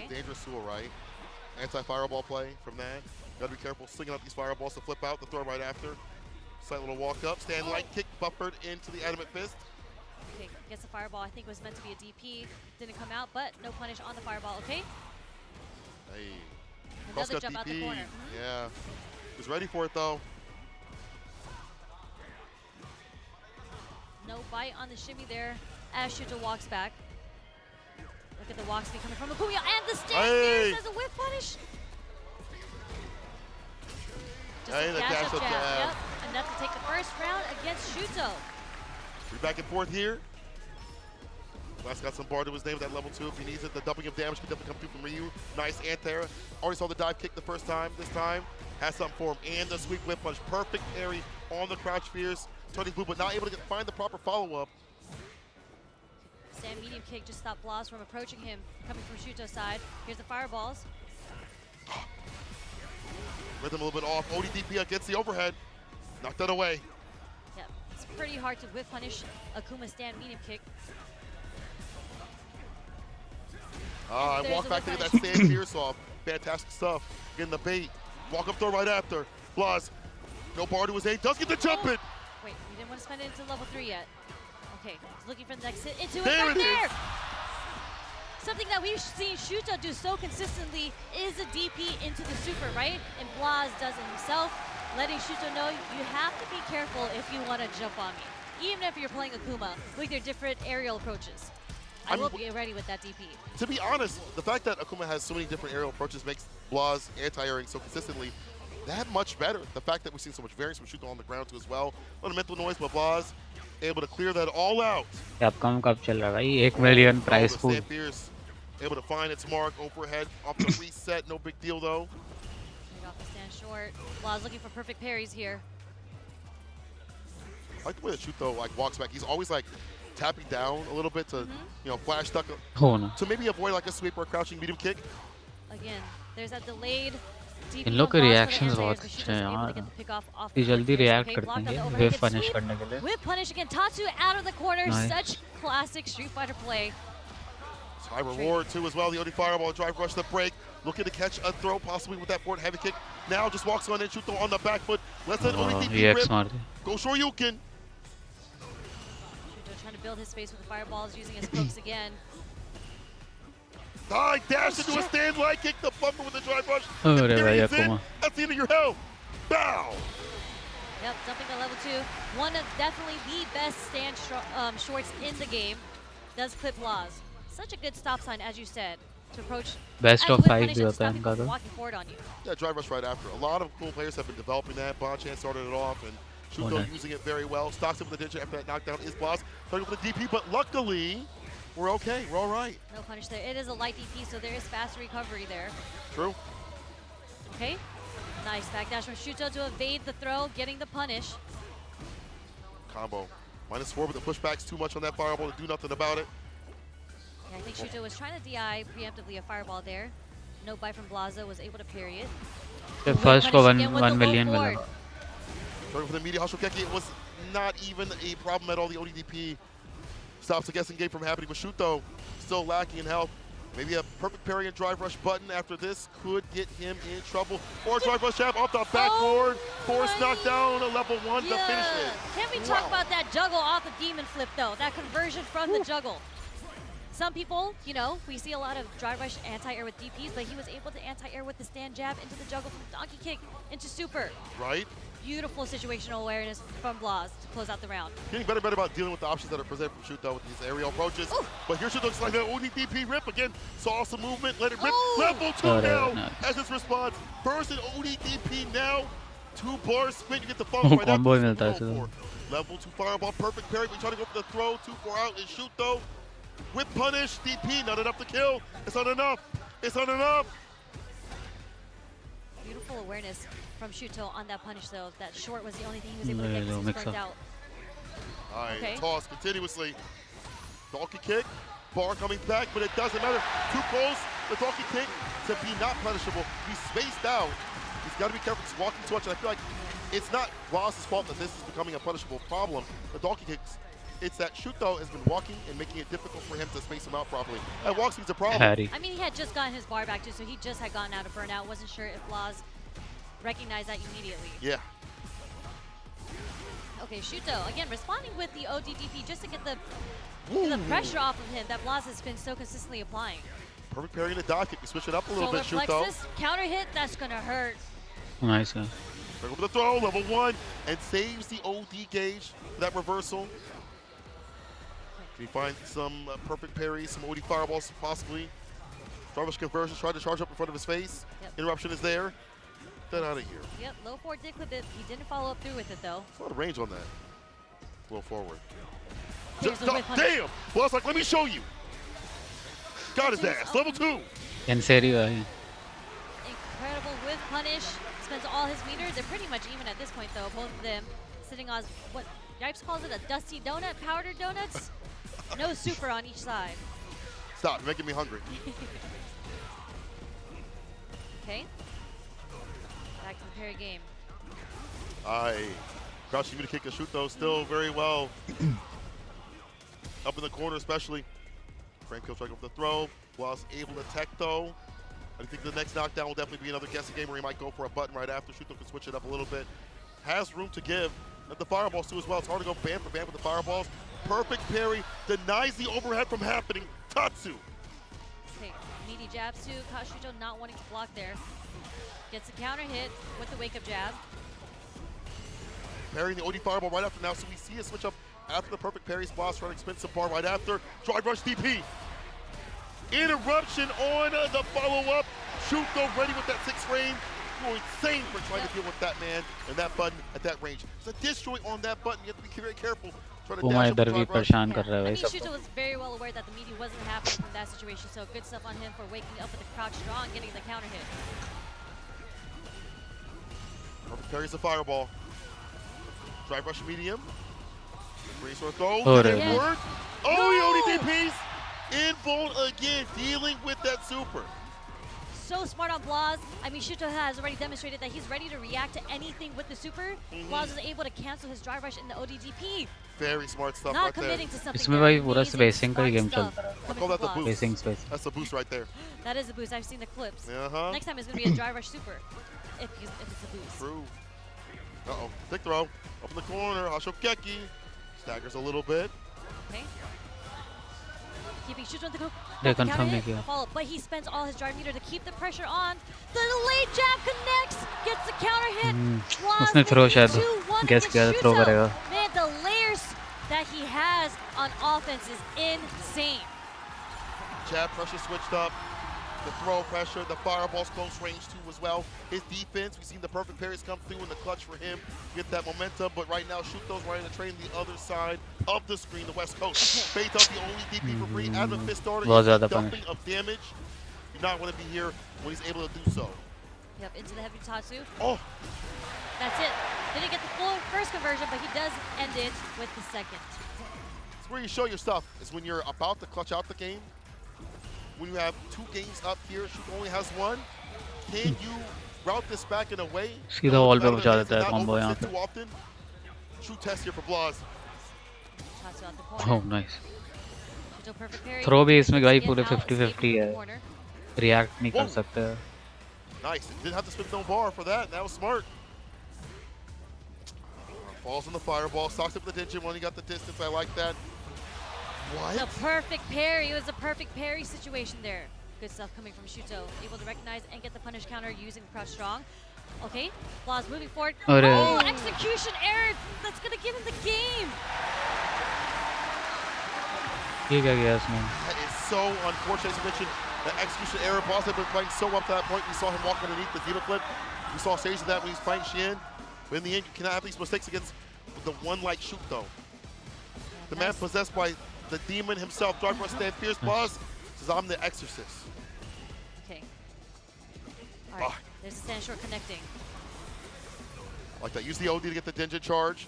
dangerous tool, right? Anti-fireball play from that. Gotta be careful slinging out these fireballs to flip out, the throw right after. Slight little walk up, stand light kick buffered into the adamant fist. Okay, gets the fireball. I think it was meant to be a DP. Didn't come out, but no punish on the fireball, okay? Hey. Another jump out the corner. Yeah. Was ready for it though. No bite on the shimmy there as Shuto walks back. Look at the walk speed coming from Akuma and the stand here as a whip punish. Just Hey, a the dash up jab. jab. Yep. And that's to take the first round against Shuto. We're back and forth here. Last got some bar to his name with that level 2 if he needs it. The doubling of damage can definitely come through from Ryu. Nice anti-air. Already saw the dive kick the first time. This time has something for him. And the sweep whip punch. Perfect parry on the crouch fierce. Turning blue, but not able to find the proper follow-up. Stand medium kick just stopped Blas from approaching him, coming from Shuto's side. Here's the fireballs. Rhythm a little bit off. ODDP against the overhead. Knocked that away. Yeah, it's pretty hard to whip punish Akuma stand medium kick. I walk back to get that stand fierce off. Fantastic stuff. Getting the bait. Walk up throw right after. Blas. No bar to his aim. Does get the jump in. Wait, we didn't want to spend it into level 3 yet. Okay, he's looking for the next hit into it There right it there. is. Something that we've seen Shuto do so consistently is a DP into the super, right? And Blas does it himself, letting Shuto know you have to be careful if you want to jump on me. Even if you're playing Akuma with their different aerial approaches. I will be ready with that DP. To be honest, the fact that Akuma has so many different aerial approaches makes Blas anti-airing so consistently that much better. The fact that we've seen so much variance from Shuto on the ground too as well. A lot of mental noise, but Blas able to clear that all out. Capcom कब चल रहा है भाई 1 million prize pool. Able to find its mark overhead off the reset, no big deal though. Right off the stand short. Blas looking for perfect parries here. I like the way that Shuto walks back. He's always tapping down a little bit to flash duck to maybe avoid a sweep or a crouching medium kick. Again, there's that delayed DP. इन लोग के reactions बहुत अच्छे हैं यार. ये जल्दी react करते हैं whip punish करने के लिए. Whip punish again. Tatsu out of the corner. Nice. Such classic Street Fighter play. It's high reward too as well. The OD fireball, drive rush, the break. Looking to catch a throw possibly with that forward heavy kick. Now just walks on in, Shuto on the back foot. Let's let ODDP rip. Go Shoryuken. Shuto trying to build his space with the fireballs, using his hooks again. Dash into a stand light kick, the bumper with the drive rush. That's the end of your health. Bow. Yep, jumping to level 2. One of definitely the best stand shorts in the game. Does clip Blas. Such a good stop sign, as you said, to approach. Best of 5 भी होता है इनका तो. Walking forward on you. Yeah, drive rush right after. A lot of cool players have been developing that. Bonchan started it off, and Shuto using it very well. Stocks him with the digit after that knockdown is Blas. Starting with the DP, but luckily, we're okay. We're all right. No punish there. It is a light DP, so there is fast recovery there. True. Okay. Nice backdash from Shuto to evade the throw, getting the punish. Combo. -4, but the pushback's too much on that fireball to do nothing about it. Yeah, I think Shuto was trying to DI preemptively a fireball there. No bite from Blaza, was able to parry it. The first for 1 million Starting for the media Hashokeki, it was not even a problem at all. The ODDP stops the guessing game from happening with Shuto. Still lacking in health. Maybe a perfect parry and drive rush button after this could get him in trouble. Or drive rush jab off the backboard. Force knockdown, a level 1 to finish it. Can we talk about that juggle off the demon flip though? That conversion from the juggle. Some people, we see a lot of drive rush anti-air with DPs, but he was able to anti-air with the stand jab into the juggle from the donkey kick into super. Right. Beautiful situational awareness from Blas to close out the round. Getting better and better about dealing with the options that are presented from Shuto with these aerial approaches. Ooh. But here Shuto looks like that ODDP rip again. Saw some movement, let it rip. Ooh. Level 2 now as his response. First in ODDP now. 2 bar spin, you get the follow right after. Level 2 fireball, perfect parry. We try to go for the throw, 2-4 out is Shuto. Whip punish, DP, not enough to kill. It's not enough. It's not enough. Beautiful awareness from Shuto on that punish though. That short was the only thing he was able to get because he was burnt out. Alright, toss continuously. Donkey kick, bar coming back, but it doesn't matter. Too close, the donkey kick to be not punishable. He's spaced out. He's got to be careful. He's walking too much, and I feel like it's not Blas's fault that this is becoming a punishable problem. The donkey kicks It's that Shuto has been walking and making it difficult for him to space him out properly. That walk speed's a problem. I mean, he had just gotten his bar back too, so he just had gotten out of burnout. Wasn't sure if Blaz recognized that immediately. Yeah. Okay, Shuto, again, responding with the ODDP just to get the pressure off of him that Blaz has been so consistently applying. Perfect parry in the dock. If you switch it up a little bit, Solar Shuto. plexus, counter hit, that's going to hurt. Nice. Bring over the throw, level 1, and saves the OD gauge for that reversal. Can he find some perfect parries, some OD fireballs possibly? Driver's conversion, tried to charge up in front of his face. Interruption is there. Get out of here. Yep, low forward did clip it. He didn't follow up through with it though. There's a lot of range on that. Low forward. Damn! Well, it's like, let me show you. Got his ass. Level 2. In serio. Incredible with punish. Spends all his meters. They're pretty much even at this point though. Both of them sitting on what Yipes calls it, a dusty donut, powdered donuts. No super on each side. Stop, you're making me hungry. Okay. Back to the parry game. Crouching to kick and shoot though, still very well. Up in the corner especially. Frank kills right over the throw. Blaz able to tech though. I think the next knockdown will definitely be another guessing game where he might go for a button right after. Shuto can switch it up a little bit. Has room to give. And the fireballs too as well. It's hard to go bam for bam with the fireballs. Perfect parry. Denies the overhead from happening. Tatsu. Okay, meaty jabs too. Caught Shuto not wanting to block there. Gets a counter hit with the wake up jab. Parrying the OD fireball right after now. So we see a switch up after the perfect parry. Blaz trying to expensive bar right after. Drive rush DP. Interruption on the follow-up. Shuto ready with that 6 frame. Going insane for trying to deal with that man and that button at that range. There's a disjoint on that button. You have to be very careful. इधर भी परेशान कर रहा है I mean, Shuto was very well aware that the meaty wasn't happening from that situation, so good stuff on him for waking up with the crouch draw and getting the counter hit. Perfect parries the fireball. Drive rush medium. Raise or throw. Yes. Oh, he only DPs. Invuln again, dealing with that super. So smart on Blaz. I mean, Shuto has already demonstrated that he's ready to react to anything with the super. Blaz is able to cancel his drive rush in the ODDP. Very smart stuff Not right there. committing to something. इसमें भाई पूरा spacing का ही game चलता है. I call that the boost. Spacing. That's the boost right there. That is a boost. I've seen the clips. Next time it's going to be a drive rush super if it's a boost. True. Uh-oh. Thick throw. Up in the corner. Hashokeki. Staggers a little bit. Okay. Keeping Shuto on They confirm it. Follow, but he spends all his drive meter to keep the pressure on. The delayed jab connects, gets the counter hit. उसने throw शायद guess किया था throw करेगा. Man, the layers that he has on offense is insane. Jab pressure switched up. The throw pressure, the fireball's close range too as well. His defense, we've seen the perfect parries come through in the clutch for him. Get that momentum, but right now Shuto's running the train the other side of the screen, the West Coast. Fades out the only DP for free. As a fist starter, dumping of damage. You not want to be here when he's able to do so. Yep, into the heavy Tatsu. Oh! That's it. Didn't get the full first conversion, but he does end it with the second. It's where you show your stuff, is when you're about to clutch out the game. When you have 2 games up here, Shuto only has 1. Can you route this back in a way? सीधा wall पे बचा देता है combo यहाँ पे. True test here for Blaz. Oh, nice. Throw भी इसमें भाई पूरे 50-50 है. React नहीं कर सकते. Nice. Didn't have to spin no bar for that. That was smart. Falls on the fireball. Stocks up the digit when he got the distance. I like that. What? The perfect parry. It was a perfect parry situation there. Good stuff coming from Shuto. Able to recognize and get the punish counter using crouch strong. Okay, Blaz moving forward. Oh, execution error. That's going to give him the game. That is so unfortunate. As you mentioned, the execution error. Blaz had been playing so up to that point. We saw him walk underneath the Diva flip. We saw stages of that when he's playing Xian. But in the end, you cannot have these mistakes against the one like Shuto. The man possessed by the demon himself, Dark Rush Stand Fierce. Blaz says, I'm the exorcist. Okay. All right, there's a stand short connecting. Like that, use the OD to get the Denjin charge.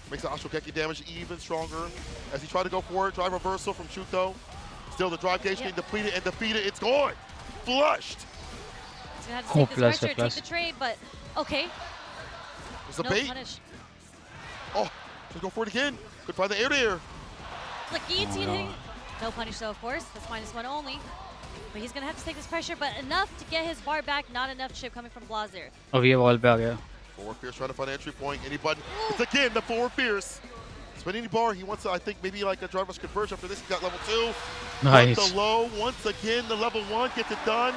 Makes the Ashokeki damage even stronger. As he tried to go for it, drive reversal from Shuto. Still the drive gauge getting depleted and defeated. It's gone. Flushed. He's gonna have to take this pressure, take the trade, but okay. There's a bait. Punish. Oh, should go for it again. Could find the air to air. The guillotine hitting. No punish though, of course. That's -1 only. But he's going to have to take this pressure, but enough to get his bar back. Not enough chip coming from Blaz there. अब ये wall पे आ गया. Forward Fierce trying to find an entry point. Any button. It's again the Forward Fierce. Spinning bar. He wants to, I think, maybe like a drive rush conversion. After this, he got level 2. Nice. The low. Once again, the level 1 gets it done.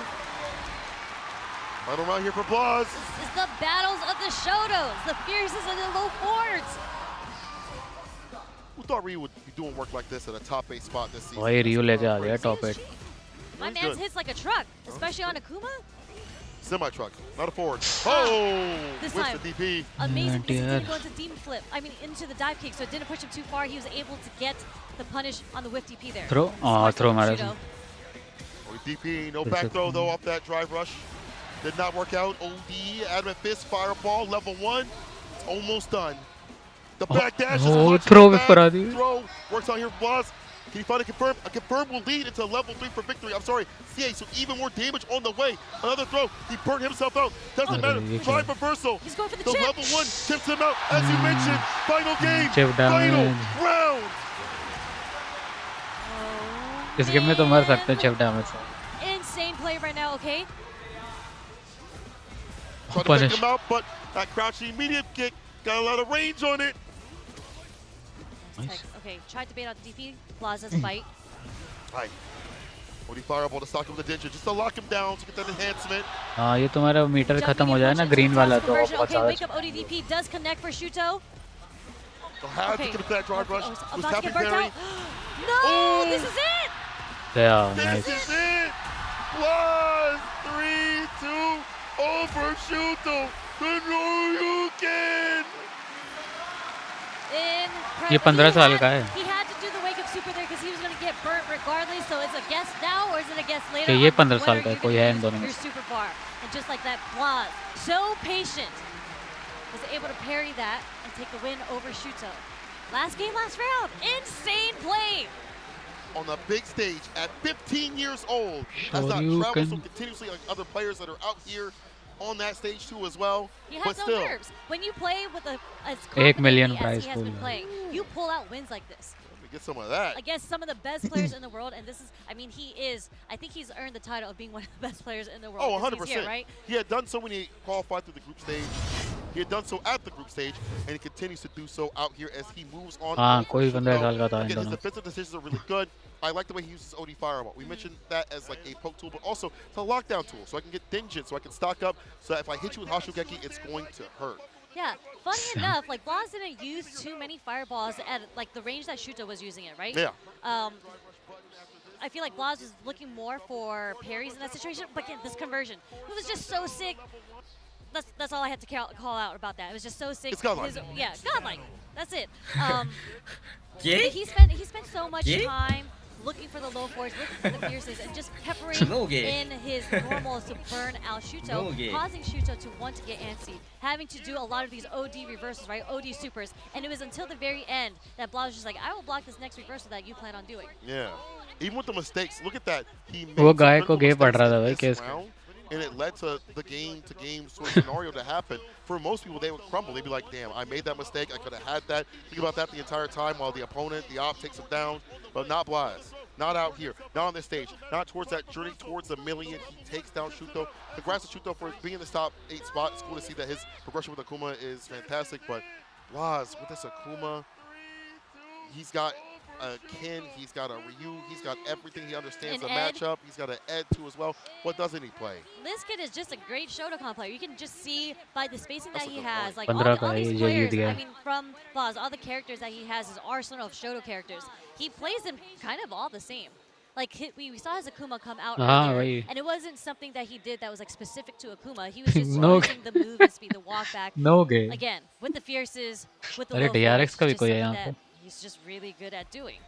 Final round here for Blaz. This is the battles of the Shotos. The Fierces and the low forwards. Who thought Ryu would be doing work like this at a top 8 spot this season? भाई रियो लेके आ गया top 8. My man's hits like a truck, especially on Akuma. Semi-truck, not a forward. Oh! This Whips time. the DP. Amazing because he didn't go into demon flip. I mean, into the dive kick, so it didn't push him too far. He was able to get the punish on the whiff DP there. Throw? Throw marathon. DP, no back throw though off that drive rush. Did not work out. OD, Adamant Fist, Fireball, level 1. It's almost done. The back dash is throw before throw works out here for Blaz. Can he find a confirm? A confirm will lead into level 3 for victory. I'm sorry, CA, so even more damage on the way. Another throw. He burnt himself out. Doesn't matter. Drive reversal. He's going for the chip. Level 1 tips him out. As you mentioned, final game. Final round. इस game में तो मर सकते हैं chip damage से. Insane play right now, okay? Trying to pick him out, but that crouching immediate kick got a lot of range on it. Nice. Okay, tried to bait out the DP. Blaz's fight. Right. OD Fireball to stock him with the Ninja, just to lock him down to get that enhancement. हाँ ये तुम्हारा metre खत्म हो जाए ना green वाला तो बहुत Okay, ज़्यादा. wake up ODDP does connect for Shuto. So how to get that drive rush? Was tapping parry. No, this is it. Yeah, nice. This is it. Blaz 3-2 over Shuto. The Noryuken. ये 15 साल का है. He had to do the wake up super there because he was going to get burnt regardless. So it's a guess now or is it a guess later? ये 15 साल का है, कोई है इन दोनों में. Your super bar, and just like that, Blaz, so patient, was able to parry that and take the win over Shuto. Last game, last round, insane play. On the big stage at 15 years old, has not traveled so continuously like other players that are out here on that stage too as well. He has no nerves. When you play with as 1 million as prize he has been playing, you pull out wins like this. Let me get some of that. Against some of the best players in the world, and this is, I mean, I think he's earned the title of being one of the best players in the world. Oh, 100%. Here, right? He had done so when he qualified through the group stage. He had done so at the group stage, and he continues to do so out here as he moves on. कोई 15 साल का था इन Again, his दोनों. defensive decisions are really good. I like the way he uses OD Fireball. We mentioned that as like a poke tool, but also it's a lockdown tool, so I can get Dinjin, so I can stock up, so that if I hit you with Hashugeki, it's going to hurt. Yeah, funny enough, like Blaz didn't use too many fireballs at like the range that Shuto was using it, right? Yeah. I feel like Blaz was looking more for parries in that situation, but again, this conversion, it was just so sick. That's all I had to call out about that. It was just so sick. It's godlike. Yeah, godlike. That's it. Yeah? He spent so much time looking for the low force, looking for the fierces, and just peppering in his normals to burn out Shuto, causing Shuto to want to get antsy, having to do a lot of these OD reversals, right? OD supers. And it was until the very end that Blau was just like, I will block this next reversal that you plan on doing. Yeah. Even with the mistakes, look at that. He made वो गाय some को गे पड़ रहा था भाई this case. round, and it led to the game-to-game sort of scenario to happen. For most people, they would crumble. They'd be like, damn, I made that mistake. I could have had that. Think about that the entire time while the opponent, the op, takes him down. But not Blaz. Not out here. Not on this stage. Not towards that journey towards the million. He takes down Shuto. Congrats to Shuto for being in this top 8 spot. It's cool to see that his progression with Akuma is fantastic. But Blaz, with this Akuma, he's got a Ken, he's got a Ryu, he's got everything. He understands the matchup. He's got an Ed too as well. What doesn't he play? This kid is just a great Shotokan player. You can just see by the spacing that he has, like 15 all these players, I mean, from Blaz, all the characters that he has, his arsenal of Shoto characters, he plays them kind of all the same. Like, we saw his Akuma come out earlier, and it wasn't something that he did that was like specific to Akuma. He was just using the move and speed, the walk back. Again, with the fierces, with the low force, just something that he's just really good at doing.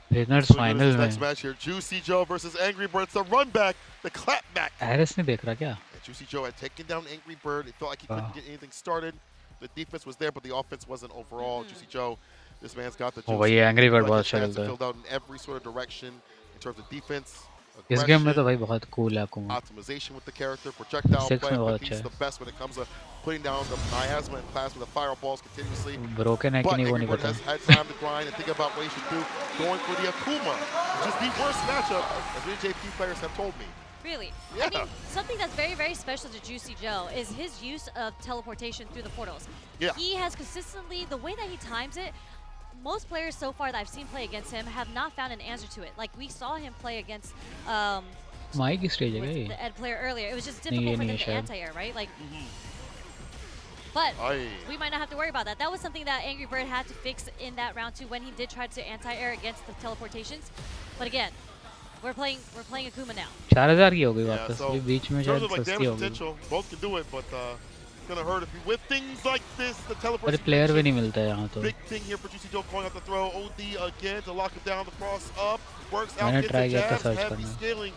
Winners final में. Next match here, Juicy Joe versus Angry Bird. It's the run back, the clap back. Aris नहीं देख रहा क्या? Juicy Joe had taken down Angry Bird. It felt like he couldn't get anything started. The defense was there, but the offense wasn't overall. Juicy Joe, this man's got the juice. Oh, ये Angry Bird बहुत अच्छा खेलता खेलता है. Filled out in every sort of direction in terms of defense. इस game में तो भाई बहुत cool है Akuma. Optimization with the character, projectile 6 play. में I बहुत think अच्छा he's है. the best when it comes to putting down the miasma and plasma, the fireballs continuously. Broken है कि But नहीं वो Angry नहीं Bird पता. has had time to grind and think about what he should do. Going for the Akuma, which is the worst matchup, as many JP players have told me. Really? Yeah. I mean, something that's very, very special to Juicy Joe is his use of teleportation through the portals. Yeah. He has consistently, the way that he times it, most players so far that I've seen play against him have not found an answer to it. Like, we saw him play against mike की stage है क्या ये? the Ed player earlier. It was just difficult for them to anti-air, right? Like, but we might not have to worry about that. That was something that Angry Bird had to fix in that round 2 when he did try to anti-air against the teleportations. But again, we're playing Akuma now. 4000 की हो गई Yeah, वापस. so ये बीच में in terms शायद of like सस्ती damage हो गई. potential, both can do it, but it's gonna hurt if you with things like this. The अरे teleportation. प्लेयर भी नहीं मिलता है यहाँ तो. Big thing here for Juicy Joe going out the throw. OD again to lock it down. The cross up works out. मैंने Gets try the किया था jabs. search Heavy करना. scaling.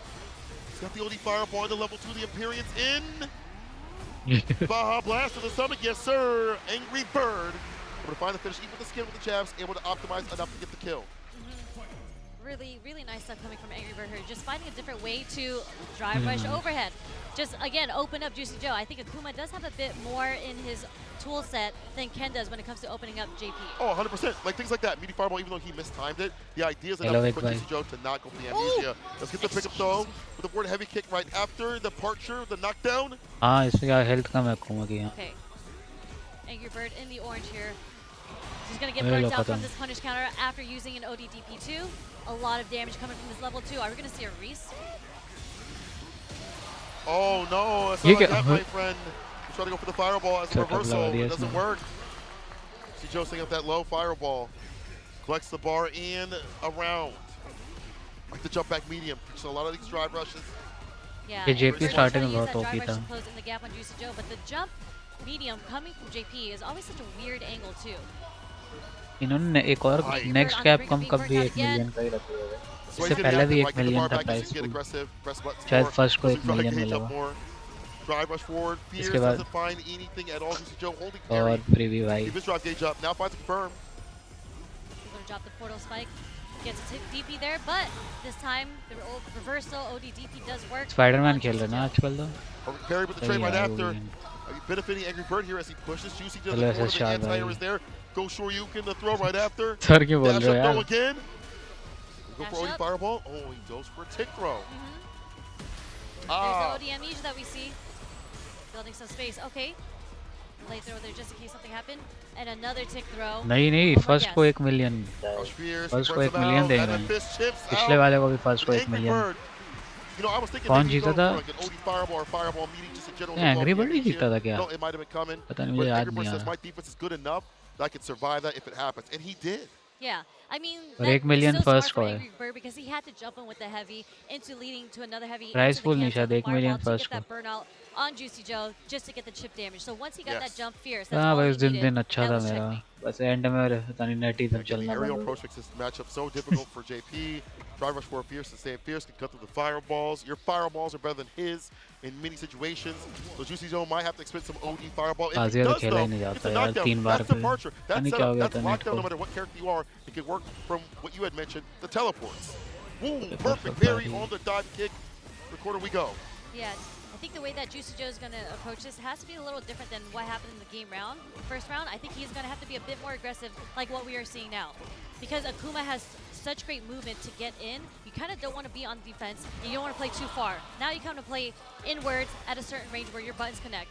He's got the OD fireball into level 2. The Imperium's in. Baja Blast to the stomach. Yes, sir. Angry Bird. Able to find the finish, even with the skin with the jabs. Able to optimize enough to get the kill. Really, really nice stuff coming from Angry Bird here. Just finding a different way to drive rush overhead. Just, again, open up Juicy Joe. I think Akuma does have a bit more in his tool set than Ken does when it comes to opening up JP. Oh, 100%. Like things like that. Meaty Fireball, even though he mistimed it, the idea is enough Hello, to put Juicy Joe to not go for the amnesia. Let's get the pickup though. With the board heavy kick right after the departure, the knockdown. हाँ इसमें क्या health कम है Akuma की यहाँ. Okay. Angry Bird in the orange here. He's going to get burnt out from this punish counter after using an ODDP2. A lot of damage coming from this level 2. Are we going to see a Reese? Oh no, it's not like that, my friend. He's trying to go for the fireball as a reversal. It doesn't work. See Joe setting up that low fireball. Collects the bar in around. Like the jump back medium. So a lot of these drive rushes. Yeah. JP starting में बहुत OP था. Close in the gap on Juicy Joe, but the jump medium coming from JP is always such a weird angle too. इन्होंने एक और next cap कब भी 1 million का ही रखा हुआ है. इससे पहले भी 1 मिलियन था प्राइस. शायद फर्स्ट को 1 मिलियन मिलेगा. Drive rush forward. Fierce इसके बाद doesn't find anything at all. Juicy Joe holding और carry. प्रीवी भाई. Keep his drop gauge up. Now finds a confirm. He's going to drop the portal spike. Gets a DP there, but this time the reversal ODDP does work. Spider-Man खेल रहे ना आजकल तो. Carry with the trade right after. Benefiting Angry Bird here as he pushes Juicy to the corner. The anti-air is there. Go Shoryuken the throw right after. Sir क्यों बोल रहे हो यार? Go again. Go for OD fireball. Oh, he goes for a tick throw. There's the OD amnesia that we see. Building some space. Okay. Late throw there just in case something happened. And another tick throw. नहीं first को 1 million. First को 1 million देंगे. पिछले वाले को भी first को 1 million. कौन जीता था? एंग्री बर्ड ही जीता था क्या? पता नहीं मुझे याद नहीं आ रहा. That could survive that if it happens, and he did. Yeah, I mean, और 1 मिलियन फर्स्ट को है. Because he had to jump in with the heavy into leading to another heavy. Price full नहीं शायद 1 million first को. Burnout on Juicy Joe just to get the chip damage. So once he got that jump fierce, हाँ भाई उस दिन अच्छा था मेरा. बस एंड में पता नहीं नेट ही चलना था. Aerial approach makes this matchup so difficult for JP. Drive rush for Fierce to stay Fierce can cut through the fireballs. Your fireballs are better than his in many situations. So Juicy Joe might have to expend some OD fireball. If he does though, it's a knockdown. That's departure. That's setup. That's lockdown no matter what character you are. It can work from what you had mentioned, the teleports. Woo, perfect parry on the dive kick. Recorder we go. Yeah. I think the way that Juicy Joe is going to approach this has to be a little different than what happened in the game round. First round, I think he's going to have to be a bit more aggressive like what we are seeing now. Because Akuma has such great movement to get in, you kind of don't want to be on defense and you don't want to play too far. Now you come to play inwards at a certain range where your buttons connect.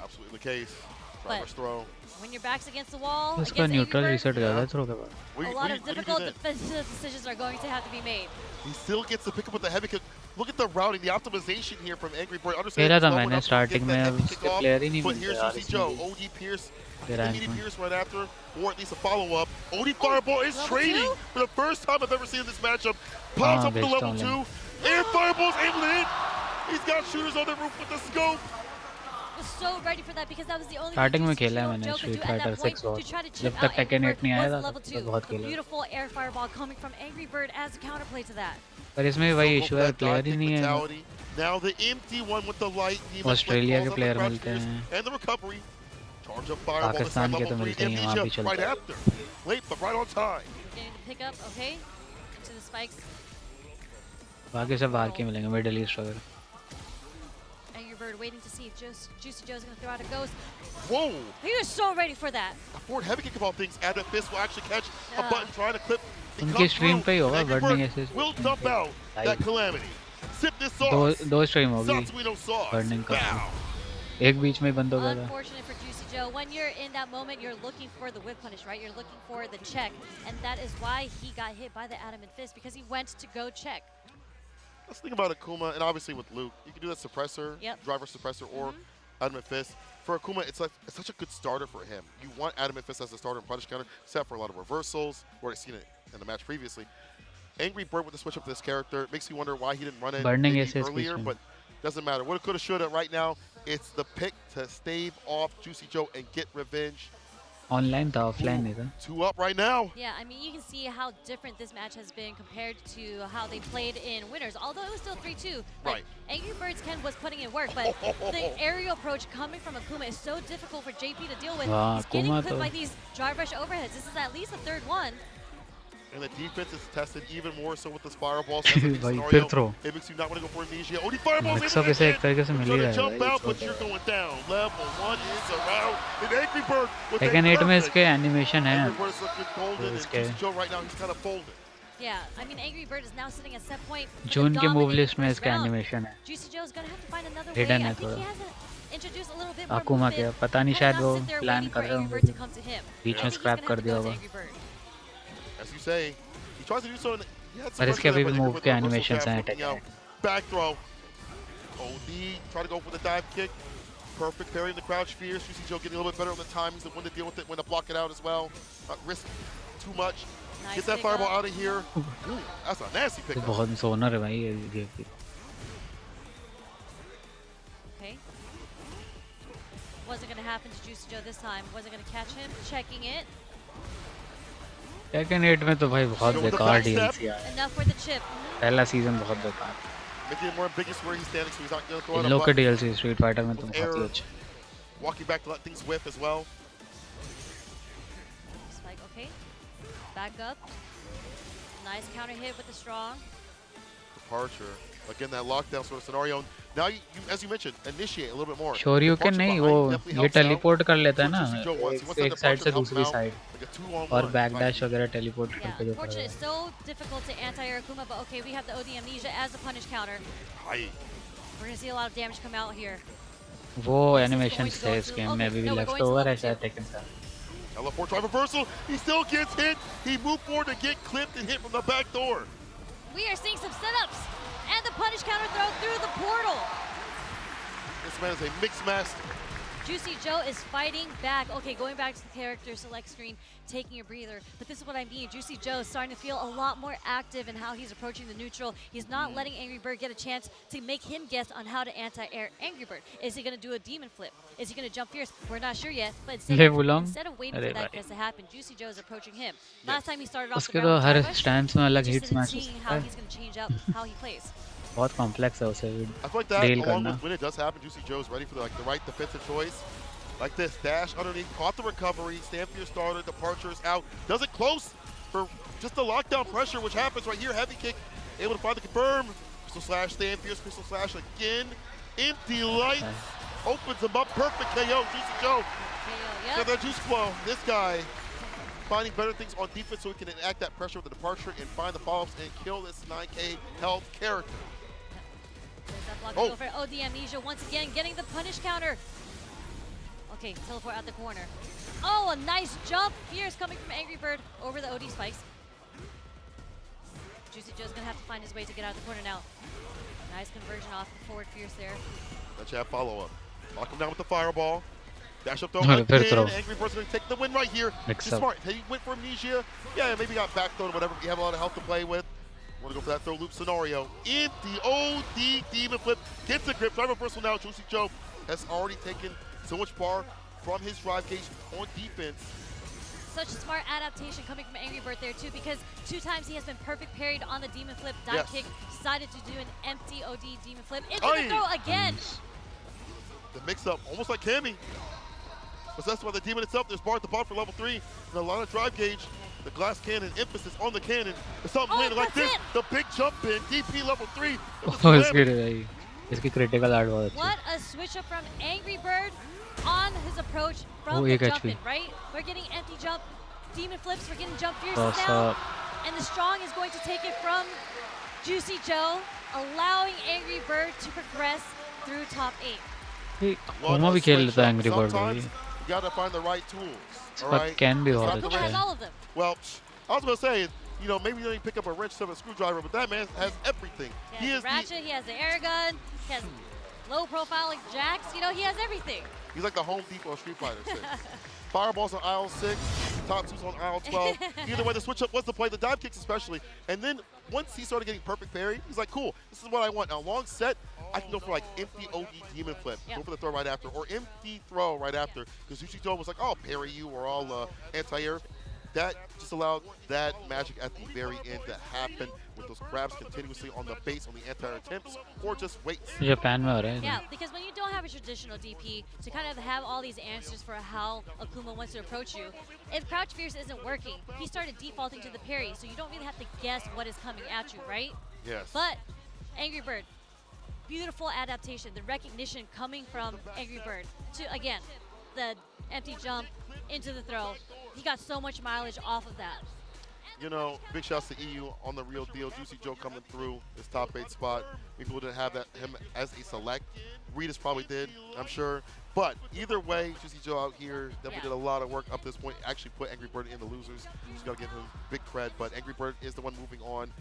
Absolutely the case. Driver's throw. When your back's against the wall, उसका neutral reset a lot of difficult defensive decisions are going to have to be made. He still gets to pick up with the heavy kick. Look at the routing, the optimization here from Angry Bird. खेला था मैंने starting में अब उसके player ही नहीं But मिलते here's यार Juicy Joe, OD Pierce, immediate Pierce right after, or at least a follow-up. OD Fireball is trading for the first time I've ever seen in this matchup. Pops up to level 2. Air Fireball's able to hit. He's got shooters on the roof with the scope. Was so ready for that because that was the only starting में खेला है मैंने Street Fighter 6 और जब तक Tekken 8 नहीं आया था तब बहुत खेला. Beautiful air fireball coming from Angry Bird as a counterplay to that. पर इसमें वही इशू है प्लेयर ही नहीं है. Now the empty one with the light. Australia के प्लेयर मिलते हैं. And the recovery. Charge up fireball. Pakistan के तो मिलते हैं वहाँ भी चलता है. Right after. Late but right on time. Getting the pickup, okay. Into the spikes. बाकी सब बाहर के मिलेंगे मिडिल ईस्ट वगैरह. Angry Bird waiting to see if Juicy Joe's going to throw out a ghost. Whoa! He was so ready for that. A forward heavy kick of all things. Adamant Fist will actually catch a button trying to clip. उनके stream पे ही होगा burning ऐसे. Will dump out that calamity. Sip this sauce. दो stream होगी. Burning का. एक बीच में बंद हो गया था. Unfortunate for Juicy Joe. When you're in that moment, you're looking for the whip punish, right? You're looking for the check, and that is why he got hit by the Adamant Fist because he went to go check. Let's think about Akuma, and obviously with Luke, you can do that suppressor, driver suppressor, or Adamant Fist. For Akuma, it's such a good starter for him. You want Adamant Fist as a starter and punish counter, except for a lot of reversals. We've already seen it in the match previously. Angry Bird with the switch up to this character makes you wonder why he didn't run it earlier, but doesn't matter. Woulda, coulda, shoulda. Right now, it's the pick to stave off Juicy Joe and get revenge. Online था offline नहीं था. 2 up right now. Yeah, I mean you can see how different this match has been compared to how they played in winners. Although it was still 3-2. Right. Angry Bird's Ken was putting in work, but the aerial approach coming from Akuma is so difficult for JP to deal with. He's getting clipped by these drive rush overheads. This is at least the third one. And the defense is tested even more so with this fireball. भाई फिर throw. It makes you not want to go for amnesia. Oh, the fireball's Mix-up इसे एक तरीके से मिल ही रहा है. Jump out, but you're going down. Level 1 is around. And Angry Bird with Tekken 8 में इसके animation है. Angry Bird is looking golden, and Juicy Joe right now he's kind of folded. Yeah, I mean Angry Bird is now sitting at set point. June के move list में इसका animation है. Juicy Joe's gonna have to find another way. Hidden है I think थोड़ा. he has introduced a little bit more Akuma movement. के पता नहीं शायद वो plan कर रहे होंगे. बीच में scrap कर दिया होगा. As you say, he tries to do so. पर इसके अभी भी move के animations हैं Tekken. Back throw. OD try to go for the dive kick. Perfect parrying the crouch fears. Juicy Joe getting a little bit better on the time. He's the one to deal with it when to block it out as well. Not risk too much. Nice Get that fireball out of here. Ooh, that's a nasty pick. बहुत सोनर है भाई ये. Okay. Wasn't gonna happen to Juicy Joe this time. Wasn't gonna catch him. Checking it. Tekken 8 में तो भाई बहुत बेकार DLC आया. Enough for the chip. पहला सीजन बहुत बेकार. Making it more ambiguous where he's standing, so he's not going to throw it. इन लोग के DLC Street Fighter में तो बहुत ही अच्छा. Walking back to let things whiff as well. Spike, okay. Back up. Nice counter hit with the strong. Departure. Again, that lockdown sort of scenario. Now, as you mentioned, initiate a little bit more. Shoryuken नहीं वो ये teleport कर लेता है ना एक side से दूसरी साइड और backdash वगैरह teleport करके जो Unfortunately, it's so difficult to anti-air Akuma, but okay, we have the OD Amnesia as the punish counter. We're gonna see a lot of damage come out here. वो animations थे इस game में अभी भी left over है शायद Tekken का. L4 try reversal. He still gets hit. He moved forward to get clipped and hit from the back door. We are seeing some setups. And the punish counter throw through the portal. This man is a mixed master. Juicy Joe is fighting back. Okay, going back to the character select screen, taking a breather. But this is what I mean. Juicy Joe is starting to feel a lot more active in how he's approaching the neutral. He's not letting Angry Bird get a chance to make him guess on how to anti-air Angry Bird. Is he going to do a demon flip? Is he going to jump fierce? We're not sure yet. But instead of waiting for that guess to happen, Juicy Joe is approaching him. Last time he started off उसके तो हर stance में अलग hits match seeing how he's going to change up how he plays. बहुत complex है उसे I feel like that, along with when it does happen, Juicy Joe's ready for the right defensive choice. Like this, dash underneath, caught the recovery, stand for your starter, departure is out. Does it close for just the lockdown pressure, which happens right here. Heavy kick, able to find the confirm. Crystal slash, stand fierce, crystal slash again. Empty lights, opens him up, perfect KO, Juicy Joe. Got that juice flow. This guy finding better things on defense so he can enact that pressure with the departure and find the follow-ups and kill this 9K health character. There's that block over OD Amnesia once again, getting the punish counter. Okay, teleport out the corner. Oh, a nice jump. Fierce coming from Angry Bird over the OD spikes. Juicy Joe's gonna have to find his way to get out of the corner now. Nice conversion off the forward Fierce there. That jab follow-up. Lock him down with the fireball. Dash up throw again. Angry Bird's gonna take the win right here. He's smart. He went for amnesia. Yeah, maybe got back thrown or whatever. You have a lot of health to play with. Want to go for that throw loop scenario. In the OD demon flip. Gets the grip. Drive reversal now. Juicy Joe has already taken so much bar from his drive gauge on defense. Such a smart adaptation coming from Angry Bird there too, because 2 times he has been perfect parried on the demon flip. Dive kick, decided to do an empty OD demon flip. Into the throw again. The mix-up, almost like Cammy. Possessed by the demon itself, there's bar at the bottom for level 3, and a lot of drive gauge. The glass cannon, emphasis on the cannon. If something landed like this, the big jump in, DP level 3. इसकी critical art बहुत अच्छी. What a switch up from Angry Bird on his approach from the jump in, right? We're getting empty jump, demon flips, we're getting jump fierces now. And the strong is going to take it from Juicy Joe, allowing Angry Bird to progress through top 8. Kuma भी खेल लेता है Angry Bird. Sometimes you gotta find the right tools. All right? Can be Kuma has all of them. Well, I was gonna say, you know, maybe you don't pick up a wrench, a screwdriver, but that man has everything. He has the ratchet, he has the air gun, he has low profile like Jax, you know, he has everything. He's like the Home Depot of Street Fighter 6. Fireballs on aisle 6, top 2's on aisle 12. Either way, the switch up was the play, the dive kicks especially. And then once he started getting perfect parry, he's like, cool, this is what I want. Now, long set, I can go for like empty OD demon flip, go for the throw right after, or empty throw right after. Because Juicy Joe was like, oh, parry you, or I'll anti-air. That just allowed that magic at the very end to happen with those grabs continuously on the base on the anti-air attempts, or just waits. Japan में हो रहा है. Yeah, because when you don't have a traditional DP to kind of have all these answers for how Akuma wants to approach you, if Crouch Fierce isn't working, he started defaulting to the parry, so you don't really have to guess what is coming at you, right? Yes. But Angry Bird, beautiful adaptation, the recognition coming from Angry Bird to, again, the empty jump into the throw. He got so much mileage off of that. You know, big shouts to EU on the real deal. Juicy Joe coming through his top 8 spot. People didn't have him as a select. Reedus probably did, I'm sure. But either way, Juicy Joe out here definitely did a lot of work up to this point. Actually put Angry Bird in the losers. Just got to give him big cred. But Angry Bird is the one moving on.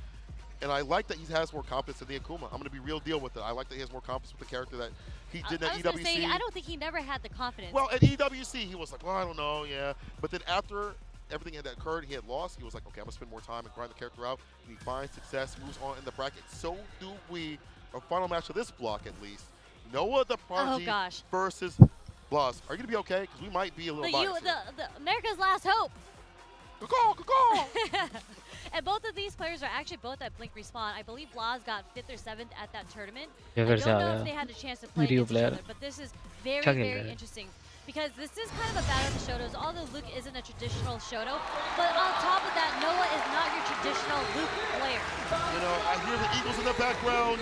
And I like that he has more confidence in the Akuma. I'm going to be real deal with it. I like that he has more confidence with the character that he did at EWC. Say, I don't think he never had the confidence. Well, at EWC, he was like, well, I don't know, yeah. But then after everything that occurred, he had lost. He was like, okay, I'm going to spend more time and grind the character out. And he finds success, moves on in the bracket. So do we. Our final match of this block, at least. Noah the Prodigy versus Blas. Are you going to be okay? Because we might be a little biased. The America's Last Hope. Go! And both of these players are actually both at Blink Respawn. I believe Blas got 5th or 7th at that tournament. I don't know if they had a chance to play against each other, but this is very, very interesting. Because this is kind of a battle of the Shotos, although Luke isn't a traditional Shoto. But on top of that, Noah is not your traditional Luke player. You know, I hear the Eagles in the background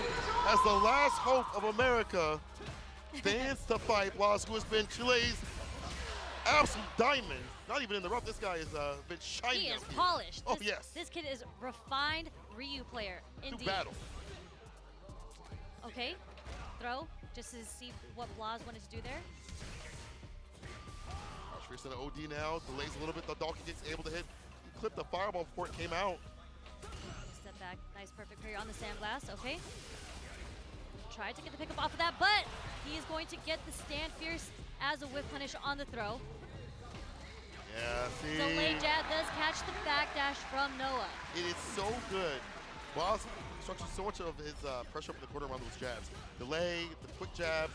as the last hope of America stands to fight Blas, who has been Chile's absolute diamond. Not even in the rough. This guy has been shiny. He is polished. Oh, yes. This kid is refined Ryu player. Indeed. Do battle. Okay. Throw. Just to see what Blas wanted to do there. Fierce in the OD now. Delays a little bit. The donkey gets able to hit. He clipped the fireball before it came out. Step back. Nice perfect parry on the sandblast. Okay. Tried to get the pickup off of that, but he is going to get the stand fierce as a whip punish on the throw. Yeah, see. So late jab does catch the backdash from Noah. It is so good. Blas structures so much of his pressure up in the corner around those jabs. Delay, the quick jab.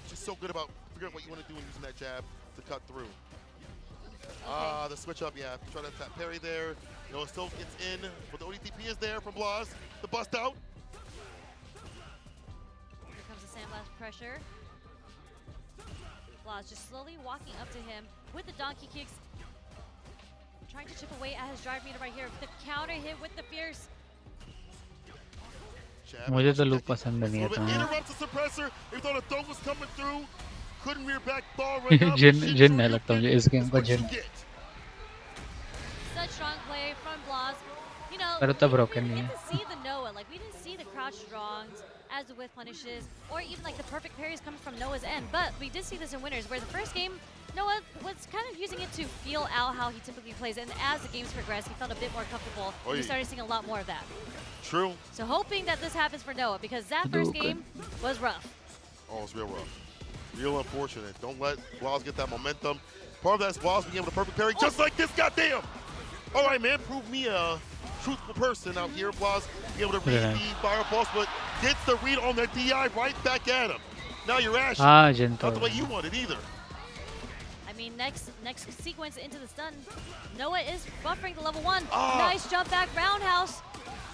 Just so good about figuring out what you want to do and using that jab to cut through. Okay. The switch up, yeah. Try to tap parry there. You know, it still gets in, but the ODTP is there from Blas. The bust out. Here comes the sandblast pressure. Blas just slowly walking up to him with the donkey kicks. Trying to chip away at his drive meter right here. The counter hit with the fierce. मुझे तो loop पसंद नहीं है तो interrupts the suppressor. He thought a throw was coming through. Couldn't rear back ball right now. जिन है लगता मुझे इस गेम का जिन. Such strong play from Blas. You know, पर तो broken we नहीं didn't है. see the Noah. Like we didn't see the crouch strongs as the whiff punishes, or even like the perfect parries coming from Noah's end. But we did see this in winners, where the first game, Noah was kind of using it to feel out how he typically plays, and as the games progressed, he felt a bit more comfortable. And we started seeing a lot more of that. True. So hoping that this happens for Noah, because that first game was rough. Oh, it's real rough. Real unfortunate. Don't let Blas get that momentum. Part of that is Blas being able to perfect parry just like this, goddamn! All right, man, prove me a truthful person out here. Blas being able to read the fire pulse, but gets the read on the DI right back at him. Now you're ashy. Not the way you want it either. I mean, next sequence into the stun, Noah is buffering the level 1. Nice jump back roundhouse.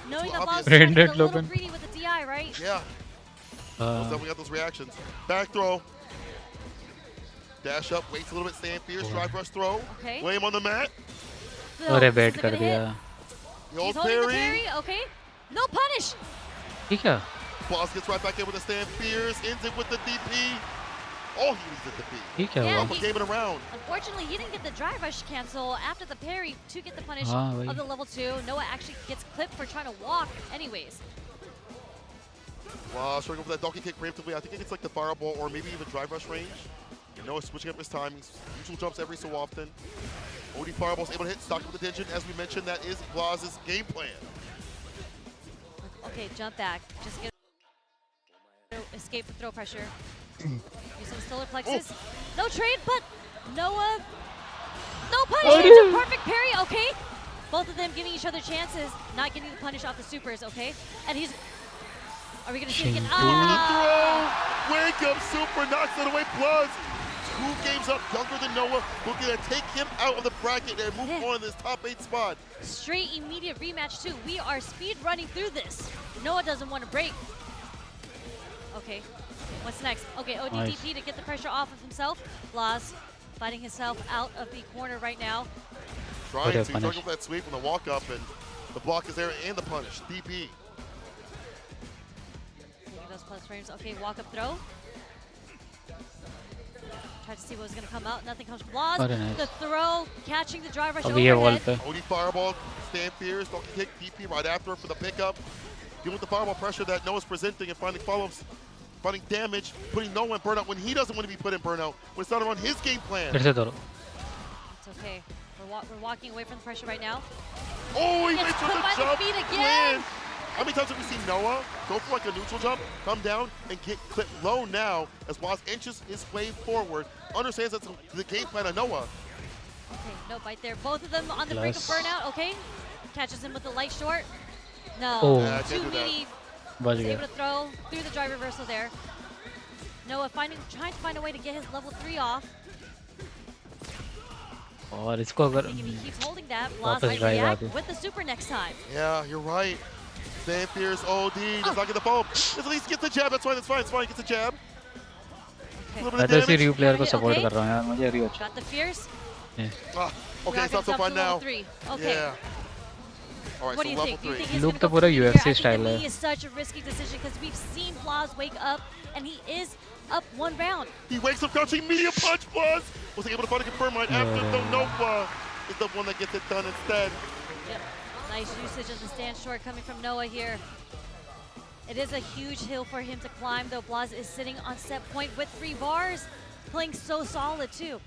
Knowing that Blas is a little greedy with the DI, right? Yeah. Definitely got those reactions. Back throw. Dash up, waits a little bit, stand fierce, drive rush throw. Okay. Lay him on the mat. अरे bat कर दिया। He's holding the parry. Okay. No punish. ठीक है। Boss gets right back in with a stand. Fierce ends it with the DP. Oh, he needs the DP. ठीक है Yeah, वो। Game it around. Unfortunately, he didn't get the drive rush cancel after the parry to get the punish of the level 2. Noah actually gets clipped for trying to walk anyways. Wow, struggling with that donkey kick preemptively. I think it gets like the fireball or maybe even drive rush range. Noah switching up his timings. Usual jumps every so often. OD fireball's able to hit, stock with the tension. As we mentioned, that is Blaz's game plan. Okay, jump back. Just get escape from throw pressure. Use some solar plexus. No trade, but Noah. No punish. It's a perfect parry. Okay, both of them giving each other chances, not getting the punish off the supers. Okay, and he's. Are we gonna see it again? Throw! Wake up, super knocks it away. Blaz, 2 games up, younger than Noah. We're gonna take him out of the bracket and move on to this top 8 spot. Straight immediate rematch too. We are speed running through this. Noah doesn't want to break. Okay, what's next? Okay, ODDP to get the pressure off of himself. Blaz fighting himself out of the corner right now. Trying to struggle with that sweep on the walk up, and the block is there and the punish. DP. Taking those plus frames. Okay, walk up throw. Tried to see what was going to come out. Nothing comes from Blaz. Nice. The throw, catching the drive rush overhead. OD fireball, stand fierce, donkey kick, DP right after for the pickup. Dealing with the fireball pressure that Noah's presenting and finding follow-ups, finding damage, putting Noah in burnout when he doesn't want to be put in burnout, when it's not around his game plan. It's okay. We're walking away from the pressure right now. Oh, he makes the jump. Feet again. How many times have we seen Noah go for like a neutral jump, come down, and get clipped low now as Blaz inches his way forward, understands that's the game plan of Noah. Okay, no bite there. Both of them on the brink of burnout, okay? Catches him with the light short. No, too many. Was able to throw through the drive reversal there. Noah trying to find a way to get his level 3 off. और इसको अगर if he keeps holding that, Blaz might react with the super next time. Yeah, you're right. Stand fierce, OD, does not get the follow-up. At least gets the jab, that's fine, it's fine, gets the jab. मैं तो इसी review player को support कर रहा हूँ यार, मुझे review अच्छा। Got the fierce. Okay, it's not so fun now. Okay. Yeah. All right, what do you think? Do you think he's look तो पूरा UFC style है. It's such a risky decision because we've seen Blaz wake up and he is up 1 round. He wakes up crouching medium punch. Blaz wasn't able to find a confirm right after the Nova is the one that gets it done instead. Yep. Nice usage of the stand short coming from Noah here. It is a huge hill for him to climb, though. Blaz is sitting on set point with 3 bars, playing so solid too.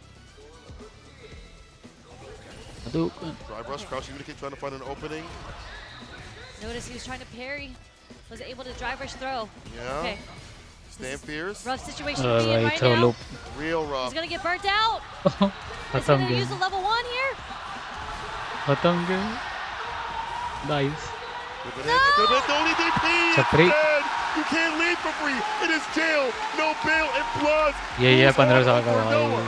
Drive rush, crouching, trying to find an opening. Notice he was trying to parry, was able to drive rush throw. Yeah. Okay. Stand fierce. Rough situation to be in right now. Real rough. He's gonna get burnt out. He's gonna use the level 1 here. Nice. Chapri. You can't leave for free. It is jail. No bail and Blaz. Yeah, 15 साल का भाई.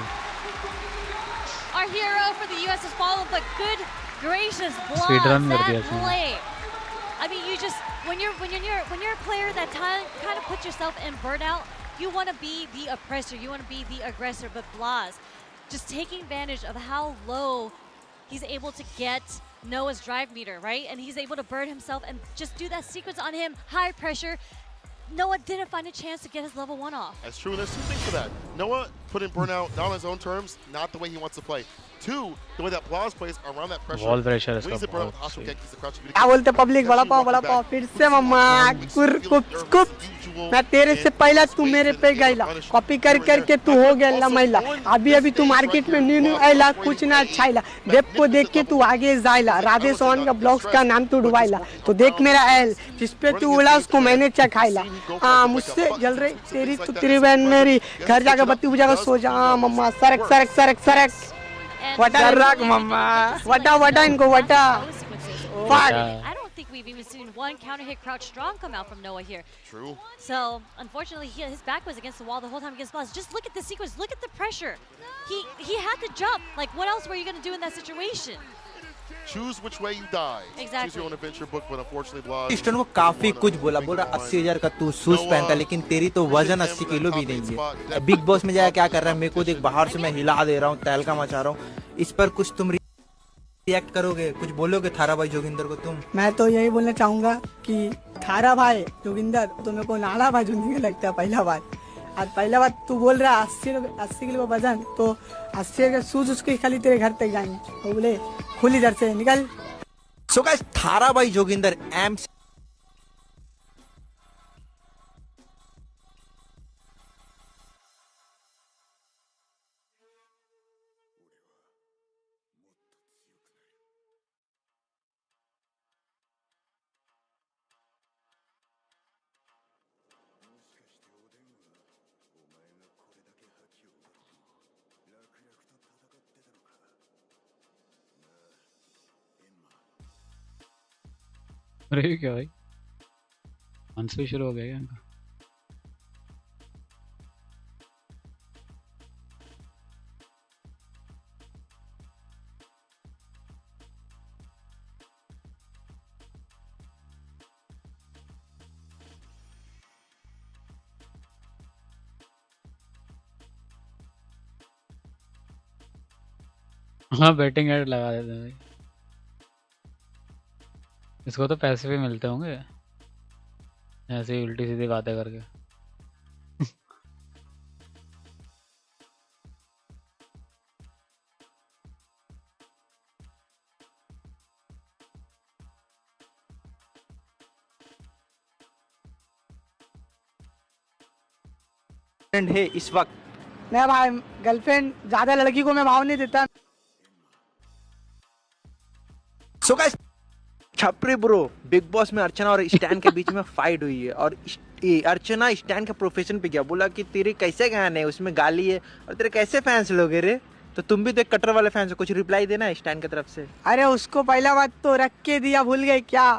Our hero for the US has fallen, but good gracious, Blaz, that play. I mean, you just when you're a player that kind of puts yourself in burnout, you want to be the oppressor, you want to be the aggressor. But Blaz, just taking advantage of how low he's able to get Noah's drive meter, right? And he's able to burn himself and just do that sequence on him, high pressure. Noah didn't find a chance to get his level 1 off. That's true, and there's 2 things for that. Noah put in burnout not on his own terms, not the way he wants to play. 2, the way that Blaz plays around that pressure. Wall pressure is क्या बोलते public बड़ा पाव फिर से मम्मा कुप मैं तेरे से पहला तू मेरे पे गईला कॉपी कर करके तू हो गया महिला अभी तू मार्केट में न्यू आइला कुछ ना छाइला वेब को देख के तू आगे जाइला राधे सोहन का ब्लॉग्स का नाम तू डुबाइला तो देख मेरा एल जिस पे तू उड़ा उसको मैंने चखाइला मुझसे जल रही तेरी तो तेरी बहन मेरी घर जाकर बत्ती बुझाकर सो जा मम्मा सरक सरक सरक सरक वटा मम्मा वटा इनको वटा I don't think we've even seen one counter hit crouch strong come out from Noah here. True. So unfortunately, his back was against the wall the whole time against Blaz. Just look at the sequence. Look at the pressure. He had to jump. Like, what else were you going to do in that situation? Choose which way you die. Exactly. Choose your own adventure book, but unfortunately, Blaz. Eastern को काफी कुछ बोला 80,000 का तू shoes पहनता लेकिन तेरी तो वजन 80 किलो भी नहीं है. बिग बॉस में जाया क्या कर रहा है मेरे को देख बाहर से मैं हिला दे रहा हूँ तहलका मचा रहा हूँ इस पर कुछ तुम रिएक्ट करोगे, कुछ बोलोगे थारा भाई जोगिंदर को तुम? मैं तो यही बोलना चाहूंगा कि थारा भाई जोगिंदर तो मेरे को नाला भाई जोगिंदर लगता है पहला बात। और पहला बात तू बोल रहा है 80 किलो वजन, तो 80 के शूज उसके खाली तेरे घर तक जाएंगे, तो बोले खुल इधर से निकल। सो गाइस, थारा भाई जोगिंदर एम अरे ये क्या भाई, डांस भी शुरू हो गया क्या इनका? हाँ बैटिंग एड लगा देते हैं भाई, इसको तो पैसे भी मिलते होंगे ऐसे ही उल्टी सीधी बातें करके। है इस वक्त। मैं भाई गर्लफ्रेंड ज्यादा लड़की को मैं भाव नहीं देता। सो गाइस, छपरी ब्रो, बिग बॉस में अर्चना और स्टैन के बीच में फाइट हुई है और अर्चना स्टैन के प्रोफेशन पे गया, बोला कि तेरे कैसे गाने हैं, उसमें गाली है और तेरे कैसे फैंस लोगे रे, तो तुम भी तो एक कट्टर वाले फैंस हो, कुछ रिप्लाई देना है स्टैन की तरफ से। अरे उसको पहला बात तो रख के दिया, भूल गए क्या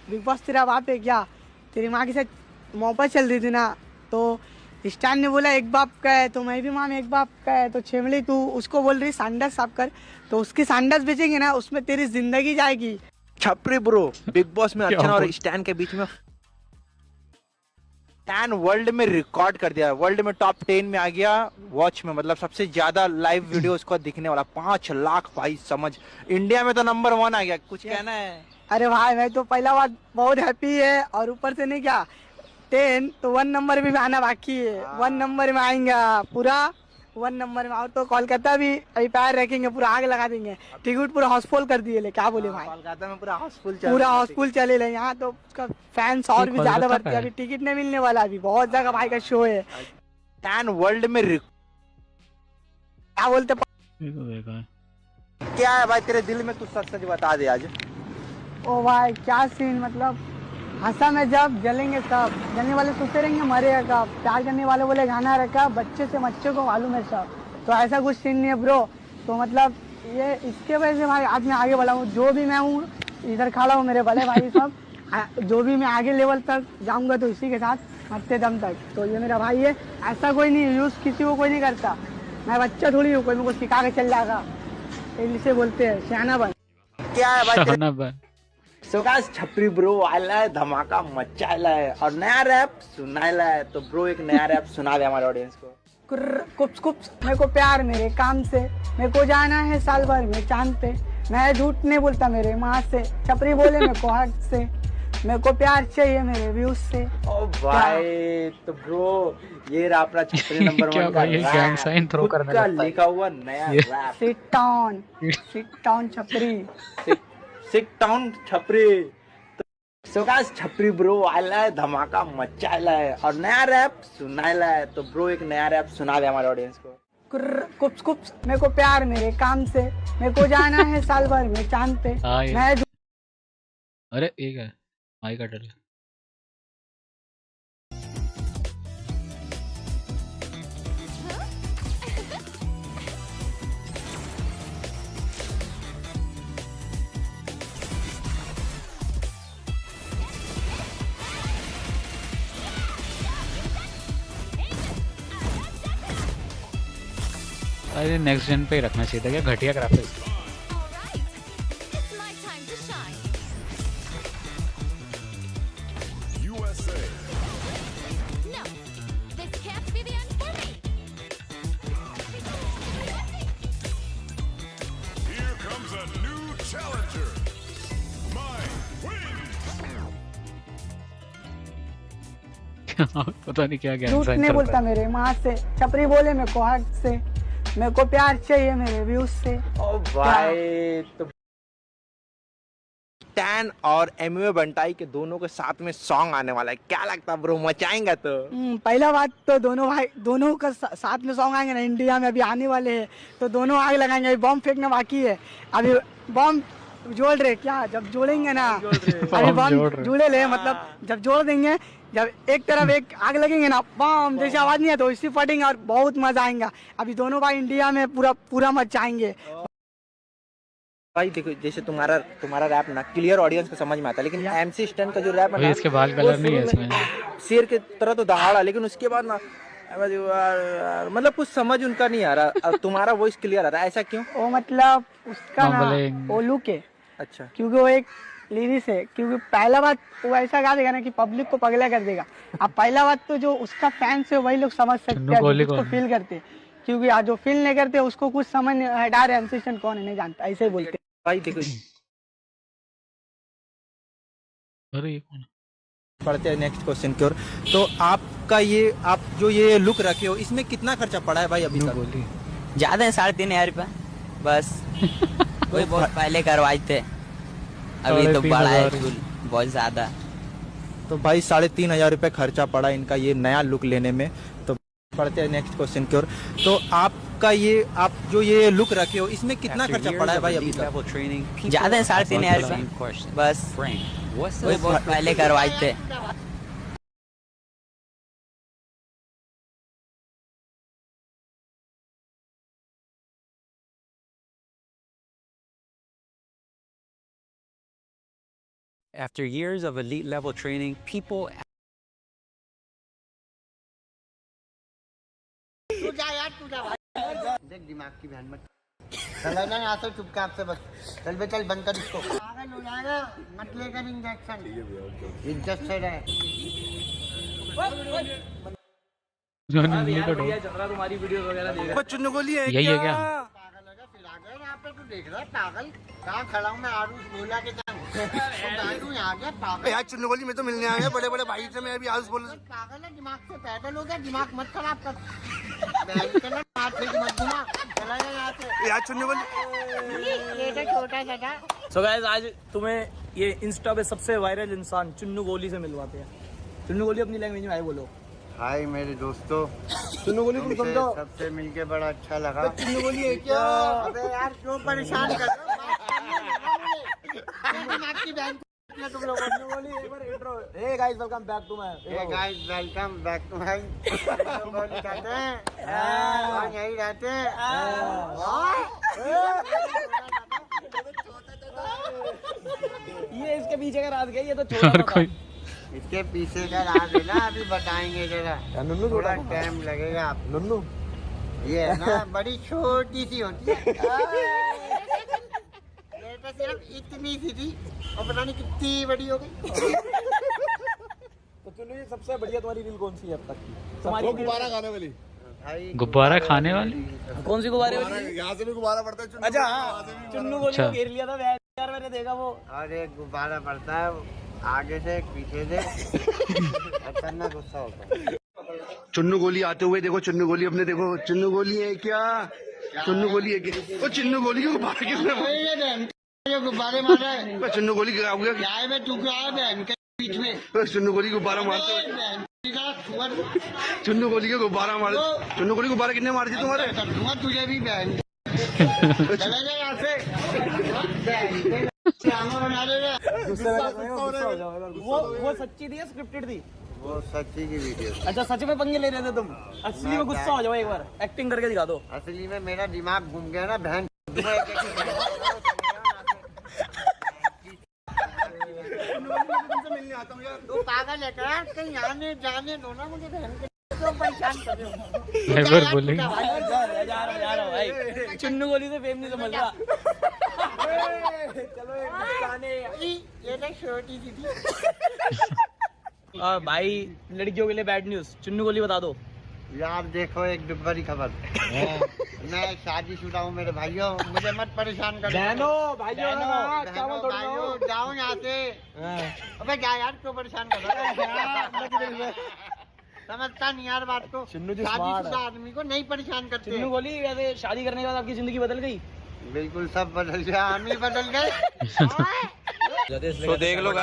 बिग बॉस तेरा बाप है क्या? तेरी माँ के साथ मोहब्बत चल रही थी ना, तो स्टैन ने बोला एक बाप का है, तो मैं भी माँ में एक बाप का है, तो छेमली तू उसको बोल रही सांडस साफ कर, तो उसकी सांडस बेचेंगे ना, उसमें तेरी जिंदगी जाएगी। छपरी ब्रो, बिग बॉस में अर्चना और स्टैन के बीच में स्टैन वर्ल्ड में रिकॉर्ड कर दिया, वर्ल्ड में टॉप 10 में आ गया वॉच में, मतलब सबसे ज्यादा लाइव वीडियो उसको दिखने वाला 5 लाख भाई, समझ इंडिया में तो नंबर 1 आ गया, कुछ कहना है? अरे भाई मैं तो पहला बात बहुत हैप्पी है, और ऊपर से नहीं क्या 10 तो 1 नंबर में भी आना बाकी है, 1 नंबर में आएंगे पूरा 1 नंबर में, और तो कोलकाता भी अभी पैर रखेंगे, पूरा आग लगा देंगे, टिकट पूरा हाउसफुल कर दिए ले, क्या बोले भाई? कोलकाता में पूरा हाउसफुल चले ले, यहाँ तो उसका फैंस और भी ज्यादा बढ़ते हैं, अभी टिकट नहीं मिलने वाला, अभी बहुत जगह भाई का शो है। स्टैन वर्ल्ड में क्या बोलते क्या है भाई तेरे दिल में, तू सच सच बता दे आज। ओ भाई क्या सीन, मतलब हंसा में जब जलेंगे सब, जलने वाले सोचते रहेंगे मरेगा कब, प्यार करने वाले बोले गाना रखा, बच्चे से बच्चे को मालूम है सब, तो ऐसा कुछ सीन नहीं है ब्रो। तो मतलब ये इसके वजह से भाई आज मैं आगे बढ़ा हूँ, जो भी मैं हूँ इधर खड़ा हूँ, मेरे बड़े भाई सब जो भी मैं आगे लेवल तक जाऊँगा तो इसी के साथ मरते दम तक, तो ये मेरा भाई है, ऐसा कोई नहीं यूज़ किसी को कोई नहीं करता, मैं बच्चा थोड़ी हूँ कोई मेरे को सिखा के चल जाएगा, इंग्लिश में बोलते हैं सियाना बन। क्या है भाई सो गाइस, छपरी ब्रो आया है, धमाका मचाया है और नया रैप सुनाया है, तो ब्रो एक नया रैप सुना दे हमारे ऑडियंस को। कुप्स कुप्स मेरे को प्यार मेरे काम से, मेरे को जाना है साल भर में चांद पे, मैं झूठ नहीं बोलता मेरे माँ से, छपरी बोले मेरे को हक से, मेरे को प्यार चाहिए मेरे व्यूज से। ओ भाई तो ब्रो ये रहा अपना छपरी नंबर 1 का गैंग साइन थ्रो करने का लिखा हुआ नया रैप। सिट डाउन छपरी, सिट डाउन छपरी। सो गाइस, छपरी ब्रो आया है, धमाका मचाया है और नया रैप सुनाया है, तो ब्रो एक नया रैप सुना दे हमारे ऑडियंस को। कुप्स कुप्स मेरे को प्यार मेरे काम से, मेरे को जाना है साल भर में चांद पे, मैं अरे एक है माइक का डर। अरे नेक्स्ट जेन पे ही रखना चाहिए था क्या, घटिया ग्राफिक्स। पता नहीं क्या झूठ नहीं बोलता मेरे माँ से, छपरी बोले मेरे को हक से, मेरे को प्यार चाहिए मेरे व्यूज से। ओ भाई तो स्टैन और एमवे बंटाई के दोनों के साथ में सॉन्ग आने वाला है, क्या लगता है ब्रो, मचाएंगे तो? पहला बात तो दोनों का साथ में सॉन्ग आएंगे ना इंडिया में, अभी आने वाले हैं तो दोनों आग लगाएंगे। अभी बॉम्ब फेंकना बाकी है, अभी बॉम्ब जोड़ रहे क्या, जब जोड़ेंगे ना अभी बॉम्ब जोड़े ले, मतलब जब जोड़ देंगे, जब एक तरफ एक आग लगेंगे ना बॉम्ब जैसे आवाज नहीं है तो इसी फटेंगे और बहुत मजा आएगा। अभी दोनों भाई इंडिया में पूरा मचाएंगे भाई। देखो जैसे तुम्हारा रैप ना क्लियर ऑडियंस को समझ में आता है, लेकिन एमसी स्टैन का जो रैप है ना, इसके बाल कलर नहीं है इसमें, शेर के तरह तो दहाड़ा, लेकिन उसके बाद ना मतलब कुछ समझ उनका नहीं आ रहा। तुम्हारा वॉइस क्लियर आ रहा है, ऐसा क्यों? वो मतलब उसका ना वो लुक है, अच्छा, क्योंकि वो एक लिरिक्स है, क्योंकि पहला बात वो ऐसा गा देगा ना कि पब्लिक को पगला कर देगा। अब पहला बात तो जो उसका फैंस है वही लोग समझ सकते हैं, उसको फील करते हैं, क्योंकि आज जो फील नहीं करते उसको कुछ समझ नहीं, हटा रहे एमसी स्टैन कौन है नहीं जानता, ऐसे ही बोलते भाई। देखो पढ़ते हैं नेक्स्ट क्वेश्चन की ओर। तो आपका ये आप जो ये लुक रखे हो इसमें कितना खर्चा पड़ा है भाई अभी तक? ज्यादा है, 3,500 रुपये बस। वही बहुत पहले करवाए थे, अभी तो बड़ा है बहुत ज्यादा। तो भाई 3,500 रुपये खर्चा पड़ा इनका ये नया लुक लेने में। तो पढ़ते हैं नेक्स्ट क्वेश्चन की ओर। तो आपका ये आप जो ये लुक रखे हो इसमें कितना खर्चा पड़ा है भाई अभी तक? ज्यादा है, 3,500 रुपये बस। वही बहुत पहले करवाए थे। After years of elite level training, people देख दिमाग की बहन मत चल ना यहाँ से चुपचाप से बस चल बे, चल बंद कर इसको, पागल हो जाएगा, मत लेकर इंजेक्शन, इज्जत से रहे। तुम्हारी वीडियो वगैरह देख चुन्नू गोली है यही है क्या? पागल है फिर आ गए यहाँ पे, तू देख रहा है पागल, कहाँ खड़ा हूँ मैं आरूष बोला के यहाँ गया पागल। यार चुन्नू गोली में तो मिलने आए हैं बड़े बड़े भाई से, मैं अभी आरूष बोल रहा। पागल है, दिमाग से पैदल हो गया, दिमाग मत खराब कर, चला गया यहाँ से यार चुन्नू गोली ये छोटा सा। सो गाइस आज तुम्हें ये इंस्टा पे सबसे वायरल इंसान चुन्नू गोली से मिलवाते हैं। चुन्नू गोली अपनी लैंग्वेज में आए बोलो। हाय मेरे दोस्तों, चुन्नू गोली तुम समझो। सबसे मिलके बड़ा अच्छा लगा। चुन्नू गोली है क्या? अबे यार क्यों परेशान कर रहे हो? तुम लोग चुन्नू गोली एक बार intro. Hey guys welcome back to my. Hey guys welcome back to my. गोली कहते हैं और यही रहते हैं। ये इसके पीछे का राज क्या? ये तो छोटा इसके पीछे का राज है ना, अभी बताएंगे जरा, थोड़ा टाइम लगेगा। आप नुन्नू ये है ना बड़ी छोटी सी होती है, ये तो सिर्फ इतनी सी थी और पता नहीं कितनी बड़ी हो गई। तो चुन्नू ये सबसे बढ़िया तुम्हारी रील कौन सी है अब तक की? तुम्हारी गुब्बारा खाने वाली, गुब्बारा खाने वाली कौन सी गुब्बारे वाली? यहाँ से भी गुब्बारा पड़ता है। अच्छा हाँ, चुन्नू गोली को घेर लिया था यार, मैंने देखा वो। अरे गुब्बारा पड़ता है आगे से पीछे से, अच्छा गुस्सा होता है। चुन्नू गोली आते हुए देखो, चुन्नू गोली अपने देखो, चुन्नू गोली है क्या? चुन्नू गोली है क्या? वो चुन्नू गोली के गुब्बारे किसने गुब्बारे मारा है? चुन्नू गोली क्या हो गया? गाय में टुकड़ा है बहन के बीच में, चुन्नू गोली गुब्बारा मारते हुए, चुन्नू गोली के गुब्बारा मार, चुन्नू गोली गुब्बारा कितने मारे थे तुम्हारे? तुझे भी बहन चला जाए यहाँ से, वो सच्ची थी या स्क्रिप्टेड थी? वो सच्ची की वीडियो। अच्छा सच में पंगे ले रहे थे तुम? असली में गुस्सा हो जाओ, एक बार एक्टिंग करके दिखा दो। असली में मेरा दिमाग घूम गया ना बहन। तू पागल है क्या? कहीं आने जाने दो ना मुझे, बहन के क्यों परेशान कर रहे हो? जा रहा भाई, चुन्नू गोली से फेम नहीं समझ रहा। चलो ये तो छोटी सी थी। भाई लड़कियों के लिए बैड न्यूज, चुन्नू गोली बता दो। यार देखो एक बड़ी खबर, मैं शादीशुदा हूँ मेरे भाइयों, मुझे मत परेशान करो। भाइयों जाओ यहाँ से। अबे क्या यार क्यों परेशान कर रहा है? समझता नहीं यार बात को। शादीशुदा आदमी को नहीं परेशान करते। चिन्नू गोली वैसे शादी करने के बाद आपकी जिंदगी बदल गई? बिल्कुल सब बदल गया, हम ही बदल गए। तो देख लो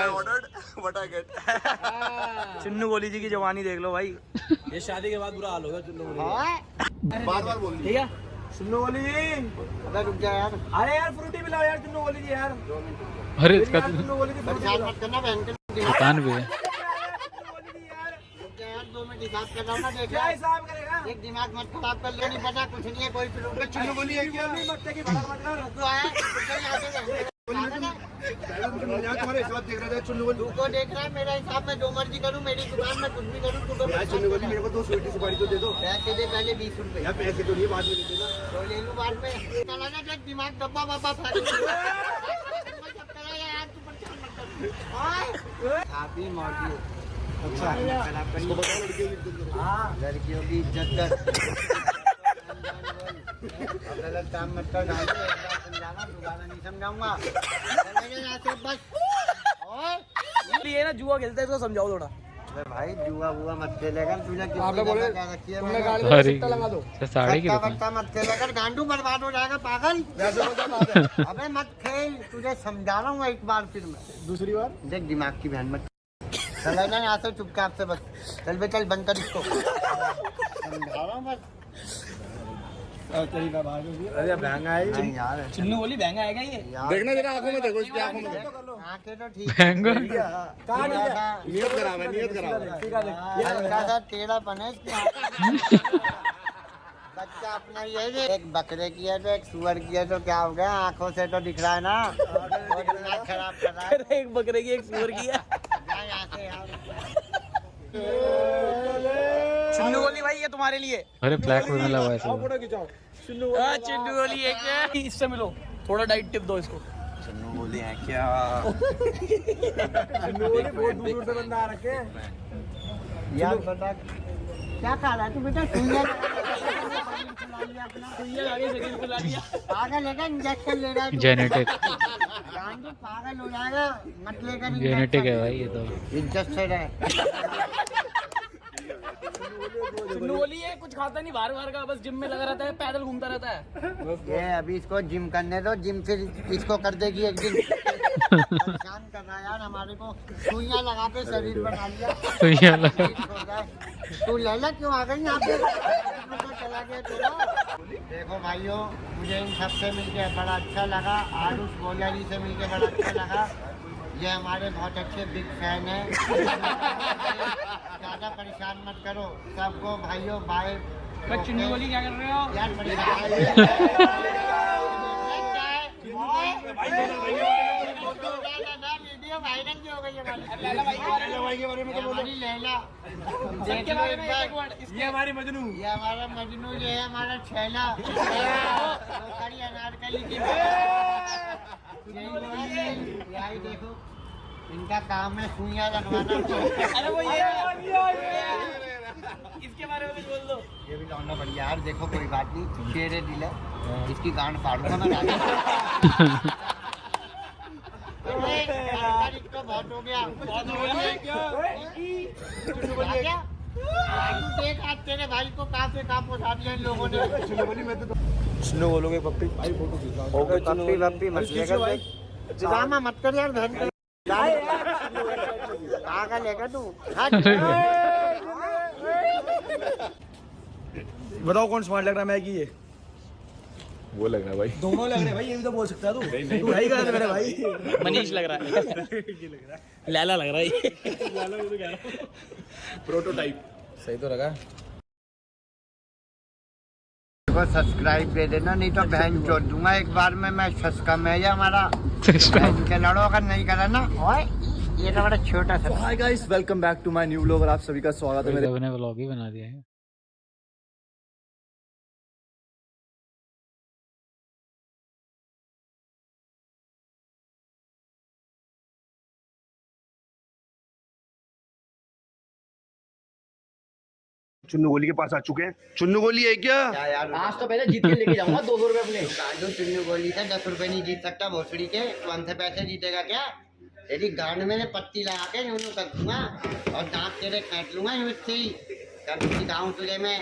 चिन्नू गोली जी की जवानी देख लो भाई। ये शादी के बाद बुरा हाल होगा चिन्नू गोली। बार बोल ठीक है चिन्नू गोली जी। अरे रुक जा यार। अरे यार फ्रूटी पिलाओ यार चिन्नू गोली जी यार। अरे इसका चिन्नू गोली जी परेशान मत करना बहन के। दुकान भी है। 2 मिनट हिसाब कर रहा हूँ ना। देख क्या हिसाब करेगा? एक दिमाग मत खराब कर ले, नहीं पता कुछ नहीं है कोई फिर चिन्नू गोली है क्या? मत की भड़क मत कर। तू आया तू को देख रहा है मेरा हिसाब में जो मर्जी करूँ, मेरी दुकान में कुछ भी करूँ तू को। मेरे को 2 स्वीटी सुपारी तो दे दो। पैसे दे पहले 20 रुपए। यार पैसे तो नहीं, बाद में ले देना। तो ले लूँ बाद में। चला ना देख दिमाग डब्बा वब्बा फेंक यार, तू परेशान मत कर। आप ही मौजूद। अच्छा लड़कियों की इज्जत कर। गलत काम मत कर। समझाना दोबारा नहीं समझाऊंगा। बस ये ना जुआ खेलते हैं तो समझाओ थोड़ा। अरे भाई जुआ बुआ मत खेलेगा। तुझे कितनी क्या रखी है? साड़ी की सट्टा मत खेलेगा, गांडू बर्बाद हो जाएगा पागल। अबे मत खेल, तुझे समझा रहा हूँ एक बार फिर मैं। दूसरी बार देख दिमाग की बहन मत चल ना यहाँ से चुपचाप से। बस चल बे चल, बंद कर इसको। समझा रहा हूँ बस। अरे महंगा है नहीं यार, चिन्नू गोली महंगा आएगा ये। देखना जरा आंखों में देखो, इसकी आंखों में देखो। आंखें तो ठीक महंगा। नियत खराब है, नियत खराब है। हल्का सा टेढ़ापन है इसकी आंख। बच्चा अपना ही है। एक बकरे की है तो एक सुअर की है तो क्या हो गया? आंखों से तो दिख रहा है ना। और दिमाग खराब कर रहा है। एक बकरे की एक सुअर की है। यहाँ से यार। चिन्नू गोली भाई ये तुम्हारे लिए। अरे ब्लैक में मिला हुआ है सब। फोटो खिंचाओ। चिन्नू गोली है क्या? इससे मिलो, थोड़ा डाइट टिप दो इसको। चिन्नू गोली है क्या? चिन्नू गोली बहुत दूर दूर से बंदा आ रखे यार बता क्या खा रहा है तू बेटा? पागल है क्या? इंजेक्शन ले रहा है? जेनेटिक पागल हो जाएगा, मत लेकर। जेनेटिक है भाई ये तो। इज्जत से रहे। चिन्नू गोली है कुछ खाता नहीं, बाहर बाहर का बस जिम में लगा रहता है, पैदल घूमता रहता है। ये अभी इसको जिम करने दो, जिम फिर इसको कर देगी एक दिन। परेशान कर रहा है यार हमारे को। सुइयां लगा के शरीर बना लिया। सुइयां लगा। तू लैला क्यों आ गई यहाँ पे? चला गया तेरा। देखो भाइयों, मुझे इन सबसे मिलके बड़ा अच्छा लगा। आरुष बोलिया जी से मिलके बड़ा अच्छा लगा। ये हमारे बहुत अच्छे बिग फैन हैं। ज़्यादा परेशान मत करो सबको भाइयों। बाय। चिन्नू गोली क्या कर रहे हो यार? वीडियो वायरल जो हो गई हमारी लैला। ये हमारी मजनू, ये हमारा मजनू, ये है हमारा छैला। अनारकली की यही देखो, इनका काम है सुइयां लगवाना। अरे वो ये इसके बारे में बोल दो। ये भी लौंडा बढ़िया यार। देखो कोई बात नहीं, शेरे दिल है, इसकी गांड फाड़ूंगा मैं। इसको बहुत हो गया, बहुत हो गया। देख आज तेरे भाई को कहाँ से कहाँ पहुँचा दिया इन लोगों ने। चिन्नू बोलोगे पप्पी? पप्पी वप्पी मत लेकर ड्रामा मत कर यार बहन का। पागल है क्या तू? बताओ कौन स्मार्ट लग रहा है? मैं की ये वो लग रहा है भाई। दोनों लग रहे हैं भाई, ये भी तो बोल सकता है तू। तू भाई कहाँ से मेरा भाई? मनीष लग रहा है। लैला लग रहा है ये। प्रोटोटाइप सही तो लगा। को सब्सक्राइब दे देना, नहीं तो बहन चोद दूंगा एक बार में मैं। सस्का में है हमारा बहन के लड़ो अगर नहीं करा ना। ओए ये तो बड़ा छोटा सा। Hi guys, welcome back to my new vlog और आप सभी का स्वागत है मेरे। मैंने व्लॉग ही बना दिया है। चुन्नू गोली के पास आ चुके हैं। चुन्नू गोली है क्या? यार आज तो पहले जीत के लेके जाऊंगा 200 रुपए अपने। कांडू चुन्नू गोली से 10 रुपए नहीं जीत सकता भोसड़ी के। तू हमसे पैसे जीतेगा क्या? तेरी गांड में पत्ती लगा के यूं कर दूंगा और दांत तेरे काट लूंगा यूं से ही। कब दिखाऊं तुझे मैं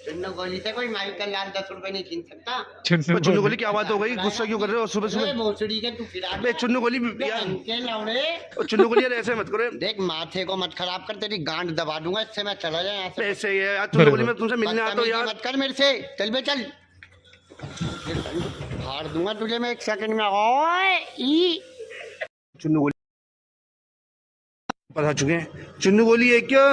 चुन्नू गोली से कोई माइकल लाल 10 रुपए नहीं छीन सकता। चुन्नू गोली क्या बात हो गई? गुस्सा क्यों कर रहे हो सुबह सुबह? भोसड़ी के तू फिरा बे चुन्नू गोली यार, चुन्नू गोली यार ऐसे मत करो। देख माथे को मत खराब कर, तेरी गांड दबा दूंगा इससे मैं चला जाए यहाँ से। ऐसे यार चुन्नू गोली में तुमसे मिलने आता हूँ यार। मत कर मेरे से, चल बे चल, फाड़ दूंगा तुझे मैं 1 सेकंड में। ओए ई चुन्नू गोली पर आ चुके हैं। चुन्नू गोली है क्या?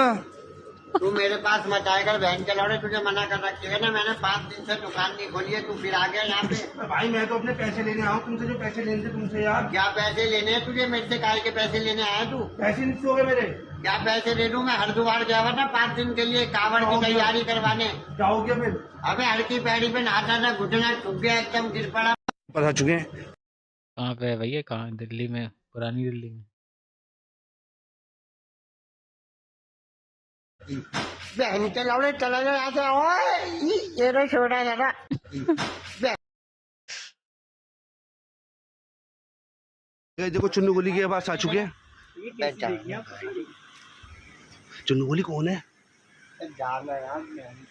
तू मेरे पास मत आएगा बहन के लौड़े, तुझे मना कर रखी है ना मैंने, 5 दिन से दुकान नहीं खोली है, तू फिर आ गया यहाँ पे। भाई मैं तो अपने पैसे लेने आऊँ तुमसे, जो पैसे लेने थे तुमसे यार। क्या पैसे लेने हैं तुझे मेरे से? काहे के पैसे लेने आया तू? पैसे नहीं दोगे मेरे? क्या पैसे ले लूँ मैं? हरिद्वार गया हुआ था 5 दिन के लिए कांवड़ की तैयारी करवाने। क्या हो गया फिर? अबे हड़की पैड़ी पे नहाता था, घुटना ठुक गया एकदम, गिर पड़ा। पर आ चुके हैं। कहाँ पे है भैया? कहाँ? दिल्ली में, पुरानी दिल्ली में। बहन के लौड़े चला गया यहाँ से। ओए ये रो छोड़ा दादा। देखो चुन्नू गोली के पास आ चुके हैं। चुन्नू गोली कौन है? जाना यार,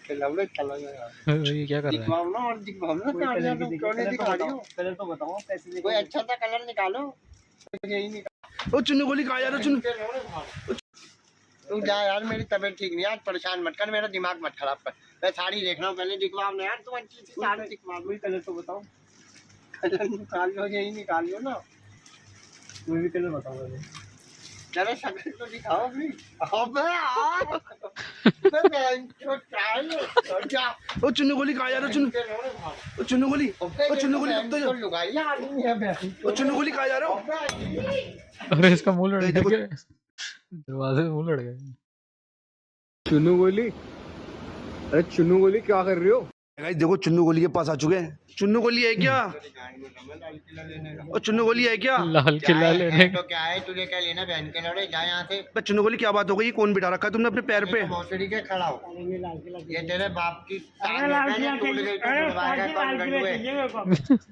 के लौड़े चला गया। ये क्या कर रहा है? और दिखवाओ क्यों नहीं दिखा रही हो? कलर तो बताओ, पैसे कोई अच्छा सा कलर निकालो। यही निकाल। ओ चुन्नू गोली कहाँ जा रहा है? चुन्नू तू जा यार, मेरी तबीयत ठीक नहीं है आज, परेशान मत कर, मेरा दिमाग मत खराब कर। मैं साड़ी देख रहा हूँ, पहले दिखवाओ ना यार, तू अच्छी सी साड़ी दिखवाओ। कोई कलर तो बताओ, कलर निकाल लो, यही निकाल लो ना, कोई भी कलर बताओ। जरा शक्ल तो दिखाओ अभी। ओ चुन्नू गोली कहाँ जा रहा है? चुन्नू गोली, ओ चुन्नू गोली अब तो ओ चुन्नू गोली कहाँ जा रहा हो? अरे इसका मुंह लड़ गया, दरवाजे में मुंह लड़ गया। चुन्नू गोली, अरे चुन्नू गोली क्या कर रहे हो? देखो चुन्नू गोली के पास आ चुके हैं। चुन्नू गोली है क्या? और चुन्नू गोली है क्या? लाल किला लेने तो क्या है, तुझे क्या लेना? बहन के लौड़े जा यहाँ से। चुन्नू गोली क्या बात हो गई? कौन बिठा रखा है तुमने अपने पैर पे? भोसड़ी के खड़ा हो, ये तेरे बाप की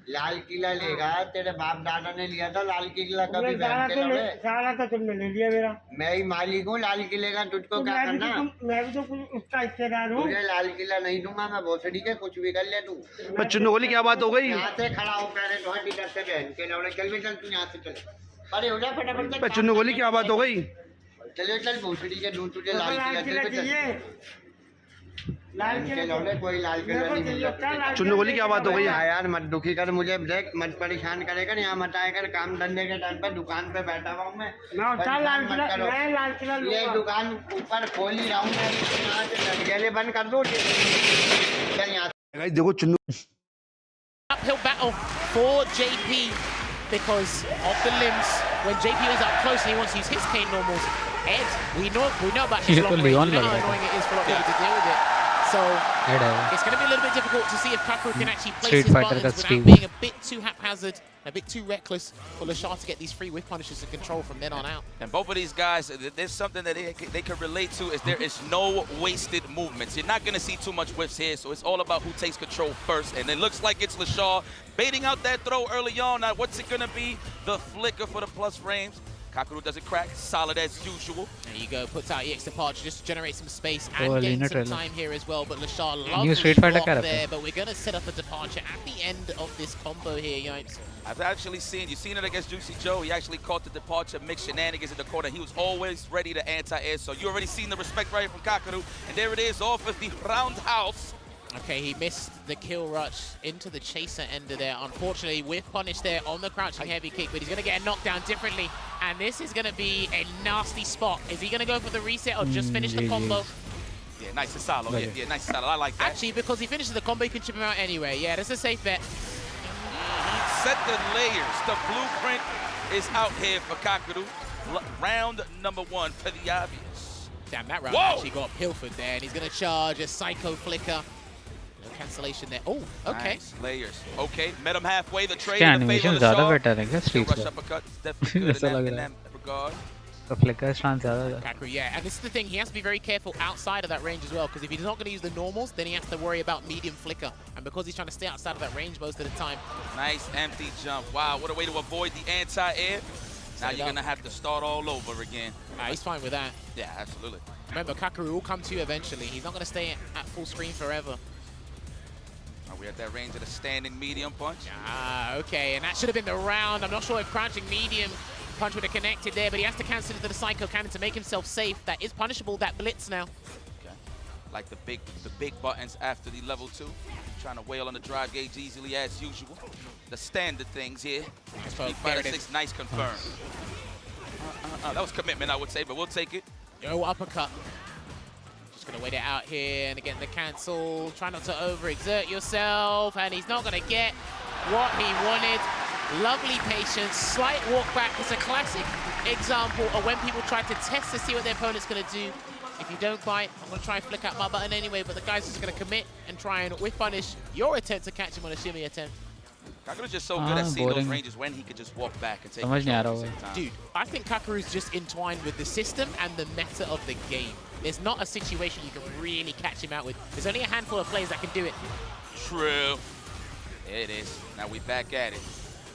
लाल किला लेगा, तेरे बाप दादा ने लिया था लाल किला कभी? बहन के लौड़े सारा तो तुमने ले लिया मेरा। मैं ही मालिक हूँ लाल किले का, तुझको क्या करना? मैं भी तो उसका हिस्सेदार हूँ। तुझे लाल किला नहीं दूंगा मैं, भोसड़ी के कुछ भी कर ले तू। चुन्नू गोली क्या बात हो गई? यहाँ से खड़ा हो, पहले तो हटी डर से बहन के लौड़े, चल भी चल तू यहाँ से, चल अरे हो जा फटाफट। चुन्नू गोली क्या बात हो गई? चले चल भोसड़ी के दूध तुझे लाल किला चाहिए। लाल के लौड़े कोई लाल किला नहीं मिलता। चुन्नू गोली क्या बात हो गई? यार मत दुखी कर मुझे, देख मत परेशान करेगा, यहाँ मत आया कर, काम धंधे के टाइम पर दुकान पे बैठा हुआ हूँ मैं। ये दुकान ऊपर खोल ही रहा हूँ मैं, यहाँ से बंद कर दो। चल यहाँ देखो Chunnu uphill battle for JP because of the limbs. When JP is up close and he wants to use his K normals, Ed, we know about his long range. We know how annoying it is for a lot of people to deal with it. So it's going to be a little bit difficult to see if Kaku can actually place his buttons without being a bit too haphazard, a bit too reckless for Lashar to get these free whiff punishes in control from then on out. And both of these guys, there's something that they can relate to, is there is no wasted movements. You're not going to see too much whiffs here, so it's all about who takes control first. And it looks like it's Lashar baiting out that throw early on. Now, what's it going to be? The flicker for the plus frames. Kakuru doesn't crack, solid as usual. There you go, puts out EX Departure just to generate some space and gain some time here as well. But Lashar loves the block there, but we're going to set up a Departure at the end of this combo here, Yipes. I've actually seen, you've seen it against Juicy Joe, he actually caught the Departure mix shenanigans in the corner. He was always ready to anti-air, so you already seen the respect right here from Kakuru. And there it is, off of the roundhouse. Okay, he missed the kill rush into the chaser ender there. Unfortunately, with punish there on the crouching heavy kick, but he's going to get a knockdown differently. And this is going to be a nasty spot. Is he going to go for the reset or just finish the combo? Yeah, nice and solid. Yeah, nice and solid. I like that. Actually, because he finishes the combo, he can chip him out anyway. Yeah, that's a safe bet. Set the layers. The blueprint is out here for Kakuru. Round number 1 for the obvious. Damn, that round actually got pilfered there. And he's going to charge a Psycho Flicker. No cancellation there. Oh, okay. Nice. Layers. Okay, met him halfway. The trade. Animation ज़्यादा better है क्या Street rush uppercut is definitely good in that regard. The flicker stance ज़्यादा. Kakuru, yeah. And this is the thing. He has to be very careful outside of that range as well. Because if he's not going to use the normals, then he has to worry about medium flicker. And because he's trying to stay outside of that range most of the time. Nice empty jump. Wow, what a way to avoid the anti-air. Now you're going to have to start all over again. He's fine with that. Yeah, absolutely. Remember, Kakaru will come to you eventually. He's not going to stay at full screen forever. Are we at that range of the standing medium punch? Ah, okay, and that should have been the round. I'm not sure if crouching medium punch would have connected there, but he has to cancel it to the Psycho Cannon to make himself safe. That is punishable, that blitz now. Okay. Like the big buttons after the level 2. Trying to wail on the drive gauge easily as usual. The standard things here. 5-6, nice confirm. That was commitment, I would say, but we'll take it. No uppercut. Just going to wait it out here and again the cancel. Try not to overexert yourself, and he's not going to get what he wanted. Lovely patience, slight walk back. It's a classic example of when people try to test to see what their opponent's going to do. If you don't bite, I'm going to try and flick out my button anyway, but the guy's just going to commit and try and whiff punish your attempt to catch him on a shimmy attempt. Kakaru's just so good at seeing those ranges when he could just walk back and take control at the same time. Dude, I think Kakaru's just entwined with the system and the meta of the game. There's not a situation you can really catch him out with. There's only a handful of players that can do it. True. There it is. Now we back at it.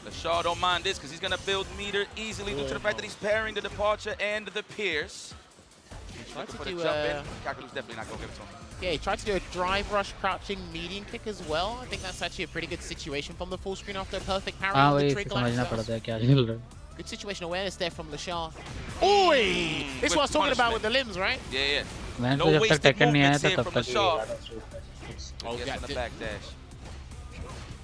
LaShaw don't mind this because he's going to build meter easily due to the fact that he's pairing the departure and the pierce. He tried to for do the jump in. Kakaru's definitely not going to get it to him. Yeah, he tried to do a drive rush crouching median kick as well. I think that's actually a pretty good situation from the full screen after a perfect parry on the trick line. Good situation awareness there from LaShaw. Oi! This is what I was talking about with the limbs, right? Yeah, yeah. No wasted movements here from LaShaw. Oh, yeah, the back dash.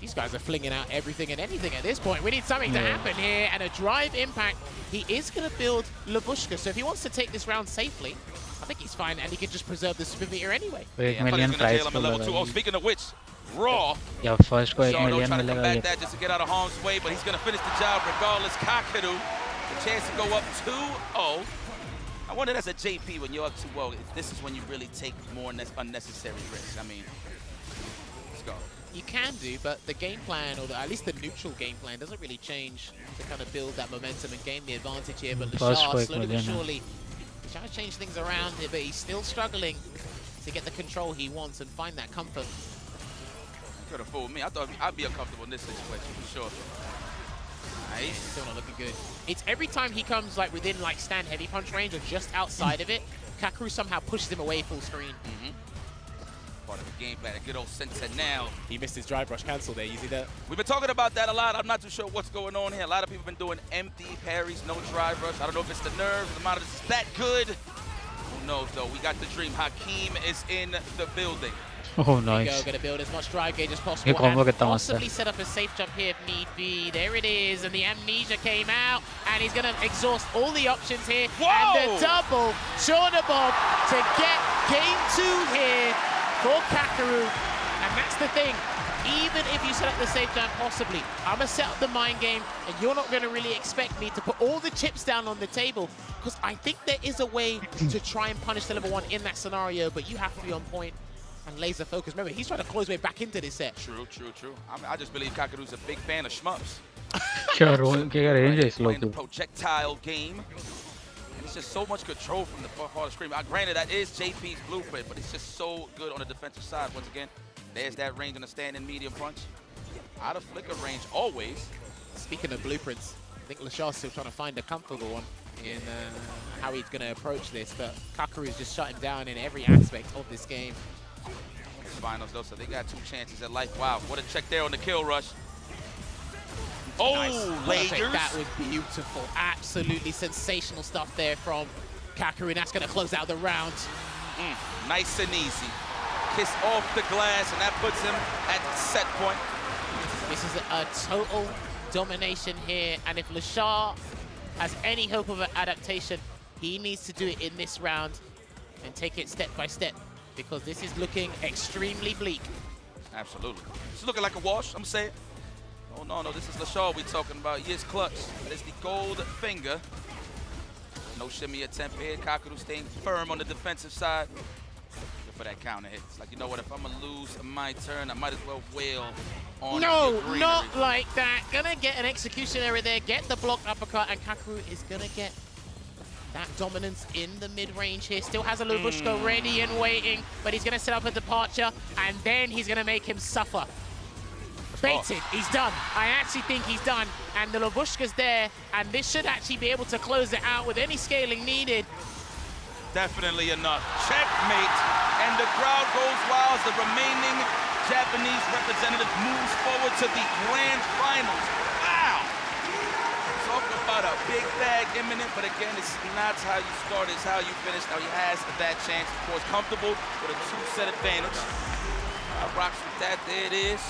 These guys are flinging out everything and anything at this point. We need something to happen here, and a drive impact. He is going to build Labushka, so if he wants to take this round safely, I think he's fine, and he can just preserve the super meter anyway. Yeah, oh, speaking of which, Raw. Yeah, first को 1 million trying to मिलेगा combat that just to get out of harm's way, but he's going to finish the job regardless. Kakaru, the chance to go up 2-0. I wonder as a JP when you're up 2-0, this is when you really take more unnecessary risks. I mean, let's go. You can do, but the game plan, or at least the neutral game plan, doesn't really change to kind of build that momentum and gain the advantage here. But LaShaw, slowly but surely, trying to change things around here, but he's still struggling to get the control he wants and find that comfort. Could have fooled me. I thought I'd be uncomfortable in this situation for sure. Nice. Still not looking good. It's every time he comes like within like stand heavy punch range or just outside of it, Kakaru somehow pushes him away full screen. Part of the game plan, a good old Sentinel. He missed his drive rush cancel there, you see that? We've been talking about that a lot. I'm not too sure what's going on here. A lot of people have been doing empty parries, no drive rush. I don't know if it's the nerves, the monitor is that good. Who knows though? We got the dream. Hakeem is in the building. Oh, nice. Going to build as much drive gauge as possible and possibly set up a safe jump here if need be. There it is, and the amnesia came out, and he's going to exhaust all the options here. Whoa! And the double Shauna Bob to get game 2 here for Kakaru. And that's the thing. Even if you set up the safe jump, possibly, I'm going to set up the mind game, and you're not going to really expect me to put all the chips down on the table, because I think there is a way to try and punish the level 1 in that scenario, but you have to be on point and laser focus. Remember, he's trying to close way back into this set. True, true, true. I just believe Kakaru's a big fan of shmups. Playing the projectile game. And it's just so much control from the part of the screen. Granted, that is JP's blueprint, but it's just so good on the defensive side. Once again, there's that range on the standing medium punch. Out of flicker range, always. Speaking of blueprints, I think LaShaw's still trying to find a comfortable one in how he's going to approach this, but Kakaru's just shut him down in every aspect of this game. Finals though, so they got 2 chances at life. Wow, what a check there on the kill rush. Oh, nice. Layers. That was beautiful. Absolutely sensational stuff there from Kakaru, and that's going to close out the round. Nice and easy. Kiss off the glass, and that puts him at set point. This is a total domination here, and if LaShaw has any hope of an adaptation, he needs to do it in this round and take it step by step, because this is looking extremely bleak. Absolutely. It's looking like a wash, I'm saying. Oh, no, this is LaShaw we're talking about. Yes, clutch. That is the gold finger. No shimmy attempt here. Kakaru staying firm on the defensive side. Good for that counter hit. It's like, you know what, if I'm going to lose my turn, I might as well wail on No, not like that. Gonna get an execution error there. Get the blocked uppercut, and Kakaru is gonna get that dominance in the mid-range here. Still has a Labushka ready and waiting, but he's going to set up a departure, and then he's going to make him suffer. Baited. He's done. I actually think he's done. And the Labushka's there, and this should actually be able to close it out with any scaling needed. Definitely enough. Checkmate. And the crowd goes wild as the remaining Japanese representative moves forward to the grand finals. Wow! Talk about a big bag imminent, but again, it's not how you start, it's how you finish. Now he has that chance, of course, comfortable with a 2-set advantage. Rocks with that, there it is.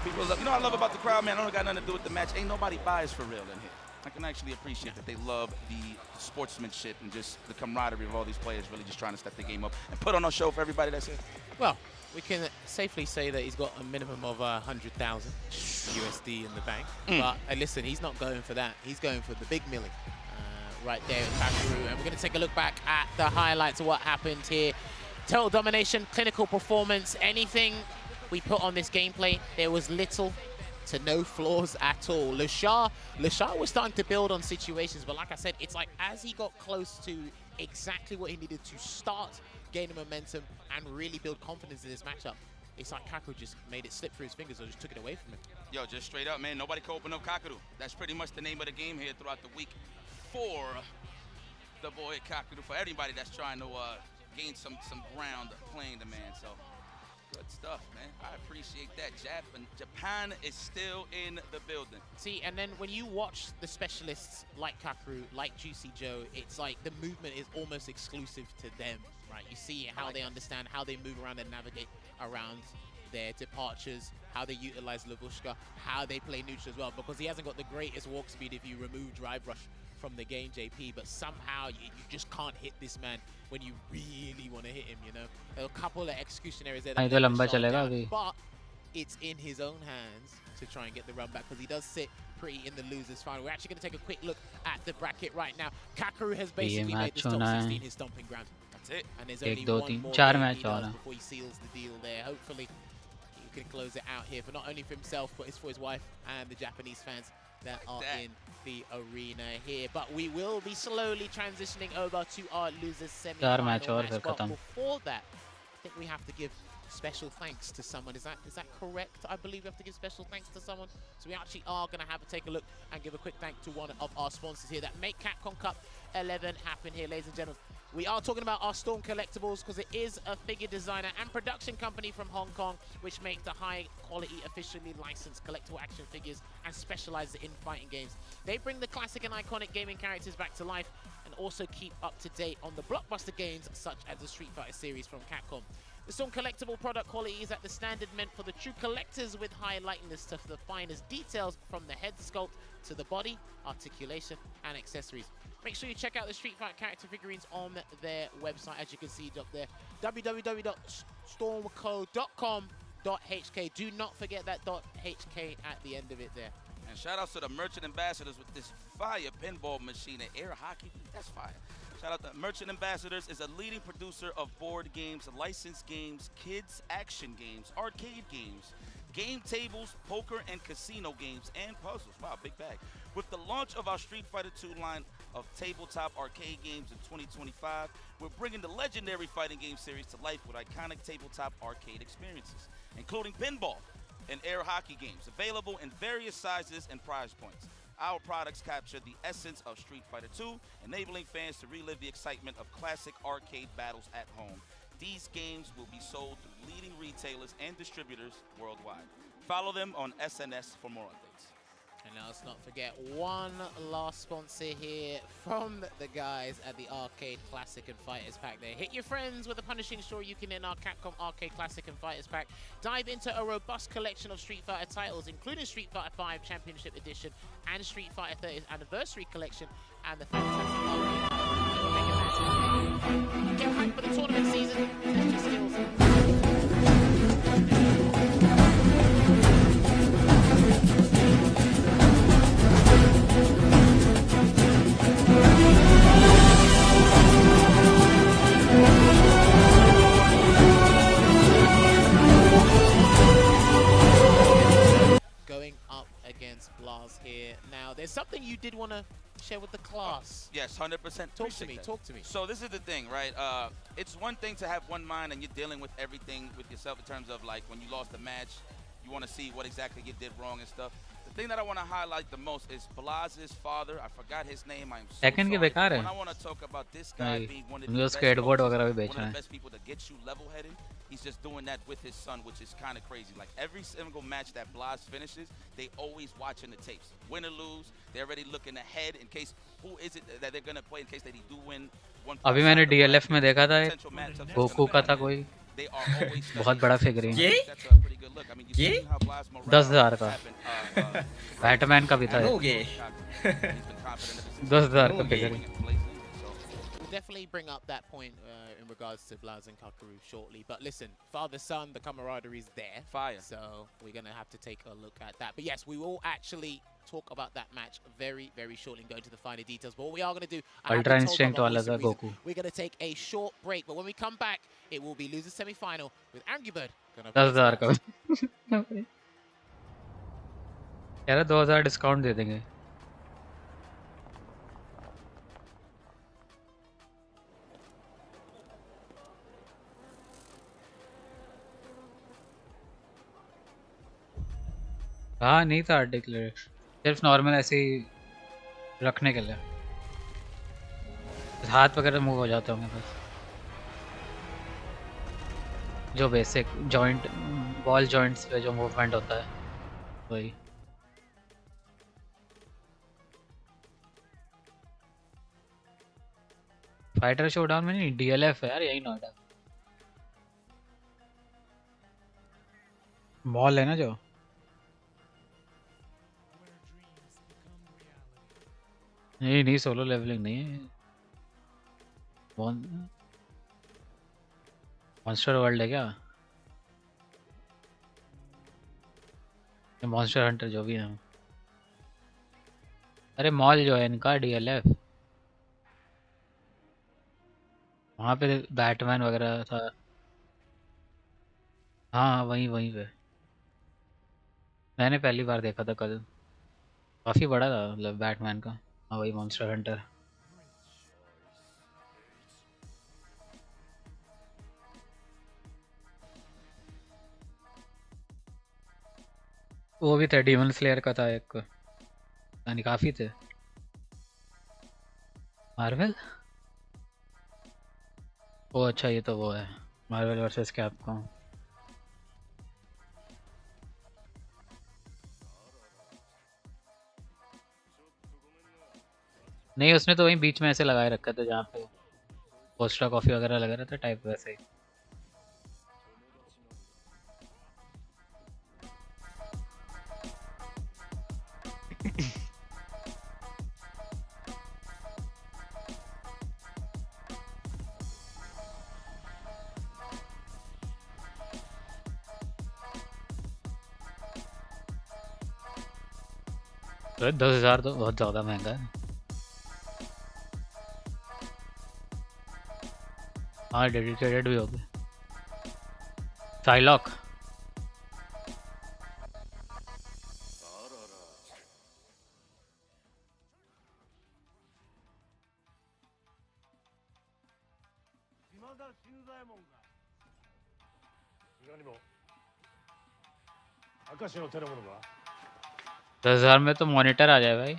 People love, you know what I love about the crowd, man? I don't got nothing to do with the match. Ain't nobody biased for real in here. I can actually appreciate that they love the sportsmanship and just the camaraderie of all these players really just trying to step the game up and put on a show for everybody that's here. Well, we can safely say that he's got a minimum of 100,000 USD in the bank. But listen, he's not going for that. He's going for the big milling right there with Kakaru. And we're going to take a look back at the highlights of what happened here. Total domination, clinical performance, anything we put on this gameplay, there was little to no flaws at all. LeShar was starting to build on situations, but like I said, it's like as he got close to exactly what he needed to start gaining momentum and really build confidence in this matchup, it's like Kakaru just made it slip through his fingers or just took it away from him. Yo, just straight up, man, nobody can open up Kakaru. That's pretty much the name of the game here throughout the week for the boy Kakaru, for everybody that's trying to gain some ground playing the man. So good stuff, man. I appreciate that. Japan is still in the building. See, and then when you watch the specialists like Kakaru, like Juicy Joe, it's like the movement is almost exclusive to them, right? You see how they understand, how they move around and navigate around their departures, how they utilize Lavushka, how they play neutral as well, because he hasn't got the greatest walk speed if you remove drive rush from the game, JP, but somehow you just can't hit this man when you really want to hit him, you know? There are a couple of executionaries there that but it's in his own hands to try and get the run back, because he does sit pretty in the losers final. We're actually going to take a quick look at the bracket right now. Kakaru has basically made this top 16 his stomping ground. That's it. And there's only one more game he does before he seals the deal there. Hopefully he can close it out here, for not only for himself, but it's for his wife and the Japanese fans that are in the arena here. But we will be slowly transitioning over to our losers semi-final match. But before that, I think we have to give special thanks to someone. Is that correct? I believe we have to give special thanks to someone. So we actually are going to have to take a look and give a quick thank to one of our sponsors here that make Capcom Cup 11 happen here, ladies and gentlemen. We are talking about our Storm Collectibles, because it is a figure designer and production company from Hong Kong, which make the high-quality, officially licensed collectible action figures and specialize in fighting games. They bring the classic and iconic gaming characters back to life and also keep up to date on the blockbuster games such as the Street Fighter series from Capcom. The Storm Collectible product quality is at the standard meant for the true collectors, with high likeness to the finest details from the head sculpt to the body, articulation, and accessories. Make sure you check out the Street Fighter character figurines on their website, as you can see up there, www.stormco.com.hk. Do not forget that .hk at the end of it there. And shout outs to the merchant ambassadors with this fire pinball machine and air hockey. That's fire. Shout out to Merchant Ambassadors is a leading producer of board games, licensed games, kids action games, arcade games, game tables, poker and casino games, and puzzles. Wow, big bag. With the launch of our Street Fighter II line of tabletop arcade games in 2025, we're bringing the legendary fighting game series to life with iconic tabletop arcade experiences, including pinball and air hockey games, available in various sizes and price points. Our products capture the essence of Street Fighter II, enabling fans to relive the excitement of classic arcade battles at home. These games will be sold through leading retailers and distributors worldwide. Follow them on SNS for more updates. And now let's not forget one last sponsor here from the guys at the Arcade Classic and Fighters Pack there. Hit your friends with a punishing story you can in our Capcom Arcade Classic and Fighters Pack. Dive into a robust collection of Street Fighter titles, including Street Fighter V Championship Edition and Street Fighter 30th Anniversary Collection, and the fantastic arcade titles. Get hyped for the tournament season. Test your skills. Going up against Blas here. Now, there's something you did want to share with the class. Yes, 100%. Talk to me. So this is the thing, right? It's one thing to have one mind and you're dealing with everything with yourself in terms of like when you lost a match, you want to see what exactly you did wrong and stuff. The thing that I want to highlight the most is Blaz's father. I forgot his name. I'm so second के sorry. बेकार है When I want to talk about this guy being one of the उनको best skateboard coaches, वगैरह भी one बेच of रहे the हैं best people to get you level-headed, he's just doing that with his son, which is kind of crazy. Like every single match that Blaz finishes, they always watching the tapes. Win or lose, they're already looking ahead in case who is it that they're going to play in case that he do win. अभी मैंने DLF में देखा था एक Goku का था कोई बहुत बड़ा फिगरीन ये 10,000 का बैटमैन का भी था 10,000 का figurine Definitely bring up that point in regards to Blaz and Kakaru shortly. But listen, father-son, the camaraderie is there. Fire. So we're going to have to take a look at that. But yes, we will actually talk about that match very, very shortly and go into the finer details. But what we are going to do, Ultra Instinct wala tha Goku. We're going to take a short break. But when we come back, it will be loser semi-final with Angry Bird. 10,000 का यार 2,000 discount दे देंगे हाँ नहीं था declare सिर्फ normal ऐसे ही रखने के लिए हाथ वगैरह मूव हो जाते होंगे बस जो बेसिक जॉइंट बॉल जॉइंट्स पे जो मूवमेंट होता है वही फाइटर शोडाउन में नहीं DLF है यार यही नोएडा मॉल है ना जो नहीं सोलो लेवलिंग नहीं है मॉन्स्टर वर्ल्ड है क्या मॉन्स्टर हंटर जो भी है अरे मॉल जो है इनका DLF वहाँ पे बैटमैन वगैरह था हाँ वहीं पे मैंने पहली बार देखा था कल काफ़ी बड़ा था मतलब बैटमैन का हाँ वही मॉन्स्टर हंटर वो भी था डीमन स्लेयर का था एक यानी काफ़ी थे मार्वल ओ अच्छा ये तो वो है मार्वल वर्सेस कैपकॉम नहीं उसने तो वहीं बीच में ऐसे लगाए रखा था जहाँ पे पोस्टा कॉफ़ी वगैरह लगा रहा था टाइप वैसे ही तो 10,000 तो बहुत ज़्यादा महंगा है हाँ डेडिकेटेड भी हो गए साइलॉक दस 10,000 में तो मॉनिटर आ जाए भाई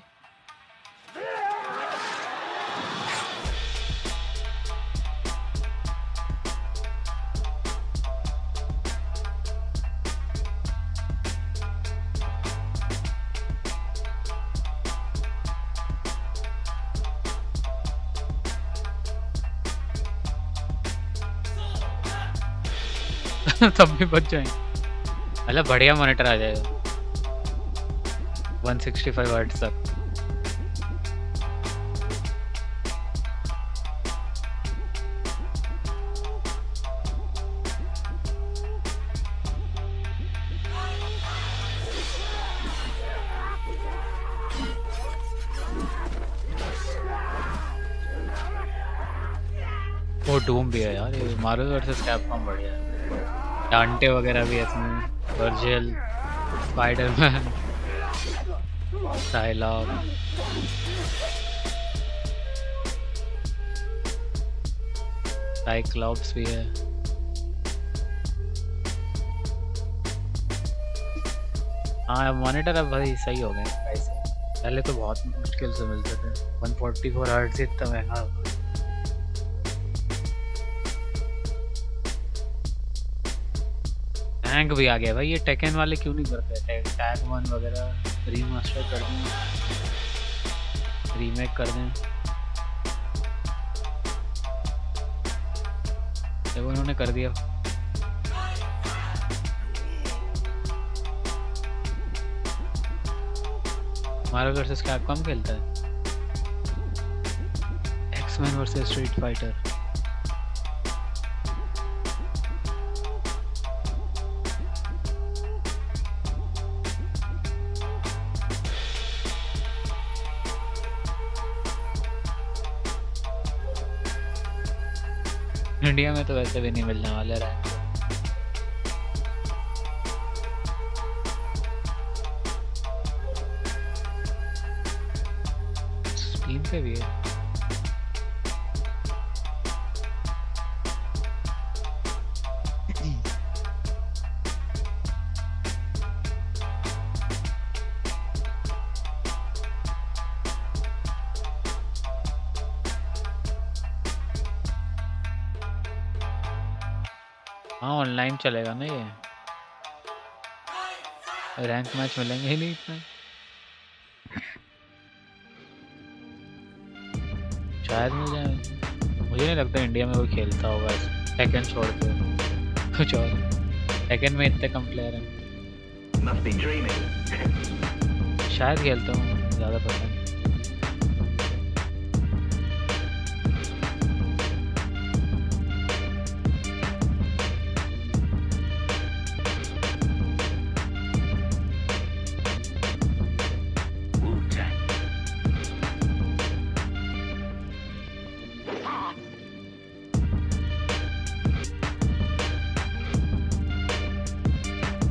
तब भी बच जाएंगे मतलब बढ़िया मॉनिटर आ जाएगा 165 हर्ट्ज तक वो डूम भी है यार ये मार्वल वर्सेस कैपकॉम बढ़िया है डांटे वगैरह भी है इसमें वर्जिल स्पाइडरमैन साइलॉक साइक्लॉप्स भी है। हाँ मॉनिटर अब भाई सही हो गए प्राइस। पहले तो बहुत मुश्किल से मिलते थे 144 हर्ट्ज इतना महंगा। हैंग भी आ गया भाई। ये टेकन वाले क्यों नहीं करते? टैग 1 वगैरह रीमास्टर कर दें, रीमेक कर दें। देखो उन्होंने कर दिया। मार्वल वर्सेस कैपकॉम खेलता है। X Men versus street fighter. India में तो वैसे भी नहीं मिलने वाले रैंक। स्टीम पे भी है। हाँ ऑनलाइन चलेगा ना ये। रैंक मैच मिलेंगे ही नहीं इतना। शायद मिल जाए। मुझे नहीं लगता इंडिया में कोई खेलता होगा टेकन छोड़ के कुछ और। टेकन में इतने कम प्लेयर हैं। शायद खेलता हूँ, ज़्यादा पता नहीं।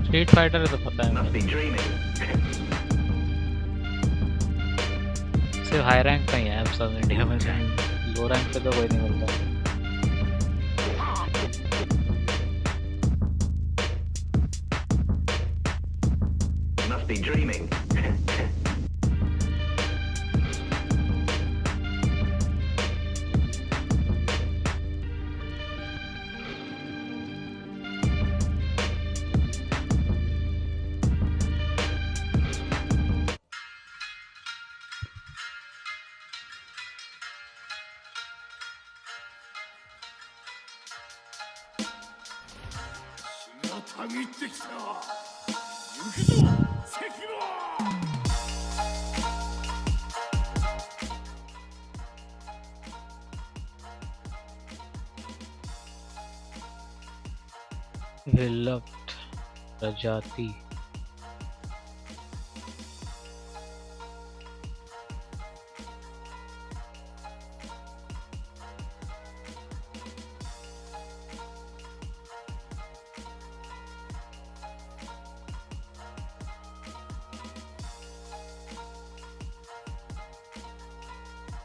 स्ट्रीट फाइटर तो पता है सिर्फ हाई रैंक का ही है अब सब इंडिया में। लो रैंक पे तो कोई नहीं मिलता। Must be dreaming. विलुप्त प्रजाति।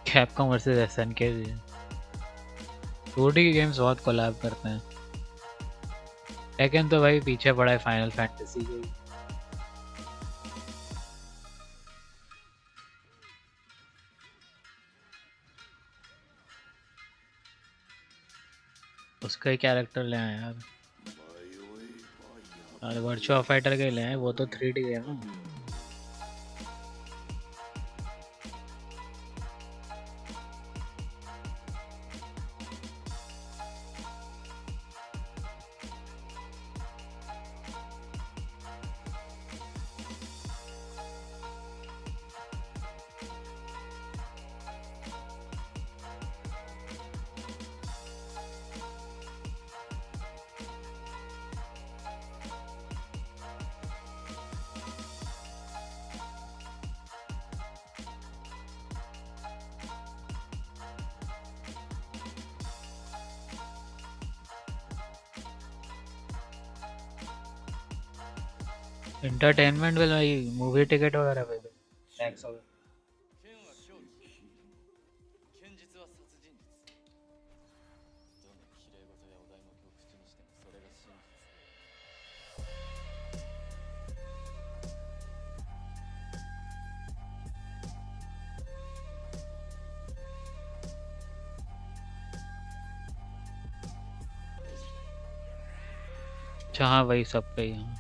Capcom versus SNK. 2D games बहुत कोलैब करते हैं। टेकन तो भाई पीछे पड़ा है फाइनल फैंटेसी के। उसका ही कैरेक्टर ले आए यार। अरे वर्चुअल फाइटर के ले आए, वो तो 3D गेम है। एंटरटेनमेंट में भाई मूवी टिकट वगैरह पे टैक्स वगैरह। अच्छा हाँ वही सब पे ही हाँ।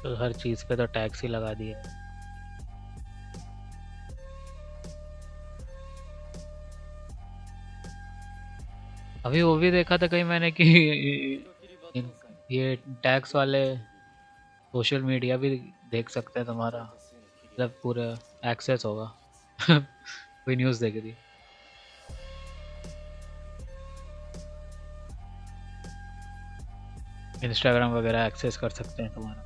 तो हर चीज पे तो टैक्स ही लगा दिया। अभी वो भी देखा था कहीं मैंने कि ये टैक्स वाले सोशल मीडिया भी देख सकते हैं तुम्हारा, मतलब पूरा एक्सेस होगा। कोई न्यूज़ देख रही इंस्टाग्राम वगैरह एक्सेस कर सकते हैं तुम्हारा।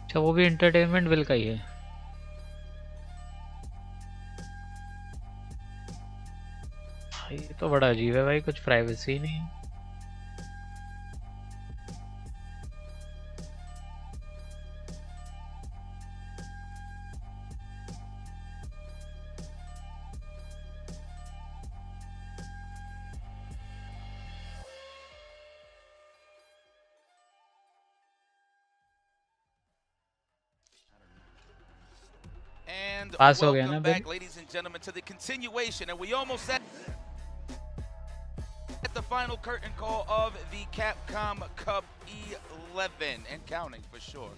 अच्छा वो भी एंटरटेनमेंट बिल का ही है। ये तो बड़ा अजीब है भाई, कुछ प्राइवेसी नहीं है। And पास हो गया ना welcome bill? back, ladies and gentlemen, to the continuation, and we almost at the final curtain call of the Capcom Cup 11 and counting for sure.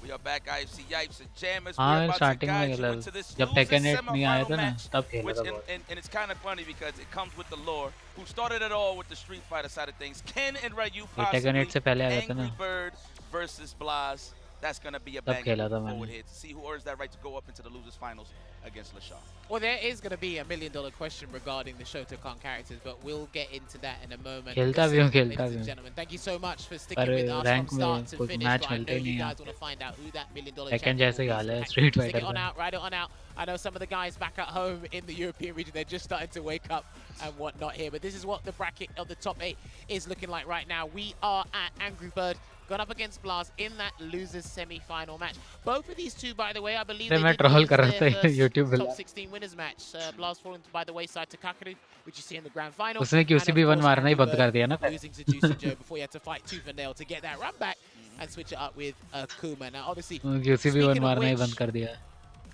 We are back, IFC Yipes and Jammers. हाँ We're about to starting guide में you खेला into this जब losers taken 8 नहीं आया semi-final था ना match, तब खेला which, था बहुत। and it's kind of funny because it comes with the lore. Who started it all with the Street Fighter side of things? Ken and Ryu ये टेकन 8 possibly. से पहले आया था Angry ना Bird versus Blaz. That's going to be a तब banger खेला था moving forward मैंने। here to see who earns that right to go up into the losers finals against LaShaw. Well, there is going to be $1 million question regarding the Shotokan characters, but we'll get into that in a moment. खेलता भी हूँ Ladies खेलता and भी हूँ। gentlemen, thank you so much for sticking पर with us from rank start में to कोई finish. Match But I मिलते know ही you नहीं guys यहाँ। want to find out who that $1 million taken champion जैसे ही will hall be. है So street stick it fighter on का। out, ride it on out. I know some of the guys back at home in the European region, they're just starting to wake up and whatnot here. But this is what the bracket of the top 8 is looking like right now. We are at Angry Bird, gone up against Blaz in that losers semi-final match. Both of these two, by the way, I believe they मैं did troll lose कर रहा their था first YouTube top 16 winners match. Blaz falling by the wayside to Kakaru, which you see in the grand final. उसने QCB1 मारना ही बंद कर दिया ना फिर। Losing to Juicy Joe before he had to fight tooth and nail to get that run back and switch it up with Kuma. Now, obviously, QCB1 मारना ही which, बंद कर दिया।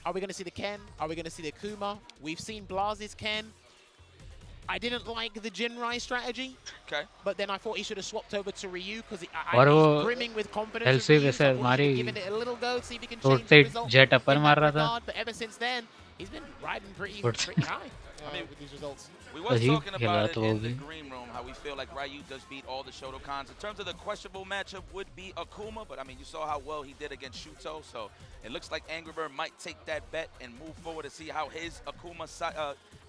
are we going to see the Ken? Are we going to see the Kuma? We've seen Blaz's Ken. I didn't like the Jinrai strategy. Okay. But then I thought he should have swapped over to Ryu because he's brimming with confidence. LC वैसे मारी Giving it a little go, see if he can तो change the result. Jet अपर मार रहा था। But ever since then, he's been riding pretty high with these results. We were talking about it in the green room, how we feel like Ryu does beat all the Shotokans. In terms of the questionable matchup would be Akuma, but I mean, you saw how well he did against Shuto, so it looks like Angry Bird might take that bet and move forward to see how his Akuma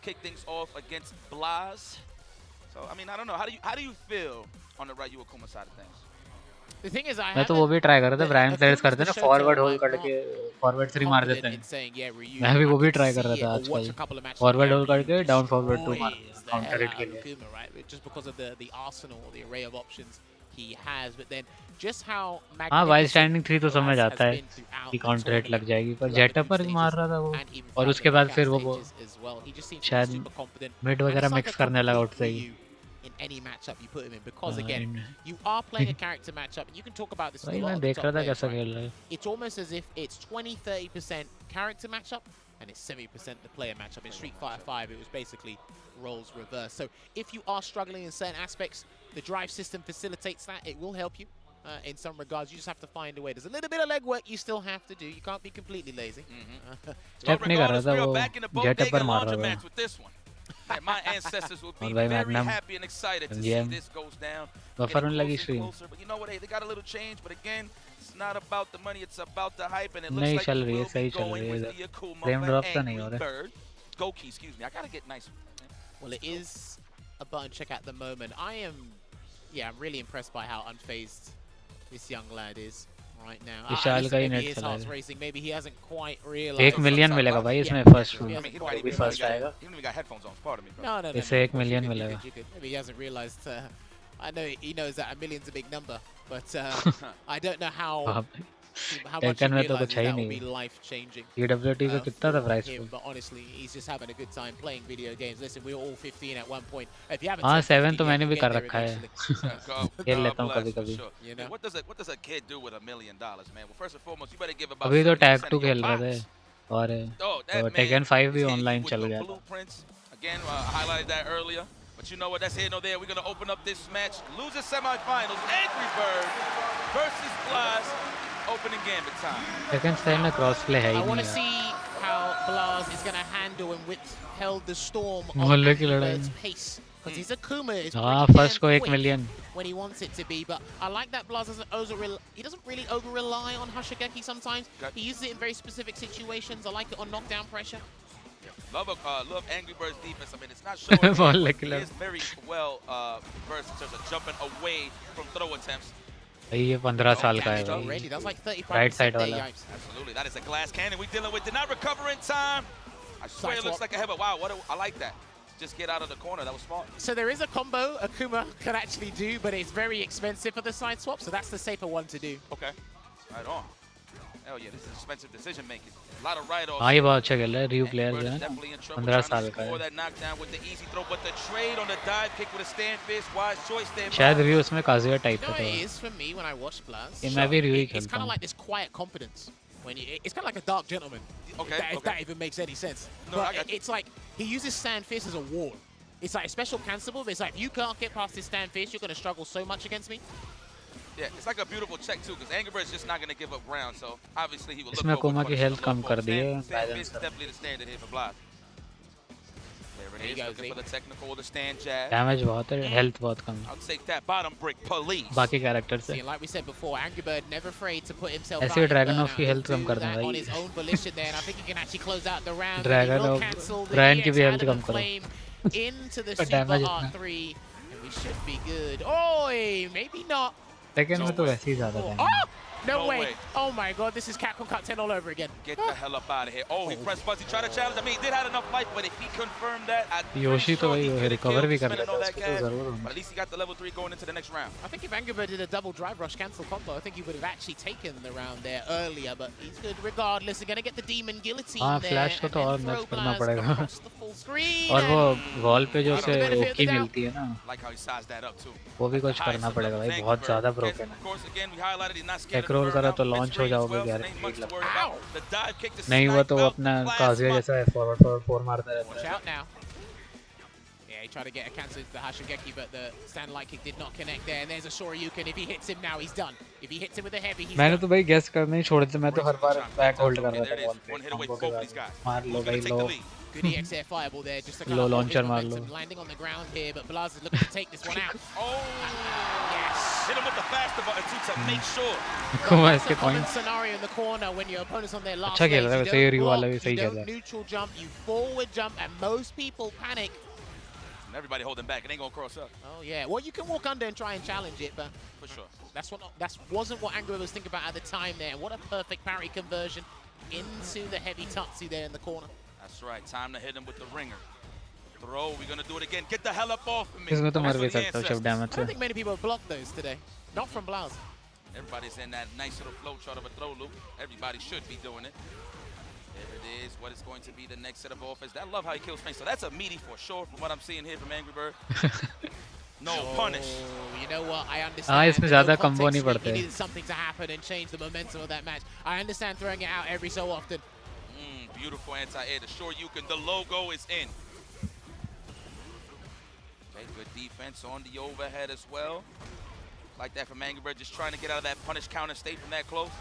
kick things off against Blaz. So, I mean, I don't know. How do you feel on the Ryu Akuma side of things? The thing is, मैं तो वो भी try कर रहा था, Brian players करते हैं ना फॉरवर्ड होल्ड करके फॉरवर्ड 3 मार देते हैं। मैं भी वो भी ट्राई कर रहा था आजकल, फॉरवर्ड होल्ड करके डाउन फॉरवर्ड 2 मार काउंटर हिट के लिए। Just because of the arsenal, the array of options he has, but then just how हाँ वाइल स्टैंडिंग 3 तो समझ आता है कि काउंटर हिट लग जाएगी, पर जेट पर मार रहा था वो और उसके बाद फिर वो शायद मिड वगैरह मिक्स करने लगा उठ से ही। In any matchup you put him in, because again, you are playing a character matchup, and you can talk about this. मैं देख रहा था कैसा खेल रहा है। It's almost as if it's 20-30% character matchup, and it's 70% the player matchup. In Street Fighter 5, it was basically roles reversed. So if you are struggling in certain aspects, the drive system facilitates that. It will help you in some regards. You just have to find a way. There's a little bit of legwork you still have to do. You can't be completely lazy. Step नहीं कर रहा था वो, jet पर मार रहा था। And my ancestors will be very happy and excited to see this goes down. But you know what? Hey, they got a little change, but again, it's not about the money. It's about the hype, and it looks like we will be going with the Akuma Angry Bird. Goki, excuse me. I gotta get nice. Well, it is a button check at the moment. I'm really impressed by how unfazed this young lad is right now. विशाल का ही net his चला heart's है। racing. Maybe he hasn't quite realized. 1 million मिलेगा भाई इसमें first I mean, he first आएगा। don't even got headphones on. Pardon me, bro. No. इसे 1 million मिलेगा। Maybe he hasn't realized. I know he knows that $1 million's a big number, but I don't know how how much taken he में तो realizes कुछ है ही that will नहीं be life-changing. PWT का कितना था price him, but honestly, he's just having a good time playing video games. Listen, we were all 15 at one point. If you haven't हाँ turned 7 तो 15 yet, मैंने you'll भी get कर there रखा है eventually. खेल लेता हूँ God कभी bless, for कभी sure. You Yeah, know? what does a kid do with $1 million, man? Well, first and foremost, you better give about अभी तो 70% टैग 2 of your खेल रहे थे pops. और Oh, that तो man टेकन 5 भी is hitting you online with चल the गया था blueprints. Again, I highlighted that earlier. But you know what? That's here, no there. We're going to open up this match. Loser semifinals. Angry Bird versus Blaz. Opening gambit time. Taken style में cross play है ही I want नहीं to यार see how Blaz is going to handle and withhold the storm of मोहल्ले की Angry लड़ाई Bird's pace. Because his Akuma is हाँ pretty first को damn 1 quick million when he wants it to be, but I like that Blaz he doesn't really over-rely on Hashigeki sometimes. He uses it in very specific situations. I like it on knockdown pressure. Love Angry Bird's defense. I mean, it's not showing Ball here, like but he that. is very well versed in terms of jumping away from throw attempts. भाई ये 15 साल का है Damage भाई already. That's like 35% right side there, वाला yipes. Absolutely. That is a glass cannon we're dealing with. Did not recover in time. I swear it looks like a head, but wow, I like that. Just get out of the corner. That was smart. So there is a combo Akuma can actually do, but it's very expensive for the side swap, so that's the safer one to do. Okay. Right on. Hell yeah, this is expensive decision making. A lot of write-offs. हाँ ये बहुत अच्छा खेल रहा है review player जो है Definitely in trouble 15 trying साल to का score है that knockdown with the easy throw, but the trade on the dive kick with a stand fist, wise choice there. शायद रिव्यू उसमें काजुया टाइप No, का it था is for me when I watch Blaz. ये मैं भी review he It's खेलता kind of हूँ like this quiet confidence. It's kind of like a dark gentleman. Okay, If that even makes any sense. No, I But got you. it's like he uses stand fist as a wall. It's like a special cancelable, but it's like if you can't get past this stand fist, you're going to struggle so much against me. Yeah, it's like a beautiful check too, because Angry Bird's just not going to give up ground, so obviously he will look इसमें for coma what की punishes health the come low कर post. दी है Stand balance fist is definitely the standard here for Blaz. There it is, looking for the technical, the stand jab. Damage बहुत है health बहुत कम है I'll take that bottom brick, police. बाकी character से See, like we said before, Angry Bird never afraid to put himself ऐसे out in dragon of burnout. की He'll health come do कर दें that on भाई his own volition there, and I think he can actually close out the round. Dragon He will off cancel the Bryan की भी EX health out of come the करो flame into the पर Super damage R3, and we should be good. Oi, maybe not. Second में तो वैसे ही ज्यादा Oh, था no No way. way. Oh my god, this is Capcom Cut 10 all over again. Get the hell up out of here. Oh, he pressed Buzz. He tried to challenge. I mean, he did have enough life, but if he confirmed that, I'm pretty Yoshi तो sure भाई he could have recover killed भी कर spinning लेता all है that उसको तो gas. जरूर But होना at least he got the level 3 going into the next round. I think if Angry Bird did a double drive rush cancel combo, I think he would have actually taken the round there earlier, but he's good regardless. They're going to get the Demon Guillotine हाँ there. Flash को and तो then और throw match करना Blaz पड़ेगा across the full screen, और वो and wall पे जो Give से him the benefit of Oki the doubt. मिलती है ना Like how he sized that up too. वो भी कुछ At the करना highest पड़ेगा level, भाई Angry बहुत Bird. ज्यादा Of ब्रोकन है course, again, we highlighted he's not scared एक of रोल the करा burnout. तो Mid लॉन्च हो range जाओगे 12, गारंटी ain't much to मतलब worry about. The dive kick, the नहीं हुआ snipe तो वो out, अपना plasma. काजुया जैसा फॉरवर्ड फोर मारता रहता watch है out now. Yeah, he tried to get a cancel into the Hashigeki, but the stand light kick did not connect there. And there's a Shoryuken. If he hits him now, he's done. If he hits him with a heavy, he's मैंने done. तो भाई guess करना ही छोड़ दिया मैं तो हर बार back hold कर Okay, रहा there था it बॉल is. पे One hit away combo for के both of these बाद guys. मार लो Who's भाई gonna take low the lead? Good EX air fireball there, just to kind Low of hold launcher his मार momentum, low. landing on the ground here, but Blaz is looking to take this one out. Oh, Yes. hit him with the faster button too to make sure. Coma That's इसके a common points scenario in the corner when your opponent's on their last अच्छा खेल legs. रहा है You वैसे ये don't review वाला block, भी you सही खेल don't रहा है neutral jump, you forward jump, and most people panic. And everybody holding back. It ain't gonna cross up. Oh yeah, well you can walk under and try and challenge it, but For sure. that wasn't what Angry Bird was thinking about at the time there. What a perfect parry conversion into the heavy Tatsu there in the corner. That's right. Time to hit him with the ringer. Throw. We're gonna do it again. Get the hell up off of me. इसमें तो That's मर भी for the सकता हूँ ancestors. Shiv damage I से don't think many people have blocked those today. Not from Blaz. Everybody's in that nice little flow chart of a throw loop. Everybody should be doing it. There it is. What is going to be the next set of offense? I love how he kills Spain. So that's a meaty for sure from what I'm seeing here from Angry Bird. No punish. Oh, you know what? I understand. हाँ इसमें the ज़्यादा no combo नहीं context पड़ते he needed something to happen and change the momentum of that match. I understand throwing it out every so often. Beautiful anti-air. The Shoryuken. The logo is in. Okay, good defense on the overhead as well. Like that from Angry Bird. Just trying to get out of that punish counter state from that close.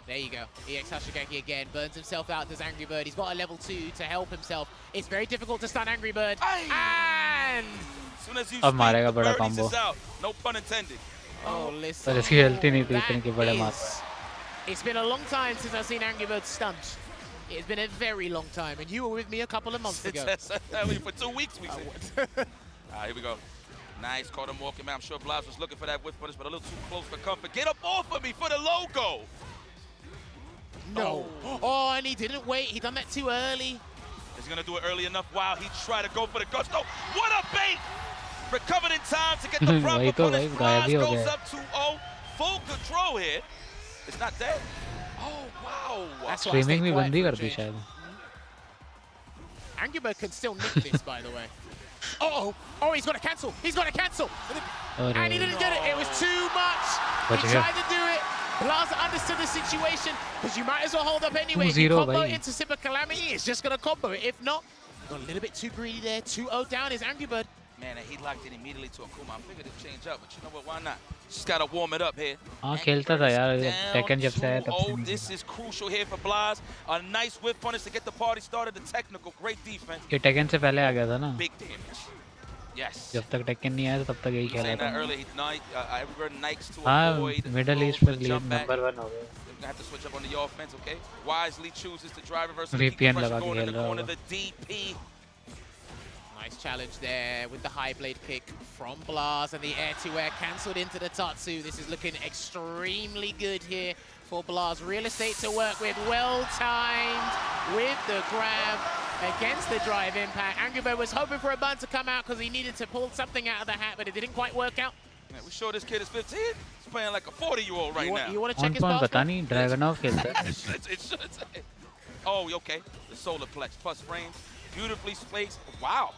There you go. EX Hashigeki again. Burns himself out, does Angry Bird. He's got a level 2 to help himself. It's very difficult to stun Angry Bird. And... As soon as you अब speak, मारेगा the बड़ा birdies combo। is out. No pun intended. Oh, listen. पर इसकी health ही नहीं थी इतनी कि बड़े That मारता is- It's been a long time since I've seen Angry Bird stunned. It's been a very long time, and you were with me a couple of months ago. For 2 weeks we said. Here we go. Nice, caught him walking, man. I'm sure Blaz was looking for that whiff punish, but a little too close for comfort. Get up off of me for the logo! No. Oh, and he didn't wait. He done that too early. Is he gonna do it early enough? Wow, he tried to go for the gusto. What a bait! Recovered in time to get the proper वही तो punish. भाई गायब ही Blaz हो goes गया up 2-0. Full control here. It's not dead. Oh wow. That's why I Streaming stayed भी quiet बंद ही for a कर दी change. शायद. Angry Bird can still nick this, by the way. Oh, he's got to cancel. He's got to cancel. And he didn't get it. It was too much. He tried to do it. Blaza understood the situation because you might as well hold up anyway. If you combo into Super Calamity, it's just going to combo it. If not, got a little bit too greedy there. 2-0 down is Angry Bird. Man, and he locked it immediately to Akuma. I figured it'd change up, but you know what? Why not? Just gotta warm it up here. हाँ खेलता था यार second जब से आया तब से. This is crucial here for Blaz. A nice whip punish to get the party started. The technical, great defense. ये टेकन से पहले आ गया था ना. Big damage. Yes. जब तक टेकन नहीं आया तब तक यही खेला था. Everybody Nikes to avoid. Middle east में लीड नंबर 1 हो गया. Have to switch up on the offense, okay? Wisely chooses to drive reverse. VPN लगा के खेल रहा है. The DP. Nice challenge there with the high blade kick from Blaz and the air-to-air cancelled into the Tatsu. This is looking extremely good here for Blaz. Real estate to work with, well-timed with the grab against the drive impact. Angry Bird was hoping for a bun to come out because he needed to pull something out of the hat, but it didn't quite work out. Man, we sure this kid is 15. He's playing like a 40-year-old right now. You want to check his passport? पता नहीं Dragunov खेलता है. It should say. Oh, okay. The solar plex plus frames, beautifully placed. Wow.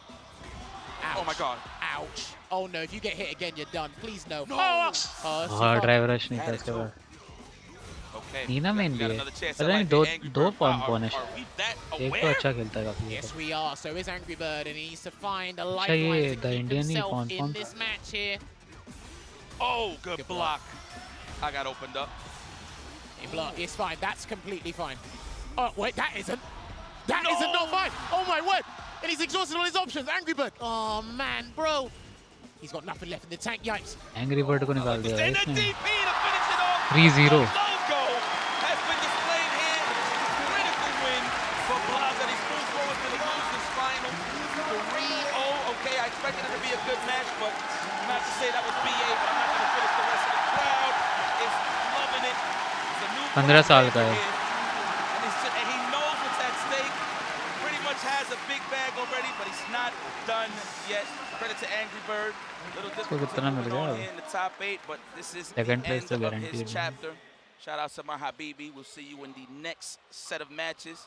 Ouch. Oh my God. Ouch. Oh no, if you get hit again, you're done. Please no. हाँ driver rush नहीं था इसके बाद. नीना में भी है. पता नहीं दो पॉन है. एक तो अच्छा खेलता है काफी. Yes, we are. So is Angry Bird, and he needs to find a अच्छा lifeline ये to the keep Indian ही himself pawn in this match here. Oh, good block. I got opened up. He blocked. It's fine. That's completely fine. Oh wait, that isn't. That isn't not fine. Oh my word. And he's exhausted all his options. Angry Bird. Oh man, bro. He's got nothing left in the tank. Yipes. Angry Bird को निकाल दिया है इसने. 3-0. Logo has been displayed here. Critical win for Blaz, and he's moved forward to the losers final. 3-0. Okay, I expected it to be a good match, but not to say that was BA, but I'm not going to finish the rest of the crowd. Is loving it. It's a new 15 साल का है. And he knows what's at stake. Pretty much has a big bag already, but he's not done yet. Credit to Angry Bird. Little difference on here in the top 8, but this is the end of his chapter. Shout out to my Habibi. We'll see you in the next set of matches.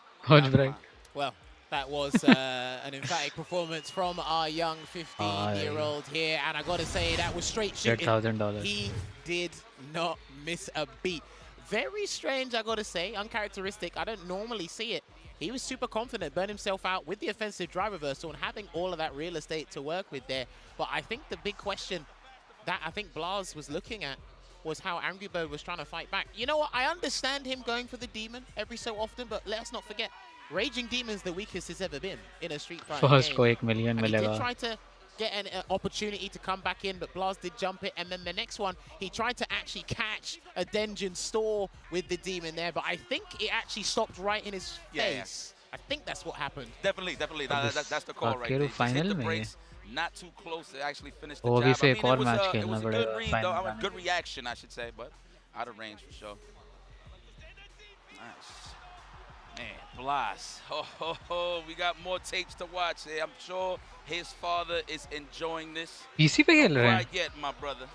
Well, that was an emphatic performance from our young 15-year-old here, and I got to say that was straight shooting. $8,000. He did not miss a beat. Very strange, I got to say, uncharacteristic. I don't normally see it. He was super confident, burned himself out with the offensive drive reversal and having all of that real estate to work with there. But I think the big question that I think Blaz was looking at was how Angry Bird was trying to fight back. You know what? I understand him going for the demon every so often, but let's not forget, Raging Demon's the weakest he's ever been in a Street Fighter First game. को 1 million and he मिलेगा. did try to get an opportunity to come back in, but Blaz did jump it. And then the next one, he tried to actually catch a Denjin store with the demon there, but I think it actually stopped right in his face. I think that's what happened. Definitely. That's the call right there. Final hit the में brakes, not too close to actually finish the वो job. भी से एक और it match was खेलना a पड़ेगा good read, final though. में. Good reaction, I should say, but out of range for sure. Nice. Man, Blaz. We got more tapes to watch. I'm sure his father is enjoying this. PC पे खेल रहे हैं. Right yet, my brother.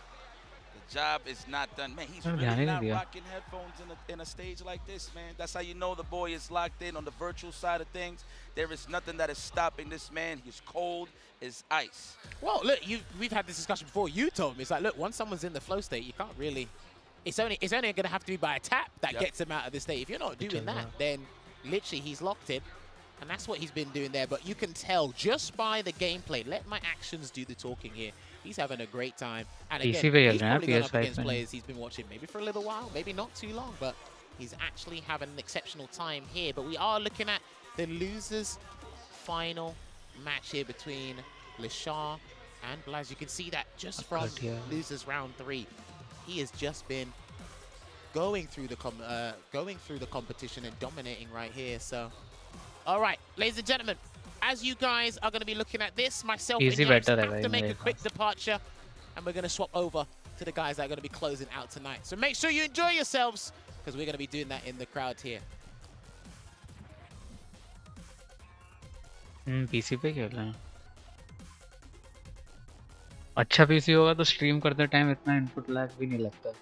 The job is not done. Man, he's really not rocking headphones in a stage like this, man. That's how you know the boy is locked in on the virtual side of things. There is nothing that is stopping this man. He's cold as ice. Well, look, we've had this discussion before. You told me, it's like, look, once someone's in the flow state, you can't really... It's only going to have to be by a tap that gets him out of the state. If you're not doing that, then literally he's locked in. And that's what he's been doing there. But you can tell just by the gameplay, let my actions do the talking here. He's having a great time. And again, he's probably going up against players he's been watching maybe for a little while, maybe not too long, but he's actually having an exceptional time here. But we are looking at the losers' final match here between Lashar and Blaz. You can see that just from losers round 3. He has just been going through the competition and dominating right here. So, all right, ladies and gentlemen, as you guys are going to be looking at this, myself and Yax have to make a quick departure, and we're going to swap over to the guys that are going to be closing out tonight. So make sure you enjoy yourselves, because we're going to be doing that in the crowd here. PC पे खेल रहे हैं. अच्छा PC होगा तो stream करते time इतना input lag भी नहीं लगता.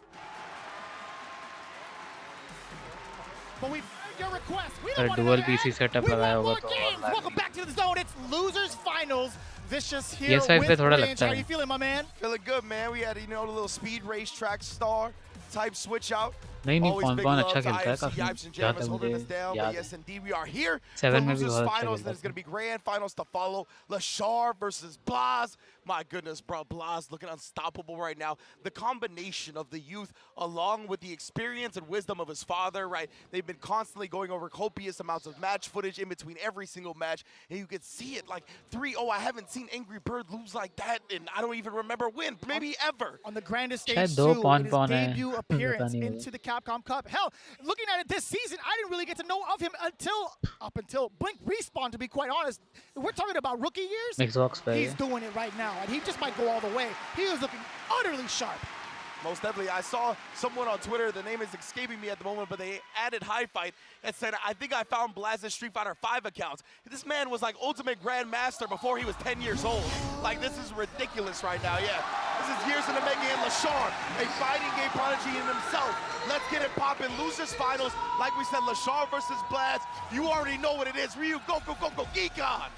but we've heard your request. We अगर don't dual want PC setup लगाया होगा तो games. Welcome back to the zone. It's losers finals. Vicious here ये side पे with थोड़ा Ringe. लगता How है you feeling, my man? Feeling good, man. We had, a little speed racetrack star type switch out. नहीं Always big pawn love अच्छा to खेलता है IFC, काफी Yipes and जहाँ Jammers तक holding मुझे us down. याद But है yes, indeed, we are here for 7 में भी losers बहुत अच्छा finals. खेलता There's था going to be grand finals to follow. Lashar versus Blaz. My goodness, bro, Blaz looking unstoppable right now. The combination of the youth along with the experience and wisdom of his father, right? They've been constantly going over copious amounts of match footage in between every single match. And you can see it like 3-0. I haven't seen Angry Bird lose like that, and I don't even remember when, maybe ever. On the grandest stage शायद too, दो in his pawn है debut पता appearance नहीं into the Capcom Cup. Hell, looking at it this season, I didn't really get to know of him up until Blink Respawn, to be quite honest. We're talking about rookie years. Xbox पे He's doing it right now, and he just might go all the way. He was looking utterly sharp. Most definitely. I saw someone on Twitter, the name is escaping me at the moment, but they added High Fight and said, I think I found Blaz's Street Fighter 5 accounts. This man was like Ultimate Grandmaster before he was 10 years old. Like, this is ridiculous right now, yeah. This is years in the making, and Lashar, a fighting game prodigy in himself. Let's get it poppin'. Losers finals. Like we said, Lashar versus Blaz. You already know what it is. Ryu, go, go, go, go, geek on.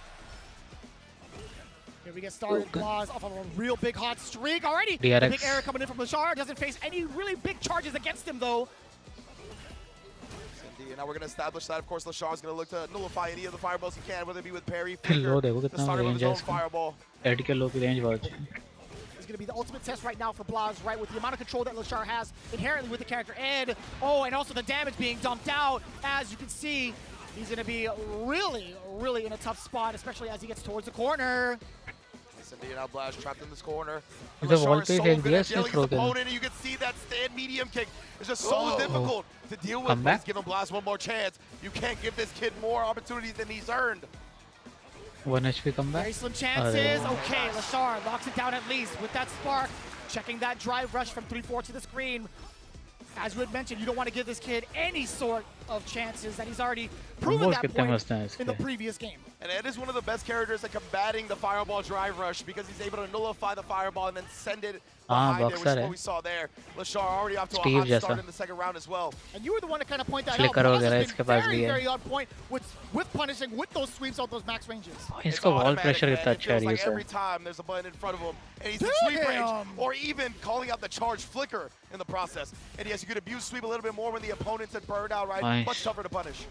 Here we get started. Blaz off of a real big hot streak already. DRX. Big error coming in from Lashar. Doesn't face any really big charges against him, though. And now we're going to establish that, of course, Lashar is going to look to nullify any of the fireballs he can, whether it be with parry, लो देखो the कितना start of range his है own इसका fireball. Add के लो की range बहुत अच्छी है Is going to be the ultimate test right now for Blaz, right, with the amount of control that Lashar has inherently with the character. And, and also the damage being dumped out. As you can see, he's going to be really in a tough spot, especially as he gets towards the corner. Indeed, now Blaz trapped in this corner. इधर wall पे फेंक दिया At इसने dealing throw his के opponent, and you can see that stand medium kick is just so difficult to deal with. But he's giving Blaz one more chance. You can't give this kid more opportunities than he's earned. 1 HP comeback. Very slim chances. Okay, Lashar locks it down at least with that spark. Checking that drive rush from 3-4 to the screen. As you had mentioned, you don't want to give this kid any sort of chances that he's already proven that point in the previous game. And Ed is one of the best characters at combating the fireball drive rush because he's able to nullify the fireball and then send it behind it, which is what we saw there. Lashar already off to a hot start in the second round as well. And you were the one to kind of point that out. Blaz has been very on point with punishing with those sweeps of those max ranges. इसका wall pressure कितना अच्छा है like every time there's a button in front of him and he's in sweep range, or even calling out the charge flicker in the process. And yes, you could abuse sweep a little bit more when the opponent's at burn out, right? Much tougher to punish.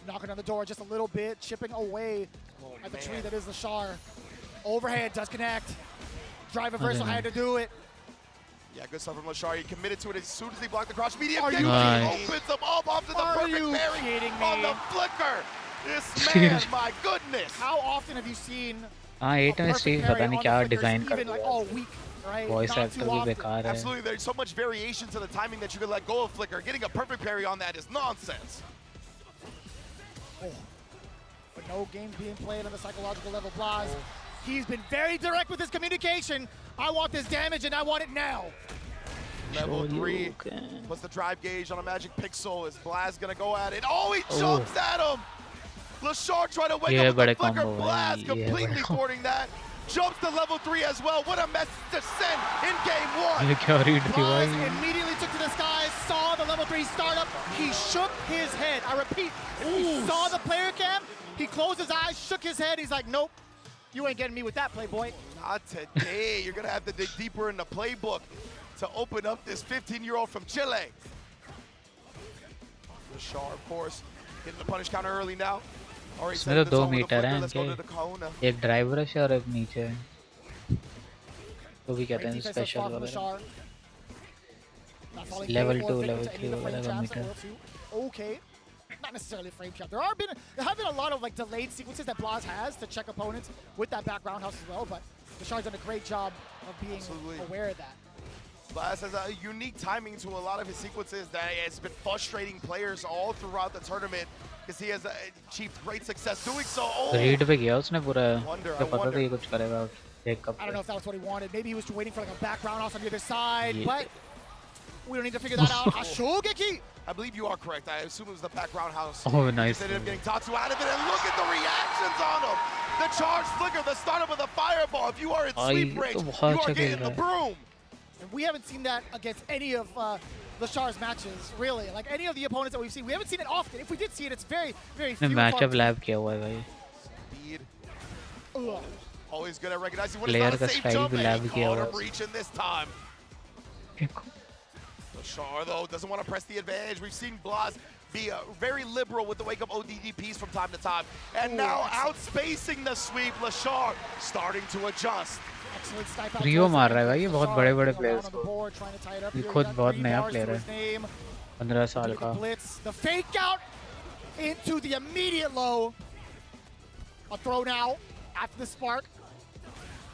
Knocking on the door just a little bit, chipping away at the tree that is Lashar. Overhead does connect. Drive reversal had to do it. Yeah, good stuff from Lashar. He committed to it as soon as he blocked the crotch medium. He opens him up onto the perfect parry on the flicker. This man, my goodness. How often have you seen हाँ 8 में Steve पता नहीं क्या design कर दिया है voice actor भी बेकार है Absolutely, there's so much variation to the timing that you can let go of flicker. Getting a perfect parry on that is nonsense. But no games being played on the psychological level. Blaz, he's been very direct with his communication. I want this damage and I want it now. Level 3. What's the drive gauge on a magic pixel? Is Blaz gonna go at it? Oh, he jumps at him! Lashar trying to wake up with the flicker. Blaz completely thwarting that. Jumps to level 3 as well. What a message to send in game 1. Blaz immediately took to the skies, saw the level 3 startup. He shook his head. I repeat, he saw the player cam. He closed his eyes, shook his head. He's like, nope, you ain't getting me with that, Playboy. Not today. You're going to have to dig deeper in the playbook to open up this 15-year-old from Chile. Lashar, of course, getting the punish counter early now. इसमें तो 2 metre हैं इनके एक drive rush और एक नीचे तो भी कहते हैं स्पेशल वगैरह लेवल 2 लेवल 3 वगैरह का metre Okay, not necessarily frame trap. There have been a lot of like delayed sequences that Blaz has to check opponents with that background house as well, but Lashar's done a great job of being aware of that. Blaz has a unique timing to a lot of his sequences that has been frustrating players all throughout the tournament because he has achieved great success doing so. Read पे गया उसने पूरा तो पता था ये कुछ करेगा एक cup I don't know if that was what he wanted. Maybe he was waiting for like a background house on the other side, but we don't need to figure that out. Ashogeki! I believe you are correct. I assume it was the back roundhouse. Oh, nice. He ended up getting Tatsu out of it, and look at the reactions on him. The charge flicker, the startup of the fireball. If you are in sweep range, you are getting the broom. And we haven't seen that against any of Lashar's matches, really. Like any of the opponents that we've seen, we haven't seen it often. If we did see it, it's very, very few. Matchup lab किया हुआ है भाई. Always good at recognizing when Player it's not a का safe style jump, भी and lab he किया caught हुआ him reaching this time. Lashar, though, doesn't want to press the advantage. We've seen Blas be very liberal with the wake-up ODDPs from time to time. And now outspacing the sweep, Lashar starting to adjust. रियो मार रहा है भाई, ये बहुत बड़े-बड़े players को. ये खुद बहुत नया प्लेयर है, 15 साल का. The fake out into the immediate low. A throw now after the spark.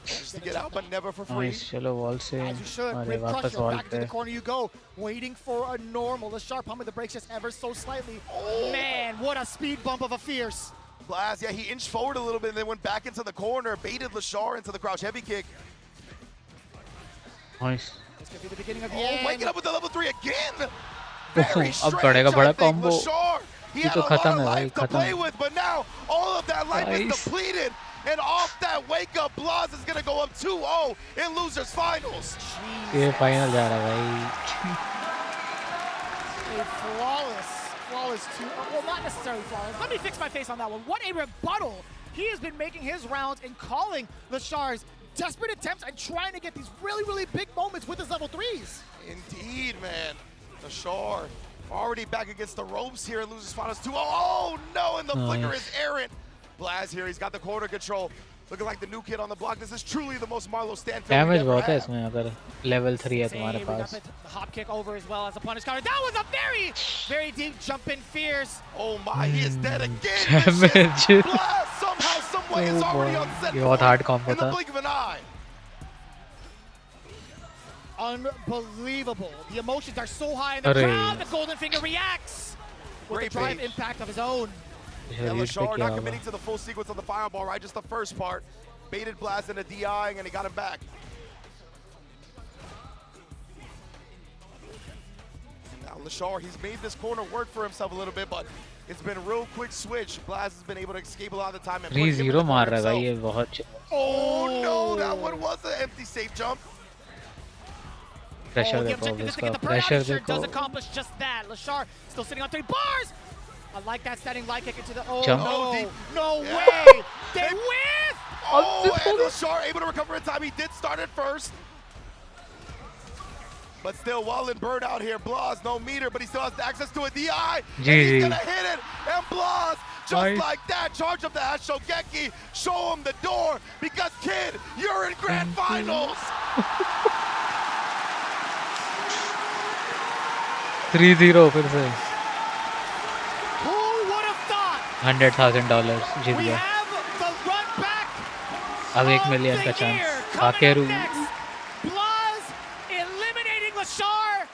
Just to get out, but never for free. Nice, चलो wall से. As you should. अरे Rip वापस crusher, wall back to पे. the corner you go. Waiting for a normal. The sharp pumping the brakes just ever so slightly. Oh. Man, what a speed bump of a fierce. Blas, yeah, he inched forward a little bit and then went back into the corner, baited Lashar into the crouch heavy kick. Nice. This could be the beginning of the Oh, end. waking up with the level 3 again. अब पड़ेगा बड़ा combo. ये तो खत्म है भाई, to play with, but now all of that life is depleted. And off that wake up, Blas is going to go up 2-0 in losers finals. ये final जा रहा है भाई. A flawless two. Well, not necessarily flawless. Let me fix my face on that one. What a rebuttal. He has been making his rounds and calling Lashar's desperate attempts and trying to get these really, really big moments with his level 3s. Indeed, man. Lashar already back against the ropes here in losers finals 2-0. Oh, no, and the flicker is errant. Blas here, he's got the corner control. Looking like the new kid on the block. This is truly the most Marlo Stanfield Damage बहुत है इसमें अगर level 3 है तुम्हारे पास. The hop kick over as well as a punish counter. That was a very, very deep jump in fierce. Oh my, he is dead again. Damage. Blas somehow, some way is already on set. ये बहुत hard combo in the था. blink of an eye. Unbelievable. The emotions are so high in the crowd. The Golden Finger reacts with the drive impact of his own. Yeah, Lashar not committing to the full sequence of the fireball, right? Just the first part. Baited Blas into DI, and he got him back. Now Lashar, he's made this corner work for himself a little bit, but it's been a real quick switch. Blas has been able to escape a lot of the time. And 3-0 मार रहा है भाई, ये बहुत. Oh no, that one was an empty safe jump. Pressure the देखो objective is to इसका, get the pressure pressure देखो. does accomplish just that. Lashar still sitting on 3 bars. I like that standing light kick into the. Oh Jump. no way! They win! Oh, and Lashar able to recover in time. He did start it first. But still, well in bird out here. Blas, no meter, but he still has access to a DI. And he's gonna hit it. And Blas, just like that, charge up the Ashogeki, show him the door. Because kid, you're in grand finals. 3-0 फिर से. Who would have thought? $100,000 जीत गया. अब $1 million का chance. आकेरू. Blas eliminating Lashar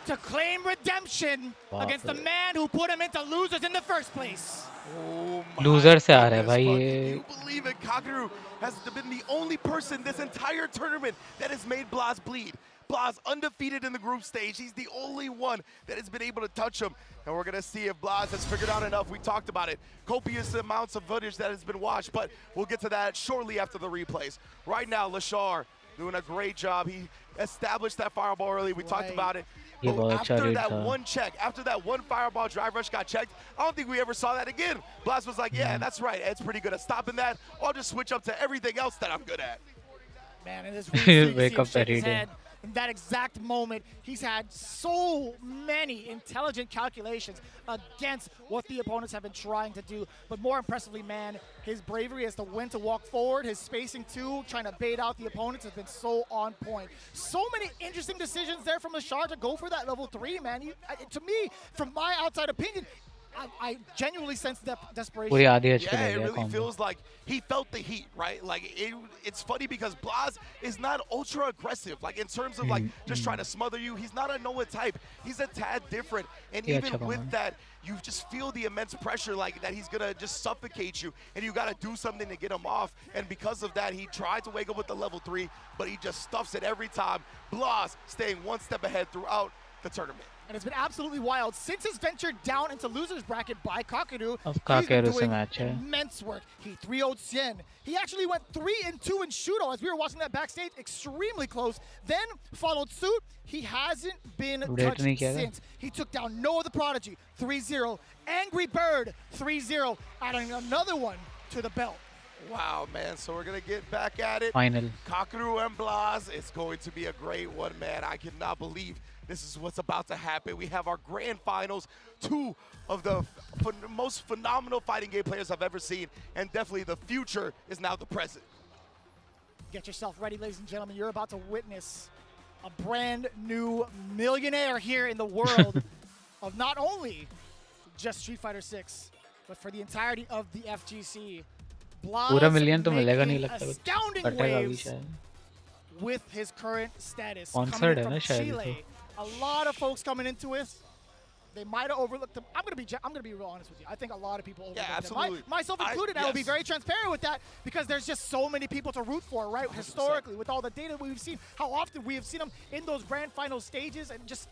to claim redemption against the man who put him into losers in the first place. Oh Loser से आ रहा है भाई ये. You believe it? Kakeru has been the only person this entire tournament that has made Blas bleed. Blas undefeated in the group stage. He's the only one that has been able to touch him. And we're going to see if Blas has figured out enough. We talked about it. Copious amounts of footage that has been watched, but we'll get to that shortly after the replays. Right now, Lashar doing a great job. He established that fireball early. We talked about it. But after that one check, after that one fireball drive rush got checked, I don't think we ever saw that again. Blas was like, yeah, that's right. Ed's pretty good at stopping that. I'll just switch up to everything else that I'm good at. Man, it is really Wake up every day. In that exact moment, he's had so many intelligent calculations against what the opponents have been trying to do. But more impressively, man, his bravery as to when to walk forward, his spacing too, trying to bait out the opponents has been so on point. So many interesting decisions there from Lashar to go for that level 3, man. To me, from my outside opinion, I genuinely sense desperation. Yeah, it really feels like he felt the heat, right? Like, it's funny because Blas is not ultra aggressive. Like, in terms of, like, just trying to smother you, he's not a Noah type. He's a tad different. And even with that, you just feel the immense pressure, like, that he's going to just suffocate you. And you got to do something to get him off. And because of that, he tried to wake up with the level 3, but he just stuffs it every time. Blas staying one step ahead throughout the tournament. And it's been absolutely wild. Since his venture down into loser's bracket by Kakeru, अब he's been काकेरू से doing match है immense work. He 3-0'd Sien. He actually went 3-2 in Shudo as we were watching that backstage, extremely close. Then followed suit. He hasn't been touched since. He took down Noah the Prodigy, 3-0. Angry Bird, 3-0, adding another one to the belt. Wow, man. So we're going to get back at it. Final. Kakeru and Blaz. It's going to be a great one, man. I cannot believe this is what's about to happen. We have our grand finals, two of the most phenomenal fighting game players I've ever seen, and definitely the future is now the present. Get yourself ready, ladies and gentlemen. You're about to witness a brand new millionaire here in the world of not only just Street Fighter 6, but for the entirety of the FGC. पूरा million तो मिलेगा नहीं making लगता कुछ astounding कटेगा भी waves शायद with his current status. Sponsored Coming है ना from शायद Chile. A lot of folks coming into it. They might have overlooked him. I'm gonna be real honest with you. I think a lot of people overlooked him. absolutely. Myself included. I will be very transparent with that because there's just so many people to root for, right? 100%. Historically, with all the data we've seen, how often we have seen him in those grand final stages, and just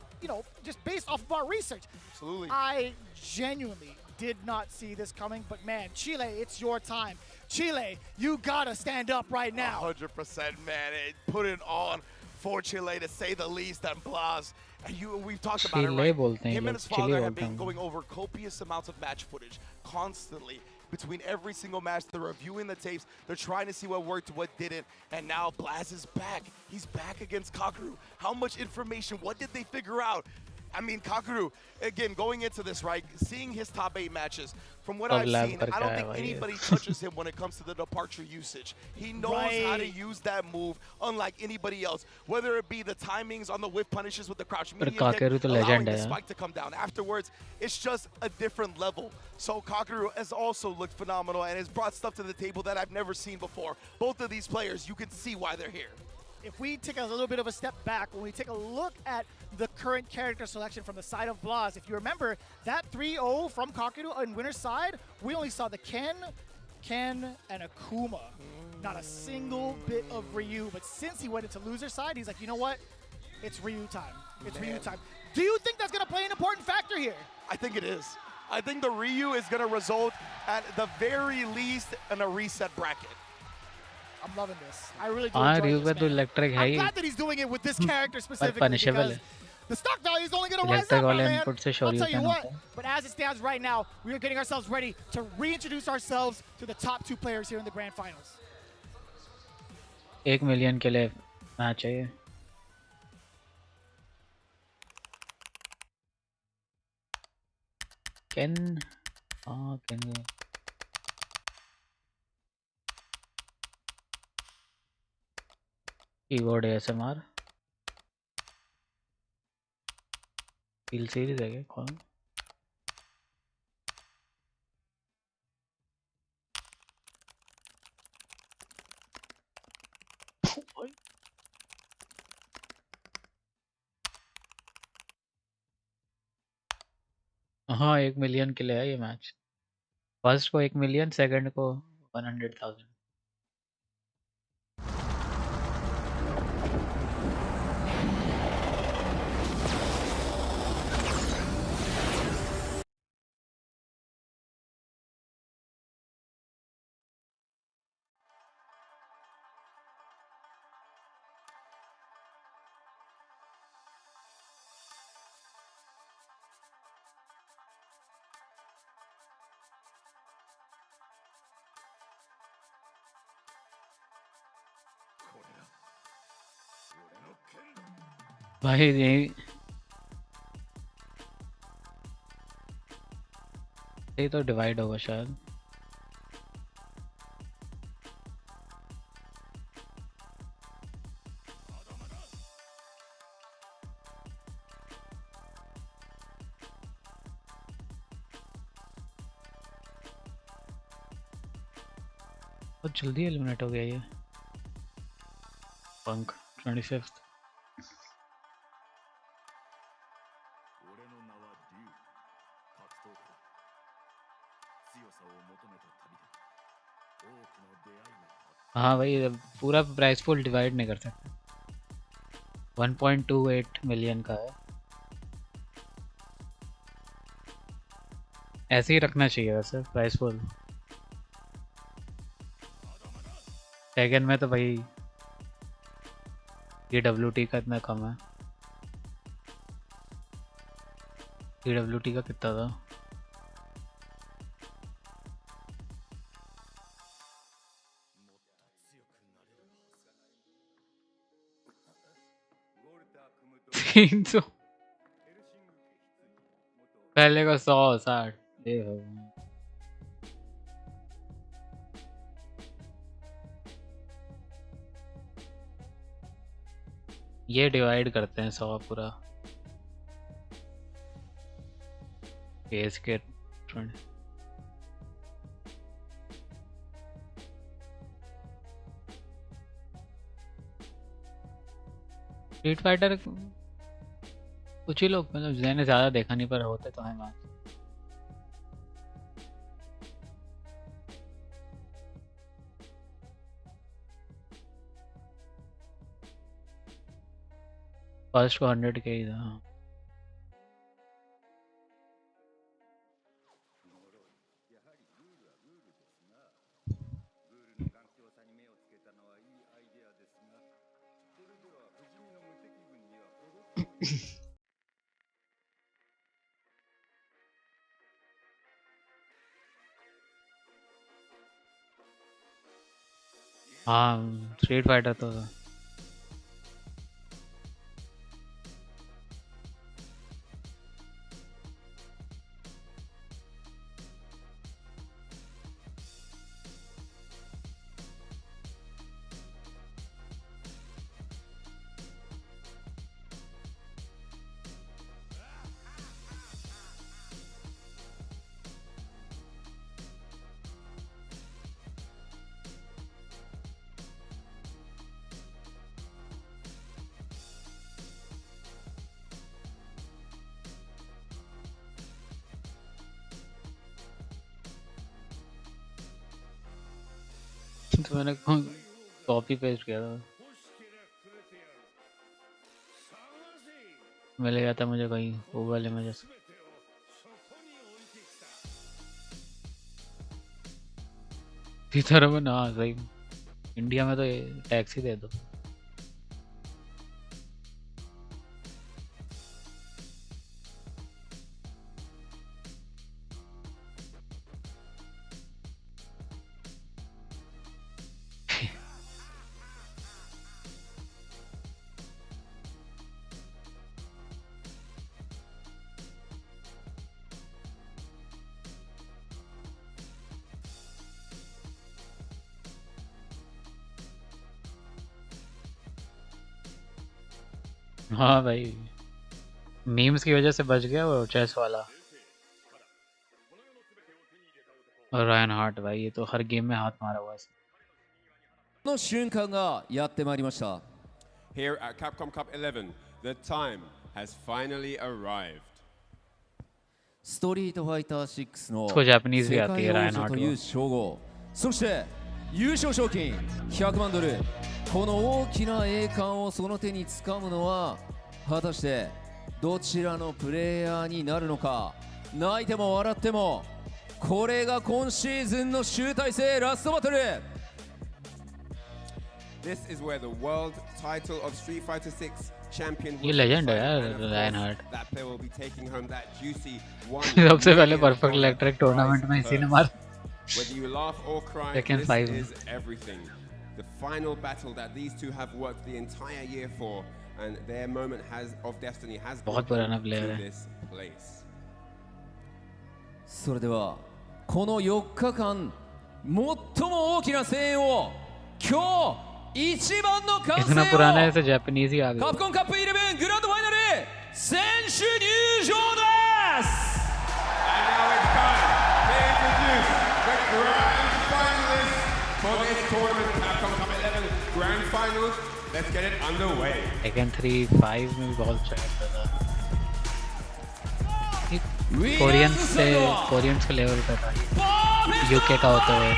just based off of our research. Absolutely. I genuinely did not see this coming, but man, Chile, it's your time. Chile, you gotta stand up right now. 100%, man. Put it on for Chile, to say the least. And Blaz, and we've talked about it, right? Him and his father have been going over copious amounts of match footage constantly. Between every single match, they're reviewing the tapes. They're trying to see what worked, what didn't. And now Blaz is back. He's back against Kakeru. How much information? What did they figure out? I mean, Kakeru, again, going into this, right, seeing his top 8 matches, from what I've seen, I don't think anybody touches him when it comes to the departure usage. He knows how to use that move unlike anybody else, whether it be the timings on the whiff punishes with the crouch medium kick, allowing the spike to come down afterwards. It's just a different level. So Kakeru has also looked phenomenal and has brought stuff to the table that I've never seen before. Both of these players, you can see why they're here. If we take a little bit of a step back, when we take a look at the current character selection from the side of Blaz, if you remember that 3-0 from Kakeru on winner's side, we only saw the Ken, and Akuma. Not a single bit of Ryu, but since he went into loser's side, he's like, you know what? It's Ryu time. It's Ryu time. Do you think that's going to play an important factor here? I think it is. I think the Ryu is going to result at the very least in a reset bracket. I'm loving this. I really do. Ryu का तो electric है I'm he glad that he's doing it with this character specifically punishable because the stock value is only going to rise electric up, वाले man. input से I'll tell you Shoryuken what. होता है But as it stands right now, we are getting ourselves ready to reintroduce ourselves to the top 2 players here in the grand finals. 1 million के लिए match है ये Ken Ken keyboard ASMR feel series है क्या कौन हाँ 1 million के लिए है ये मैच फर्स्ट को 1 मिलियन सेकंड को 100,000 भाई ये तो डिवाइड होगा शायद बहुत जल्दी एलिमिनेट हो गया ये पंक 25th हाँ भाई पूरा प्राइस फुल डिवाइड नहीं कर सकते 1.28 मिलियन का है ऐसे ही रखना चाहिए वैसे प्राइसफुल। टेगन में तो भाई DWT का इतना कम है। DWT का कितना था? तीन सौ पहले का 160। ये भगवान। ये डिवाइड करते हैं 100 पूरा केस के 20। स्ट्रीट फाइटर कुछ ही लोग मतलब मैंने ज़्यादा देखा नहीं पर होते तो हैं मैच। फर्स्ट को 100 के ही था। हाँ। हाँ स्ट्रीट फाइटर तो था। तो मैंने कॉपी पेस्ट किया था, मिल गया था मुझे कहीं वो वाले में जैसे। इधर में ना सही, इंडिया में तो ये टैक्स ही दे दो। हाँ भाई मीम्स की वजह से बच गया वो चेस वाला। और रायन हार्ट भाई ये तो हर गेम में हाथ मारा हुआ है। の瞬間がやってまいりました。 Here at Capcom Cup 11, the time has finally arrived. ストリートファイター6の इसको जापानीज भी 世 आती 界 है 王 रायन 者 हार्ट という को। 称号、そして優勝賞金100万ドル、この大きな栄冠をその手に掴むのは果たしてどちらのプレイヤーになるのか。泣いても笑ってもこれが今シーズンの集大成ラストバトル。 This is where the world title of Street Fighter 6 champion ये legend है यार Ryan heart. that player will be taking home that juicy one सबसे पहले परफेक्ट इलेक्ट्रिक टूर्नामेंट में इसी ने मार। Whether you laugh or cry, Second this five. is everything. The final battle that these two have worked the entire year for, and their moment of destiny has बहुत brought them पुराना player to है। this place. それではこの4日間最も大きな声援を今日一番の歓 इतना 声 पुराना है を ऐसे Japanese ही आ カ गए। プコンカップ11グランドファイナル選手入場です。 And now it's time to introduce the grand finalists for this tournament, Capcom Cup 11 Grand Finals. Let's get it underway. Tekken 3-5 में भी बहुत अच्छा करता था। कोरियंस के लेवल पे था, यूके का होता है।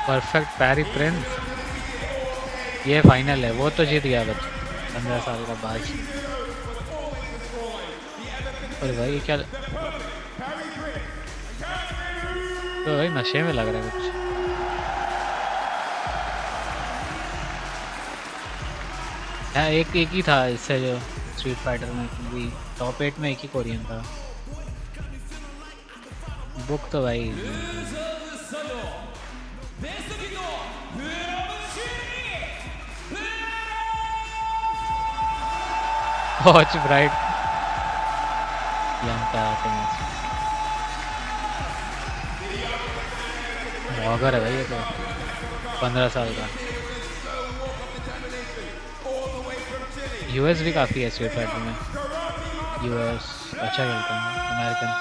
परफेक्ट पैरी प्रिंस। ये फाइनल है, वो तो जीत गया बच्चा 15 साल का बाज। और भाई क्या तो भाई नशे में लग रहा है कुछ। हाँ एक ही था इससे जो स्ट्रीट फाइटर में भी टॉप 8 में एक ही कोरियन था। बुक तो भाई वॉच ब्राइट ब्लॉगर है भाई ये तो 15 साल का। यूएस भी काफ़ी है स्ट्रीट फाइटर में, यूएस अच्छा खेलते हैं अमेरिकन।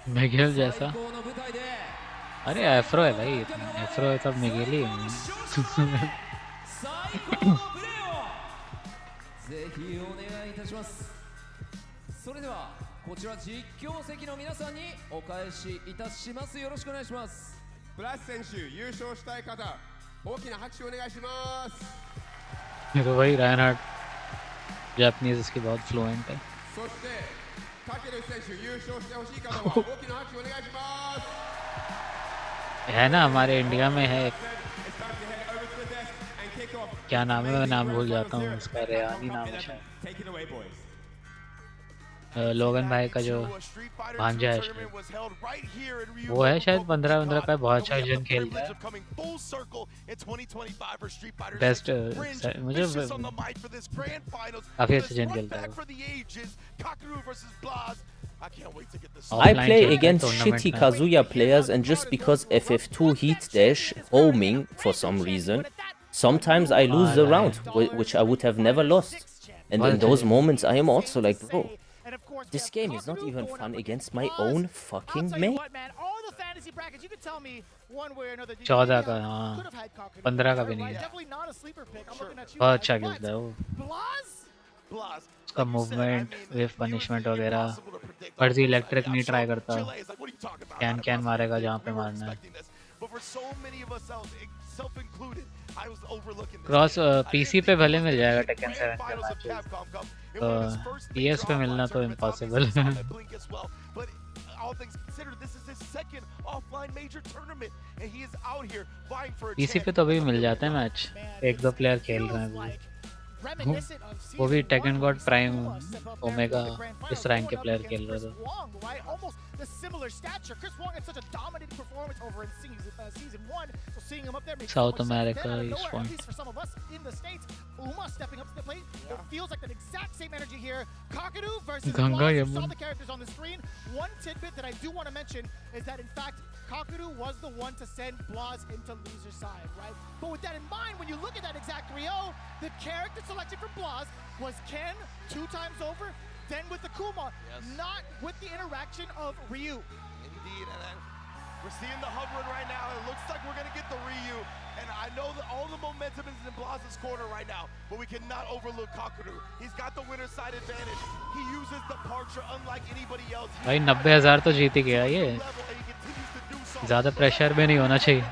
मिगेल जैसा, अरे एफ्रो है भाई, एफ्रो है तब मिगेल ही है। ये तो भाई रायनहार्ट जापानीज इसकी बहुत फ्लुएंट है। है ना हमारे इंडिया में है, क्या नाम है, मैं नाम भूल जाता हूँ उसका, रेहानी नाम है शायद, लोगन भाई का जो भांजा है वो है शायद 15 का, बहुत अच्छा जन खेलता है। बेस्ट मुझे काफी अच्छा जन खेलता है। I play against shitty Kazuya players, and just because FF2 heat dash homing for some reason, sometimes I lose the round, which I would have never lost. And in those moments, I am also like, bro, this game is not even fun against my own fucking mate. 14 का, हाँ 15 का भी नहीं है, बहुत अच्छा खेलता है वो। उसका मूवमेंट, वेव पनिशमेंट वगैरह, फर्जी इलेक्ट्रिक नहीं ट्राई करता, कैन मारेगा जहाँ पे मारना है। क्रॉस पीसी पे भले मिल जाएगा टेकन 7 का मैचेस, तो पीएस पे मिलना तो इम्पॉसिबल है। पीसी पे तो अभी मिल जाते हैं मैच, 1-2 प्लेयर खेल रहे हैं अभी, वो भी टेकन गॉड प्राइम ओमेगा इस रैंक के प्लेयर खेल रहे थे। साउथ अमेरिका इस one Ganga Yamuna. Kakaru was the one to send Blaz into loser side, right? But with that in mind, when you look at that exact 3-0, the character selected for Blaz was Ken 2 times over, then with the Kuma, not with the interaction of Ryu. Indeed, and we're seeing the hub run right now. It looks like we're going to get the Ryu. And I know that all the momentum is in Blaz's corner right now, but we cannot overlook Kakaru. He's got the winner's side advantage. He uses departure unlike anybody else. भाई 90,000 तो जीत ही गया ये, ज़्यादा pressure भी नहीं होना चाहिए,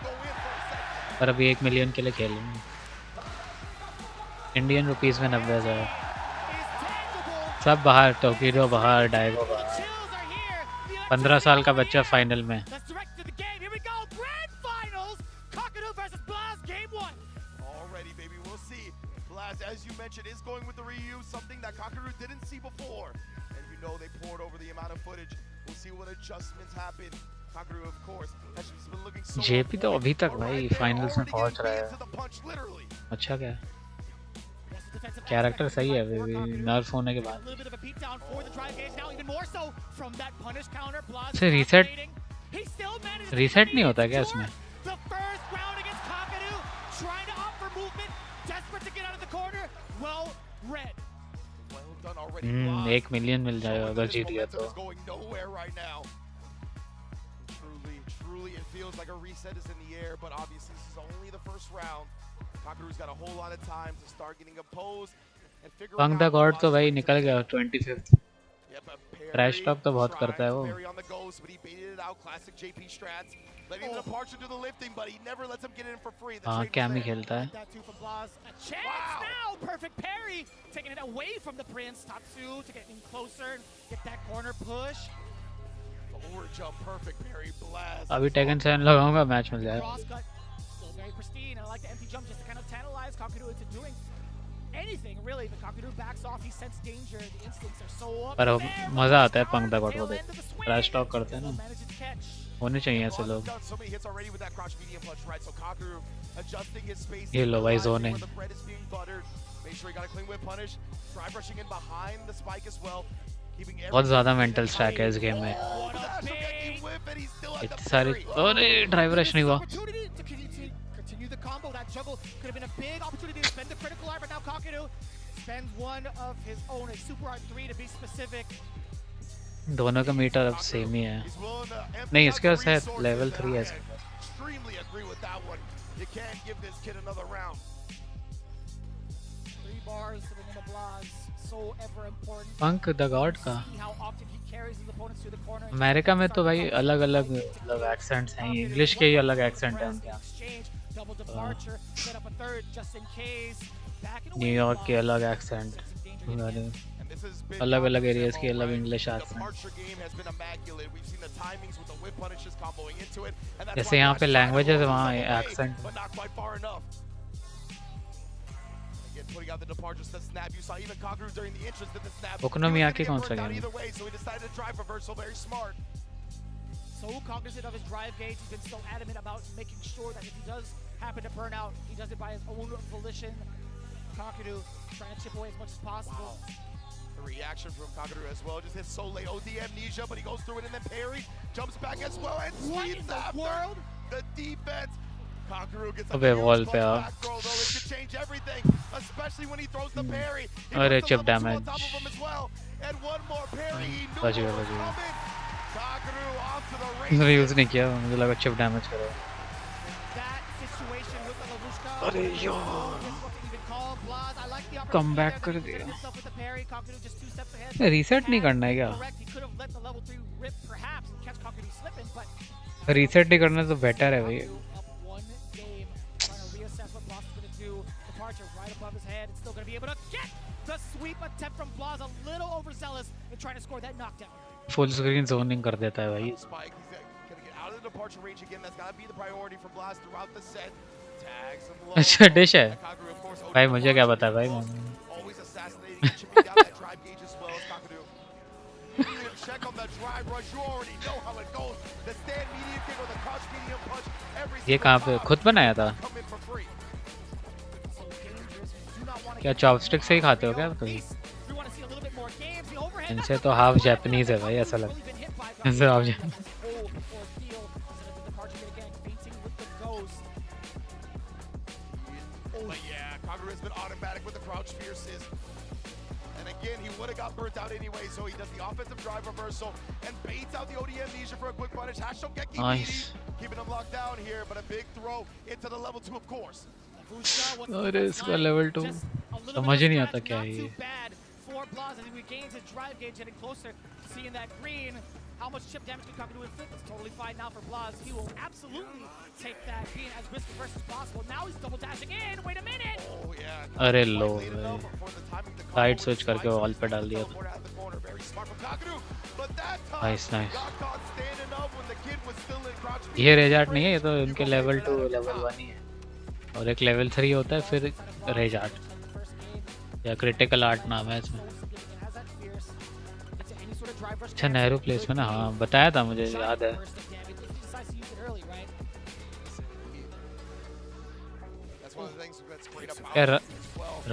पर अभी 1 मिलियन के लिए खेलेंगे। इंडियन रुपीस में 90,000, सब बाहर, टोक्यो बाहर, डाइगो बाहर, 15 साल का बच्चा फाइनल में। As you mentioned, is going with the Ryu, something that Kakaru didn't see before. And you know they poured over the amount of footage. We'll see what adjustments happen. Kakaru, of course, has been looking so JP तो अभी तक भाई finals में पहुंच रहा है, अच्छा क्या है। कैरेक्टर सही है अभी नर्फ होने के बाद से रीसेट नहीं होता क्या इसमें 1 मिलियन मिल जाएगा अगर जीत गया तो Truly, it feels like a reset is in the air, but obviously this is only the first round. Kakaru's got a whole lot of time to start getting composed and figure out. पंग the God तो भाई निकल गया 25th trash talk तो बहुत करता है वो हाँ कैम ही खेलता है Perfect parry, taking it away from the Prince. Tatsu to get in closer, get that corner push. अभी टेकन 7 लगाऊंगा मैच मिल जाए Very pristine. I like the empty jump just to kind of tantalize Kakaru into doing anything really. But Kakaru backs off. He senses danger. The instincts are so up. पर मजा आता है पंग the God को देख trash talk करते हैं ना होने चाहिए ऐसे लोग ये लो भाई जोनिंग बहुत ज्यादा मेंटल स्टैक है इस गेम में इतनी सारी अरे ड्राइव रश नहीं हुआ दोनों का मीटर अब सेम ही है नहीं इसके पास है लेवल 3 है पंक द गॉड का अमेरिका में तो भाई अलग अलग मतलब एक्सेंट्स हैं इंग्लिश के ही अलग एक्सेंट है उनके यहाँ न्यूयॉर्क के अलग एक्सेंट अलग अलग एरियाज की अलग इंग्लिश एक्सेंट जैसे यहाँ पे लैंग्वेजेस वहाँ एक्सेंट ओकोनोमियाकी कौन सा game So cognizant of his drive gauge, he's been so adamant about making sure that if he does happen to burn out, he does it by his own volition. Kakaru trying to chip away as much as possible. The reaction from Kakaru as well, just hits so late. OD amnesia, but he goes through it and then parry, jumps back as well, and sweeps after the defense. Kakaru gets a wall पे back throw, though. It could change everything, especially when he throws the parry. अरे chip damage Top of him as well. And one more parry, he knew बच it गया was coming. Kakaru off to the मैंने use नहीं किया मुझे लगा chip damage करो अरे यार कम बैक कर दिया रीसेट नहीं करना है क्या रीसेट नहीं करना तो बेटर है भाई फुल स्क्रीन जोनिंग कर देता है भाई अच्छा डिश है भाई मुझे क्या पता भाई ये कहाँ पे खुद बनाया था क्या चॉपस्टिक से ही खाते हो क्या तुम इनसे तो हाफ जापानीज है भाई ऐसा लगता है इनसे half Again, he would have got burnt out anyway, so he does the offensive drive reversal and baits out the OD amnesia for a quick punish. Hashogeki nice. Keeping him locked down here, but a big throw into the level 2, of course. अरे इसका level 2 समझ ही नहीं आता क्या है ये for Blas as he regains his drive gauge, getting closer, seeing that green. How much chip damage can Kakaru inflict? It's totally fine now for Blas. He will absolutely take that being as risk averse as possible. Now he's double dashing in. Wait a minute. Oh yeah. अरे लो side switch करके wall पे डाल दिया nice nice ये रेजार्ट नहीं है ये तो इनके लेवल 2 लेवल 1 ही है और एक लेवल 3 होता है फिर रेजार्ट या क्रिटिकल आर्ट नाम है इसमें अच्छा नेहरू प्लेस में ना हाँ बताया था मुझे याद है things that's great about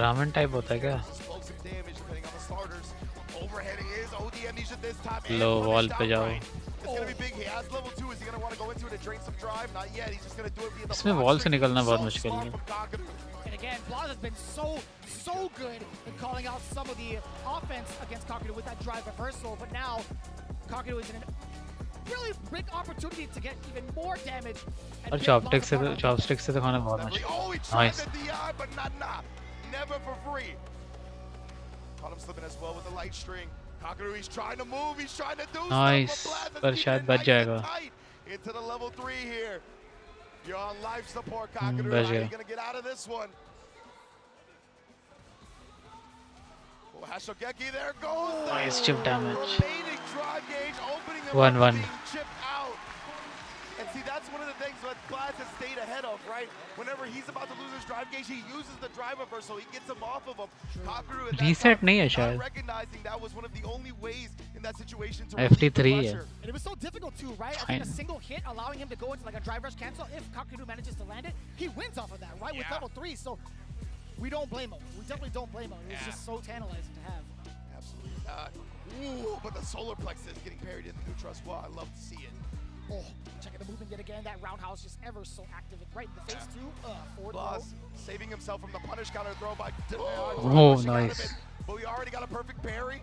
Raman type होता है क्या? explosive damage depending on the starters. Overheading is OD Amnesia this time. Low wall पे जाओ. It's gonna be big. He has level 2. Is he gonna want to go into it and drain some drive? Not yet. He's just gonna do it via the. इसमें wall से निकलना बहुत मुश्किल है. And again, Blaz has been so good in calling out some of the offense against Kakadu with that drive reversal, but now Kakadu is in a really big opportunity to get even more damage. और chopstick से तो खाना बहुत मुश्किल. Oh, he tried the DI, but not. Never for free. Caught him slipping as well with the light string. Kakadu, he's trying to move. He's trying to do something. पर शायद बच जाएगा. Into the level 3 here. You're on life support, Kakadu. How are you gonna get out of this one? Oh, Hashogeki, there goes. Nice chip damage. 1-1. And see, that's one of the things that Blaz has stayed ahead of, right? Whenever he's about to lose his drive gauge, he uses the drive reversal. He gets him off of him. Kakadu at Reset नहीं है शायद. recognizing that was one of the only ways in that situation to FT3 है. And it was so difficult too, right? I think a single hit allowing him to go into like a drive rush cancel. If Kakadu manages to land it, he wins off of that, right? With level 3, so we don't blame him. We definitely don't blame him. It was just so tantalizing to have. Absolutely not. Ooh, but the solar plexus getting buried in the neutral as well. I love to see it. Oh, checking the movement yet again. That roundhouse just ever so active and right in the face too. Forward Blaz saving himself from the punish counter throw by Oh, nice. But we already got a perfect parry.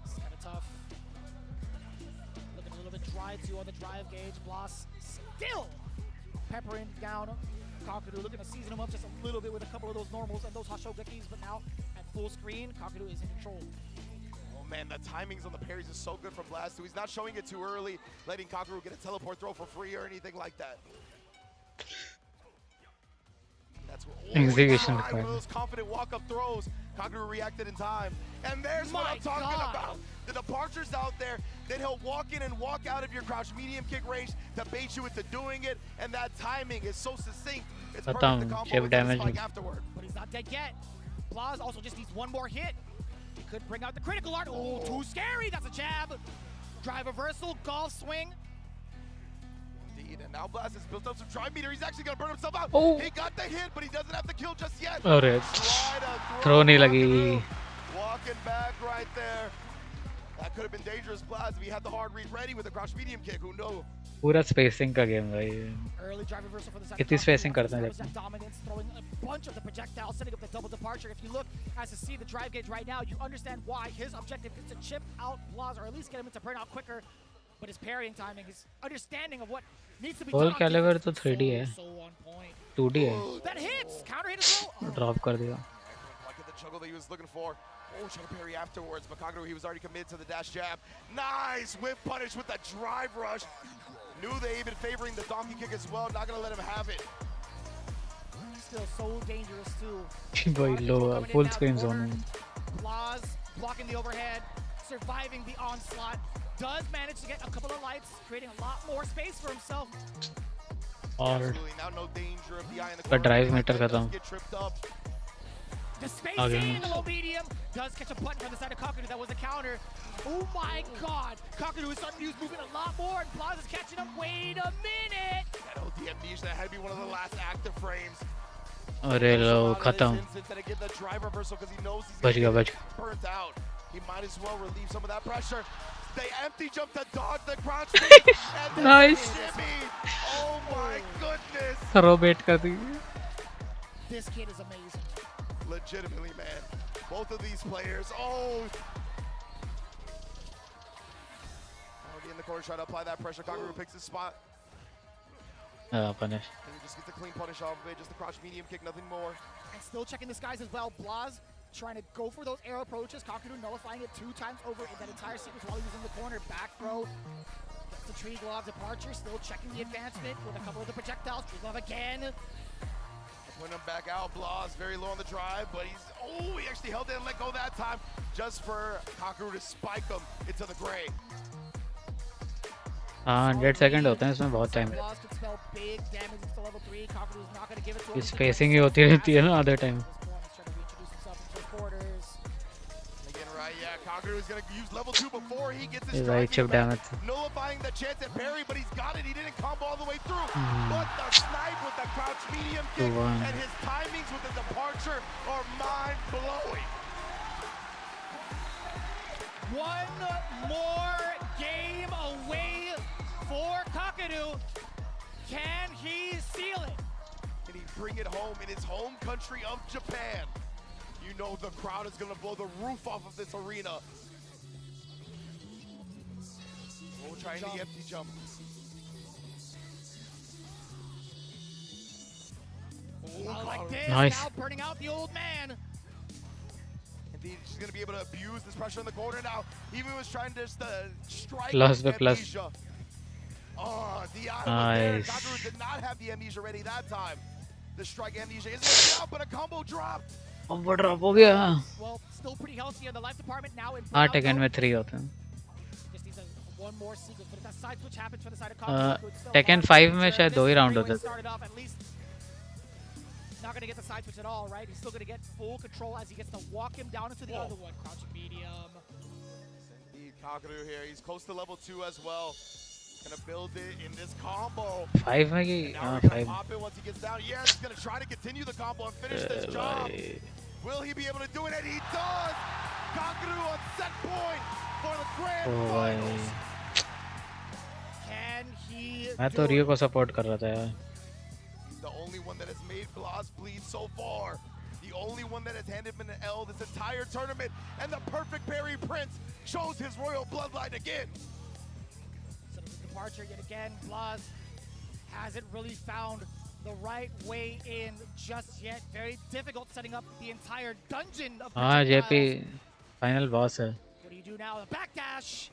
It's kind of tough. Looking a little bit dry too on the drive gauge. Blaz still peppering down Kakadu, looking to season him up just a little bit with a couple of those normals and those Hashogekis, but now at full screen, Kakadu is in control. Man, the timings on the parries is so good from Blaz too. He's not showing it too early, letting Kakadu get a teleport throw for free or anything like that. That's what those confident walk-up throws. Kakadu reacted in time. And there's what I'm talking about. The departures out there, then he'll walk in and walk out of your crouch medium kick range to bait you into doing it, and that timing is so succinct. It's perfect to combo with the spike afterward. But he's not dead yet. Blaz also just needs one more hit. He could bring out the critical art. Oh, too scary. That's a jab. Drive reversal, golf swing. Indeed, and now Blaz has built up some drive meter. He's actually going to burn himself out. Oh. He got the hit, but he doesn't have the kill just yet. अरे throw नहीं लगी. Walking back right there. That could have been dangerous, Blaz, if he had the hard read ready with a crouch medium kick. Who knows? पूरा spacing का game भाई. कितनी spacing करते हैं देखो. Dominance, throwing a bunch of the projectiles, setting up the double departure. If you look as to see the drive gauge right now, you understand why his objective is to chip out Blaz, or at least get him to burn out quicker. But his parrying timing, his understanding of what needs to be done. Whole caliber तो 3D है. 2D है. That hits. Counter hit as well. Drop कर दिया. Like the juggle that he was looking for. Oh, trying to parry afterwards, but Kakadu, he was already committed to the dash jab. Nice whip punish with the drive rush. Knew they even favoring the donkey kick as well. Not gonna let him have it. Still so dangerous too. Boy, low full screen zone. Blaz blocking the overhead, surviving the onslaught. Does manage to get a couple of lights, creating a lot more space for himself. और now no danger of the eye in the का drive meter खत्म. The spacing in the low medium does catch a button from the side of Kakadu. That was a counter. Oh my god. Kakadu is starting to use movement a lot more, and Blaz is catching up. Wait a minute. That OD Amnesia, that had to be one of the last active frames. अरे लो खत्म. बच गया. Burnt out. He might as well relieve some of that pressure. They empty jump to dodge the crouch. Nice. Oh my goodness. Throw bait कर दी. This kid is amazing. Legitimately, man. Both of these players. Oh. Already in the corner, trying to apply that pressure. Kakadu picks his spot. Punish. And he just gets a clean punish off of it. Just the crouch medium kick, nothing more. And still checking the skies as well. Blaz trying to go for those arrow approaches. Kakadu nullifying it 2 times over in that entire sequence while he was in the corner. Back throw. Gets the tree glove departure. Still checking the advancement with a couple of the projectiles. Tree glove again. Putting him back out. Blaz very low on the drive, but he actually held it and let go that time just for Kakadu to spike him into the gray. 100 second होते हैं इसमें बहुत time. Spacing ही होती रहती है ना आधे time. Yeah, Kagaru's gonna use level 2 before he gets his right, chip damage. nullifying the chance at parry, but he's got it. He didn't combo all the way through. But the snipe with the crouch medium kick and his timings with the departure are mind-blowing. One more game away for Kakadu. Can he seal it? Can he bring it home in his home country of Japan? You know the crowd is going to blow the roof off of this arena. Oh, trying the empty jump. Oh, like this, nice. Now burning out the old man. Indeed, she's going to be able to abuse this pressure in the corner now. Even was trying to just strike Plus the amnesia. plus. Oh, the eye Nice. was there. Kagaru did not have the amnesia ready that time. The strike amnesia isn't out, but a combo dropped. Combo drop हो गया. Well, still pretty healthy in the life department now. हाँ, Tekken में 3 होते हैं. Just needs one more sequence, but if that side switch happens for the side of Kagaru, Tekken 5 में शायद 2 ही round होते थे. started off at least not going to get the side switch at all, right? He's still going to get full control as he gets to walk him down into the other one. Crouching medium. Indeed, Kagaru here. He's close to level 2 as well. Gonna build it in this combo. 5 में की Now we're 5. gonna pop it once he gets down. Yes, he's gonna try to continue the combo and finish this job. Will he be able to do it? And he does! Kagaru on set point for the grand finals. Can he मैं तो रियो को support कर रहा था यार. The only one that has made Blas bleed so far. The only one that has handed him an L this entire tournament. And the perfect parry prince shows his royal bloodline again. Departure yet again. Blas hasn't really found the right way in just yet. Very difficult setting up the entire dungeon of JP final boss है. What do you do now? The backdash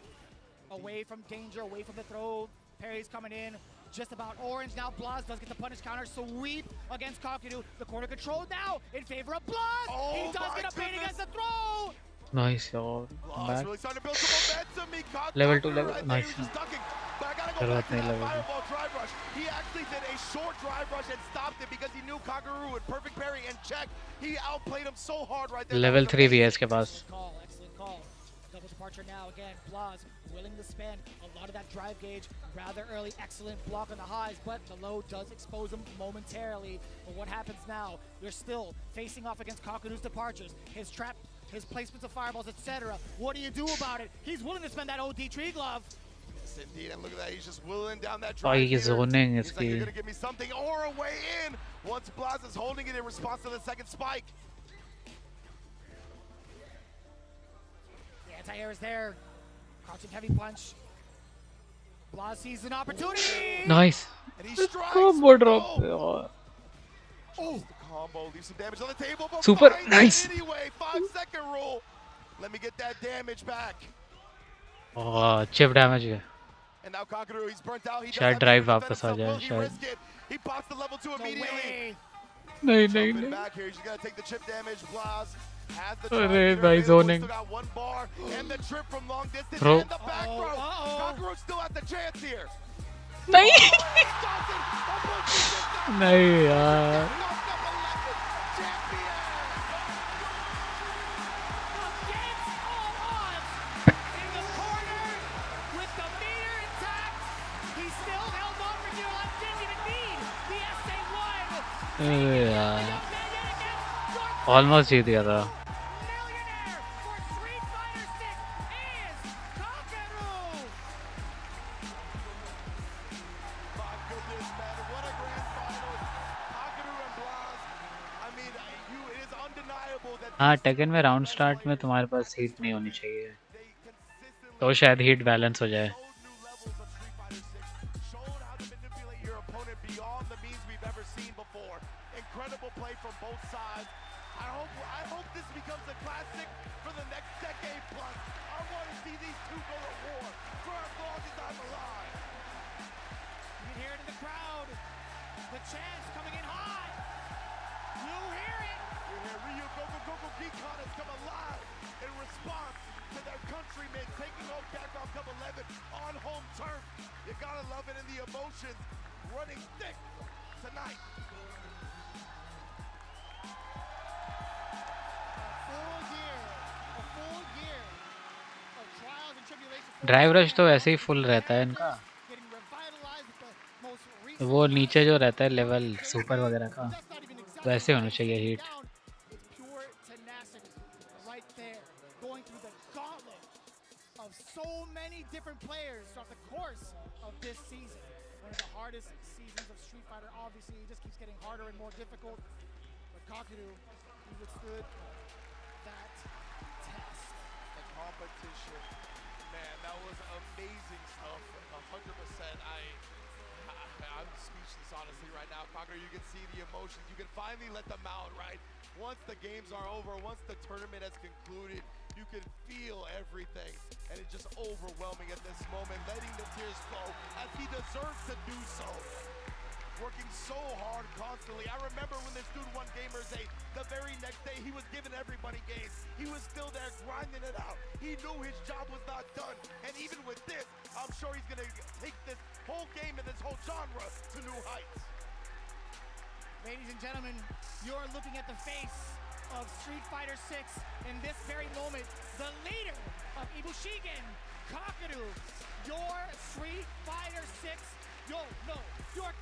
away from danger, away from the throw. Parry's coming in. Just about orange now. Blas does get the punish counter. Sweep against Kakadu. The corner control now in favor of Blas. He does get a pain against the throw. Nice. Oh, back. Really starting to build some momentum. Level 2 level. Nice. But I gotta go back to that fireball drive rush. He actually did a short drive rush and stopped it because he knew Kagaru would perfect parry and check. He outplayed him so hard right there. Level 3 भी है इसके पास. Excellent call. Double departure now again. Blas willing to spend a lot of that drive gauge rather early. Excellent block on the highs, but the low does expose him momentarily. But what happens now? You're still facing off against Kakadu's departures. His trap, his placements of fireballs, etc. What do you do about it? He's willing to spend that OD tree glove. Yes, indeed, and look at that. He's just willing down that Oh, drive. he's zoning. He's like, you're gonna give me something or a way in. Once Blas is holding it in response to the second spike. The anti-air is there. Crouching heavy punch. Blas sees an opportunity. Nice. And he strikes. Combo drop. Oh, the combo leaves some damage on the table. But Super nice. nice. Anyway, 5-second rule. Let me get that damage back. Oh, chip damage है. And now Kagaru, he's burnt out. He शायद drive वापस आ जाए शायद. He pops the level 2 immediately. नहीं. Back here, he's gonna take the chip damage. Blas has the अरे भाई zoning. still got one bar and the trip from long distance Throw. and the back throw. Kagaru still at the chance here. नहीं. नहीं यार. यार almost जीत गया था. हाँ, taken में राउंड स्टार्ट में तुम्हारे पास हीट नहीं होनी चाहिए तो शायद हीट बैलेंस हो जाए. Incredible play from both sides. I hope this becomes a classic for the next decade plus. I want to see these two go to war for as long as I'm alive. You can hear it in the crowd. The chants coming in hot. You hear it. You hear Ryu Goku Geekon has come alive in response to their countrymen taking on Capcom Cup 11 on home turf. You gotta love it, in the emotions running thick tonight. A full year drive rush तो ऐसे ही full रहता है इनका, वो नीचे जो रहता है लेवल सुपर वगैरह का वैसे होना चाहिए heat. Of so many different players throughout the course of this season. One of the hardest seasons of Street Fighter, obviously. It just keeps getting harder and more difficult. But Kakaru, he withstood that test. The competition, man, that was amazing stuff. 100%. I'm speechless, honestly, right now. Kakaru, you can see the emotions. You can finally let them out, right? Once the games are over, once the tournament has concluded, you can feel everything, and it's just overwhelming at this moment, letting the tears flow as he deserves to do so. Working so hard constantly. I remember when this dude won Gamers 8, the very next day he was giving everybody games. He was still there grinding it out. He knew his job was not done, and even with this, I'm sure he's gonna take this whole game and this whole genre to new heights. Ladies and gentlemen, you're looking at the face of Street Fighter 6 in this very moment, the leader of Ibushigen, Kakaru, your Street Fighter 6, your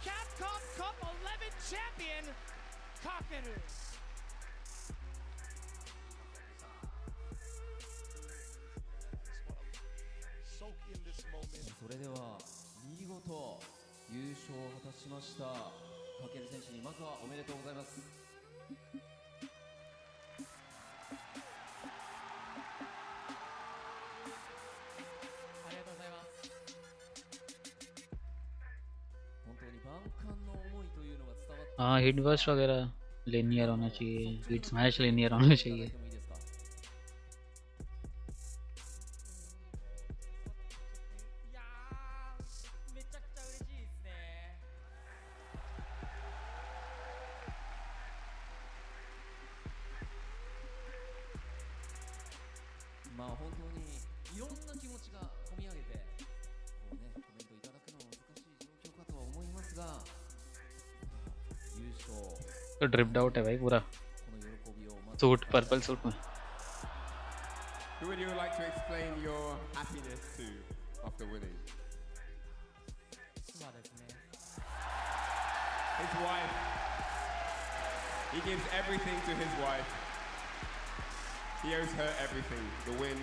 Capcom Cup 11 champion, Kakaru. Soak in this moment. それでは見事優勝を果たしましたかける選手にまずはおめでとうございます。हाँ hit bust वगैरह linear होना चाहिए, hit smash linear होना चाहिए। तो dripped out है भाई पूरा सूट, पर्पल सूट में। Who would you like to explain your happiness to after winning? His wife. He gives everything to his wife. He owes her everything, the win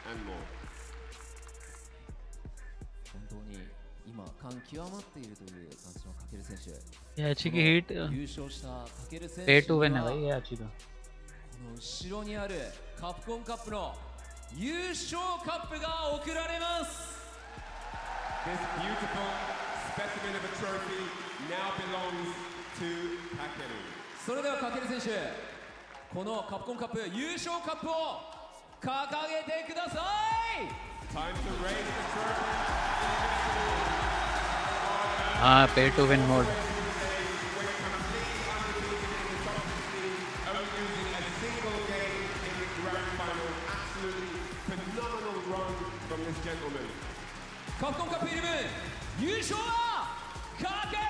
and more. 本当に今感極まっているという感じのかける選手。 ये अच्छी की hit पे to win है भाई ये अच्छी का। この後ろにあるカプコンカップの優勝カップが贈られます。 This beautiful specimen of a trophy now belongs to Kakeru. それではかける選手、このカプコンカップ優勝カップを掲げてください。 Time to raise the trophy. हाँ पे to win mode. Gentlemen. カプコンカップイレブン優勝はかける。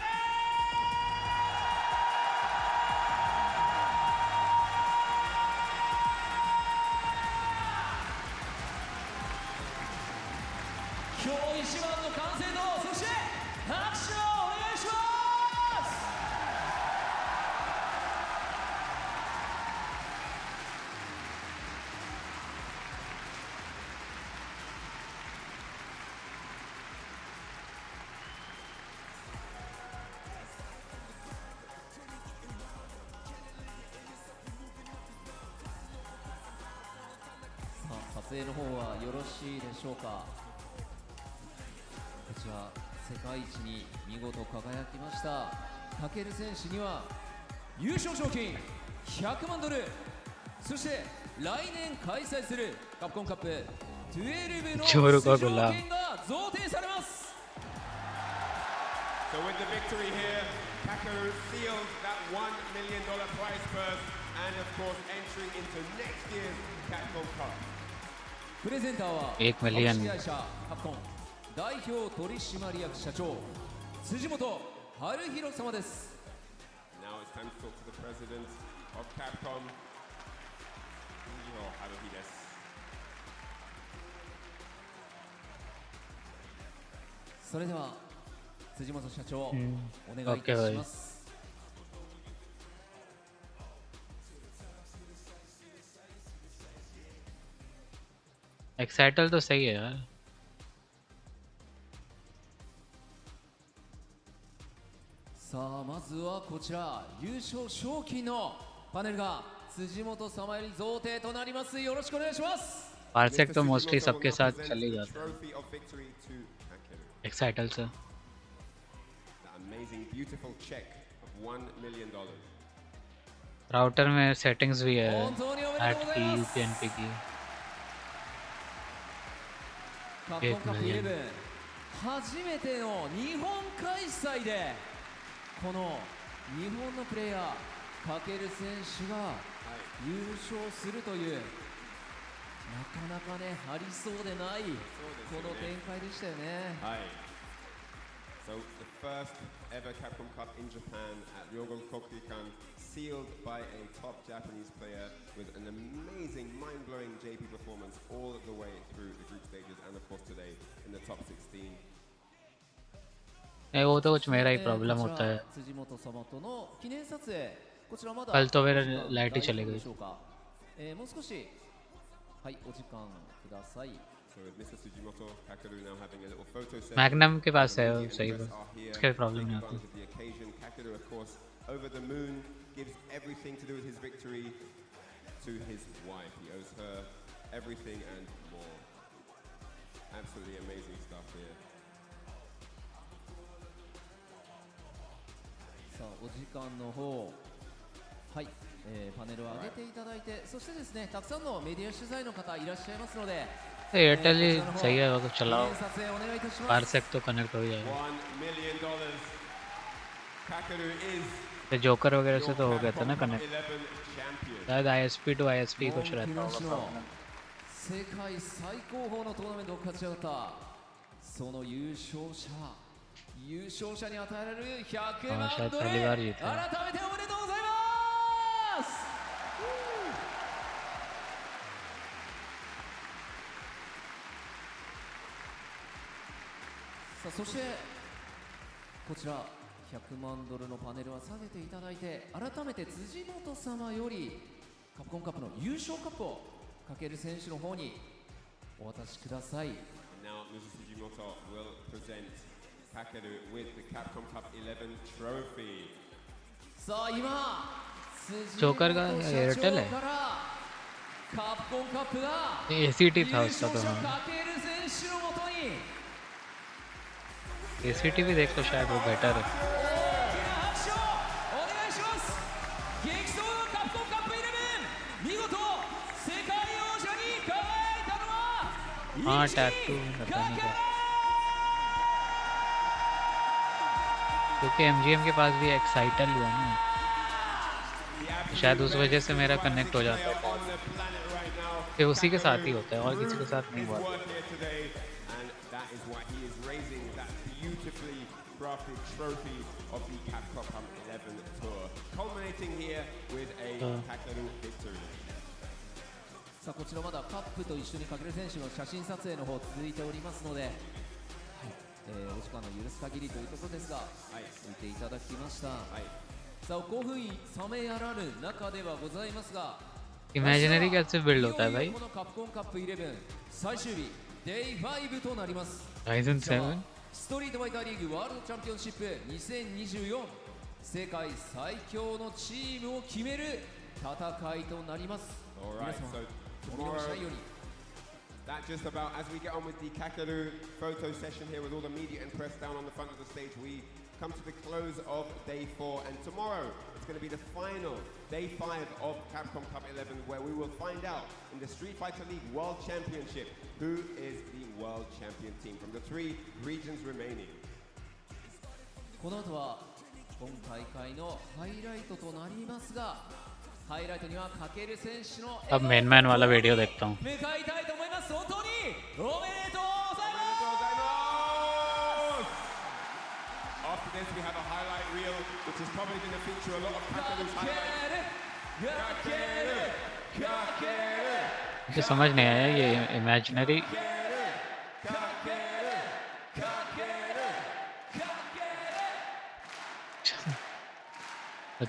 今日一番の完成度、そして拍手をお願いします。撮影の方はよろしいでしょうか。こちら世界一に見事輝きましたタケル選手には優勝賞金100万ドル、そして来年開催するカプコンカップ12の出場権が贈呈されます。 So with the victory here, Kakaru seals that $1 million prize purse and of course entry into next year's Capcom Cup. プレゼンターは1 million 株式会社カプコン代表取締役社長辻本春弘様です。 Now it's time to talk to the president of Capcom, Haruhi desu. それでは辻本社長、お願いいたします。एक्साइटल तो सही है यार। さあまずはこちら優勝賞金のパネルが辻本様より贈呈となります。よろしくお願いします。पार्सेक तो mostly सबके साथ चले जाते हैं एक्साइटल से। राउटर में सेटिंग्स भी है ऐट की यूपीएनपी की। 8million初めての日本開催でこの日本のプレイヤーかける選手が優勝するというなかなかねありそうでないこの展開でしたよね。はい。So the first ever Capcom Cup in Japan at Ryogo Kokukan, sealed by a top Japanese player with an amazing, mind-blowing JP performance all the way through the group stages and of course today in the top 16. वो तो कुछ मेरा ही problem होता है। कल तो मेरा light ही चली गई। मैग्नम के पास है सही बात, उसके प्रॉब्लम नहीं होती।お時間の方、はい、パネルを上げていただいて、そしてですね、たくさんのメディア取材の方いらっしゃいますので、एयरटेल ही सही है, वो चलाओ पार्सेक तो कनेक्ट हो जाएगा। तो जोकर वगैरह से तो हो गया था ना कनेक्ट, शायद ISP to ISP कुछ रहता होगा। 世界最高峰のトーナメントを勝ち上がったその優勝者に与えられる100万ドル、改めておめでとうございます。さあそしてこちら100万ドルのパネルは下げていただいて、改めて辻本様よりカプコンカップの優勝カップをかける選手の方にお渡しください。Now, Mr. Fujimoto will present Kakeru with the Capcom Cup 11 trophy. さあ今जोकर का एयरटेल है, ACT था उसका तो। हाँ ACT भी देख तो शायद वो बेटर है। हाँ टैटू पता नहीं क्या, क्योंकि MGM के पास भी एक्साइटल हुआ ना, शायद उस वजह से मेरा कनेक्ट हो जाता है कि उसी के साथ ही होता है और किसी के साथ नहीं हुआ।さあこちらまだカップと一緒にかける選手の写真撮影の方続いておりますので、お時間の許す限りというところですが、見ていただきました。さあ興奮冷めやらぬ中ではございますが、इमेजिनरी कैसे बिल्ड होता है भाई? このカプコンカップ11最終日 Day5 となります。Gaiden 7ストリートファイターリーグワールドチャンピオンシップ2024、世界最強のチームを決める戦いとなります。皆様 That just about, as we get on with the Kakeru photo session here with all the media and press down on the front of the stage, we come to the close of day 4, and tomorrow it's going to be the final, day 5 of Capcom Cup 11, where we will find out in the Street Fighter League World Championship who is the world champion team from the 3 regions remaining. この後は今大会のハイライトとなりますが、ハイライトにはかける選手の अब main man वाला video देखता हूँ। 向かいたいと思います。本当におめでとうございます。 After this we have a highlight reel which is probably going to feature a lot of Kakeru's highlights. मुझे समझ नहीं आया ये imaginary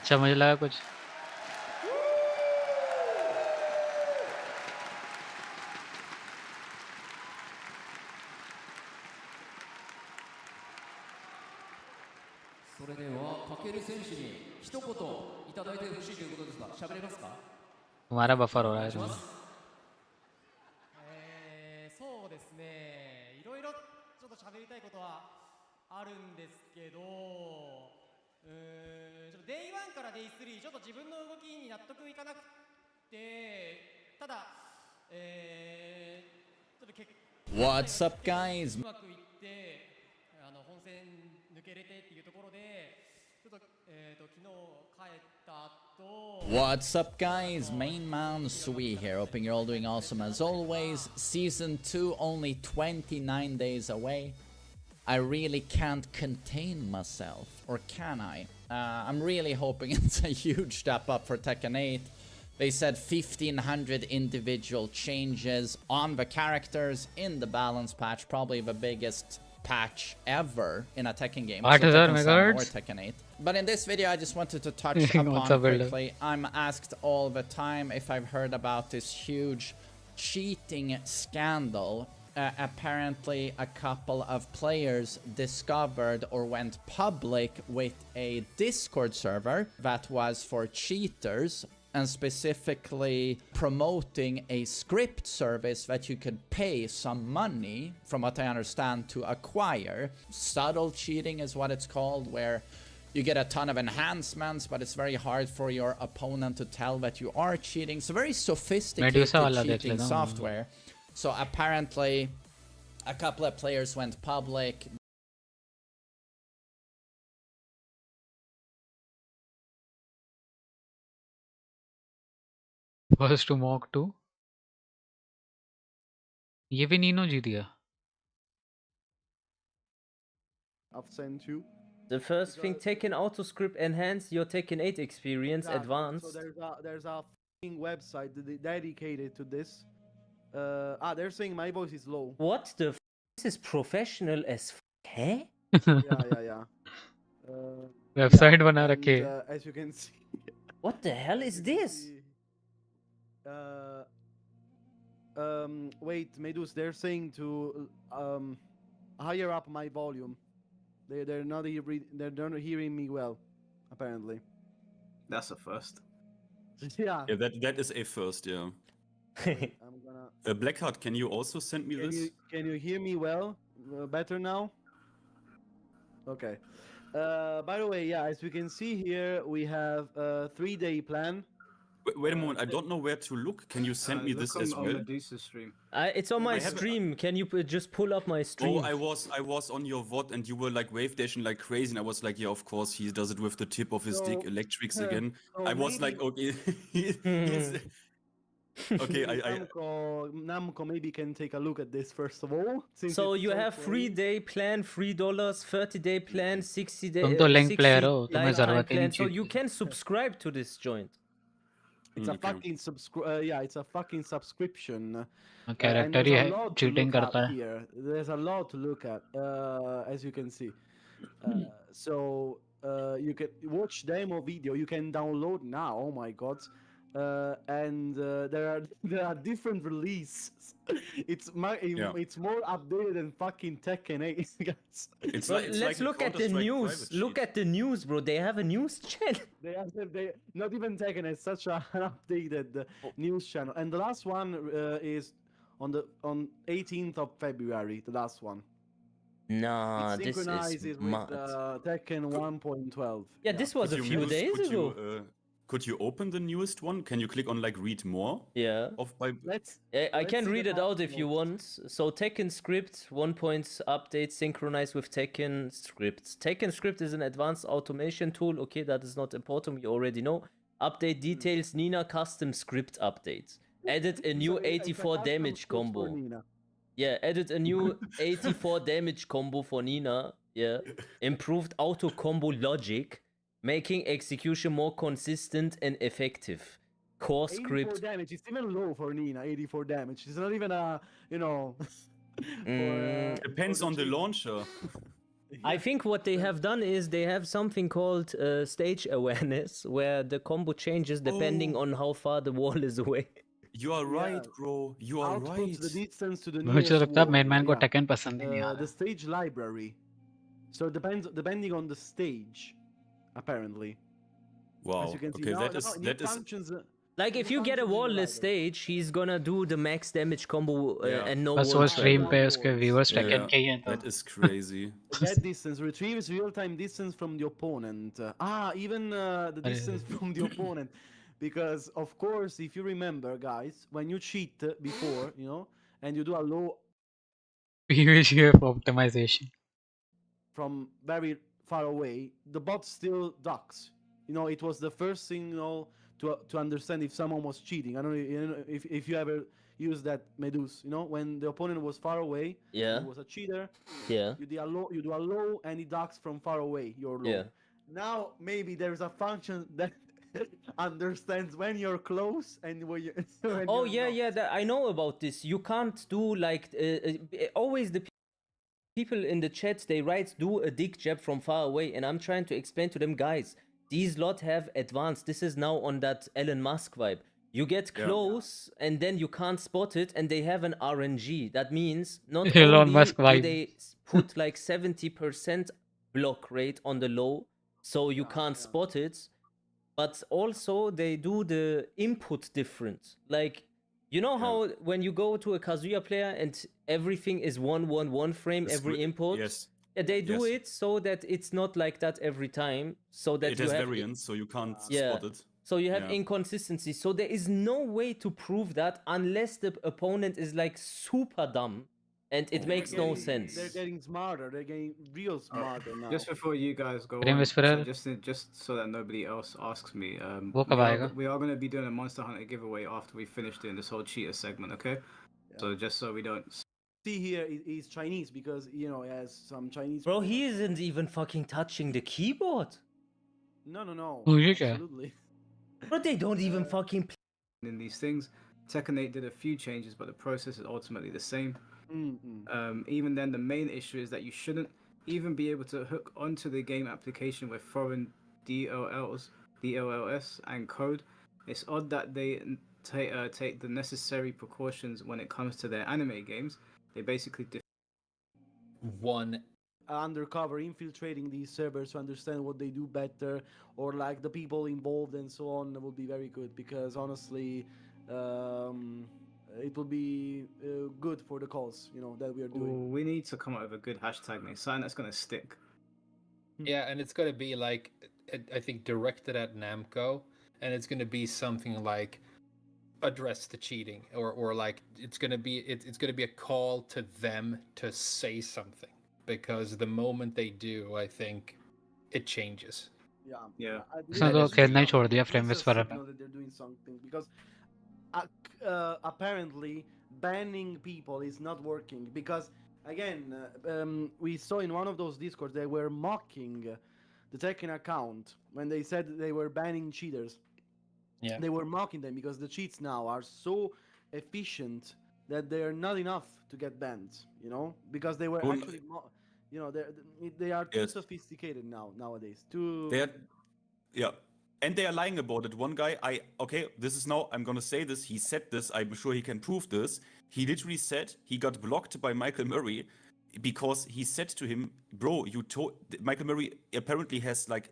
अच्छा मुझे लगा कुछ それではかける選手に一言いただいてほしいということですが、喋れますか？ तुम्हारा बफर हो रहा है तुम्हें そうですね、いろいろちょっと喋りたいことはあるんですけど、ちょっと Day1 から Day3 ちょっと自分の動きに納得いかなくて、ただ、ちょっと結 What's up, guys? うまくいって本戦抜けれてっていうところで、ちょっと昨日帰った後 What's up, guys? Main man Sui here. Hoping you're all doing awesome as always. Season 2 only 29 days away. I really can't contain myself, or can I? I'm really hoping it's a huge step up for Tekken 8. They said 1500 individual changes on the characters in the balance patch, probably the biggest patch ever in a Tekken game. So Tekken 7 or Tekken 8. But in this video, I just wanted to touch upon quickly. I'm asked all the time if I've heard about this huge cheating scandal. Apparently, a couple of players discovered or went public with a Discord server that was for cheaters, and specifically promoting a script service that you could pay some money, from what I understand, to acquire. Subtle cheating is what it's called, where you get a ton of enhancements, but it's very hard for your opponent to tell that you are cheating. So very sophisticated cheating software. So apparently, a couple of players went public. First to mock 2 ये भी Nino जीत गया I've sent you. The first thing, Tekken Autoscript Enhance your Tekken 8 experience advanced. So there's a f***ing website dedicated to this. They're saying my voice is low. What the f***? This is professional as f***, huh? Yeah. Website बना रखे As you can see. What the hell is this? Wait, Medus, they're saying to higher up my volume. They're not hearing me well, apparently. That's a first. Yeah. That is a first, yeah. I'm gonna. Blackheart, can you also send me this? Can you hear me well? Better now? Okay. By the way, yeah, as we can see here, we have a 3-day plan. Wait a moment, I don't know where to look. Can you send me this as well? Stream. It's on my stream. Can you just pull up my stream? Oh, I was on your VOD and you were like wave dashing like crazy, and I was like, yeah, of course he does it with the tip of his dick, electrics again. I was like, okay, okay, Namco maybe can take a look at this first of all. So you have 3-day plan, $3, 30-day plan, 60-day. तुम तो link player हो, तुम्हें जरूरत ही नहीं So you can subscribe to this joint. It's a fucking it's a fucking subscription. Character ही है, cheating करता है. Here. There's a lot to look at, as you can see. So you can watch demo video. You can download now. Oh my god. And there are different releases. It's more updated than fucking Tekken 8, guys. Let's look at the news. Look at the news, bro. They have a news channel. They not even Tekken. It's such an updated news channel. And the last one is on 18th of February. The last one. Nah, this is with Tekken 1.12. Yeah, this was a few days ago. Could you open the newest one? Can you click on like read more? Yeah. I can read it out if you want. So Tekken script 1 point update synchronized with Tekken scripts. Tekken script is an advanced automation tool. Okay, that is not important. We already know. Update details Nina custom script updates. Added a new 84 damage combo. Yeah, added a new 84 damage combo for Nina. Yeah. Improved auto combo logic, making execution more consistent and effective. Core script. 84 damage. It's even low for Nina. 84 damage. It's not even a, Depends on the launcher. I think what they have done is they have something called stage awareness, where the combo changes depending on how far the wall is away. You are right, bro. You are Output right. the distance to the मुझे nearest लगता है wall. Main man को Yeah. Taken पसंद ही नहीं आ The रहा stage library. So it depending on the stage, apparently. Wow. As you can see Okay, now, that is functions. Like if you get a wallless stage, he's gonna do the max damage combo and no बस वो wall stream travel. पे उसके viewers taken Yeah, के ही हैं तो that is crazy. Get distance retrieves real-time distance from the opponent. Even the distance from the opponent, because of course, if you remember, guys, when you cheat before, you know, and you do a low PVGF optimization. from very far away, the bot still ducks. You know, it was the first signal to understand if someone was cheating. I don't know, if you ever used that Medus. You know, when the opponent was far away, Yeah. he was a cheater. Yeah. You do a low, and he ducks from far away. Your low. Yeah. Now maybe there's a function that understands when you're close and when you. When Oh you're yeah, not. yeah. I know about this. You can't do like always the people in the chat they write do a dick jab from far away, and I'm trying to explain to them, guys. These lot have advanced. This is now on that Elon Musk vibe. You get close and then you can't spot it, and they have an RNG. That means not Elon only Musk do vibe. they put like 70% block rate on the low, so you can't spot it, but also they do the input different. Like, you know how when you go to a Kazuya player and everything is 1-1-1 frame every input? Yes. They do it so that it's not like that every time, so that It you has have variance, so you can't yeah. spot it. So you have Yeah. inconsistency. So there is no way to prove that unless the opponent is like super dumb, and it makes no sense. They're getting smarter. They're getting real smarter now. Just before you guys go Dream on, Whisperer. just so that nobody else asks me, वो कब आएगा? we are going to be doing a Monster Hunter giveaway after we finish doing this whole cheater segment, okay? So just so we don't. See here, he's Chinese because he has some Chinese. Bro, he isn't even fucking touching the keyboard. No. Oh, yeah. Absolutely. But they don't even fucking play in these things. Tekken 8 did a few changes, but the process is ultimately the same. Even then, the main issue is that you shouldn't even be able to hook onto the game application with foreign DLLs, DLLS, and code. It's odd that they take the necessary precautions when it comes to their anime games. They basically one undercover infiltrating these servers to understand what they do better, or like the people involved and so on, would be very good, because honestly it will be good for the cause that we are doing. We need to come up with a good hashtag name, something that's going to stick. Yeah, and it's going to be like, I think, directed at Namco, and it's going to be something like address the cheating, or like it's going to be a call to them to say something, because the moment they do, I think it changes. Yeah. उसने तो खेलना ही छोड़ दिया frame whisperer पे. That they're doing something, because apparently banning people is not working, because again we saw in one of those discords they were mocking the Tekken account when they said they were banning cheaters. Yeah. They were mocking them because the cheats now are so efficient that they're not enough to get banned, because they were actually they are too sophisticated nowadays. Yeah. And they are lying about it. One guy, this is now, I'm gonna say this, he said this, I'm sure he can prove this. He literally said he got blocked by Michael Murray because he said to him, bro, Michael Murray apparently has like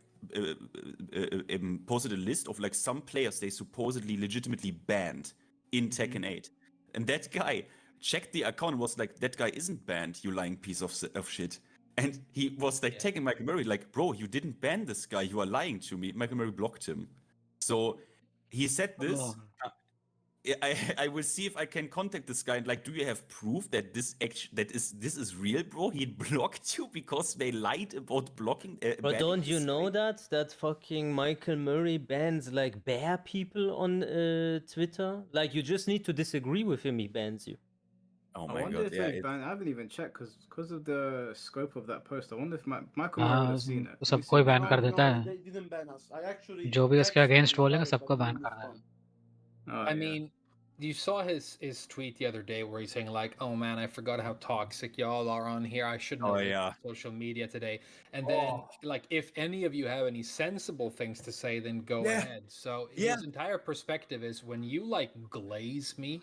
posted a list of like some players they supposedly legitimately banned in Tekken 8. And that guy checked the account and was like, that guy isn't banned, you lying piece of shit. And he was like taking Michael Murray like, bro, you didn't ban this guy, you are lying to me. Michael Murray blocked him. So he said this. I will see if I can contact this guy and like, do you have proof that this is real, bro? He blocked you because they lied about blocking. But don't you know that fucking Michael Murray bans like bear people on Twitter? Like, you just need to disagree with him, he bans you. Oh I wonder if they ban. I haven't even checked because of the scope of that post. I wonder if Michael Murray would have seen it. सबको ही ban कर देता है. They didn't ban us. I actually जो भी इसके against बोलेगा सबको ban कर देगा. I mean, You saw his tweet the other day where he's saying like, "Oh man, I forgot how toxic y'all are on here. I shouldn't have looked at social media today." And then like, if any of you have any sensible things to say, then go ahead. So his entire perspective is, when you like glaze me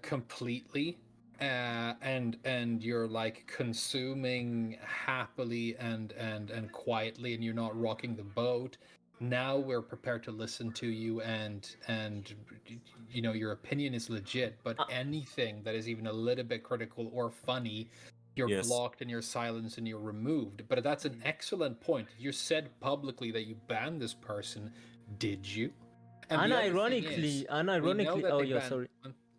completely, and you're like consuming happily and quietly, and you're not rocking the boat, now we're prepared to listen to you, and you know, your opinion is legit, but anything that is even a little bit critical or funny, you're blocked and you're silenced and you're removed. But that's an excellent point. You said publicly that you banned this person. Did you? And the other thing is, we know that oh they yeah, banned... sorry.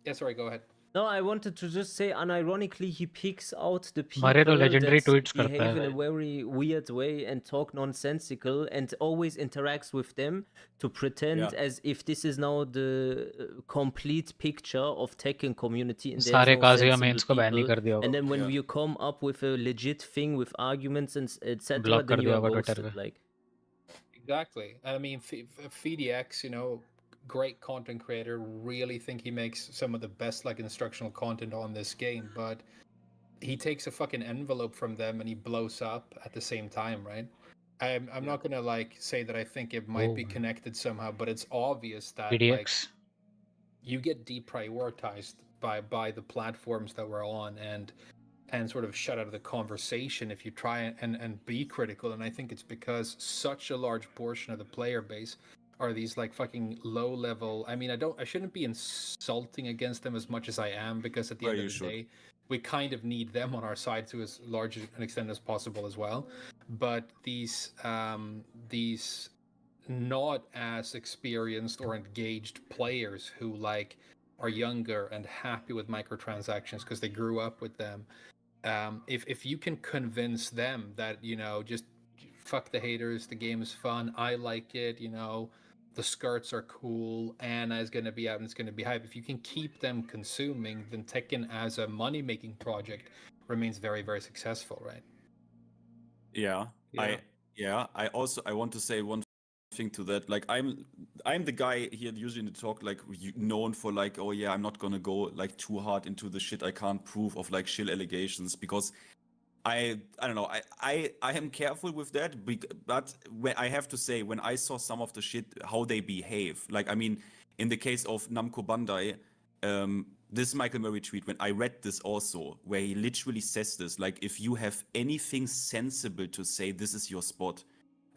Yeah, sorry, go ahead. No, I wanted to just say, unironically, he picks out the हमारे तो people legendary that tweets करता behave in है a very weird way and talk nonsensical, and always interacts with them to pretend as if this is now the complete picture of Tekken community, and there's सारे no Kazuya sensible mains को ban नहीं people. कर दिया And होगा then when you come up with a legit thing with arguments and etc., block then कर you दिया are होगा Twitter ghosted. पे Like, Exactly. I mean, FDX, you know, great content creator. Really think he makes some of the best like instructional content on this game, but he takes a fucking envelope from them and he blows up at the same time, right? I'm not gonna like say that I think it might be connected somehow, but it's obvious that like PDX you get deprioritized by the platforms that we're on, and sort of shut out of the conversation if you try and be critical. And I think it's because such a large portion of the player base are these like fucking low level... I mean, I shouldn't be insulting against them as much as I am, because at the end of the day, we kind of need them on our side to as large an extent as possible as well. But these not as experienced or engaged players who like are younger and happy with microtransactions because they grew up with them, if you can convince them that, you know, just fuck the haters, the game is fun, I like it, you know, the skirts are cool, Anna is going to be out and it's going to be hype, if you can keep them consuming, then Tekken as a money-making project remains very, very successful, right? I also want to say one thing to that. Like, I'm the guy here usually in the talk, like, known for like, oh yeah, I'm not gonna go like too hard into the shit I can't prove of like shill allegations, because I don't know, I am careful with that, but when I have to say, when I saw some of the shit, how they behave, like, I mean, in the case of Namco Bandai, this Michael Murray tweet, when I read this also, where he literally says this, like, if you have anything sensible to say, this is your spot.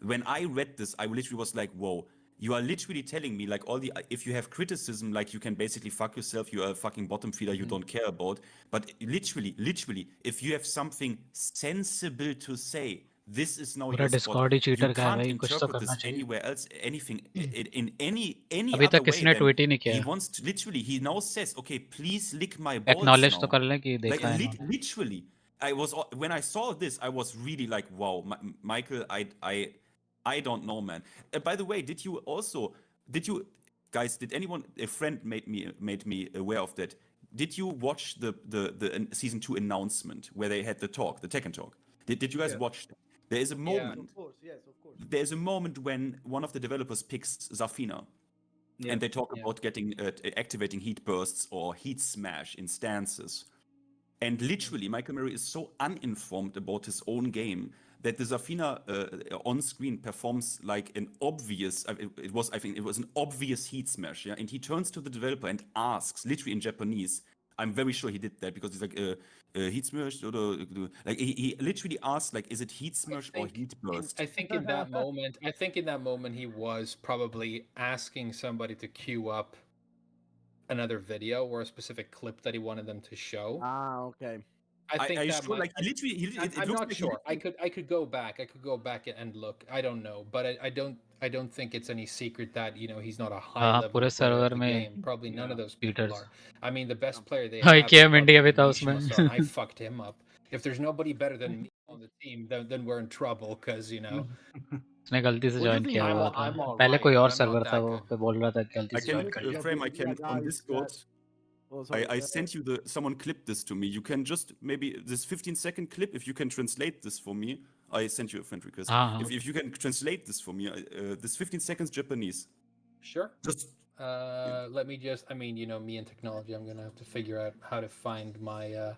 When I read this, I literally was like, whoa, you are literally telling me, like, if you have criticism, like, you can basically fuck yourself, you are a fucking bottom feeder you don't care about. But literally, if you have something sensible to say, this is now पूरा your spot. Discord he You cheater का है can't भाई, कुछ तो interpret करना this चाहिए। anywhere else, anything, in any अभी other तक way किसी ने than ट्वीट ही नहीं he किया। wants to, literally, he now says, okay, please lick my balls acknowledge now. तो कर लें कि Like, देखा है इन्होंने। literally, when I saw this, I was really like, wow, Michael, I don't know, man. By the way, did you guys, did anyone, a friend made me aware of that? Did you watch the season 2 announcement where they had the talk, the Tekken talk? Did you guys watch that? There is a moment. Of course, yes, of course. There's a moment when one of the developers picks Zafina, and they talk about getting activating heat bursts or heat smash in stances. And literally, Michael Murray is so uninformed about his own game that the Zafina on screen performs like an obvious. I think it was an obvious heat smash. Yeah, and he turns to the developer and asks, literally in Japanese. I'm very sure he did that because he's like, heat smash, or like he literally asked, like, is it heat smash or heat burst? I think in that moment, he was probably asking somebody to queue up another video or a specific clip that he wanted them to show. Ah, okay. I think that might, like, I'm not sure. I could go back. I could go back and look. I don't know, but I don't think it's any secret that, you know, he's not a high level पूरे player server of the में game. Probably none of those people are. I mean, the best player they हाँ have क्या is India भी था probably उसमें। Mishima-san. I fucked him up. If there's nobody better than me on the team, then we're in trouble, because, you know. उसने गलती से join किया हुआ था। I'm all पहले right, कोई but और I'm सर्वर not था, that वो good. पे बोल रहा था गलती I से ज्वाइन कर can लिया। frame. I can on Discord. I sent you someone clipped this to me. You can just maybe this 15-second clip. If you can translate this for me, I sent you a friend request. हाँ, हाँ। If you can translate this for me, this 15 seconds Japanese. Sure. Just Let me just, I mean, you know, me and technology, I'm gonna have to figure out how to find my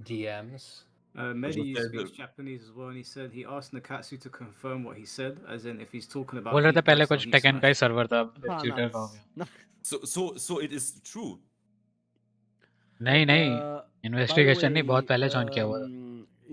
DMs. Mehdi speaks Japanese as well, and he said he asked Nakatsu to confirm what he said, as in if he's talking about. बोल रहे थे पहले Heat Blast or कुछ Heat taken का ही Smash. Server था cheater का हो गया So it is true. नहीं नहीं By the इन्वेस्टिगेशन नहीं way, बहुत पहले ज्वाइन किया हुआ था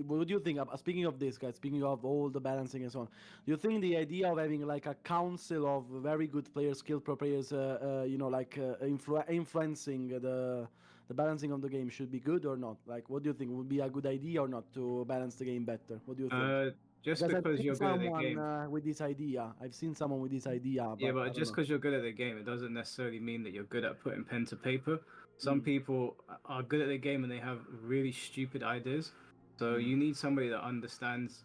what do you think? Speaking of this, guys, speaking of all the balancing and so on, do you think the idea of having like a council of very good players, skilled pro players, you know, like influencing the balancing of the game should be good or not? Like, what do you think would be a good idea or not to balance the game better? What do you think? Just because you're good at the game. With this idea, I've seen someone with this idea. Yeah, but but just because you're good at the game, it doesn't necessarily mean that you're good at putting pen to paper. Some people are good at the game and they have really stupid ideas. So you need somebody that understands,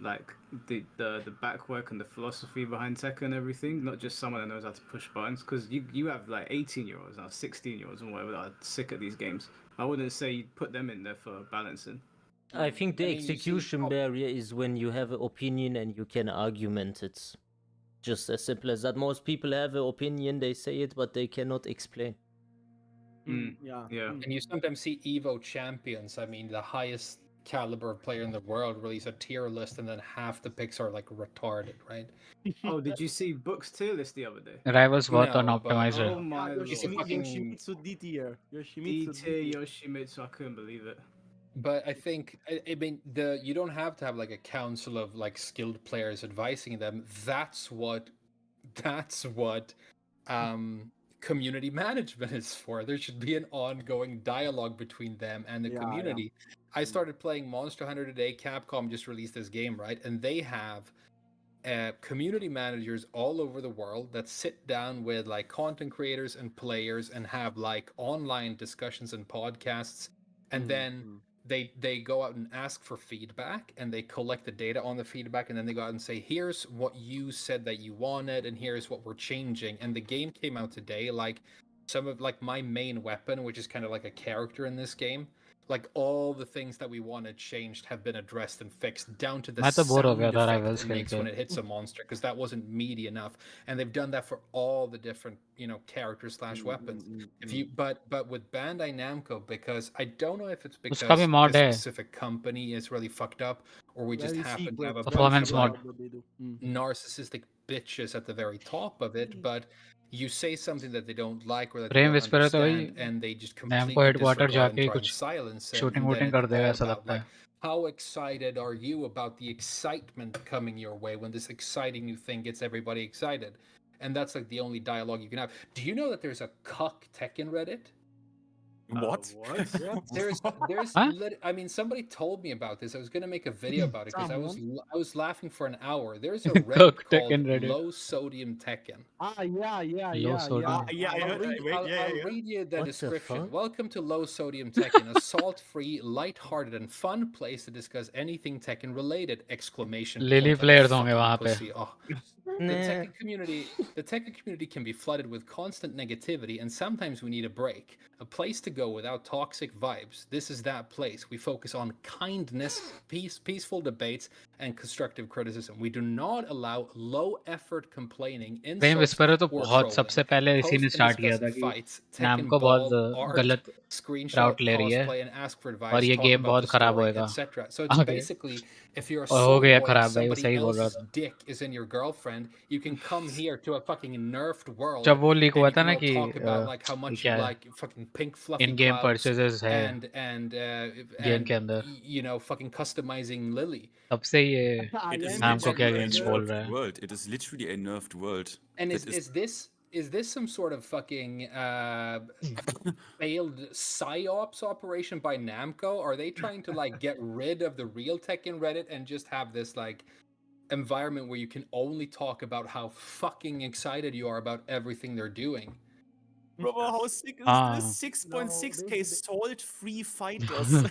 like the back work and the philosophy behind Tekken and everything. Not just someone that knows how to push buttons. Because you have like 18-year-olds now, 16-year-olds and whatever that are sick at these games. I wouldn't say you'd put them in there for balancing. I think the execution barrier is when you have an opinion and you can argument it. Just as simple as that. Most people have an opinion, they say it, but they cannot explain. Yeah. And you sometimes see Evo champions. I mean, the highest caliber of player in the world release a tier list, and then half the picks are like retarded, right? Oh, did you see Book's tier list the other day? Rivals बहुत No, unoptimized but- है Oh my lord. Yoshimitsu D tier. D tier Yoshimitsu, I couldn't believe it. But I think I mean you don't have to have like a council of like skilled players advising them. That's what community management is for. There should be an ongoing dialogue between them and the community. I started playing Monster Hunter today. Capcom just released this game, right? And they have community managers all over the world that sit down with like content creators and players and have like online discussions and podcasts, and then they go out and ask for feedback, and they collect the data on the feedback, and then they go out and say, here's what you said that you wanted, and here's what we're changing. And the game came out today. Like some of like my main weapon, which is kind of like a character in this game, like all the things that we wanted changed have been addressed and fixed down to the मैं तो bore हो sound गया था effect Rivals it खेल makes के when it hits a monster, because that wasn't meaty enough. And they've done that for all the different, you know, characters slash weapons. If you but with Bandai Namco, because I don't know if it's because उसका भी mod this है specific company is really fucked up, or we just Very happen to have a Performance bunch of mod. like narcissistic bitches at the very top of it, but you say something that they don't like or that they Prem don't whisper तो वही understand, and they just Namco completely headquarter disregard जाके and try and कुछ silence it. shooting And then वूटिंग कर it's देगा all ऐसा about लगता like, है how excited are you about the excitement coming your way when this exciting new thing gets everybody excited? And that's like the only dialogue you can have. Do you know that there's a cuck Tekken Reddit? What? There's Huh? I mean, somebody told me about this. I was going to make a video about it because Someone? I was laughing for an hour. There's a Cuck Reddit called Tekken Reddit. Low Sodium Tekken. Low sodium. I'll read you the What the description. fuck? Welcome to Low Sodium Tekken, a salt-free, light-hearted, and fun place to discuss anything Tekken related! Exclamation Lily point. players Fucking होंगे वहाँ पे pussy. Oh. The Tekken community can be flooded with constant negativity, and sometimes we need a break, a place to go without toxic vibes. This is that place. We focus on kindness, peaceful debates, and constructive criticism. We do not allow low-effort complaining, Prem insults, whisper तो or बहुत trolling. सबसे पहले इसी ने Post and start किया discuss था कि fights, नाम Tekken को बहुत ball, art, गलत screenshot, राउट ले रही है cosplay, and ask for advice. और ये Talk गेम about बहुत the खराब story, होएगा etc. So it's आगे basically, if you're a और हो soy गया boy and खराब भाई वो somebody सही बोल रहा else's था dick is in your girlfriend, you can come here to a fucking nerfed world, जब वो लीक and हुआ you था can ना all कि talk about like how ये much क्या you है like fucking pink fluffy इन गेम clouds परचेजेस है and गेम के अंदर you know, fucking customizing Lily. तब से ये It is नाम को क्या literally a अगेंस्ट बोल रहा nerfed है world. It is literally a nerfed world. And That is this some sort of fucking failed psyops operation by Namco? Are they trying to like get rid of the real Tekken Reddit and just have this like environment where you can only talk about how fucking excited you are about everything they're doing? Bro, how sick is Ah. this? 6.6k salt-free fighters.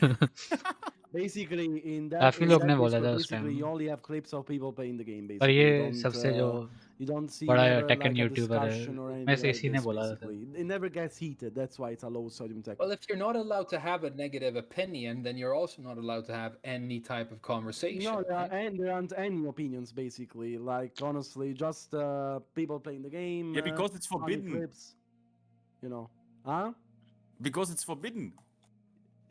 Basically, in that, काफी लोग ने बोला था उस basically time you only have clips of people playing the game. पर Basically, ये you don't, सबसे जो You don't see बड़ा never Tekken like a YouTuber है discussion or मैं anything से like इसी ने this. बोला था Basically, it never gets heated. That's why it's a low sodium Tekken. Well, if you're not allowed to have a negative opinion, then you're also not allowed to have any type of conversation. No, there aren't any opinions basically. Like honestly, just people playing the game. Yeah, because it's funny forbidden. clips, you know, huh? Because it's forbidden.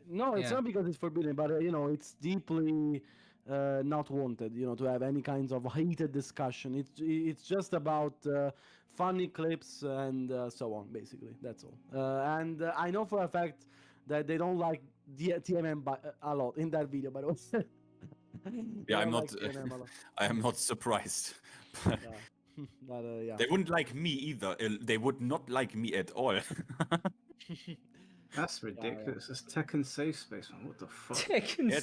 No, it's Yeah. not because it's forbidden, but you know, it's deeply not wanted. You know, to have any kinds of heated discussion. It's just about funny clips and so on. Basically, that's all. And I know for a fact that they don't like TMM a lot in that video, by the way. They Yeah, I'm don't not. like TMM a lot. I am not surprised. Yeah. But, yeah. They wouldn't like me either. They would not like me at all. That's ridiculous. It's Tekken safe space, man. What the fuck? Tekken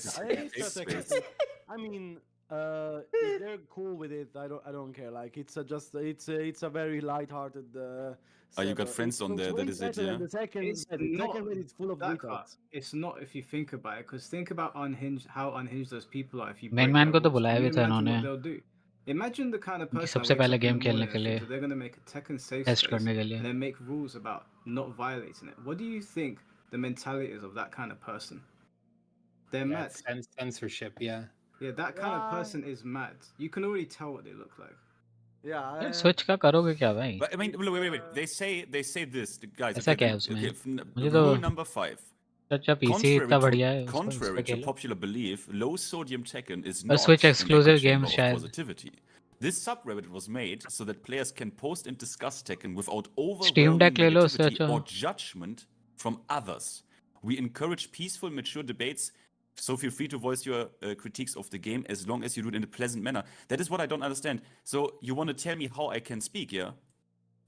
I mean, if they're cool with it, I don't care. Like it's a very light-hearted. You got server. friends It on looks there. way That is it, better yeah. than the second It's Reddit. not Second Reddit's full of that retards. hard. It's not if you think about it, because think about how unhinged those people are. If you main break man their को तो rules, बुलाया can you भी था imagine इन्होंने what they'll do? Imagine the kind of उनकी person that सबसे wakes पहले up in game the खेलने morning के and लिए thinks that they're going to make a Tekken safe test space करने के लिए and then make rules about not violating it. What do you think the mentality is of that kind of person? They're mad. Censorship, yeah. Yeah, that kind of person is mad. You can already tell what they look like. Yeah. Switch का करोगे क्या भाई But I mean, wait. They say this, guys. ऐसा Okay, क्या है उसमें मुझे तो rule number 5. अच्छा पीसी इतना बढ़िया है उसको इस Contrary पे to Khelo popular belief, low sodium Tekken is और not switch an exclusive echo game chamber of शायद positivity. This subreddit was made so that players can post and discuss Tekken without Steam Deck overwhelming ले लो उससे negativity अच्छा or judgment from others. We encourage peaceful, mature debates, so feel free to voice your critiques of the game as long as you do it in a pleasant manner. That is what I don't understand. So you want to tell me how I can speak, yeah?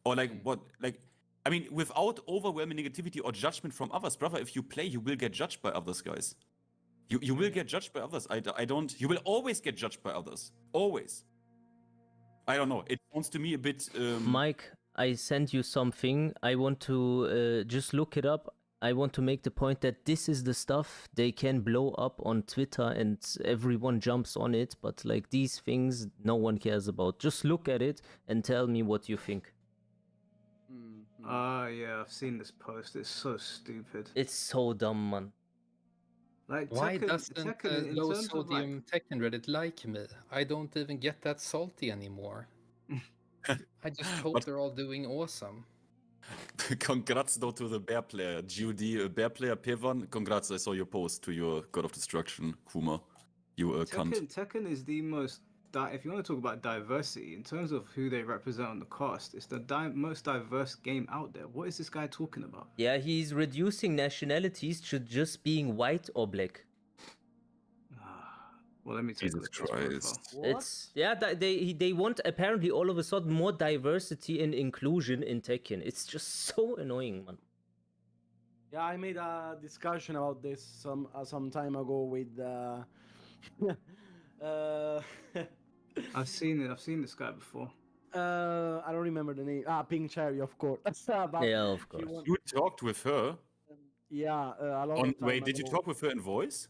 Or like what? Like, I mean, without overwhelming negativity or judgment from others, brother. If you play, you will get judged by others, guys. You will get judged by others. I don't. You will always get judged by others. Always. I don't know. It sounds to me a bit. Mike, I sent you something. I want to just look it up. I want to make the point that this is the stuff they can blow up on Twitter and everyone jumps on it, but like these things no one cares about. Just look at it and tell me what you think. Yeah, I've seen this post. It's so stupid. It's so dumb, man. Like Why Tekken, doesn't Tekken in low terms of like, sodium Tekken Reddit like me? I don't even get that salty anymore. I just hope they're all doing awesome. Congrats though to the bear player, GOD bear player Pevan. Congrats, I saw your post to your God of Destruction, Kuma. You cunt. Tekken is the most. If you want to talk about diversity in terms of who they represent on the cast, it's the most diverse game out there. What is this guy talking about? Yeah, he's reducing nationalities to just being white or black. Well, let me take a look at his profile. It's yeah, they want apparently all of a sudden more diversity and inclusion in Tekken. It's just so annoying, man. Yeah, I made a discussion about this some time ago with. I've seen it. I've seen this guy before. I don't remember the name. Pink Cherry, of course. Yeah, of course. You talked with her. Yeah, a lot of time Wait, did you ago. talk with her in voice?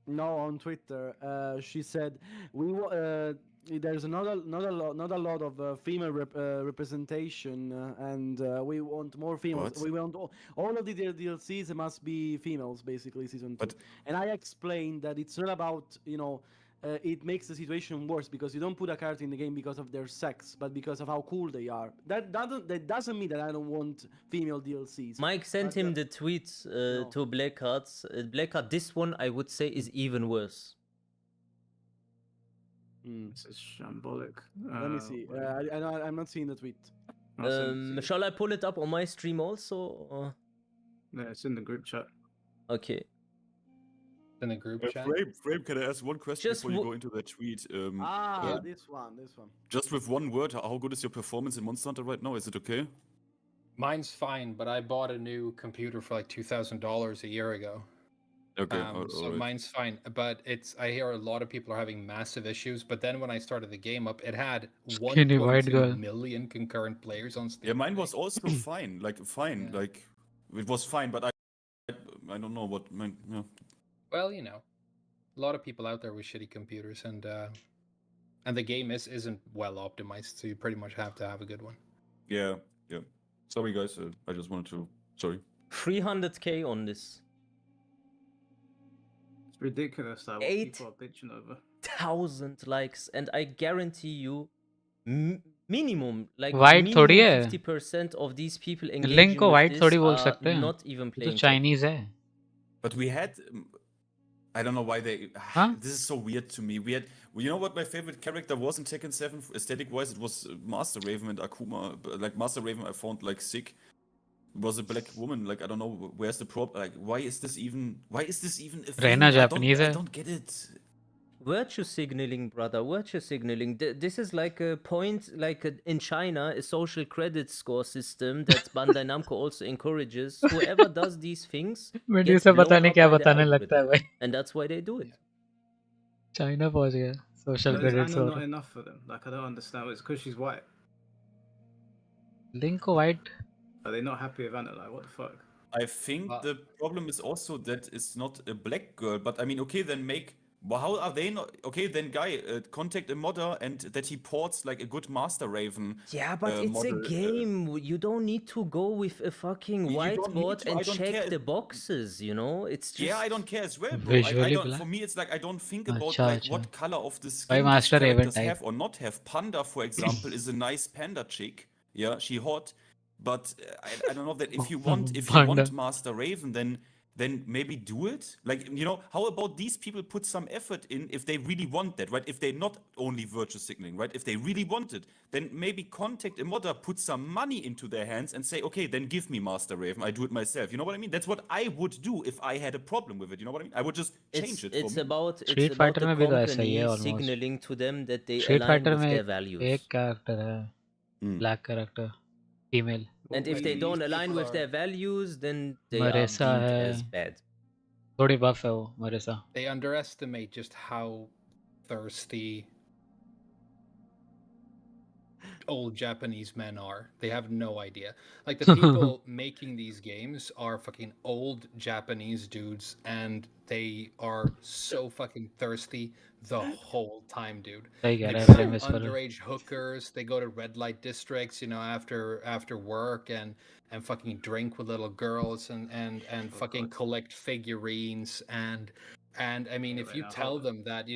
No, on Twitter. She said there's not a lot of female representation, and we want more females. What? We want all of the DLCs must be females, basically season 2. And I explained that it's not about it makes the situation worse because you don't put a character in the game because of their sex, but because of how cool they are. That doesn't mean that I don't want female DLCs. Mike sent him the tweet to Blackheart. Blackheart, this one I would say is even worse. This is shambolic. Let me see. I'm not seeing the tweet. Shall I pull it up on my stream also? Yeah, it's in the group chat. Okay. In the group chat. Frame, can I ask one question before you go into that tweet? This one. Just with one word, how good is your performance in Monster Hunter right now? Is it okay? Mine's fine, but I bought a new computer for like $2,000 a year ago. Okay, So alright. mine's fine, but I hear a lot of people are having massive issues. But then when I started the game up, it had Skinny white girl. 1.2 million concurrent players on Steam. Yeah, mine was also fine. Like fine, like it was fine, but I don't know what mine. Yeah. Well, a lot of people out there with shitty computers, and And the game isn't well optimized, so you pretty much have to have a good one. Yeah. Sorry, guys. I just wanted to. Sorry. 300k on this. It's ridiculous that what people are bitching over. 1,000 likes, and I guarantee you, minimum like White minimum थोड़ी है 50% of these people link engaging को with white this थोड़ी बोल are सकते हैं not even ये तो playing Chinese है But we had. I don't know why they. Huh? This is so weird to me. We had. You know what my favorite character was in Tekken 7 aesthetic wise? It was Master Raven and Akuma. Like Master Raven, I found like sick. It was a black woman. Like I don't know where's the problem. Like why is this even? Why is this even a thing? रहना Japanese I है don't get it. Virtue signaling, brother. Virtue signaling. This is like a point, like in China, a social credit score system that Bandai Namco also encourages. Whoever does these things मुझे gets से blown पता नहीं up क्या by the बताने लगता है algorithm, भाई and that's why they do it. China पहुंच गया social But is credits Anna और not enough for them? Like I don't understand. It's because she's white. Link को white Are they not happy with Anna? Like what the fuck? I think the problem is also that it's not a black girl. But I mean, okay, then make. Well, how are they not? Okay, then guy, contact a modder and that he ports like a good Master Raven. Yeah, but it's model, a game. You don't need to go with a fucking You don't need whiteboard to, I and don't check care. the boxes, you know? It's just... Yeah, I don't care as well, bro. Visually I don't. black? For me, it's like I don't think about अच्छा like अच्छा what color of the भाई skin these master Raven characters type have or not have. Panda, for example, is a nice panda chick. Yeah, she hot. But I don't know that if you want Panda. Master Raven, then maybe do it. Like how about these people put some effort in if they really want that, right? If they're not only virtue signaling, right? If they really want it, then maybe contact a modder, put some money into their hands, and say, okay, then give me Master Raven. I do it myself. You know what I mean? That's what I would do if I had a problem with it. You know what I mean? I would just change it. It's for me. about Street the Fighter में भी तो ऐसा ही है company almost signaling to them that they Street align Fighter with में their values. एक character है black character female And if they don't align with their values, then they are मरेसा deemed है as bad. थोड़ी बफ है वो मरेसा They underestimate just how thirsty old Japanese men are. They have no idea. Like the people making these games are fucking old Japanese dudes, and they are so fucking thirsty the whole time, dude. सही कह They रहा है go Prem to इस पर underage hookers. They go to red light districts, after work and fucking drink with little girls and fucking collect figurines and I mean, if you tell them that,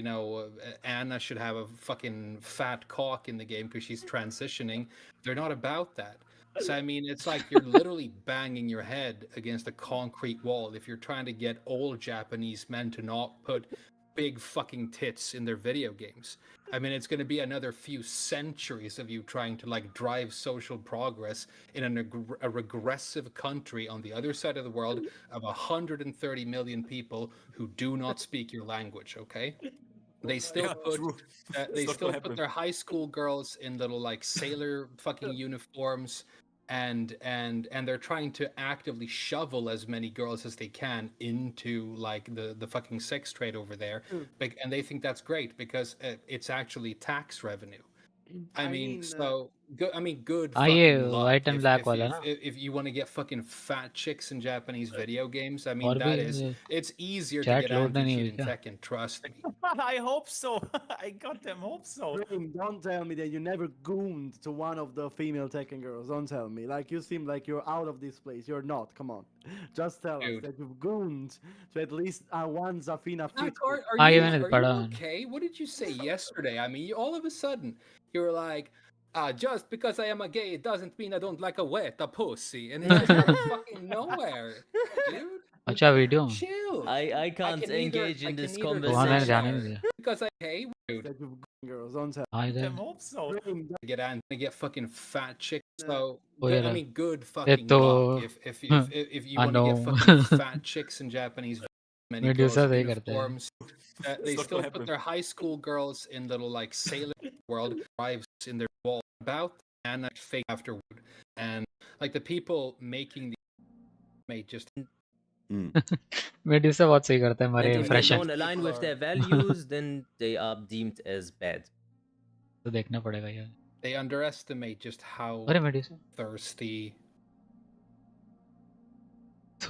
Anna should have a fucking fat cock in the game because she's transitioning, they're not about that. So, I mean, it's like you're literally banging your head against a concrete wall if you're trying to get old Japanese men to not put big fucking tits in their video games. I mean, it's going to be another few centuries of you trying to like drive social progress in a regressive country on the other side of the world of 130 million people who do not speak your language. Okay, they still put their high school girls in little like sailor fucking uniforms. And they're trying to actively shovel as many girls as they can into like the fucking sex trade over there, and they think that's great because it's actually tax revenue. I mean, good हाँ ये fucking luck white and black वाला ना if you want to get fucking fat chicks in Japanese video games. I mean, और भी it's easier to chat get load नहीं anti-cheat हुई in क्या Tekken, trust me. I hope so. I goddamn hope so. Dream, don't tell me that you never gooned to one of the female Tekken girls. Don't tell me. Like, you seem like you're out of this place. You're not. Come on. Just tell us that you've gooned to at least one Zafina fit. Are you okay? What did you say yesterday? I mean, all of a sudden, you were like, just because I am a gay, it doesn't mean I don't like a pussy. And it's just out of fucking nowhere, dude. अच्छा video Chill. I can't engage in this वहाँ मैंने conversation. जाने नहीं दिया Because I hate dude. Girls, don't tell हाँ इधर Get fucking fat chicks. So Oh, yeah, I mean, good ये fucking तो luck if you want to get fucking fat chicks in Japanese many video girls से in सही करते हैं uniforms. They still put their high school girls in little like sailor world drives in their wall about and like fake afterward, and like the people making the may just video से बहुत सही करते हैं And हमारे if they impression don't align with their values, then they are deemed as bad. तो देखना पड़ेगा यार they underestimate just how अरे वीडियो से thirsty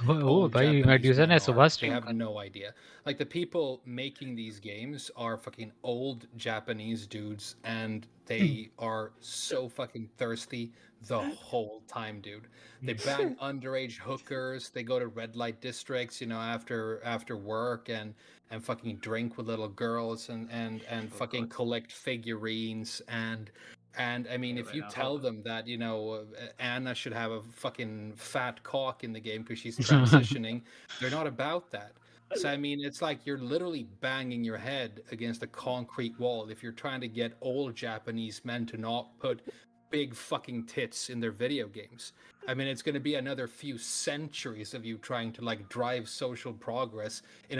Oh, भाई Medusa ने सुबह They stream have करा. no idea. Like the people making these games are fucking old Japanese dudes, and they are so fucking thirsty the whole time, dude. They bang underage hookers. They go to red light districts, you know, after work, and fucking drink with little girls, and fucking collect figurines, and I mean, if you tell them that, you know, Anna should have a fucking fat cock in the game because she's transitioning, they're not about that. So, I mean, it's like you're literally banging your head against a concrete wall if you're trying to get old Japanese men to not put big fucking tits in their video games. I mean, it's going to be another few centuries of you trying to like drive social progress in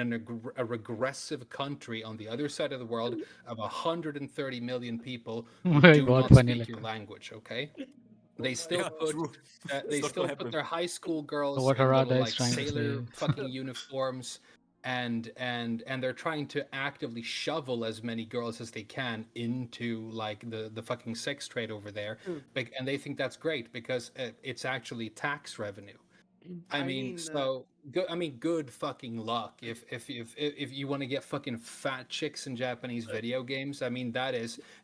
a regressive country on the other side of the world of 130 million people who भाई do बहुत not funny speak your लगता है. language. Okay, they still Yeah, put true. they It's not still gonna put happen. their high school girls What in little Harada is like trying to sailor say. fucking uniforms, and they're trying to actively shovel as many girls as they can into like the fucking sex trade over there, and they think that's great because it's actually tax revenue. I mean, so good. I mean, good fucking luck if you want to get fucking fat chicks in Japanese video games. I mean,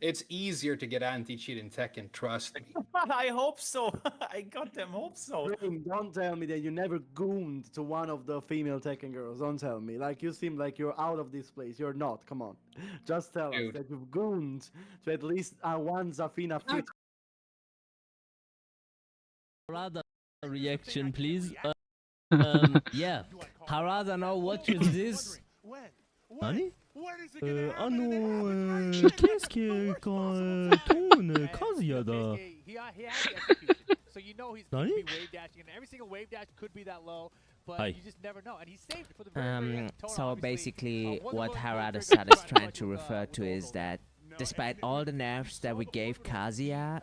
it's easier to get anti-cheat in Tekken. Trust me. I hope so. I goddamn hope so. Dream, don't tell me that you never gooned to one of the female Tekken girls. Don't tell me. Like, you seem like you're out of this place. You're not. Come on. Just tell us that you've gooned to at least one Zafina fit. Harada reaction, please. Yeah. Harada now watches this. Nani? Qu'est-ce que ton Kazuya da? So you know he's going to be wave dashing, and every single wave dash could be that low, but you just never know. And he saved it for the very end. So basically, what Harada Sat is trying to refer to is that despite all the nerfs that we gave Kazuya,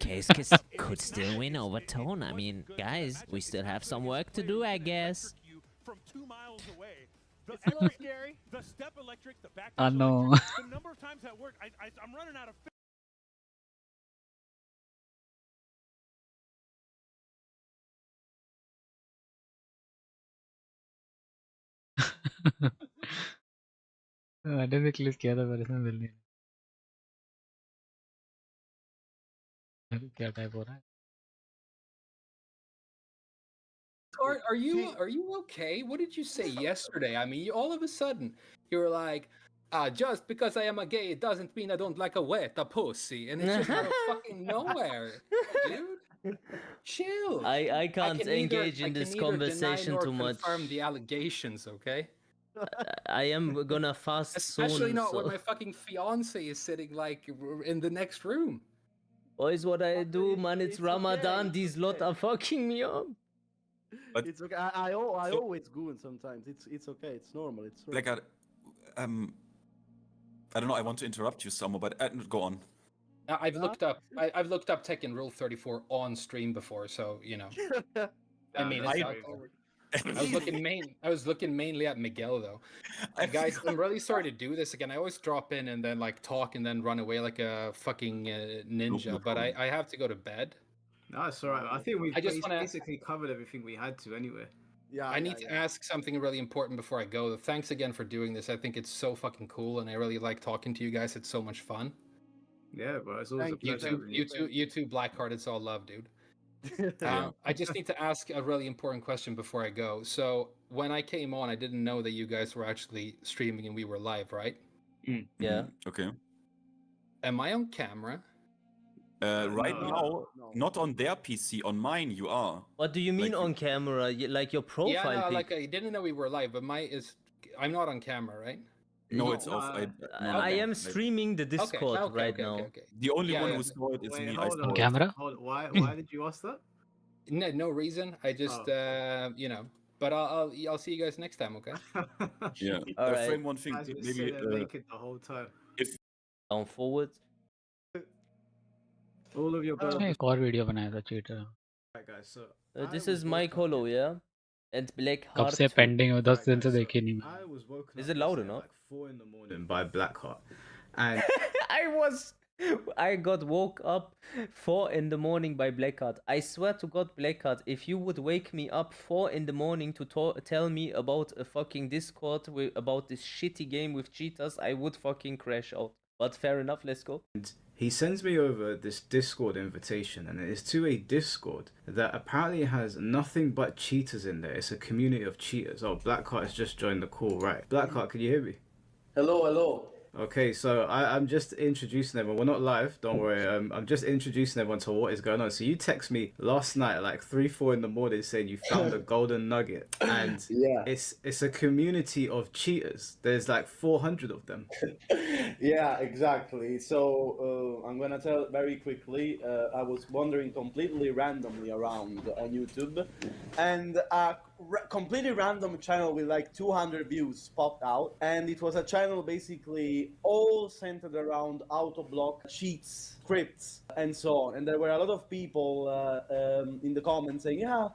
Keisuke could still win over Tone. I mean, guys, we still have some work to do, I guess. From 2 miles away. It's a little scary. The step electric, the back I know. electric, the number of times that worked, I'm running out of. मैंने भी click किया था पर इसमें मिल नहीं रहा. क्या type हो रहा है? Are you okay? What did you say yesterday? I mean, all of a sudden you were like, just because I am a gay, it doesn't mean I don't like a pussy, and it's just out of fucking nowhere, dude. Chill. I can't can engage in this conversation too much. Confirm the allegations, okay? I am gonna fast Especially soon. not So. when my fucking fiance is sitting like in the next room. Boys, what I do, man? It's Ramadan. Okay. These lot are fucking me up. But It's okay. I always goon sometimes. It's okay. It's normal. It's normal. Blackguard, I don't know. I want to interrupt you, Samo, but go on. I've looked up Tekken Rule 34 on stream before, so you know. I mean, it's out there. I was looking mainly at Miguel though. Guys, I'm really sorry to do this again. I always drop in and then like talk and then run away like a fucking ninja, but I have to go to bed. No, it's alright. I think we've I just wanna- basically covered everything we had to anyway. Yeah. I need to ask something really important before I go. Thanks again for doing this. I think it's so fucking cool, and I really like talking to you guys. It's so much fun. Yeah, bro. It's always a You pleasure. too, you too, Blackheart. It's all love, dude. I just need to ask a really important question before I go. So when I came on, I didn't know that you guys were actually streaming and we were live, right? Yeah. Okay. Am I on camera? Right No. now, not on their PC. On mine, you are. What do you mean Like- on camera? Like your profile Yeah, no, pic? like I didn't know we were live, but I'm not on camera, right? No, it's off. I am streaming the Discord right okay, now. okay. The only Yeah, one yeah. who saw it is Wait, me. hold I on. saw camera? Hold on. Why did you ask that? No reason. I just you know. But I'll see you guys next time, okay? it. Yeah. All right. Frame one thing. Guys, we Maybe sit there naked the whole time. Down forward. All of your girls. उसने एक और video बनाया था cheater. Alright, guys. So This is Mike Hollow, yeah? And Black कब Heart. से pending है 10 दिन से देखी नहीं I was woken Is up it loud at enough? like 4 in the morning by Blackheart, and I was I got woke up 4 in the morning by Blackheart. I swear to God, Blackheart, if you would wake me up 4 in the morning to tell me about a fucking Discord about this shitty game with cheaters, I would fucking crash out. But fair enough, let's go. And he sends me over this Discord invitation, and it is to a Discord that apparently has nothing but cheaters in there. It's a community of cheaters. Oh, Blackheart has just joined the call, right? Blackheart, can you hear me? Hello, hello. Okay, so I'm just introducing everyone. We're not live, don't worry. I'm just introducing everyone to what is going on. So you text me last night at like 3-4 in the morning saying you found a golden nugget, and yeah, it's a community of cheaters. There's like 400 of them. yeah, exactly. So I'm gonna tell very quickly. I was wandering completely randomly around on YouTube, and a completely random channel with like 200 views popped out, and it was a channel basically all centered around auto-block cheats, scripts, and so on. And there were a lot of people in the comments saying, yeah,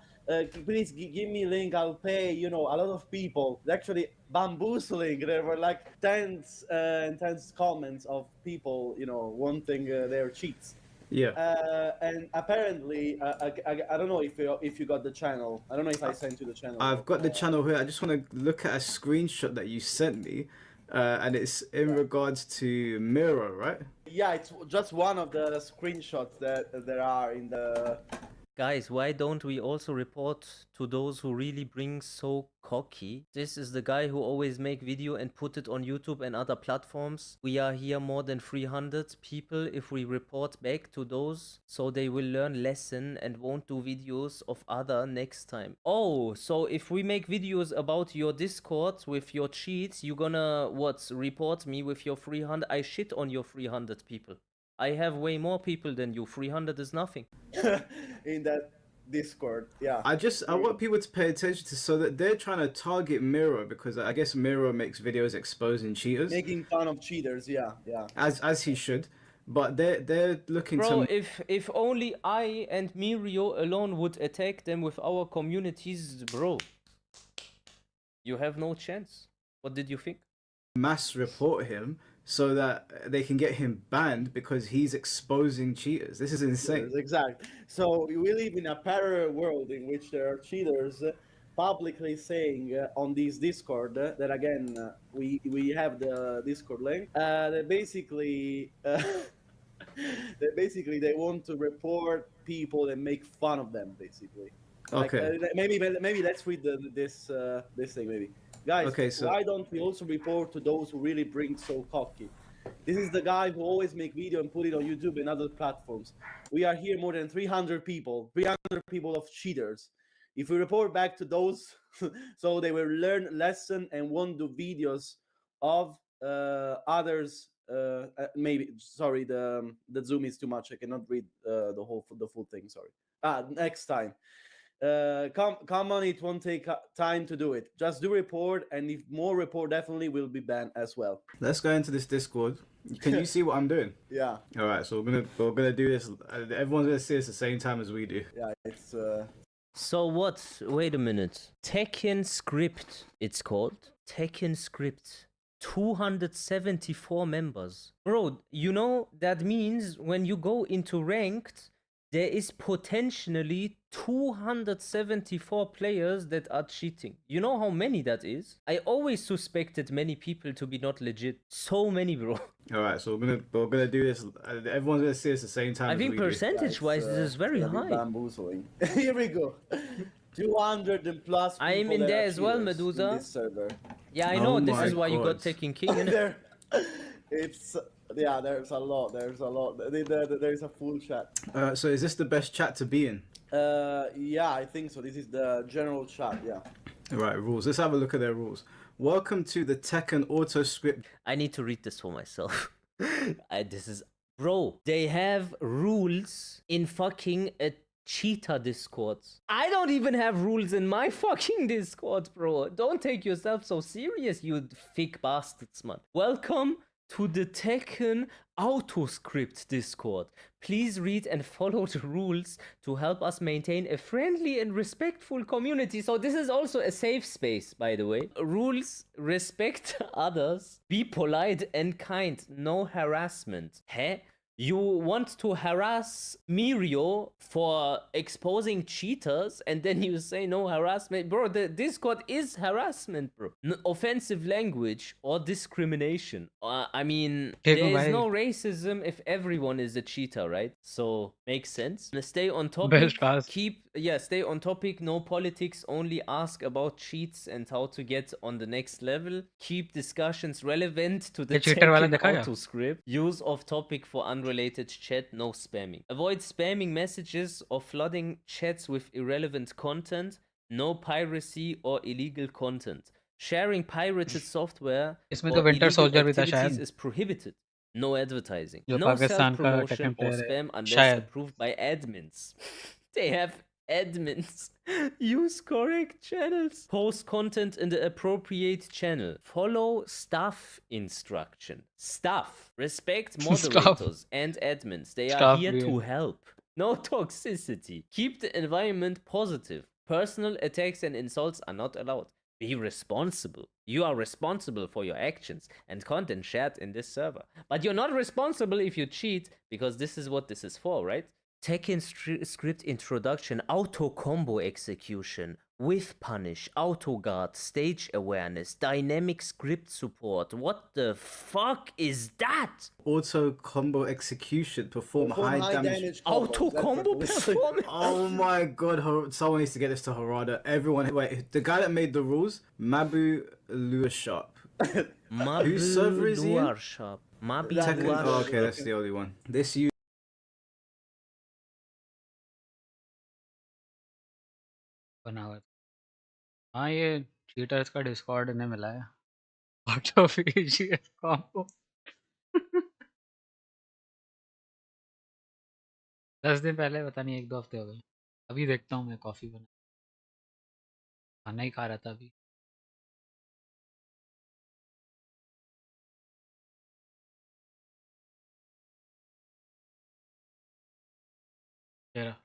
please give me a link, I'll pay. You know, a lot of people actually bamboozling. There were like tens and tens comments of people, you know, wanting their cheats. Yeah. And apparently, I don't know if you got the channel. I don't know if I sent you the channel. I've got the channel here. I just want to look at a screenshot that you sent me. And it's in regards to Miro, right? Yeah, it's just one of the screenshots that there are in the... Guys, why don't we also report to those who really bring so cocky? This is the guy who always make video and put it on YouTube and other platforms. We are here more than 300 people. If we report back to those, so they will learn lesson and won't do videos of other next time. Oh, so if we make videos about your Discord with your cheats, you gonna, what, report me with your 300? I shit on your 300 people. I have way more people than you. 300 is nothing. In that Discord, yeah. I want people to pay attention to, so that they're trying to target Miro, because I guess Miro makes videos exposing cheaters. Making fun of cheaters, yeah, yeah. As he should. But they're looking Bro, to... if only I and Mirio alone would attack them with our communities, bro, you have no chance. What did you think? Mass report him so that they can get him banned because he's exposing cheaters. This is insane. Yes, exactly. So we live in a parallel world in which there are cheaters publicly saying on this Discord that again we have the Discord link. That basically they want to report people and make fun of them. Basically. Okay. Like, maybe let's read this thing maybe. Guys, okay, so... why don't we also report to those who really bring so cocky? This is the guy who always make video and put it on YouTube and other platforms. We are here more than 300 people of cheaters. If we report back to those, so they will learn lesson and won't do videos of others. Maybe, sorry, the zoom is too much. I cannot read the full thing. Sorry. Next time. Come on, it won't take time to do it. Just do report, and if more report, definitely will be banned as well. Let's go into this Discord. Can you see what I'm doing? Yeah. All right, so we're gonna do this. Everyone's gonna see us at the same time as we do. Yeah, it's. So what? Wait a minute. Tekken script. It's called Tekken script. 274 members. Bro, you know that means when you go into ranked, there is potentially 274 players that are cheating. You know how many that is? I always suspected many people to be not legit. So many, bro. All right, so we're gonna do this. Everyone's gonna see us at the same time. I think percentage-wise, this is very high. Bamboozling. Here we go. 200 and plus. I'm in there as well, Medusa. In this server. Yeah, I know. This is why you got Tekken King. Innit? It's. Yeah, there's a lot. There's a full chat. So is this the best chat to be in? Yeah, I think so. This is the general chat. Yeah. All right, rules. Let's have a look at their rules. Welcome to the Tekken auto script. I need to read this for myself. This is, bro. They have rules in fucking a cheetah Discord. I don't even have rules in my fucking Discord, bro. Don't take yourself so serious, you thick bastards, man. Welcome to the Tekken AutoScript Discord. Please read and follow the rules to help us maintain a friendly and respectful community. So this is also a safe space, by the way. Rules: respect others, be polite and kind, no harassment. Hä? You want to harass Mirio for exposing cheaters, and then you say no harassment. Bro, the Discord is harassment, bro. Offensive language or discrimination. I mean, there is no racism if everyone is a cheater, right? So, makes sense. Stay on topic. Stay on topic. No politics. Only ask about cheats and how to get on the next level. Keep discussions relevant to the Tekken auto script. Use of topic for unrelated chat. No spamming. Avoid spamming messages or flooding chats with irrelevant content. No piracy or illegal content. Sharing pirated software इसमें or तो winter illegal soldier भी था activities शायद is prohibited. No advertising. जो No Pakistan का self-promotion taken or player है spam unless शायद approved by admins. They have admins. Use correct channels. Post content in the appropriate channel. Follow staff instruction. Staff. Respect moderators and admins. They are Staff here भी to है। help. No toxicity. Keep the environment positive. Personal attacks and insults are not allowed. Be responsible. You are responsible for your actions and content shared in this server. But you're not responsible if you cheat, because this is what this is for, right? Tekken script introduction, auto combo execution, with punish, auto guard, stage awareness, dynamic script support. What the fuck is that? Auto combo execution, perform high damage. Auto combo performance. Oh my god, someone needs to get this to Harada. Everyone, wait, the guy that made the rules, Mabu Luarsharp. Whose server is he in? Luarsharp. Mabu Tekken. Oh, Luarsharp. okay, that's the only one. This you. बना हुआ है। हाँ ये cheaters का Discord इन्हें मिला है auto फीजियस combo 10 दिन पहले पता नहीं 1-2 हफ्ते हो गए अभी देखता हूँ मैं कॉफी बना खाना ही खा रहा था अभी तेरा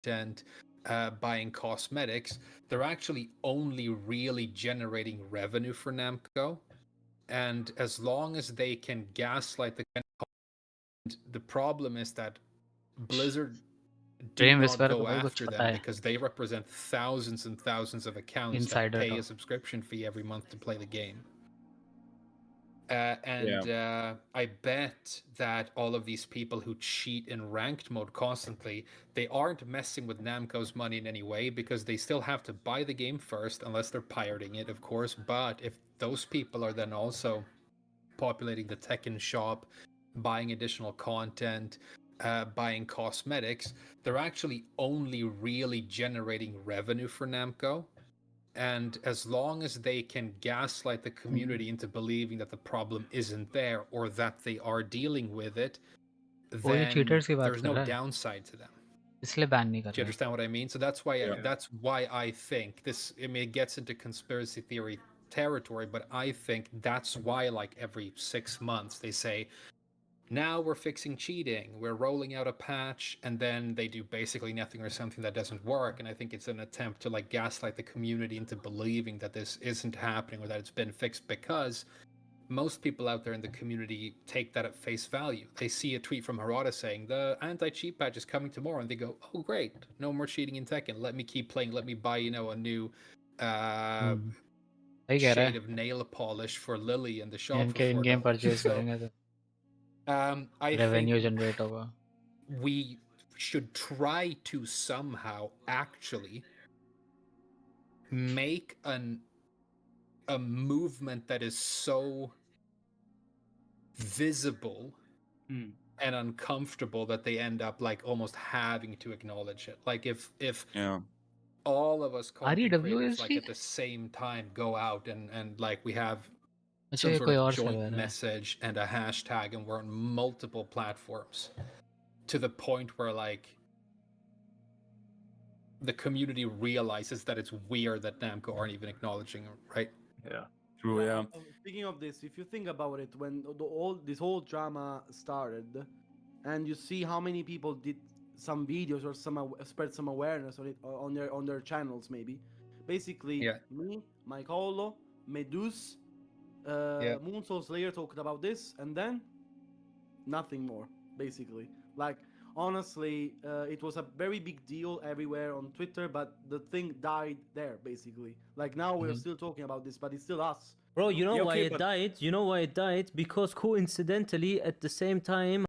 content, buying cosmetics, they're actually only really generating revenue for Namco. And as long as they can gaslight the problem is that Blizzard do Dream not Whisper go को भाई कुछ after पता them है because they represent thousands and thousands of accounts Insider that pay a talk. subscription fee every month to play the game. I bet that all of these people who cheat in ranked mode constantly, they aren't messing with Namco's money in any way because they still have to buy the game first, unless they're pirating it, of course. But if those people are then also populating the Tekken shop, buying additional content, buying cosmetics, they're actually only really generating revenue for Namco. And as long as they can gaslight the community into believing that the problem isn't there or that they are dealing with it, वो जो then cheaters की बात there's कर no रहा है downside to them. इसलिए ban नहीं कर Do you रहे understand what I mean? So that's why I think this. I mean, it gets into conspiracy theory territory, but I think that's why, like every 6 months, they say, now we're fixing cheating, we're rolling out a patch, and then they do basically nothing or something that doesn't work. And I think it's an attempt to like gaslight the community into believing that this isn't happening or that it's been fixed, because most people out there in the community take that at face value. They see a tweet from Harada saying the anti-cheat patch is coming tomorrow, and they go, "Oh, great! No more cheating in Tekken. Let me keep playing. Let me buy, a new सही कह रहा shade है of nail polish for Lily in the shop इनके for in game $4." Purchase So, करेंगे तो I revenue think generate होगा we should try to somehow actually make a movement that is so visible and uncomfortable that they end up like almost having to acknowledge it. Like if all of us content REW creators is like at the same time go out and like we have अच्छा some ये sort कोई of और joint server है message and a hashtag, and we're on multiple platforms to the point where like the community realizes that it's weird that Namco aren't even acknowledging it, right? Yeah. True, yeah. Speaking of this, if you think about it, when this whole drama started, and you see how many people did some videos or spread some awareness on it on their channels, maybe. Basically, me, Mike Holo, Medus, Moonsoul Slayer talked about this, and then nothing more. Basically, like honestly, it was a very big deal everywhere on Twitter, but the thing died there. Basically, like now we're still talking about this, but it's still us. Bro, you know why it died? You know why it died? Because coincidentally, at the same time,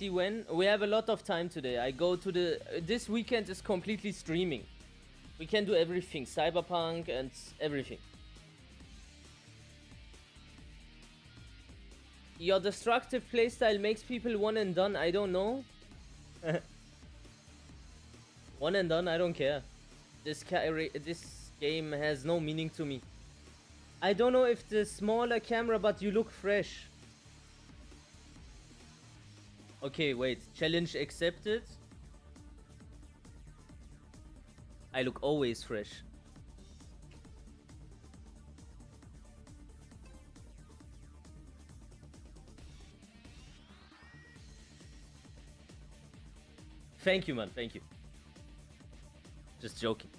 See when? We have a lot of time today. I go to the... This weekend is completely streaming. We can do everything. Cyberpunk and everything. Your destructive playstyle makes people one and done. I don't know. One and done, I don't care. This game has no meaning to me. I don't know if the smaller camera, but you look fresh. Okay, wait. Challenge accepted. I look always fresh. Thank you, man. Thank you. Just joking.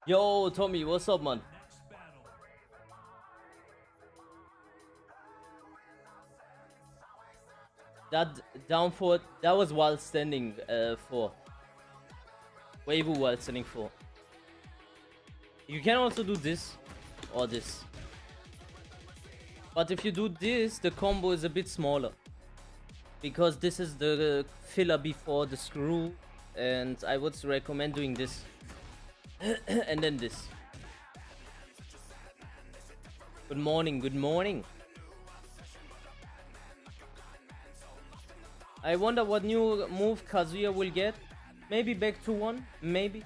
Yo, Tommy, what's up, man? That down forward, that was while standing 4. Wave while standing 4. You can also do this or this. But if you do this, the combo is a bit smaller. Because this is the filler before the screw. And I would recommend doing this. And then this. Good morning, good morning. I wonder what new move Kazuya will get. Maybe back to 1, maybe.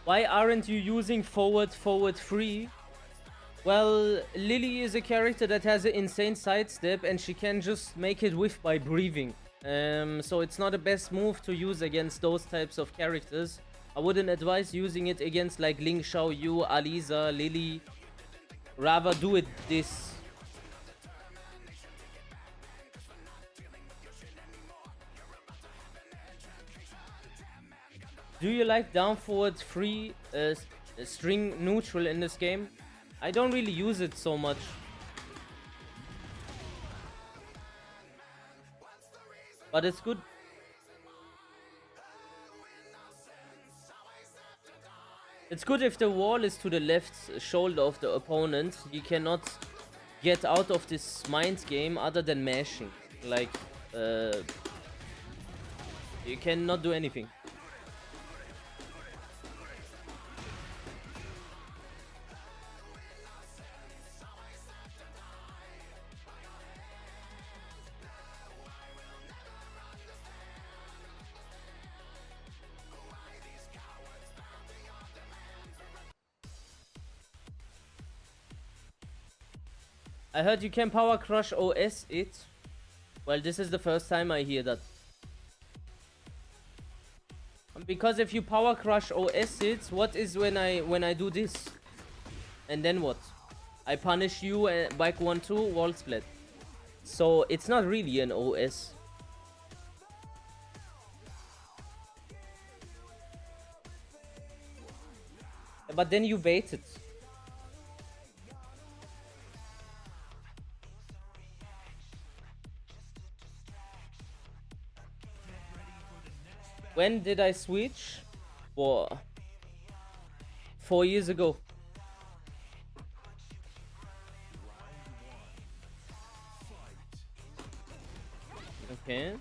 Why aren't you using forward free? Well, Lily is a character that has an insane sidestep and she can just make it whiff by breathing. So it's not the best move to use against those types of characters. I wouldn't advise using it against like Ling Xiaoyu, Aliza, Lily. Rather do it this. Do you like down forward free string neutral in this game? I don't really use it so much. But it's good. It's good if the wall is to the left shoulder of the opponent. You cannot get out of this mind game other than mashing. Like, you cannot do anything. I heard you can power crush OS it. Well, this is the first time I hear that. Because if you power crush OS it, what is when I do this? And then what? I punish you and back 1-2 wall split. So it's not really an OS. But then you bait it. When did I switch? 4 years ago. Okay.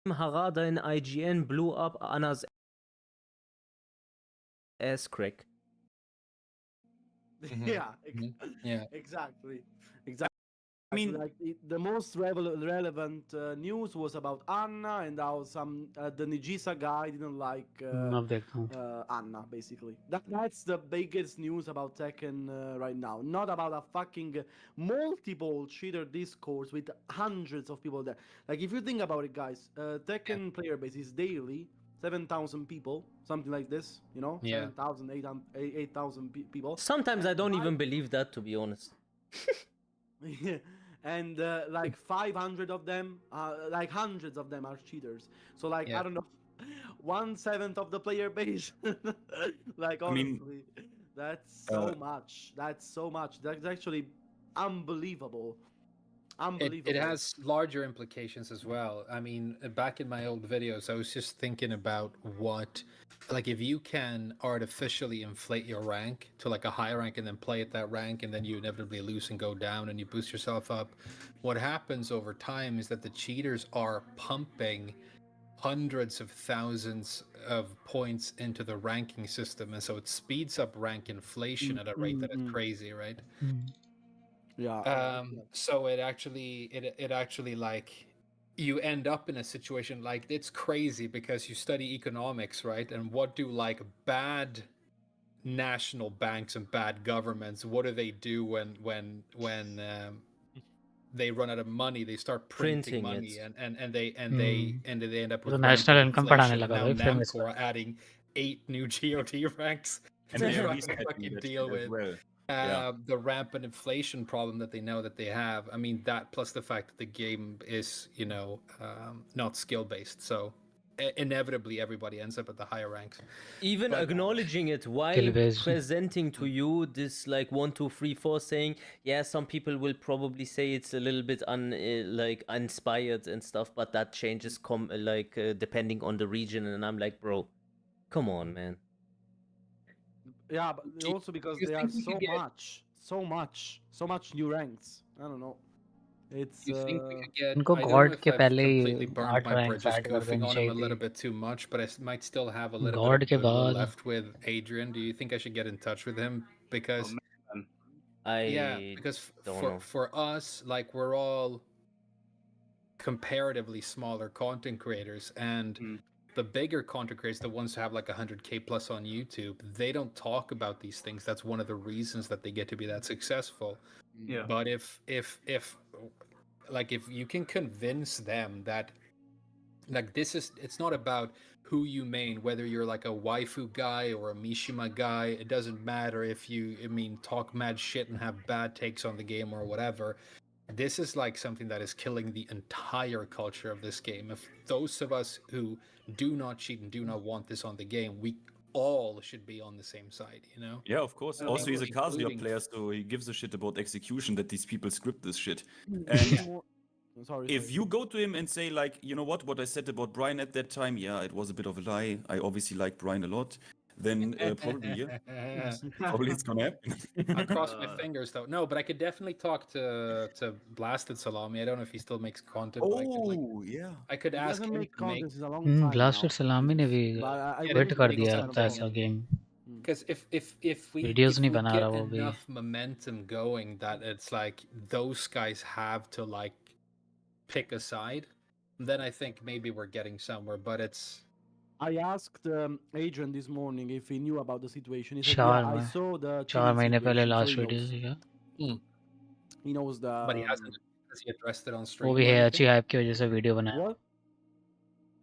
Harada in IGN blew up Anna's ass crack. Yeah, Yeah. exactly. I mean, like the most relevant news was about Anna and how the Nijisa guy didn't like Anna. Basically, that's the biggest news about Tekken right now. Not about a fucking multiple cheater discourse with hundreds of people there. Like if you think about it, guys, Tekken player base is daily 7,000 people, something like this. You know, Yeah. 7,000, 8,000 people. Sometimes I don't even believe that, to be honest. Yeah. And like 500 of them, like hundreds of them are cheaters. So like I don't know, 1/7 of the player base. Like honestly, that's so much. That's so much. That's actually unbelievable. Unbelievable. It has larger implications as well. I mean, back in my old videos, I was just thinking about like if you can artificially inflate your rank to like a high rank and then play at that rank and then you inevitably lose and go down and you boost yourself up, what happens over time is that the cheaters are pumping hundreds of thousands of points into the ranking system, and so it speeds up rank inflation at a rate that is crazy, right? Yeah. So it actually like you end up in a situation like it's crazy because you study economics, right? And what do like bad national banks and bad governments, what do they do when they run out of money? They start printing money, and they end up with national rampant income बढ़ाने inflation. लगा Now भाई फिर Namco are adding 8 new GOT ranks And to they are try to resetting fucking that deal shit with as well. Yeah. the rampant inflation problem that they know that they have. I mean, that plus the fact that the game is, not skill based, so inevitably everybody ends up at the higher ranks. Even But- acknowledging it while Skill-based. presenting to you this like 1, 2, 3, 4, saying, yeah, some people will probably say it's a little bit uninspired and stuff, but that changes depending on the region. And I'm like, bro, come on, man. Yeah, but also because you there are think we could get- so much new ranks. I don't know. It's You think we could get? इनको I don't God know if के I've पहले ही completely burned 8 my ranks bridges add कर goofing देने on him a चाहिए little थे. bit too much, but I might still have a little God bit के of goodwill बाद- left with Adrian. Do you think I should get in touch with him? Because because don't know. for us, like we're all comparatively smaller content creators, and the bigger content creators, the ones who have like 100K plus on YouTube, they don't talk about these things. That's one of the reasons that they get to be that successful. Yeah. But if you can convince them that like it's not about who you main, whether you're like a waifu guy or a Mishima guy, it doesn't matter if you talk mad shit and have bad takes on the game or whatever. This is like something that is killing the entire culture of this game. If those of us who do not cheat and do not want this on the game, we all should be on the same side, you know? Yeah, of course. I Also, mean, he's a Kazuya including- player, so he gives a shit about execution, that these people script this shit. Mm, And Sorry. if you go to him and say, like, you know what I said about Brian at that time, yeah, it was a bit of a lie. I obviously like Brian a lot. Then probably, yeah. Probably it's gonna happen. I cross my fingers though. No, but I could definitely talk to Blasted Salami. I don't know if he still makes content. but I could, Oh, yeah. I could He ask doesn't him make to make. content in a long time Blasted now. Salami ने भी But I quit wouldn't कर make दिया something था ऐसा else. game. Because if we Videos if नहीं we बना get रहा वो भी. enough momentum going that it's like those guys have to like pick a side, then I think maybe we're getting somewhere. But it's I asked Adrian this morning if he knew about the situation. He said, चार "Yeah, I में saw the 4 cheating महीने पहले situation, so last he video knows. थी क्या? He knows the." but he hasn't. Has he addressed it on stream? वो भी or है anything? अच्छी hype की वजह से वीडियो बनाया. What?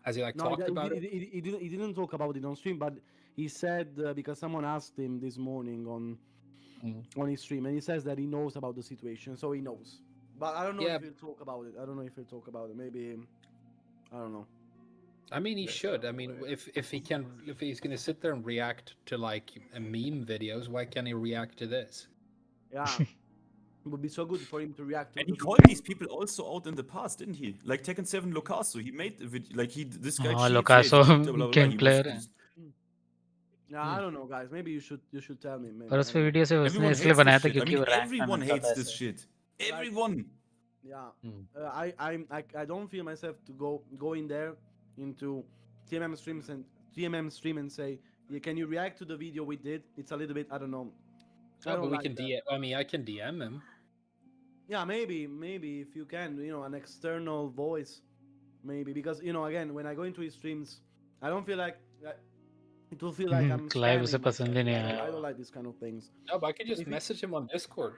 Has he like No, talked about it? he didn't talk about it on stream, but he said because someone asked him this morning on his stream, and he says that he knows about the situation, so he knows. But I don't know Yeah. if he'll talk about it. I don't know if he'll talk about it. Maybe I don't know. I mean, he should. I mean, if he's gonna sit there and react to like meme videos, why can't he react to this? Yeah, it would be so good for him to react to. And he the called video. these people also out in the past, didn't he? Like Tekken 7 Locaso, he made a video, like this guy हाँ cheats, Locaso yeah, he's a cheater, blah, blah, blah. game He was player है. just- Yeah, I don't know, guys. Maybe you should tell me. Maybe, पर I उस पे don't know. Video से उसने Everyone इसलिए hates बनाया this था shit. I क्योंकि mean, वो रैंक में everyone मिलता hates था this ऐसे. shit. Everyone. Yeah, I don't feel myself to go in there into TMM stream and say, yeah, can you react to the video we did? It's a little bit, I don't know. I No, don't but we like can that. DM. I mean, I can DM him. Yeah, maybe if you can, an external voice, maybe because again, when I go into his streams, I don't feel like it will feel like I'm Clive उसे spamming पसंद ही myself. नहीं I आया. don't like this kind of things. No, but I could just If he- message him on Discord.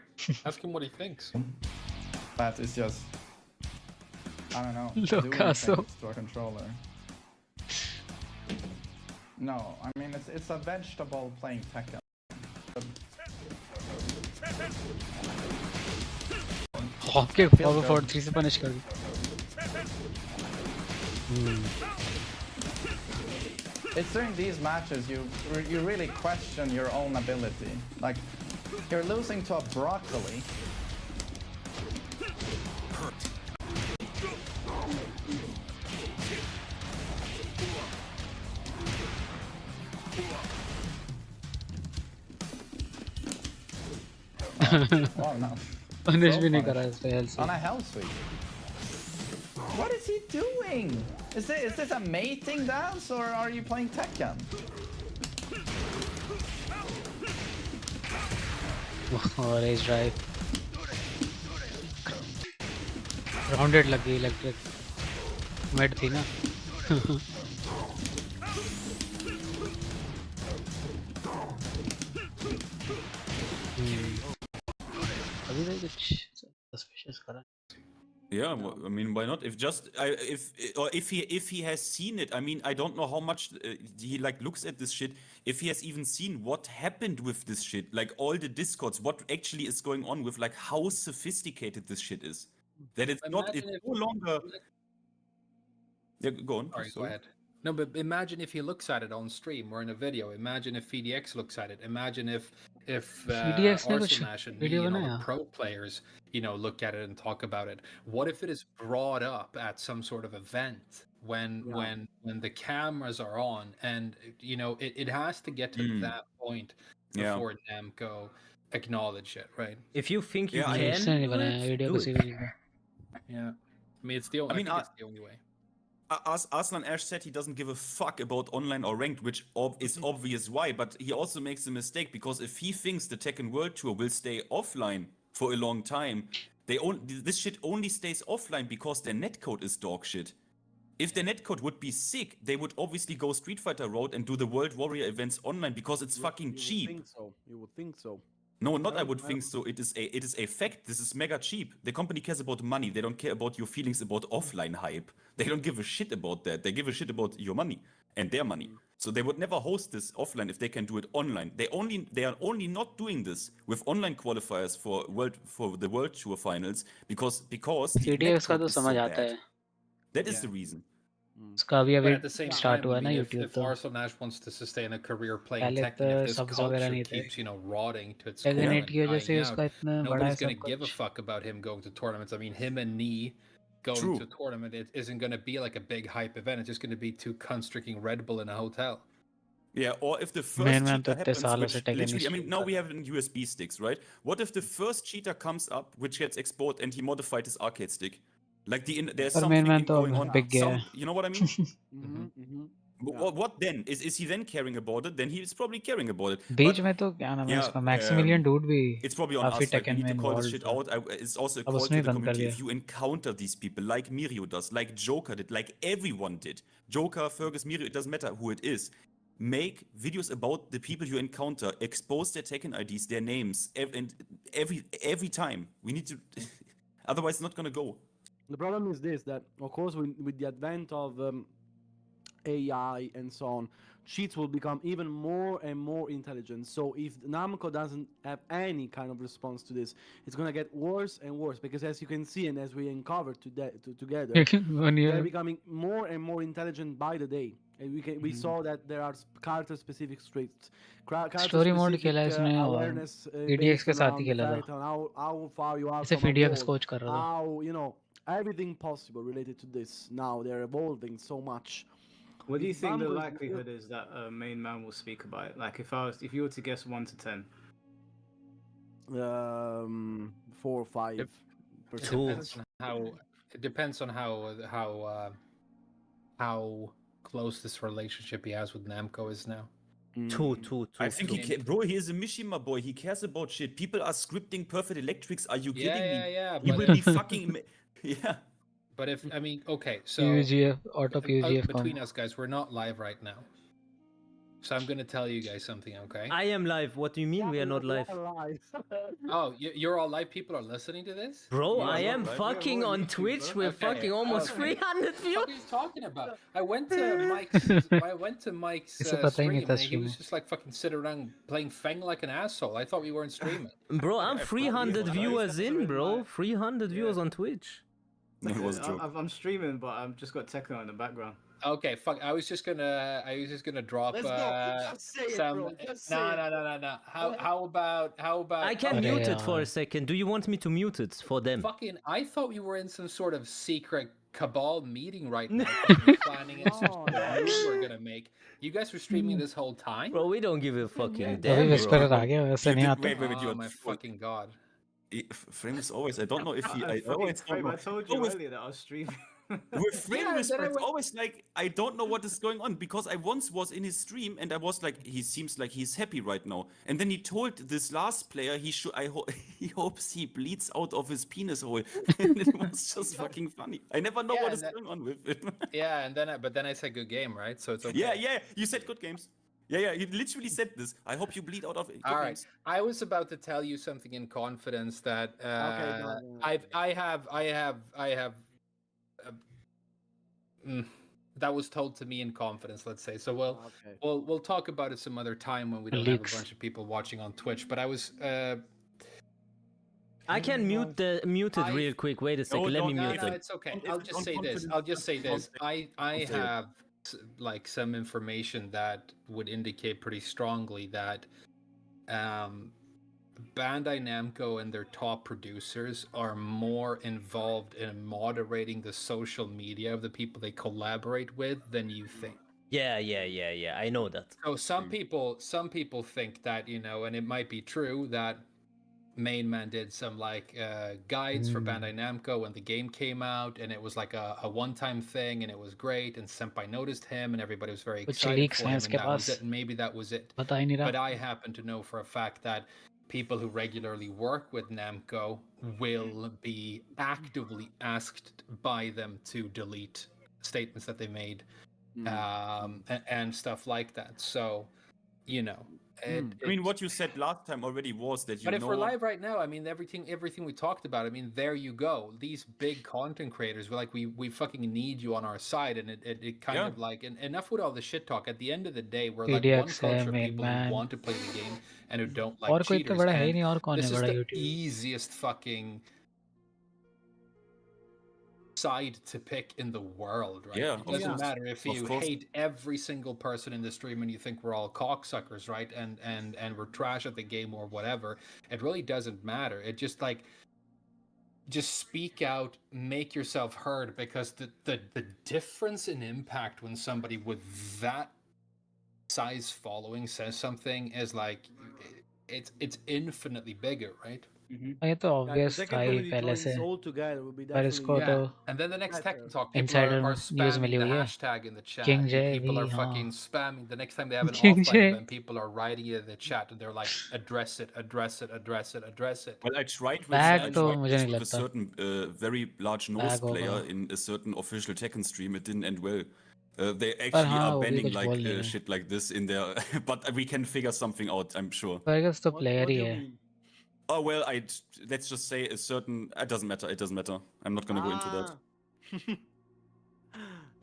Ask him what he thinks. But it's just, I don't know, doing Locaso. things to a controller. No, I mean it's a vegetable playing Tekken. Hop के forward 3 से punish कर दी. It's during these matches you really question your own ability. Like you're losing to a broccoli. Oh no. Punish So भी नहीं funny. करा इस पे health से. On a hell sweep. What is he doing? Is this a mating dance or are you playing Tekken? और as drive rounded लग गई electric mid थी ना अभी तक कुछ सस्पिशियस करा Yeah, I mean, why not? If he has seen it, I mean, I don't know how much he like looks at this shit. If he has even seen what happened with this shit, like all the discords, what actually is going on with like how sophisticated this shit is, that it's no longer. Yeah, go on. Sorry, go ahead. No, but imagine if he looks at it on stream or in a video. Imagine if VDX looks at it. Imagine if Arsenash and me and all the pro players, look at it and talk about it. What if it is brought up at some sort of event when the cameras are on, and it has to get to that point before Namco acknowledge it, right? If you think you can, do it. Yeah, I mean, I think it's the only way. Arslan Ash said he doesn't give a fuck about online or ranked, which is obvious why, but he also makes a mistake because if he thinks the Tekken World Tour will stay offline for a long time, this shit only stays offline because their netcode is dog shit. If their netcode would be sick, they would obviously go Street Fighter route and do the World Warrior events online because it's fucking cheap. You would think so. No, not I would think so. It is a fact. This is mega cheap. The company cares about money. They don't care about your feelings about offline hype. They don't give a shit about that. They give a shit about your money and their money. So they would never host this offline if they can do it online. They are only not doing this with online qualifiers for the World Tour finals because the CDX का तो समझ आता है. That is the reason. उसका अभी But at the same start time, हुआ I ना mean, YouTube if तो Arsenal Nash wants to sustain a career playing पहले Tekken, तो if this subs वगैरह culture नहीं थे. keeps, rotting to its Tekken core 8 and की वजह से dying उसका out, इतना बड़ा है nobody's going सब to give a कुछ. fuck about him going to tournaments. I mean, him and Nee going True. to a tournament, it isn't going to be like a big hype event. It's just going to be two cunts drinking Red Bull in a hotel. Yeah, or if the first Man, cheater तो happens, सालों which से Tekken literally, I नहीं mean, now we have USB sticks, right? What if the first cheater comes up, which gets exported, and he modified his arcade stick? Like there's पर something Man तो going on. बिक गया है. You know what I mean? What then? Is he then caring about it? Then he is probably caring about it. बीच में तो क्या नाम है उसका Maximilian Dude भी It's probably on काफी us. Like, we Tekken need में to call this involved shit था. out. It's also a अब call उसने to ही the बंद कर community. दिया. If you encounter these people, like Mirio does, like Joker did, like everyone did, Joker, Fergus, Mirio, it doesn't matter who it is. Make videos about the people you encounter. Expose their Tekken IDs, their names, and every time. We need to. Otherwise, it's not gonna go. The problem is this: that of course, with the advent of AI and so on, cheats will become even more and more intelligent. So if Namco doesn't have any kind of response to this, it's gonna get worse and worse. Because as you can see, and as we uncovered together, they're becoming more and more intelligent by the day. And we saw that there are character-specific traits, Story mode खेला है इसने और awareness VDX के साथ ही खेला था. on how far you are इसे from a VDX goal, coach कर रहा था. how everything possible related to this. Now they're evolving so much. What do you think the likelihood is that a main man will speak about it? Like if you were to guess 1 to 10. 4 or 5. It depends on how close this relationship he has with Namco is now. Two. I think he is a Mishima boy. He cares about shit. People are scripting Perfect Electrics. Are you kidding me? Yeah. He will be fucking. Yeah. But if I mean, okay, so PUGF, auto PUGF between us guys, we're not live right now. So I'm gonna tell you guys something, okay? I am live. What do you mean we are not live? Oh, you're all live. People are listening to this. Bro, I am fucking on Twitch with fucking almost 300 views. What are you talking about? I went to Mike's stream and he was just like fucking sitting around playing Feng like an asshole. I thought we weren't streaming. Bro, I'm 300 viewers in, bro. 300 viewers on Twitch. I'm streaming, but I've just got Tekken in the background. Okay, fuck. I was just gonna drop. Let's go. Just say it, some. bro. Just say it. No. How about? I can mute it for a second. Do you want me to mute it for them? Fucking! I thought we were in some sort of secret cabal meeting right now, fucking planning some sort of move we're gonna make. You guys were streaming this whole time. Bro, we don't give a fucking damn. Bro. Oh my fucking god. Frame is always. I don't know if he. I told you earlier that I was streaming. With frame Yeah, whisper, then I it's went- always like I don't know what is going on because I once was in his stream and I was like, he seems like he's happy right now. And then he told this last player he should he hopes he bleeds out of his penis hole. And it was just fucking funny. I never know what is going on with it. Yeah, and then I said good game, right? So it's okay. Yeah, you said good games. Yeah, you literally said this. I hope you bleed out of it. All right, I was about to tell you something in confidence that I have that was told to me in confidence. Let's say so. We'll talk about it some other time when we don't have a bunch of people watching on Twitch. But I was. I can mute it real quick. Wait a second. Let me mute No, it. it's okay. I'll just say this. I have like some information that would indicate pretty strongly that Bandai Namco and their top producers are more involved in moderating the social media of the people they collaborate with than you think. Yeah. I know that. So some people think that, you know, and it might be true that Main Man did some like guides for Bandai Namco when the game came out, and it was like a one-time thing, and it was great, and Senpai noticed him, and everybody was very excited for him, and that was it, and maybe that was it. But I happen to know for a fact that people who regularly work with Namco will be actively asked by them to delete statements that they made, and stuff like that. So, you know. I mean, what you said last time already was that you But if know. we're live right now, I mean, everything we talked about, I mean, there you go. These big content creators, we fucking need you on our side, and it kind of like, and enough with all the shit talk. At the end of the day, we're like one culture of people who want to play the game and who don't like cheaters. And this is the easiest fucking side to pick in the world, right? Yeah, It doesn't matter if you course. hate every single person in the stream and you think we're all cocksuckers, right? And we're trash at the game or whatever. It really doesn't matter. It just like just speak out, make yourself heard, because the difference in impact when somebody with that size following says something is like it's infinitely bigger, right? ये तो obvious था ही पहले से पर इसको तो And then the next tech talk, people insider are news spamming milli the हुई है hashtag in the chat. King And J people are भी fucking हाँ spamming. The next time they have an King offline J. event, people are writing it in the chat, and they're like, address it, address it, address it, address it. Well, I tried Bag with, तो मुझे नहीं with a लगता certain very large nose Bag होगा player in a certain official Tekken stream. It didn't end well. They पर actually हाँ are वो भी banning कुछ like बोल नहीं रहे shit like this in there, but we can figure something out. I'm sure. Fergus तो player ही है Oh well, let's just say a certain. It doesn't matter. It doesn't matter. I'm not gonna go into that.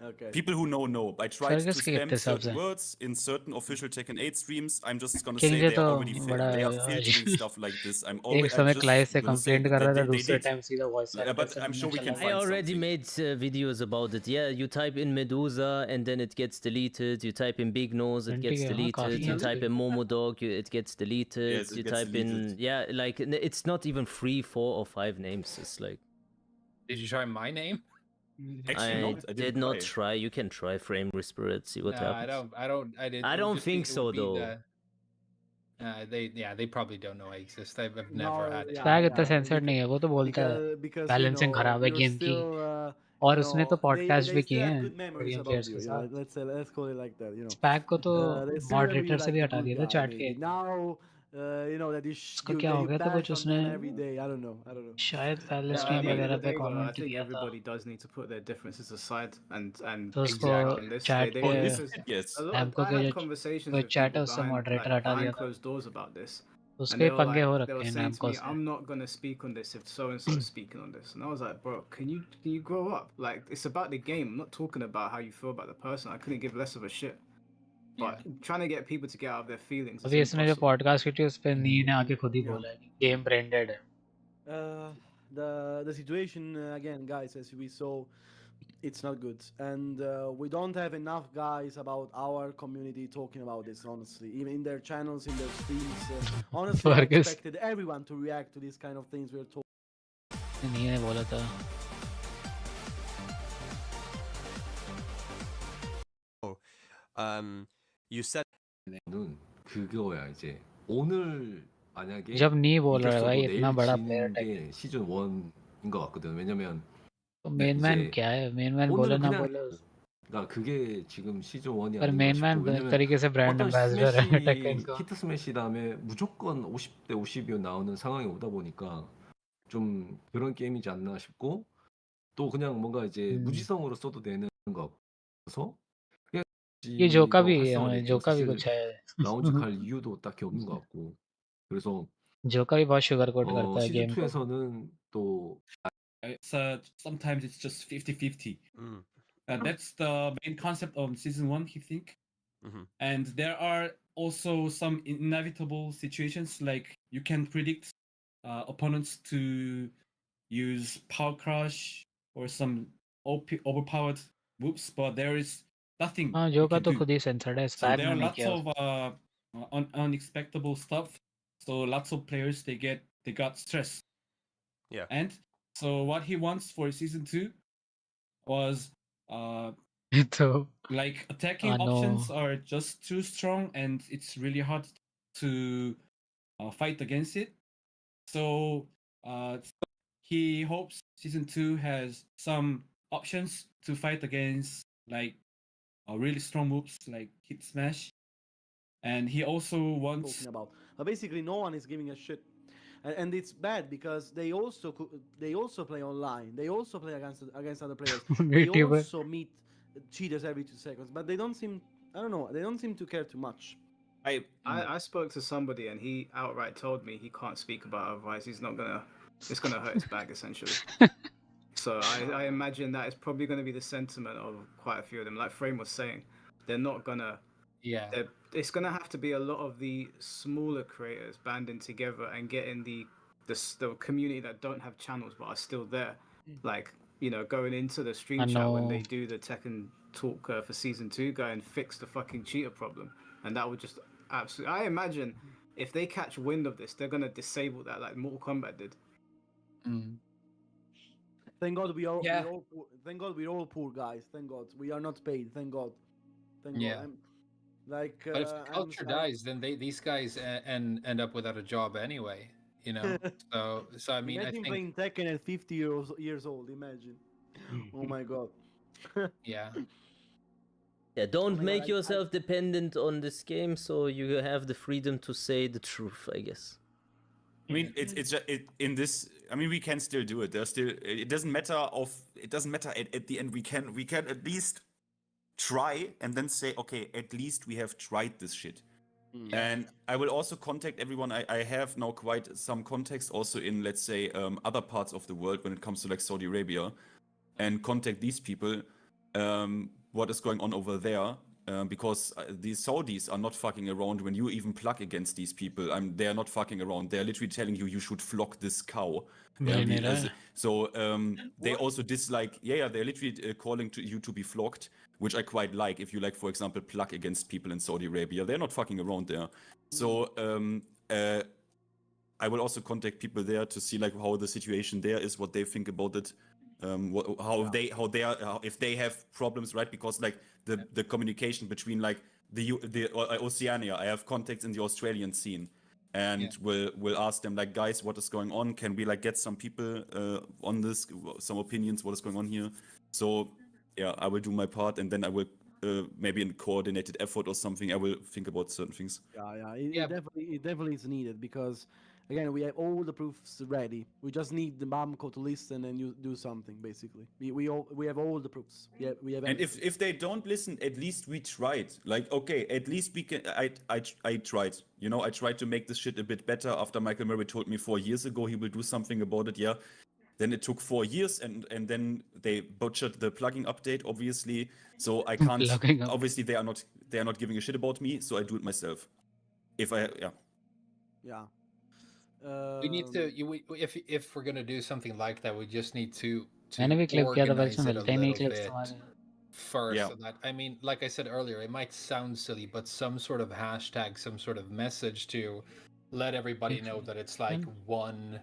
Okay. People who know. I tried to Fergus के spam कितने subs certain हैं words in certain official Tekken 8 streams. I'm just gonna King say J they तो are already बड़ा they are filtering stuff like this. एक समय क्लाइस से gonna say complaint कर रहा था they दूसरे did. टाइम सीधा voice Yeah, but I'm sure we can I find already something. made videos about it. Yeah, you type in Medusa and then it gets deleted. You type in Big Nose, it gets घंटी के हाँ काफी deleted. You हैं type in Momo Dog, it gets deleted. Yes, it You gets type in deleted. like it's not even 3, 4, or 5 names. It's like Did you try my name? Actually, I I did not try. You can try Frame Whisper it, see what No, happens. I didn't. I don't think so though. They probably don't know I exist. I've never No, had it. Bag इतना censored नहीं है वो तो बोलता है because balancing खराब है you're game की still, और उसने तो they पॉडकास्ट भी still किए have हैं good memories Korean about players you. के You know, साथ let's call it like that. You know, SPAC को तो they still remember you moderator से like भी a हटा good दिया था guy, चैट के maybe. Now, you know that उसको you, क्या हो you गया था bash कुछ on उसने them every day. I don't know. शायद पहले I स्ट्रीम mean, वगैरह पे I कमेंट think किया था everybody does need to put their differences aside and तो उसको exact on this. Chat They, के this is Yes. a lot. एमको I के had जो conversations कोई with चैट है people उससे behind मॉडरेटर हटा दिया behind था closed doors about this. उसके And they भी were पंगे हो they रखे were हैं saying to एमको me, से "I'm not gonna speak on this if so and so is speaking on this." And I was like, "Bro, can you grow up? Like, it's about the game. I'm not talking about how you feel about the person. I couldn't give less of a shit." But trying to get people to get out of their feelings is अभी इसने जो impossible. Podcast की थी उस पे नी ने आके खुद ही बोला है कि गेम ब्रांडेड है The situation again, guys, as we saw, it's not good, and we don't have enough guys about our community talking about this. Honestly, even in their channels, in their streams, honestly, I Fergus. expected everyone to react to these kind of things we're talking. नी ने बोला था You said 는 그거야 이제 오늘 만약에 जब नी बोल रहा है भाई 이겼어도 इतना 내일 बड़ा 지는 प्लेयर 게 시즌 1인 것 같거든. 왜냐면 तो मेन मैन क्या है? मेन मैन बोले 오늘은 ना 그냥 बोले, 그러니까 그게 지금 시즌 1이 पर 아닌가 मेन मैन 싶고 एक 왜냐면 तरीके से ब्रांड 어떤 एम्बेसडर है टेक्कन 스매시 का। 히트 스매시 다음에 무조건 50대 50이 나오는 상황이 오다 보니까 좀 그런 게임이지 않나 싶고 또 그냥 뭔가 이제 무지성으로 써도 되는 것 같아서 그냥 ये जोका 더 भी 활성화되고 जोका भी 사실 कुछ है। 라운지 갈 이유도 딱히 없는 것 같고 그래서 जोका भी बहुत शुगर कोट करता है 시즌 गेम को। 2에서는 또 sometimes it's just 50-50. That's the main concept of season 1, I think. And there are also some inevitable situations, like you can predict opponents to use power crush or some overpowered moves, but there is nothing हाँ you Joka can तो do. खुद ही censored है, So स्पैग there are मैंने lots किया of unexpectable stuff. So lots of players they got stressed. Yeah. And so what he wants for season 2 was तो like attacking no, options are just too strong and it's really hard to fight against it. So he hopes season 2 has some options to fight against like really strong moves like hit smash. And he also wants talking about. Basically, no one is giving a shit, and it's bad because they also play online. They also play against other players. They YouTuber. also meet cheaters every 2 seconds, but they don't seem. I don't know. They don't seem to care too much. I spoke to somebody and he outright told me he can't speak about it, otherwise he's not gonna. It's gonna hurt his back essentially. So I imagine that is probably going to be the sentiment of quite a few of them. Like Frame was saying, they're not gonna. Yeah. It's gonna have to be a lot of the smaller creators banding together and getting the community that don't have channels but are still there, like going into the stream I chat when know. they do the Tekken talk for season 2, go and fix the fucking cheater problem, and that would just absolutely. I imagine if they catch wind of this, they're gonna disable that like Mortal Kombat did. Thank God we are. Yeah. We're all poor. Thank God we're all poor guys. Thank God we are not paid. Thank God. Thank Yeah. God. Like, But if the culture dies, then these guys end up without a job anyway. You know. So I mean, imagine I think playing Tekken at 50 years old. Imagine. Oh my God. yeah. Yeah, don't my make God, yourself dependent on this game, so you have the freedom to say the truth, I guess. I mean, it's just, in this. I mean, we can still do it. There's still. It doesn't matter It doesn't matter at the end. We can at least try and then say, okay, at least we have tried this shit. And I will also contact everyone. I have now quite some context also in, let's say, other parts of the world when it comes to like Saudi Arabia, and contact these people. What is going on over there? Because these Saudis are not fucking around when you even plug against these people. They are not fucking around. They are literally telling you should flock this cow. So they also dislike. Yeah, they're literally calling to you to be flocked, which I quite like. If you like, for example, plug against people in Saudi Arabia, they're not fucking around there. So I will also contact people there to see like how the situation there is, what they think about it. If they have problems, right? Because like the communication between like the Oceania, I have contacts in the Australian scene, and we'll ask them like, guys, what is going on? Can we like get some people on this, some opinions, what is going on here? So yeah, I will do my part, and then I will maybe in a coordinated effort or something, I will think about certain things. It definitely is needed because. Again, we have all the proofs ready. We just need the Bamco to listen and you do something. Basically, we have all the proofs. We have. And if they don't listen, at least we tried. Like, okay, at least we can. I tried. You know, I tried to make this shit a bit better. After Michael Murray told me 4 years ago he will do something about it. Yeah, then it took 4 years, and then they butchered the plugin update. Obviously, so I can't. Obviously, they are not giving a shit about me. So I do it myself. Yeah. We need to. If we're gonna do something like that, we just need to मैंने भी clip किया था, organize वैसे it a मिलते ही नहीं little clips bit तुम्हारे। first. So that I mean, like I said earlier, it might sound silly, but some sort of hashtag, some sort of message to let everybody know that it's like one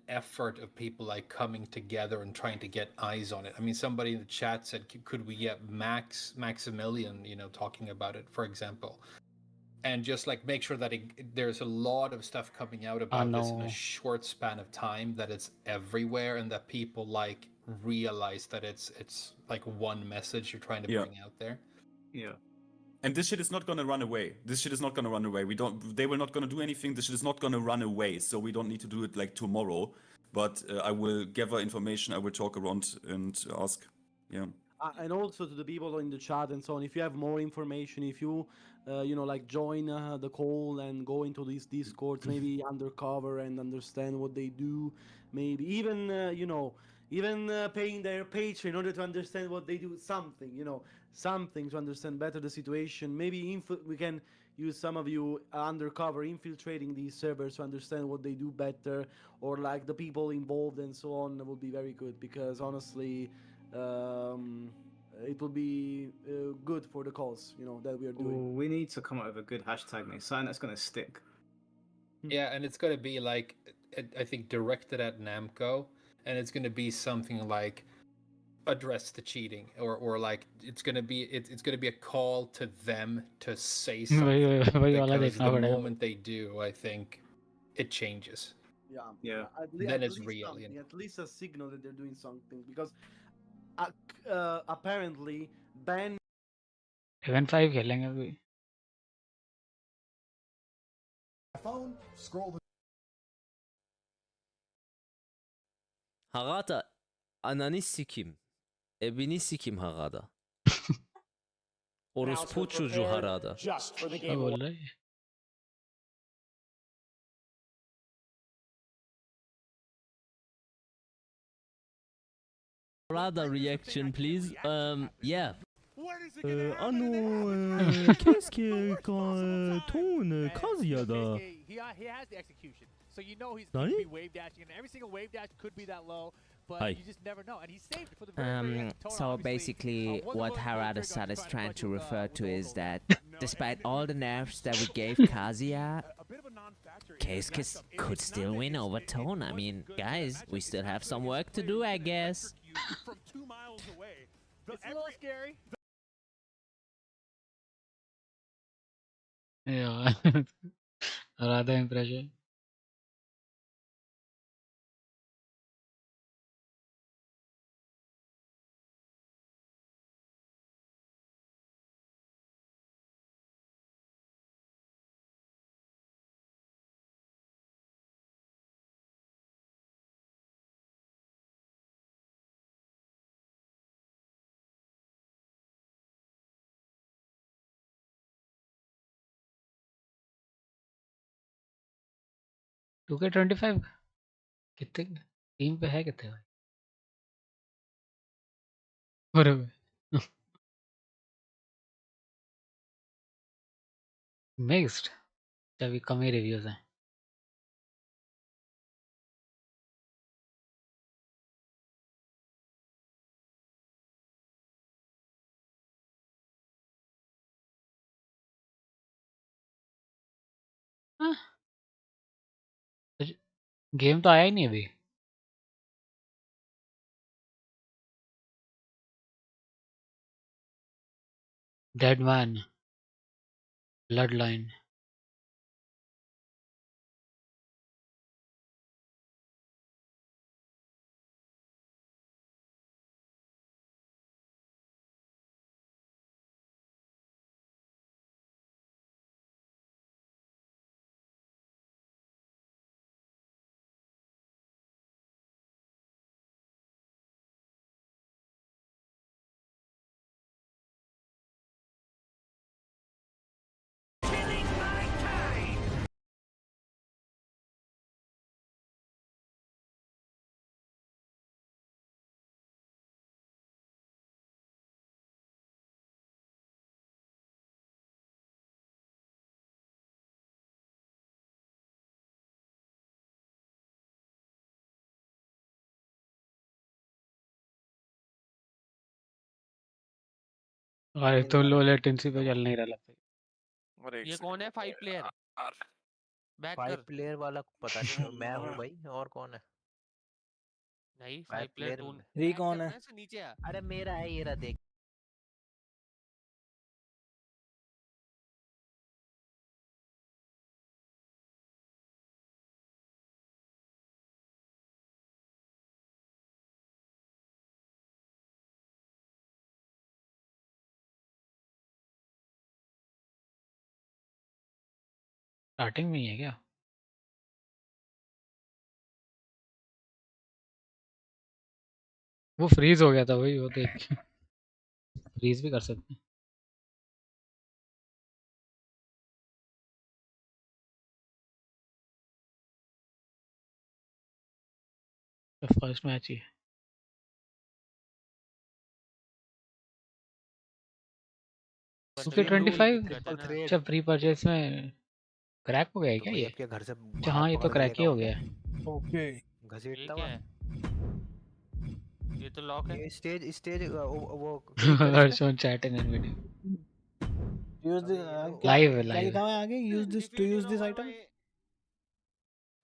effort of people like coming together and trying to get eyes on it. I mean, somebody in the chat said, could we get Maximilian, talking about it, for example? and just like make sure that there's a lot of stuff coming out about this in a no. short span of time, that it's everywhere, and that people like realize that it's like one message you're trying to Yeah. bring out there. Yeah. And this shit is not gonna run away. This shit is not gonna run away. They were not gonna do anything. This shit is not gonna run away. So we don't need to do it like tomorrow. But I will gather information. I will talk around and ask. Yeah. And also to the people in the chat and so on, if you have more information, if you like join the call and go into these discords, maybe undercover and understand what they do, maybe even even paying their Patreon in order to understand what they do, something to understand better the situation. Maybe we can use some of you undercover infiltrating these servers to understand what they do better, or like the people involved and so on. Would be very good, because honestly, it will be good for the cause, that we are doing. Ooh, we need to come up with a good hashtag, mate. Something that's gonna stick. Yeah, and it's gonna be like, I think, directed at Namco, and it's gonna be something like address the cheating, or like it's gonna be a call to them to say something, because the moment they do, I think it changes. Yeah. Then it's real. At least a signal that they're doing something, because apparently ban 7-5 खेलेंगे अभी. Phone, scroll the Harada, ananı sikim. Ebini sikim Harada. Orospu çocuğu Harada. just for the क्या game. बोल रहा है? Harada reaction, please. Yeah. Qu'est-ce que quand ton Kazuya da? He has the execution, so you know he's Nani? going to be wave dashing, and every single wave dash could be that low, but Hi. you just never know. And he saved it for the very end. Tona, So obviously, basically, wasn't what going to pull the Harada trigger on Sad is trying trying to to fight refer with to is that No, despite all the nerfs that we gave Kazuya, Keisuke could still win over Tone. I mean, guys, we still have some work to do, I guess. From 2 miles away. It's a little scary. Yeah. Rather impression. Two के 25 कितने team पे है कितने भाई? अरे mixed, अभी कम ही reviews हैं. Game तो आया ही नहीं अभी. Dead man, blood line. अरे तो लो लेटेंसी पे चल नहीं रहा लगता. ये कौन है 5 प्लेयर? बैक 5 कर. प्लेयर वाला पता नहीं, मैं हूँ भाई, और कौन है? नहीं 5 5 प्लेयर प्लेयर तू. री बैक कौन करना है? से नीचे आ. अरे मेरा है, ये रहा देख. स्टार्टिंग में ही है क्या? वो फ्रीज हो गया था वही, वो देख के फ्रीज भी कर सकते हैं। फर्स्ट मैच ही है। $2K25 अच्छा प्री परचेस में क्रैक हो गया है तो क्या भाई ये? आपके घर से अच्छा हाथ हाँ ये तो पकड़ के क्रैक ही लेकर हो आऊं गया क्या? है। ओके घसीटता क्या हुआ। है? ये तो लॉक है। ये स्टेज स्टेज वो क्लिक कर इस पे। हर्षोन चैट इन वीडियो यूज अबे ये तो क्या लाइव है क्या लाइव लिखा हुआ है आगे? Use this to use this item.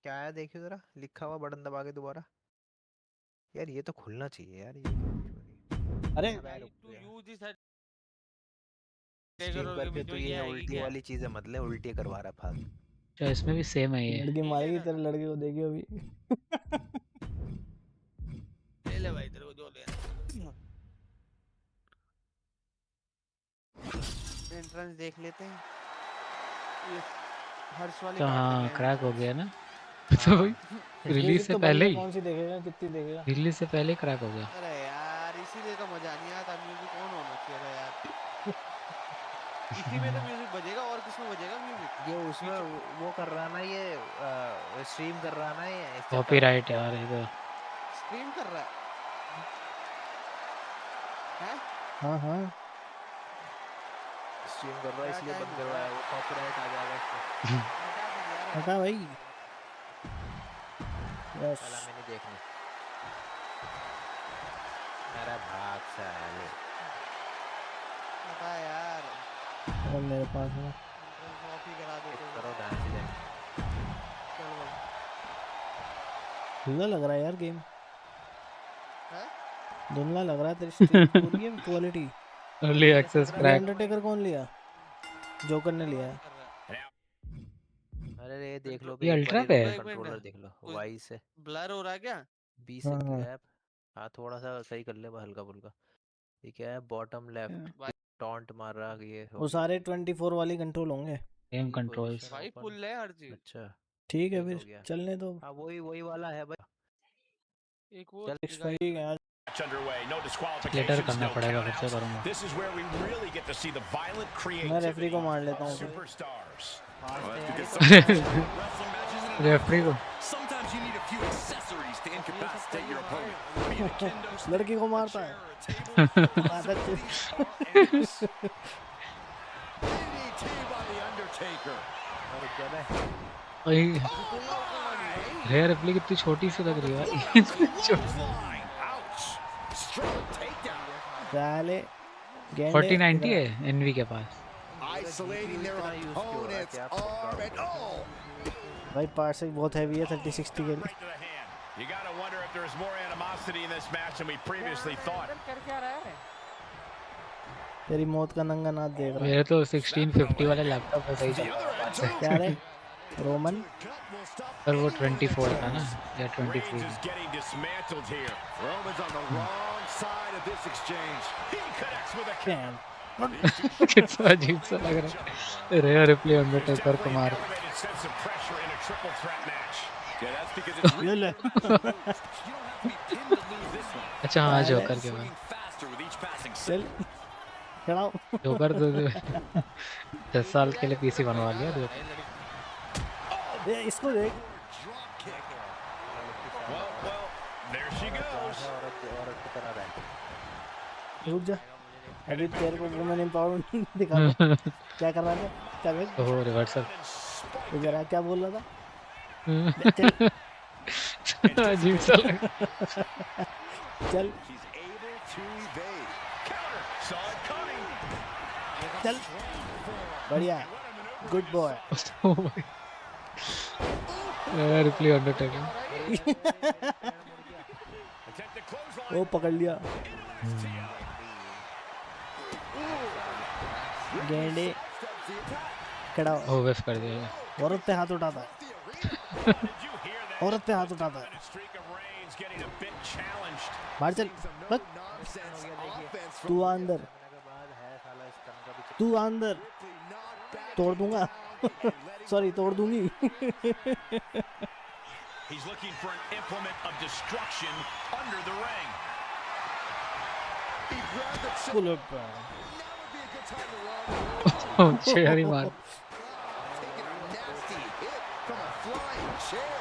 क्या है देखियो जरा, लिखा हुआ बटन दबा के दोबारा। यार ये तो खुलना चाहिए यार, ये क्या चोरी। अरे अबे रुक टू जा। यूज दिस स्ट्रीम के करके बीच तो में ये ये है आएगी उल्टी क्या? वाली चीजें मत ले, उल्टी करवा रहा है फालतू। अच्छा इसमें भी सेम है ये। लड़की मारेगी तेरे लड़के को, देखियो अभी। ले ले भाई तेरे को जो लेना। एंट्रेंस देख लेते हैं। ये हर्ष वाले तो काट हाँ देंगे क्रैक हो entrance। गया ना तो भाई रिलीज म्यूजिक से तो पहले बढ़िया, ही, कौन सी देखेगा, कितनी देखेगा। रिलीज से पहले ही क्रैक हो गया। अरे यार इसीलिए तो मजा नहीं आता, म्यूजिक ऑन होना चाहिए था यार। इसी में तो म्यूजिक बजेगा, और किसमें बजेगा म्यूजिक? ये उसमें वो कर रहा ना, ये स्ट्रीम कर रहा ना, ये इस चक्कर में। कॉपीराइट यार ये तो। स्ट्रीम कर रहा है? हाँ हाँ स्ट्रीम कर रहा है इसलिए बंद करवाया, वो कॉपीराइट आ जाएगा इसको। हटा भाई। यस चला मैंने देखना। अरे भाग साले। बता यार। और मेरे पास है। कॉपी करा दो तो। करो ध्यान से जाए। चल भाई। धुंधला लग रहा है यार गेम, हैं? धुंधला लग रहा है तेरी स्ट्रीम पूरी है क्वालिटी। अर्ली एक्सेस ये क्रैक। अंडरटेकर कौन लिया? जोकर ने लिया है। अरे ये देख लो ये एक अल्ट्रा बार पे ये है? कंट्रोलर देख लो वाई से। ब्लर हो रहा है क्या? बी हाँ से हाँ लैप। हाँ थोड़ा सा सही कर ले हल्का फुल्का। ये क्या है, बॉटम लेफ्ट टॉन्ट मार रहा है, ये हो वो गया। सारे 24 वाली कंट्रोल होंगे। Same controls. पोजीशन भाई ओपन। फुल है हर चीज। अच्छा ठीक है हो फिर गया। चलने दो। हाँ वही वाला है भाई। एक वो ठीक है यार। Underway, no लेटर disqualifications, करना no पड़ेगा, फिर से countouts. करूंगा। This is where we really get to see the violent मैं रेफरी creativity को मार लेता of हूँ फिर। superstars. रेफरी को Sometimes you need a few accessories to incapacitate your opponent. Be it a kendo stick, लड़की को मारता है। DDT by the Undertaker. भाई रेयर रिप्ले कितनी छोटी सी लग रही है भाई। साले 4090 है एनवी के पास। Isolating their opponent's arm and oh! भाई पार्ट से बहुत हैवी है 3060 के लिए। You gotta wonder if there's more animosity in this match than we previously thought. तेरी मौत का नंगा नाच देख रहा है। मेरे तो 1650 वाले लैपटॉप पे सही चल रहा है। क्या रे रोमन? पर वो 24 था ना या 23 Reigns is getting dismantled here. Roman's on the wrong side of this exchange. He connects with a kick. कितना अजीब सा लग रहा है रेयर रिप्ले अंडरटेकर को मार। Elevated sense of pressure in a triple threat match. Yeah, that's because it's real. You don't have to be pinned to lose this one. अच्छा हाँ जोकर के बाद Swinging faster with each passing चल खड़ा हो। Joker तो 10 साल के लिए पीसी बनवा लिया तो। ये इसको देख। Well, there she goes. रुक जा अभी तेरे को वुमेन एम्पावरमेंट दिखाऊंगा। क्या कर रहा था? क्या देख? ओह रिवर्सल। तो जरा क्या बोल रहा था? अजीब सा लग। चल चल बढ़िया गुड बॉय। रिप्ले अंडरटेकर वो पकड़ लिया। गेंडे खड़ा हो। ओ वेफ कर दिया। औरत पे हाथ उठाता है। औरत पे हाथ उठाता है। बाहर चल बस। तू अंदर, तू अंदर तोड़ दूंगा। सॉरी तोड़ दूंगी. He's looking for an implement of destruction under the ring. He grabbed the chair. Pull up. Now would be a good time to run. Oh, cherry man. Taking a nasty hit from a flying chair.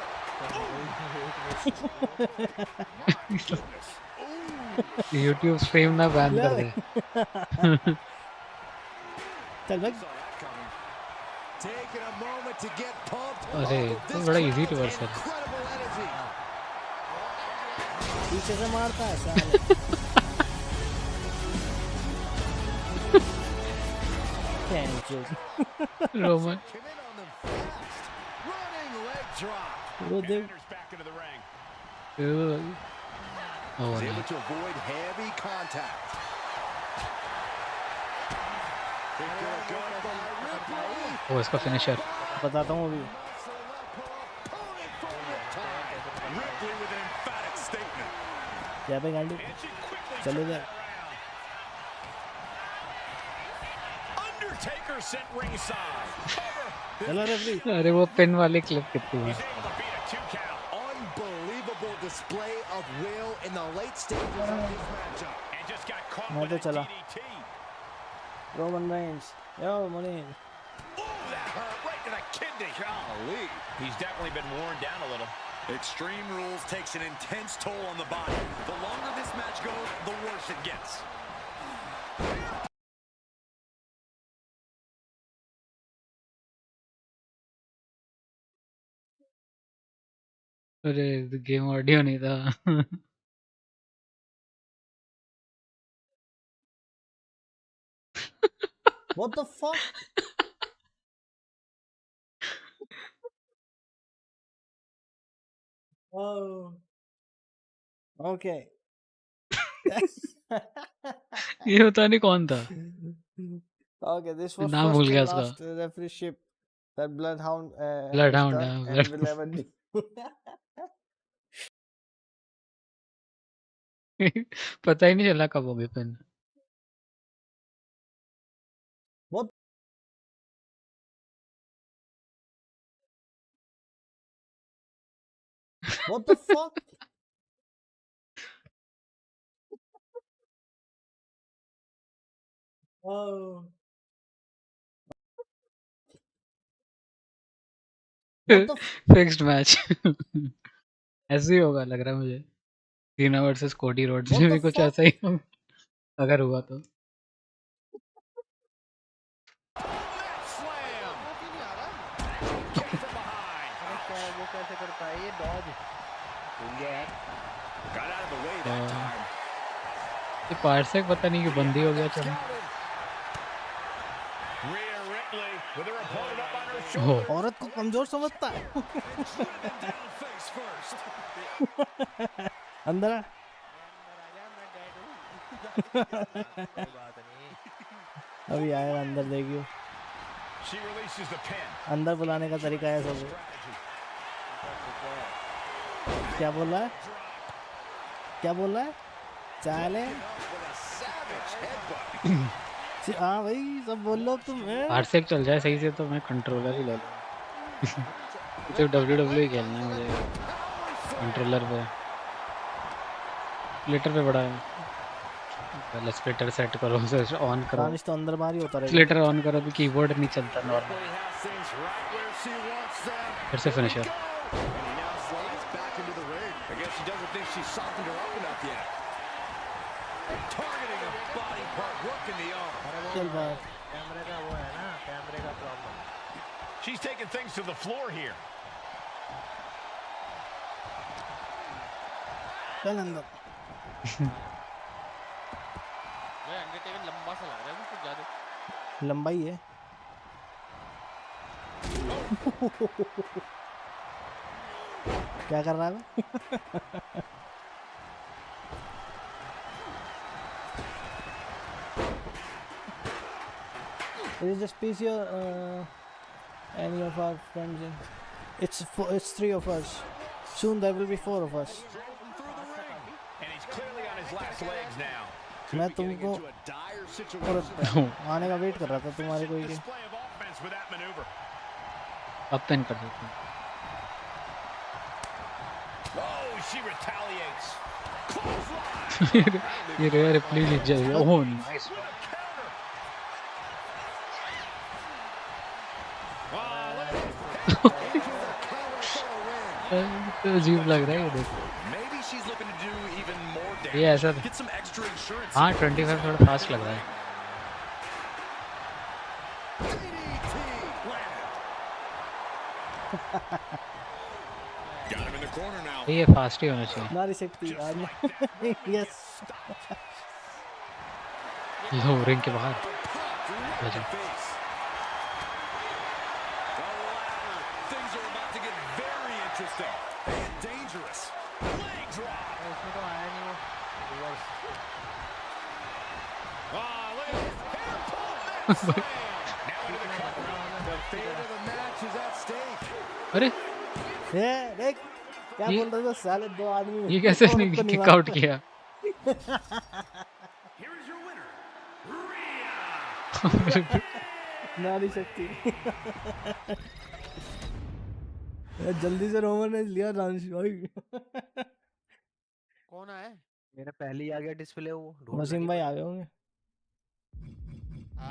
YouTube stream ना ban कर दे. चल भाई. Taking a moment to get pumped. अरे तो बड़ा easy reversal. पीछे से मारता है साले. Roman. Running leg drop. वो देख. Back into the ring. Oh, He's able to avoid heavy contact. वो इसका finisher. बताता हूँ अभी. Ripley with an emphatic statement. क्या पे गांडी? चले जा. Undertaker sent ringside. चलो रेफरी. अरे वो पिन वाली क्लिप कितनी है. Unbelievable display of will in the late stages of this matchup. And just got caught मैं with तो a चला. DDT. Roman Reigns. Yo, money. That hurt right to the kidney. Golly. He's definitely been worn down a little. Extreme Rules takes an intense toll on the body. The longer this match goes, the worse it gets. अरे game audio नहीं था. What the fuck? Oh. Okay. ये होता नहीं कौन था. Okay, this was नाम भूल first गया and उसका. last refereeship that Bloodhound Bloodhound, has done हाँ, and will ever do. पता ही नहीं चला कब हो गया pin. What? What the fuck? Oh. Fixed match. ऐसे ही होगा लग रहा है मुझे. सीना वर्सेस कोडी रोड्स में भी कुछ ऐसा ही होगा अगर हुआ तो. वो कैसे करता है ये डॉज? भूल गया यार. Got out of the way that time. ये पार्सेक पता नहीं क्यों बंदी हो गया. चलो. Rhea Ripley with her opponent up on her Oh. shoulder. औरत को कमजोर समझता है. Face first. अंदर आ. अभी आएगा अंदर देखियो. She releases the pin. अंदर बुलाने का तरीका है सब. क्या बोल रहा है? क्या बोल रहा है? चाले. हाँ भाई सब बोल लो तुम. पार्सेक चल जाए सही से तो मैं कंट्रोलर ही ले लूँ. तो WWE खेलना है मुझे कंट्रोलर पे. स्प्लिटर पे बड़ा है. पहले स्प्लिटर सेट करो, उसे ऑन करो. दानिश तो अंदर बाहर ही होता रहेगा. स्प्लिटर ऑन करो तो कीबोर्ड नहीं चलता नॉर्मल. फिर से फिनिशर. चल बाहर. कैमरे का वो है ना, कैमरे का problem. She's taking things to the floor here. चल अंदर. अंडरटेकर लंबा सा लग रहा है कुछ ज्यादा. लंबाई है. क्या कर रहा है? Is it just PC or any of our friends in? It's three of us. Soon there will be four of us. And he's clearly on his last legs now. मैं तुमको और आने का वेट कर रहा था तुम्हारे कोई के. अब पिन कर देता हूँ। Oh, she retaliates. ये रेयर रिप्ले लिख जाएगा। Oh nice. तो अजीब लग रहा है ये देख। Maybe she's looking to do even more ये ऐसा damage. Get some extra insurance. हाँ 25 थोड़ा फास्ट लग रहा है। Got him in the corner now. ये फास्ट ही होना चाहिए। नारी शक्ति यस लो रिंग के बाहर बचा। Things are about to get very interesting and dangerous. Leg drop. इसमें तो आया नहीं वो reverse Look at this hair pull. Now into the cover. The fate of the match is at stake. अरे ये देख क्या बोल रहा था साले दो आदमी ये कैसे नहीं किक आउट किया? नारी शक्ति जल्दी से रोमन ने लिया डांस भाई। कौन आया मेरा पहले ही आ गया डिस्प्ले वो वसीम भाई आ गए होंगे।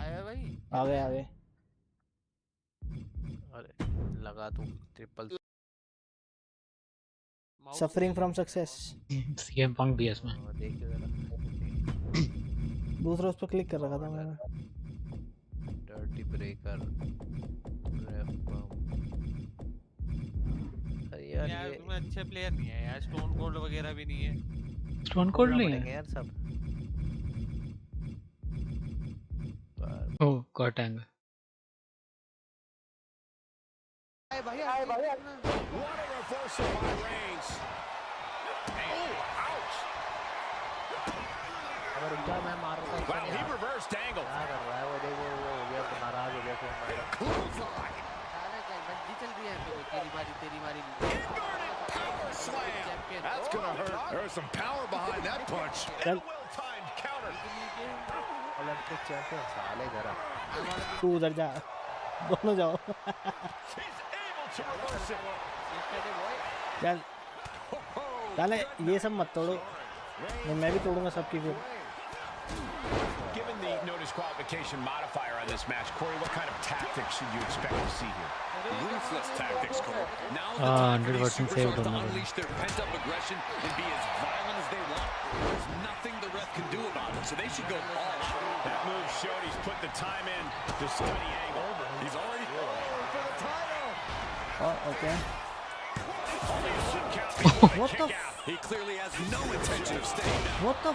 आया भाई आ गए अरे लगा तू triple suffering from success. CM Punk भी है इसमें। देख जरा दूसरा उस पर क्लिक कर रखा था मैंने। डर्टी ब्रेकर यार ये में अच्छे प्लेयर नहीं है यार स्टोन कोल्ड वगैरह भी नहीं है। स्टोन कोल्ड नहीं है यार सब ओह गॉट एंग। भाई What a reversal by Reigns. Oh, ouch. अगर उनका मैं मार रहा था Well, he reversed angle. क्या कर रहा है वो देखो वो हो गया तो नाराज हो गया फिर मारा Clothesline. साले क्या बंदी चल रही है तो तेरी मारी Inverted power slam. That's gonna hurt. There's some power behind that punch. And a well-timed counter. Olympic champion साले जरा तू उधर जा दोनों जाओ। To reverse it. चल चले ये सब मत तोड़ो मैं भी तोड़ूंगा सबकी फिर। Given the no disqualification modifier on this match, Corey, what kind of tactics should you expect to see here? Ruthless tactics, Corey. Now is the time for these superstars to unleash their pent-up aggression and be as violent as they want. There's nothing the ref can do about it, so they should go all out. That move showed he's put the time in to study angle. He's already for the title. Oh, okay. What the? He clearly has no intention of staying down. What the?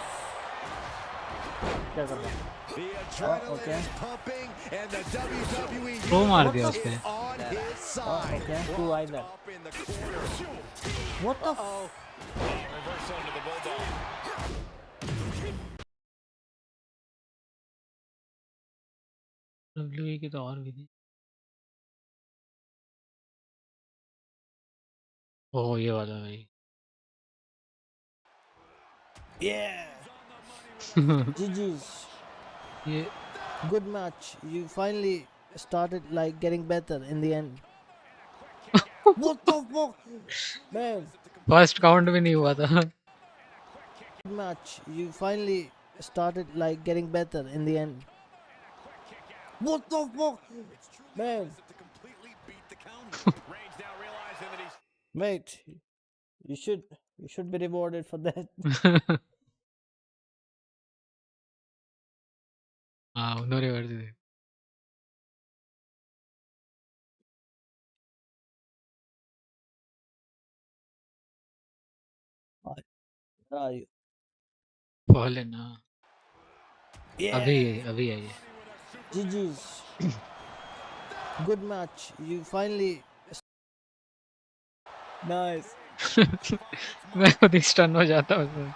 क्या कर रहा है? The adrenaline is pumping and the WWE Pro मार दिया उस पे। on his side. Okay, two either. In the corner. What the? Reversal into the bulldog. WWE की तो और भी थी। ओह ये वाला भाई। Yeah. GG's. ये Good match. You finally started like getting better in the end. What the fuck, man? First count भी नहीं हुआ था। Good match. You finally started like getting better in the end. What the fuck, man? Wait, you should be rewarded for that. हाँ उन्होंने कर दी थी। Where are you? Fallen हाँ। अभी आई है। GG's. Good match. You finally. Nice. मैं खुद ही stun हो जाता हूँ उसमें।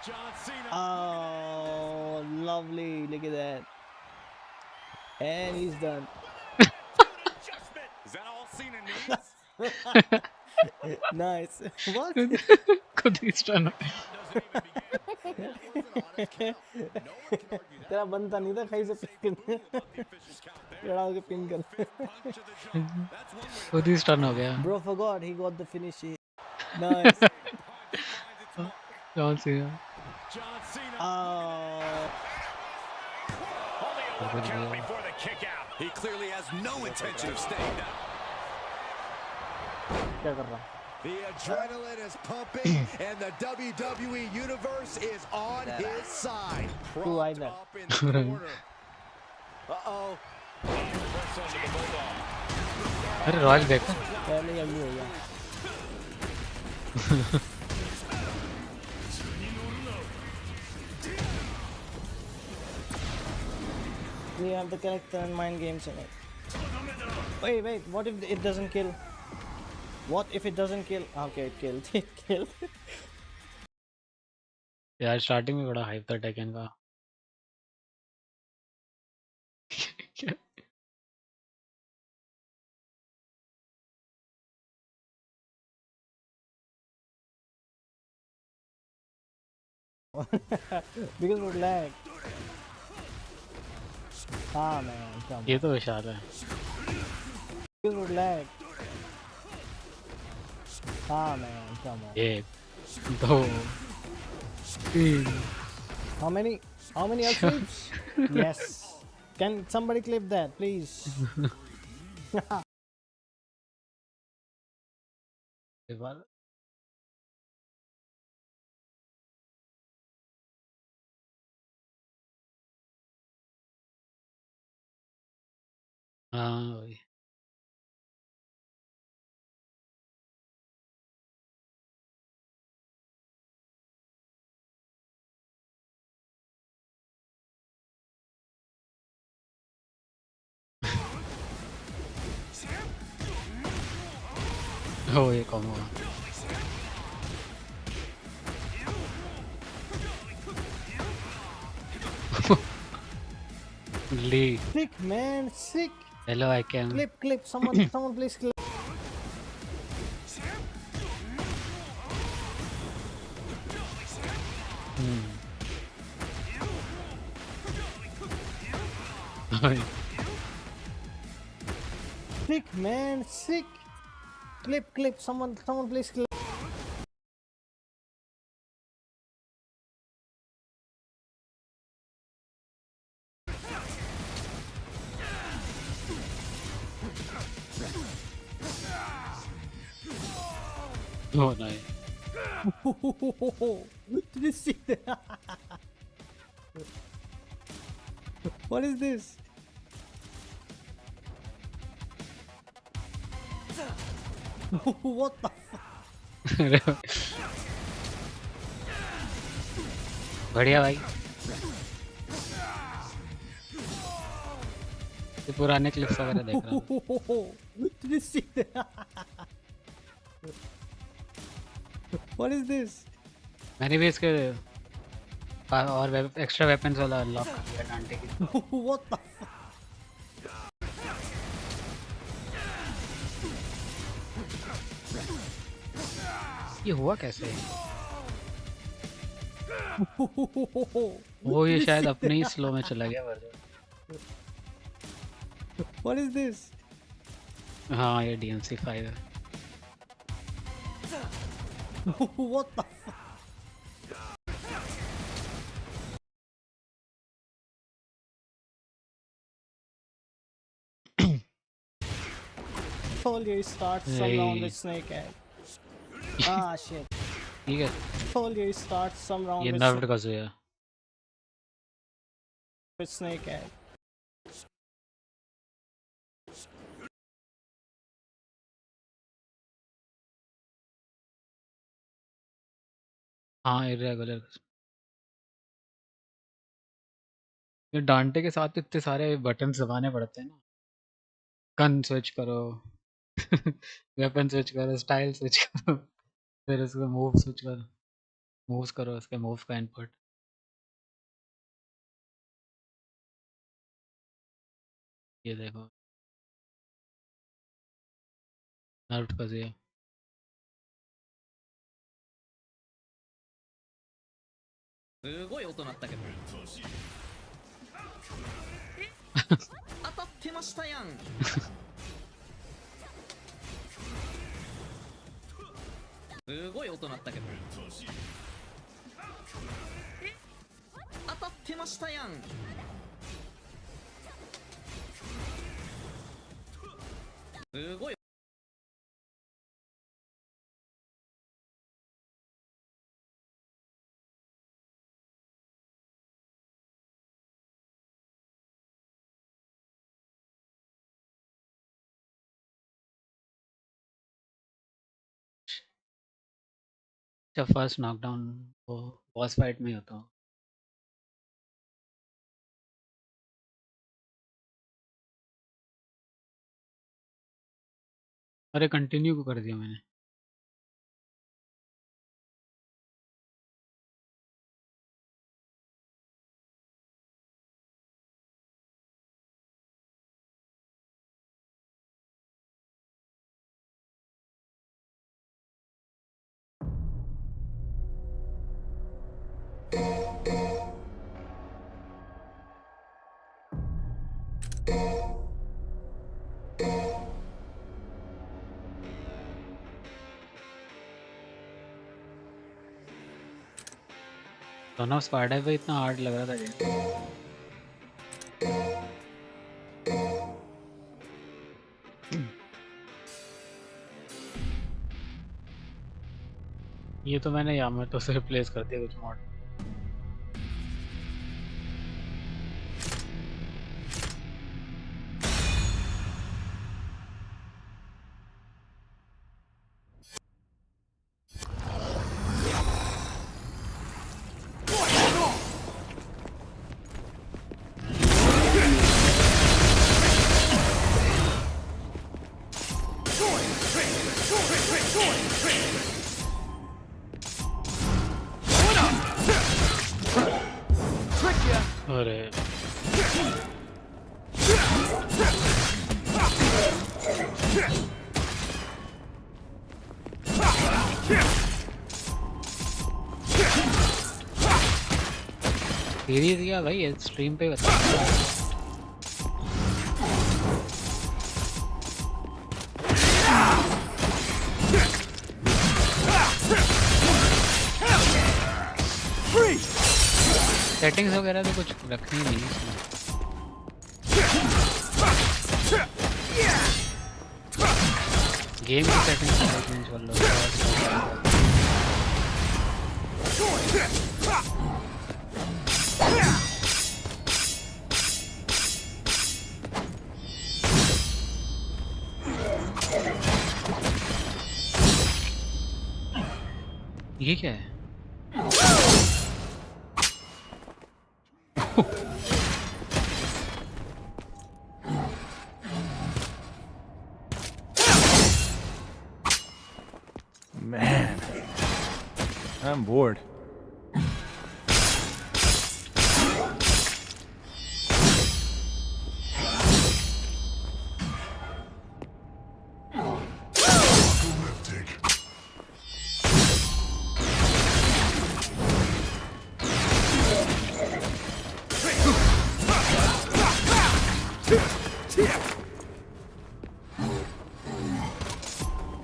Oh, lovely. Look at that. And he's done. Is that all Cena needs? Nice. What? खुद ही स्टन। तेरा बनता नहीं था कहीं से लड़ाओ के पिन कर खुद ही स्टन हो गया Bro forgot he got the finish. Nice. John Cena Before the kick out. He clearly has no intention of staying down. क्या कर रहा? The adrenaline is pumping and the WWE Universe is on his side. Who I know? Uh-oh. अरे royal देखो पहले अभी हो गया. We have the character and mind games in it. Wait, what if it doesn't kill? What if it doesn't kill? Okay, it killed. It killed. यार starting में बड़ा hype था टेकन का Because of lag. Ah man, come on. ये तो विशाल है Because of lag. Ah man, come on. एक दो तीन How many outfits? Yes. Can somebody clip that, please? हाँ भाई ओ ये कौन हुआ ली Sick man, sick. Hello I can Clip. Someone please clip. Sick man, sick. Clip. Someone please clip. Oh nice. Did you see that? What is this? What the fuck? बढ़िया भाई ये पुराने clips वगैरह देख रहा हूँ Did you see that? What is this? मैंने भी इसके और एक्स्ट्रा वेपन्स वाला अनलॉक कर लिया डांटे की What the fuck? ये हुआ कैसे वो ये शायद अपने ही स्लो में चला गया वर्जन What is this? हाँ ये DMC 5 है What the fuck? Told you he starts some round with snake egg. Ah shit. ठीक है Told you he starts some round ये with नर्व्ड का है snake egg. हाँ इरेगुलर ये डांटे के साथ इतने सारे बटन दबाने पड़ते हैं ना गन स्विच करो वेपन स्विच करो स्टाइल स्विच करो फिर उसको मूव स्विच करो मूव्स करो उसके मूव का इनपुट ये देखो नर्व्ड का है すごい音鳴ったけど。当たってましたやん。すごい。अच्छा फर्स्ट नॉकडाउन वो बॉस फाइट में ही होता हूँ। अरे कंटिन्यू को कर दिया मैंने। दोनों स्पाइडर पे इतना हार्ड लग रहा था गेम। ये तो मैंने यामाटो से रिप्लेस कर दिया कुछ मॉड। अरे सीरीज क्या भाई स्ट्रीम पे बता। सेटिंग्स वगैरह तो कुछ रखनी नहीं इसमें। गेम की सेटिंग्स चेंज कर लो। ये क्या है? Man, I'm bored.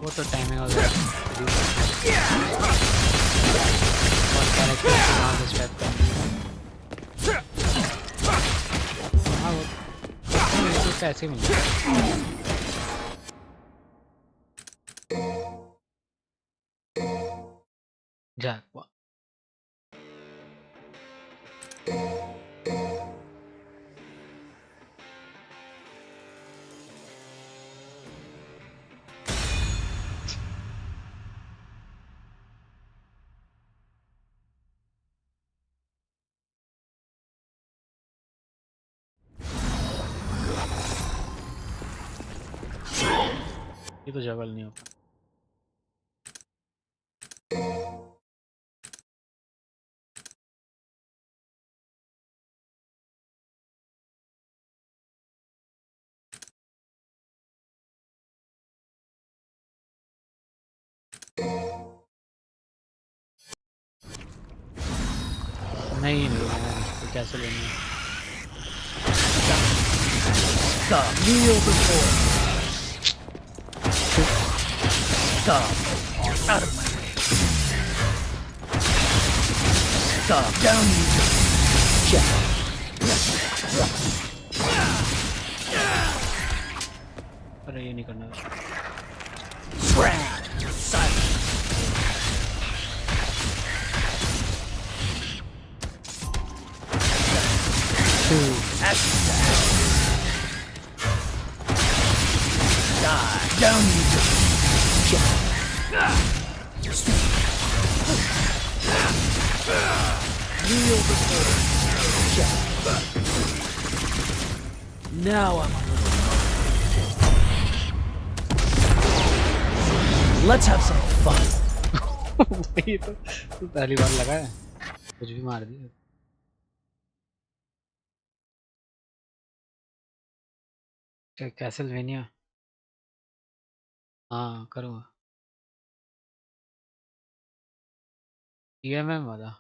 वो तो टाइमिंग वगैरह और कैरेक्टर के नाम स्टेप का। हाँ वो तो ऐसे ही मिलता है। जाकवा ये तो जगल नहीं होता। नहीं नहीं तो कैसे लेना है? Stop. Kneel before. Stop. Out of my way. Stop. Down you go. Check. अरे ये नहीं करना Silence. Action. Die. Down you go. Check. Kneel before. Check. Now I'm a little. Let's have some fun. ये तो पहली बार लगा है कुछ भी मार दिया कैसलवेनिया हाँ करूँगा EMM वाला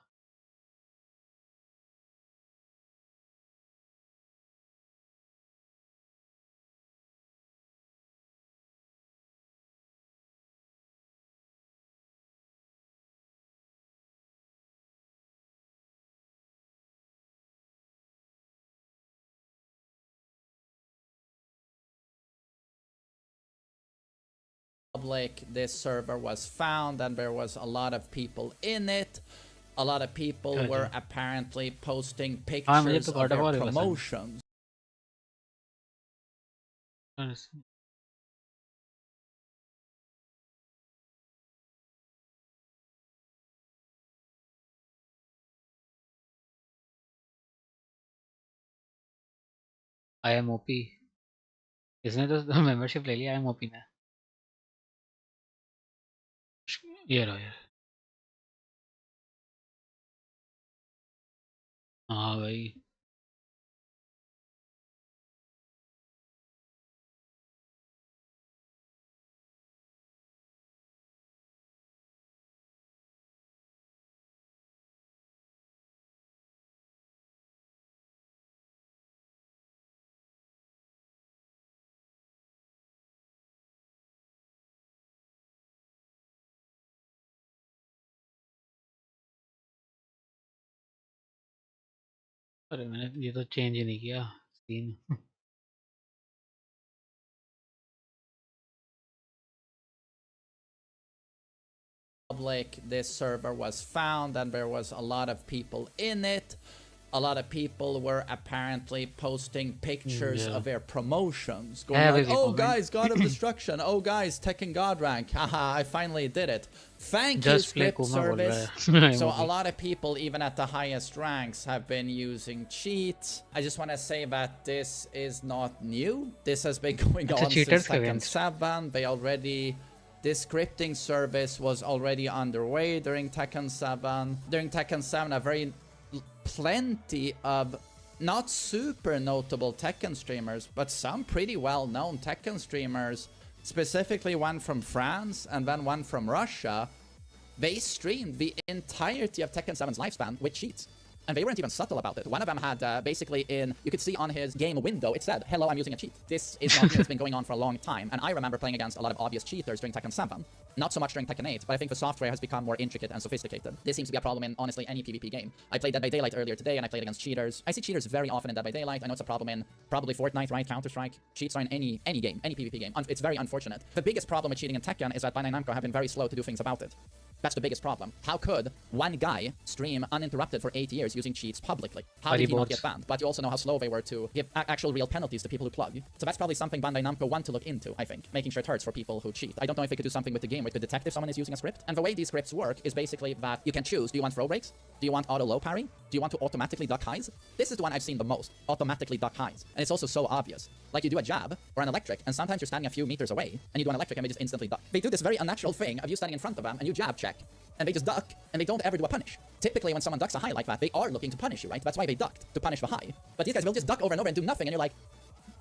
public. This server was found and there was a lot of people in it. A lot of people were apparently posting pictures of their promotions. IMOP इसने तो मेंबरशिप ले लिया IMOP ने ये रहा यार हाँ भाई अरे मैंने ये तो चेंज ही नहीं किया scene Public. This server was found and there was a lot of people in it. A lot of people were apparently posting pictures of their promotions. Going like, oh guys, God of Destruction. Oh guys, Tekken God rank. Haha, I finally did it. Thank you, script service. So a lot of people, even at the highest ranks, have been using cheats. I just want to say that this is not new. This has been going on since Tekken 7. They already... This scripting service was already underway during Tekken 7. During Tekken 7, plenty of not super notable Tekken streamers, but some pretty well-known Tekken streamers, specifically one from France and then one from Russia, they streamed the entirety of Tekken 7's lifespan with cheats. And they weren't even subtle about it. One of them had basically you could see on his game window, it said, hello, I'm using a cheat. This is not new, it's been going on for a long time. And I remember playing against a lot of obvious cheaters during Tekken 7. Not so much during Tekken 8, but I think the software has become more intricate and sophisticated. This seems to be a problem in, honestly, any PvP game. I played Dead by Daylight earlier today, and I played against cheaters. I see cheaters very often in Dead by Daylight. I know it's a problem in probably Fortnite, right? Counter-Strike. Cheats are in any game, any PvP game. It's very unfortunate. The biggest problem with cheating in Tekken is that Bandai Namco have been very slow to do things about it. That's the biggest problem. How could one guy stream uninterrupted for 8 years using cheats publicly? How did he not get banned? But you also know how slow they were to give actual real penalties to people who plug. So that's probably something Bandai Namco want to look into, I think. Making sure it hurts for people who cheat. I don't know if they could do something with the game where it could detect if someone is using a script. And the way these scripts work is basically that you can choose. Do you want throw breaks? Do you want auto low parry? Do you want to automatically duck highs? This is the one I've seen the most. Automatically duck highs. And it's also so obvious. Like you do a jab or an electric, and sometimes you're standing a few meters away, and you do an electric and they just instantly duck. They do this very unnatural thing of you standing in front of them, and you jab check, and they just duck, and they don't ever do a punish. Typically, when someone ducks a high like that, they are looking to punish you, right? That's why they ducked, to punish the high. But these guys will just duck over and over and do nothing, and you're like,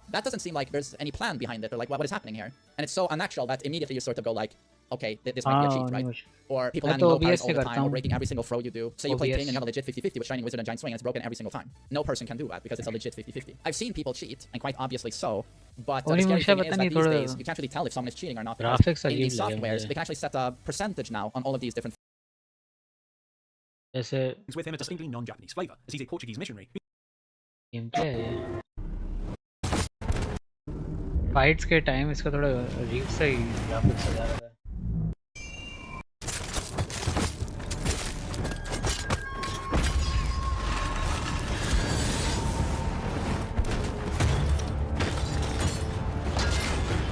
that doesn't seem like there's any plan behind it, or like, what is happening here? And it's so unnatural that immediately you sort of go like, okay, this might be a cheat, right? Or people landing low powers all the time, or breaking every single throw you do. Say you play King and you have a legit 50-50 with Shining Wizard and Giant Swing, and it's broken every single time. No person can do that because it's a legit 50-50. I've seen people cheat, and quite obviously so, but the scary thing is that these days, you can't really tell if someone is cheating or not. Because in these softwares, they can actually set a percentage now on all of these different... with him a distinctly non-Japanese flavor, as he's a Portuguese missionary. Fights के time इसका थोड़ा अजीब सा ही graphics आ रहा है।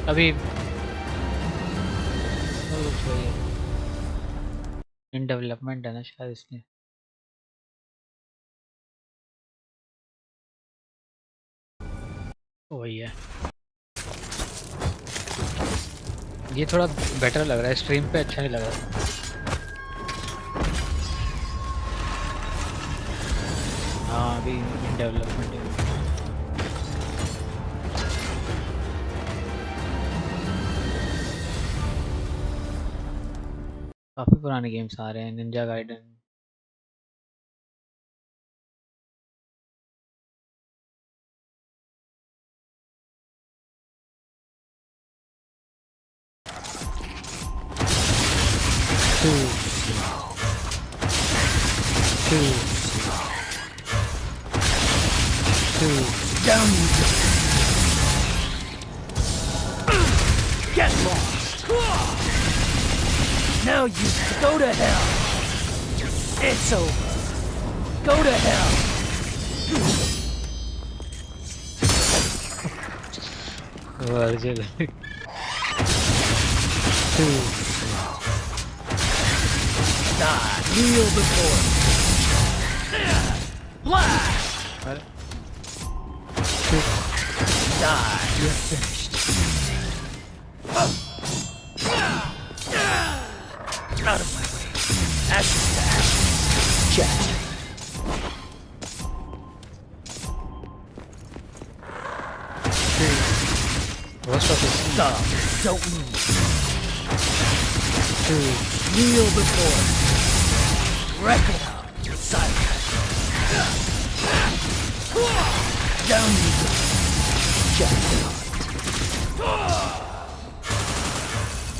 अभी in development है ना शायद इसलिए। वही है, ये थोड़ा बेटर लग रहा है, स्ट्रीम पे अच्छा नहीं लग रहा। हाँ अभी इन डेवलपमेंट है। काफी पुराने गेम्स आ रहे हैं, Ninja गाइडन। Too slow. Too slow. Too down. Get lost. Now you go to hell. It's over. Go to hell. Too slow. Die. Kneel before me. Blast! Die. You're finished. Out of my way. Ashes to ashes. Jet. What's up with stop? Don't move. Kneel before me. Wreck it up. Silence. Down you go. Jackpot.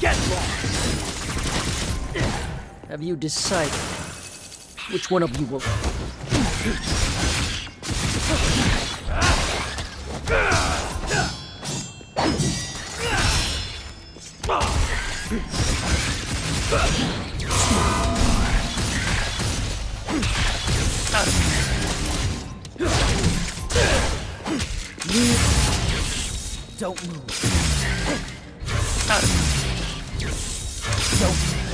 Get lost. Have you decided which one of you will... Don't move. Don't move.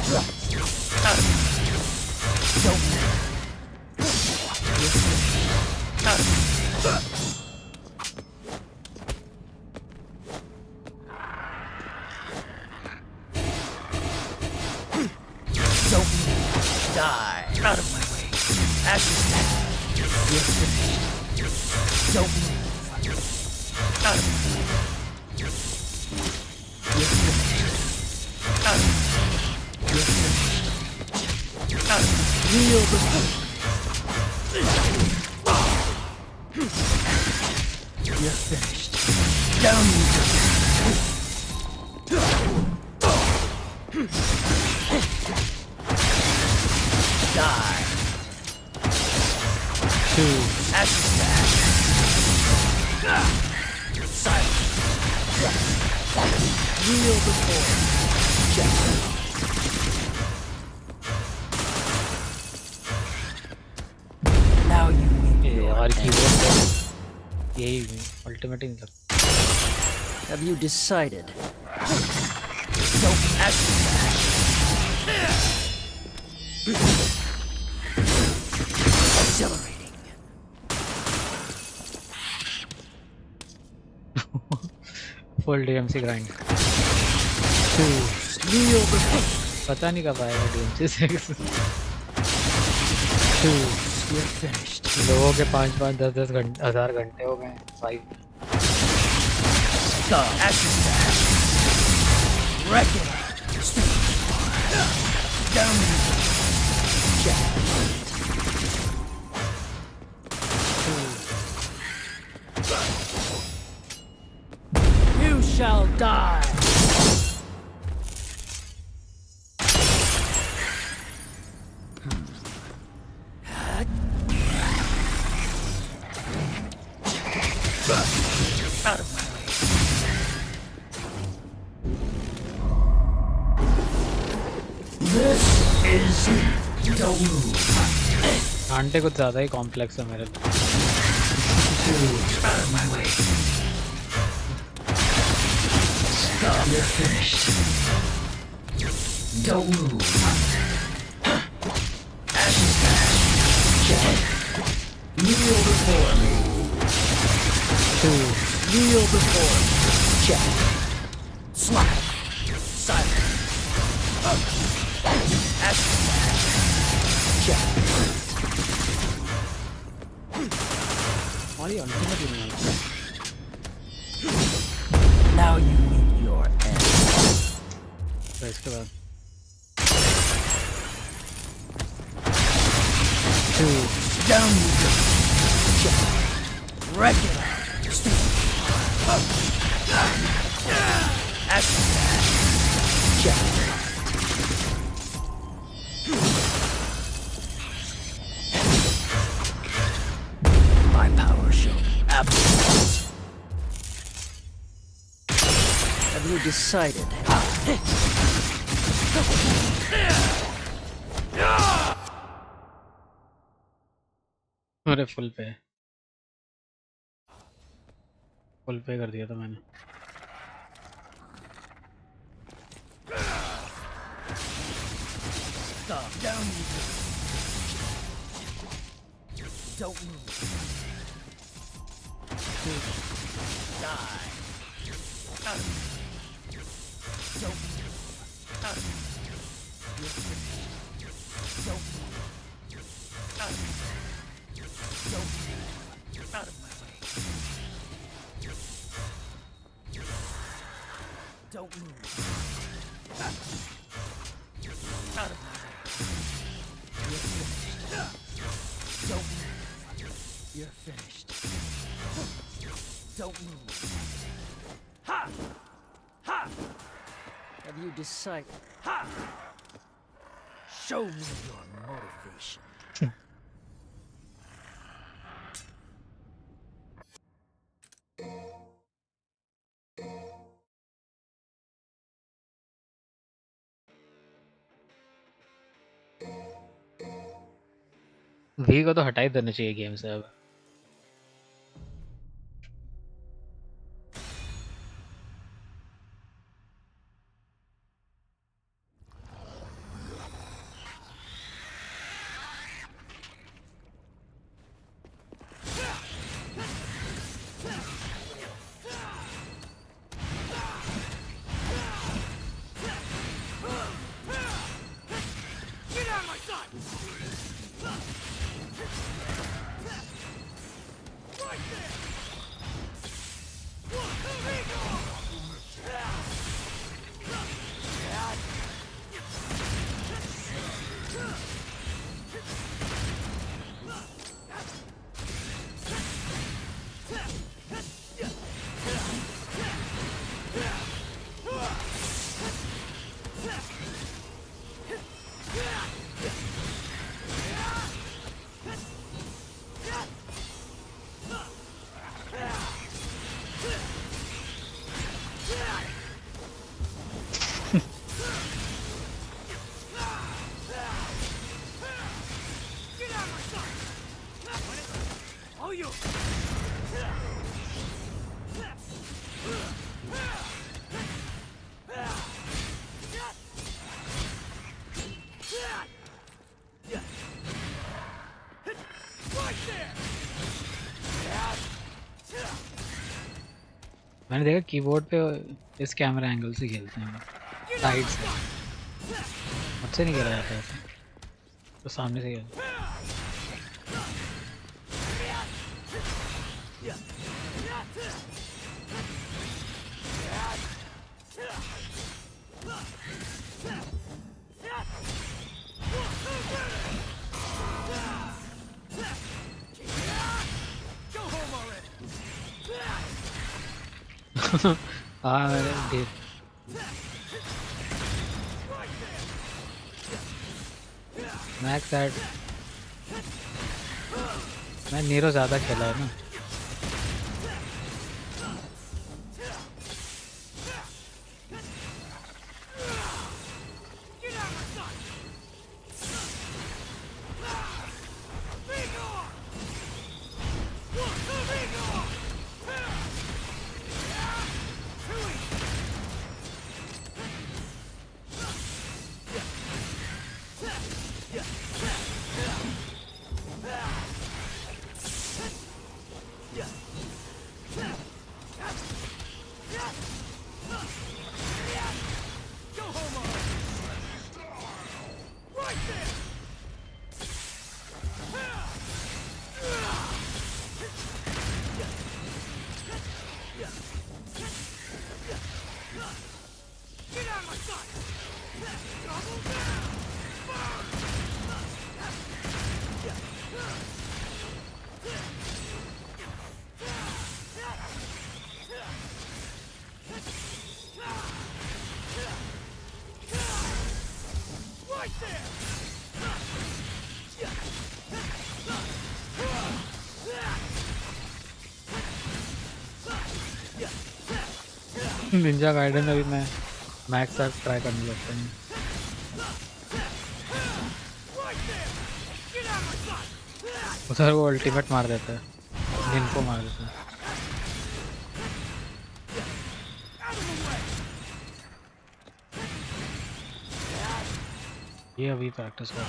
Don't move. Don't move. Die. Out of my way. Ashes down. You're finished. Don't move. Out of my way. You're finished. Out of my way. You're finished. Out of my way. Kneel before. You're finished. Down you go. Die. Two. Ashes to ashes. Silence. Kneel before. Check. Now you meet your end. ultimate नहीं लगता। Have you decided? Don't ask. Accelerating. Full DMC grind. Kneel before. पता नहीं कब आएगा DMC 6। You're finished. लोगों के 5-5, 10-10 हज़ार घंटे हो गए भाई। Ashes to ashes. Wreck it. You shall die. Out of my way. This is the move. आंटे कुछ ज़्यादा ही कॉम्प्लेक्स है मेरे लिए. Out of my way. Stop. You're finished. Don't move. Ashes Smash. Check. Kneel before me. Kneel before me. Check. Slide. Silent. Ashes Smash. Check. और ये ultimate ही नहीं है. Now you meet your end. तो इसके बाद. Down you go. Check. Wreck it. Stay. Action. Check. My power show. Absolute. Have you decided? अरे full पे कर दिया था मैंने. Stop. Down you go. Don't move. Die. Out of me. Don't move. Out of me. You're finished. Don't move. Out of me. Don't move. Out of my way. Don't move. Out of my way. You're finished. Don't move. You're finished. Don't move. Ha! Ha! Have you decided? Ha! Show me your motivation. V को तो हटा ही देना चाहिए game से अब. Get out of my sight! Right there! मैंने देखा keyboard पे इस कैमरा एंगल से खेलते हैं साइड से. मुझसे नहीं खेला जाता ऐसे, तो सामने से खेलते. हाँ मैंने मैक्स एड मैं नीरो ज़्यादा खेला है ना। निंजा गाइडन अभी मैं मैक्स तक ट्राई करने लगता हूँ। उधर वो अल्टीमेट मार देता है, जिनको मार देता है। ये अभी प्रैक्टिस कर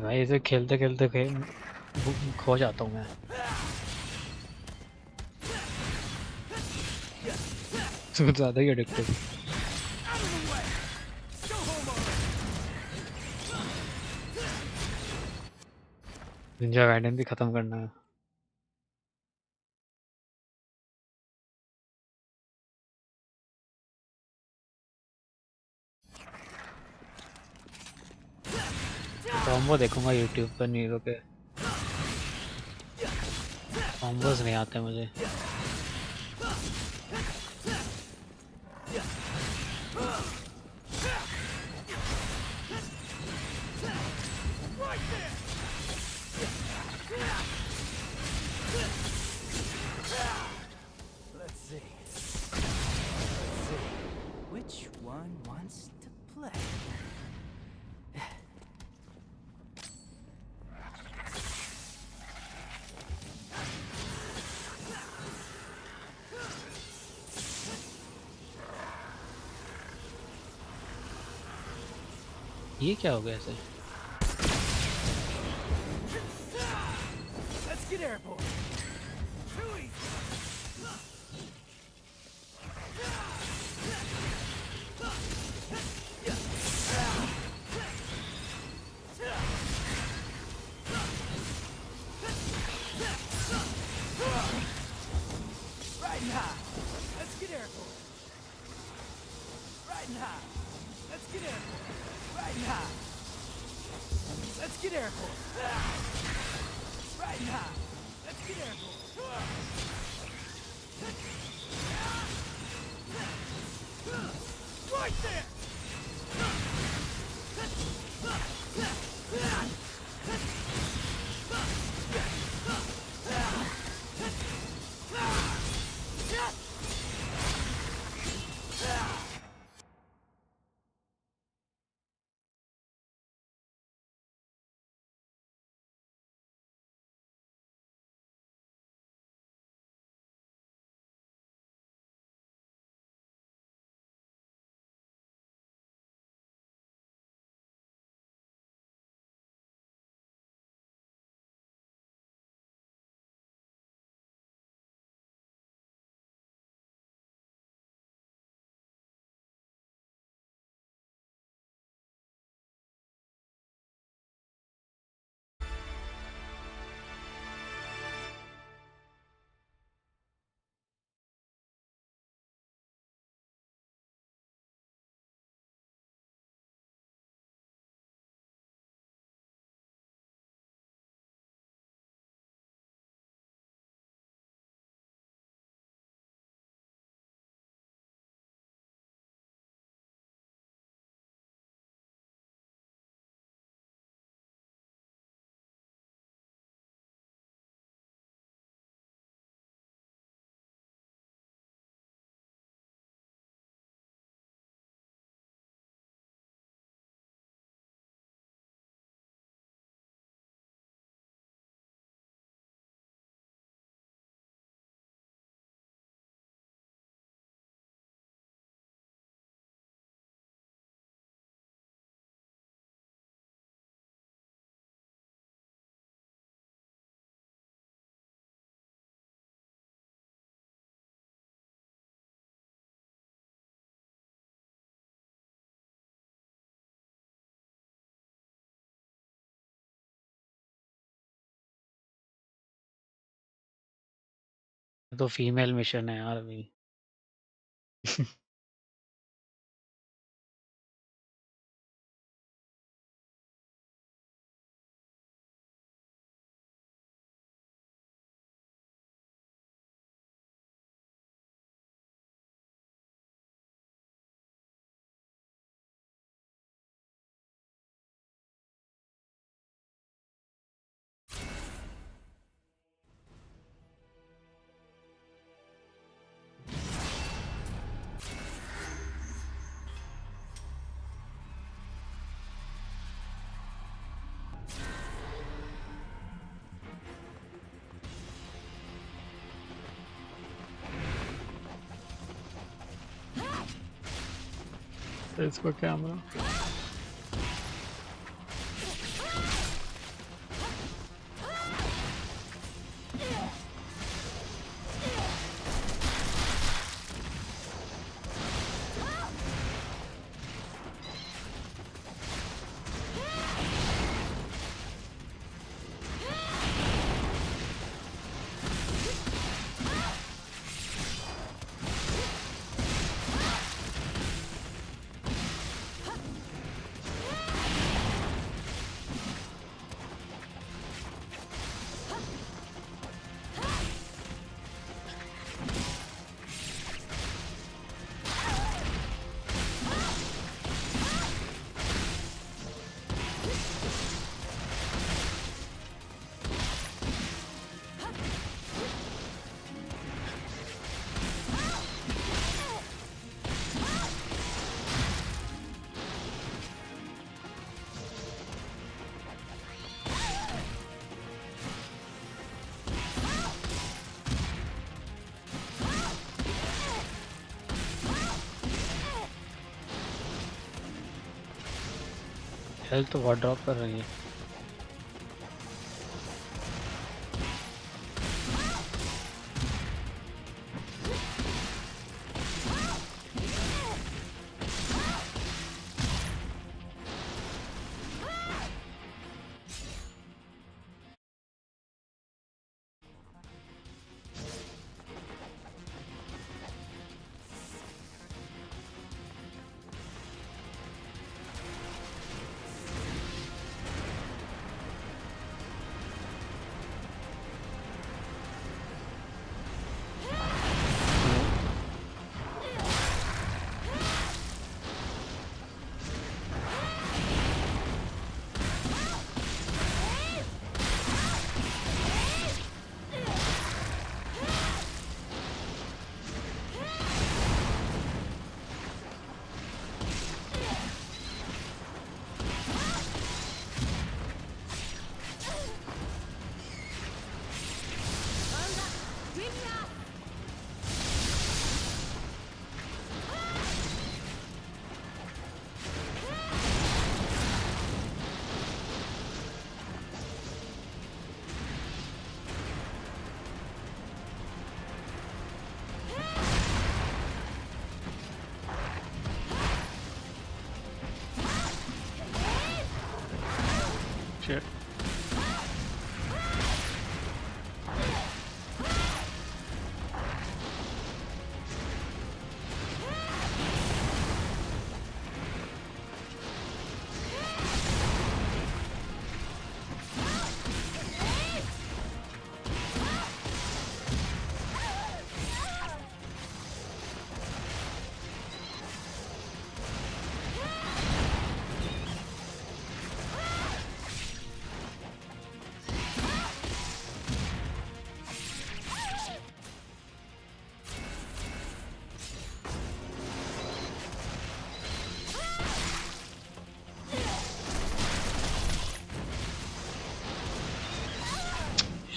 भाई। इसे खेलते खेलते खो जाता हूँ मैं। कुछ ज़्यादा ही एडिक्टिव। निंजा गाइडन भी खत्म करना है। कॉम्बो देखूंगा यूट्यूब पर नीरो के। कॉम्बोज नहीं आते मुझे। Let's see. Which one wants to play? ये क्या हो गया ऐसे? Let's get airborne. Too easy. Right and high. Let's get airborne. Right and high. Let's get airborne. Right and high. airborne. Right now. Let's get airborne. Right there. तो female mission है यार अभी। It's for camera. Health तो बहुत drop कर रही है।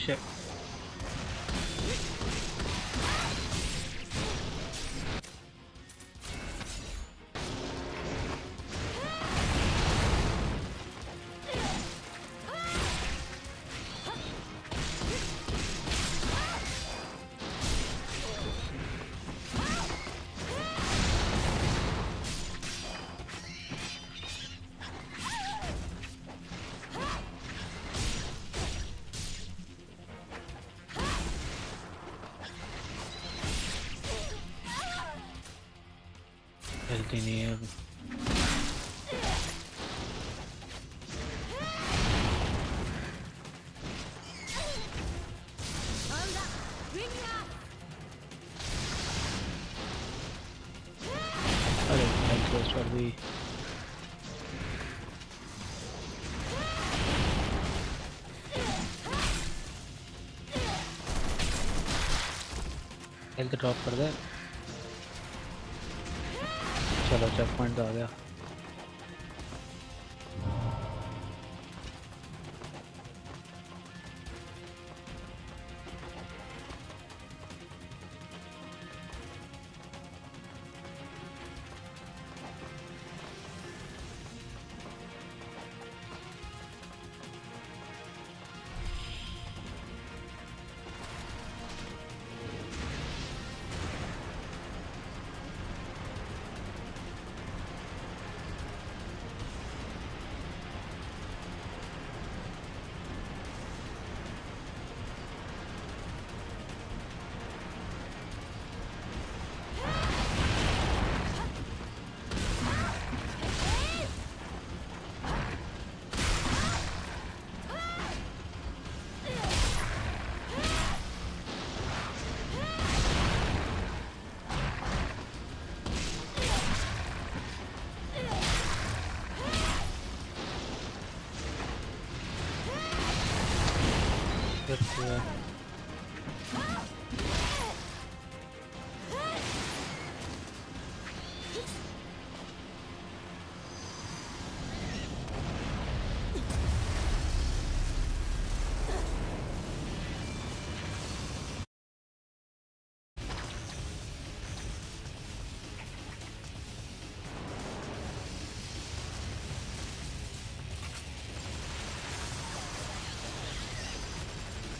shit. Healthy नहीं है अब. अरे health cost और भी. हेल्थ ड्रॉप कर दे. चलो चेक पॉइंट आ गया.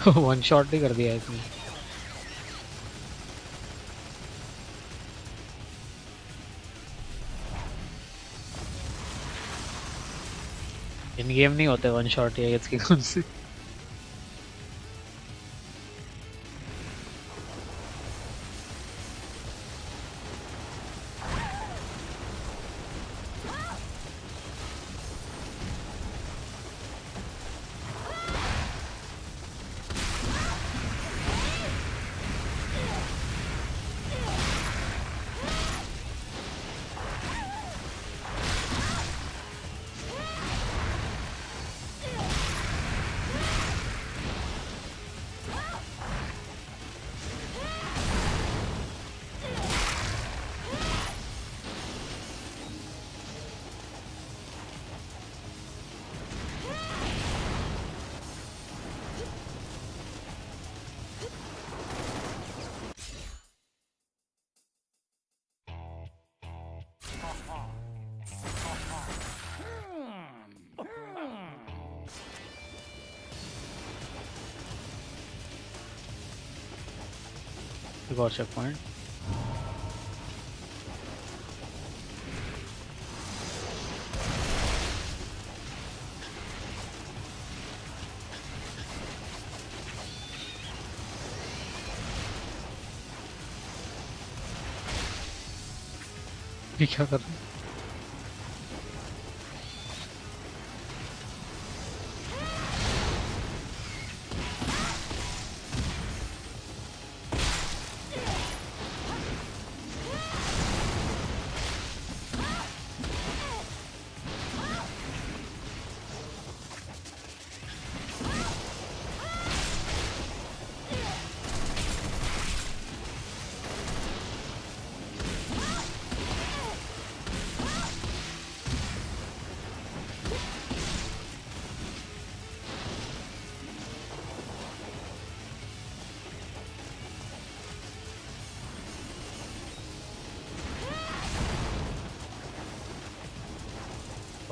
वन शॉट ही कर दिया इसने. इन गेम नहीं होते वन शॉट या इसकी कौन सी. Got checkpoint. ये क्या कर रहे हैं?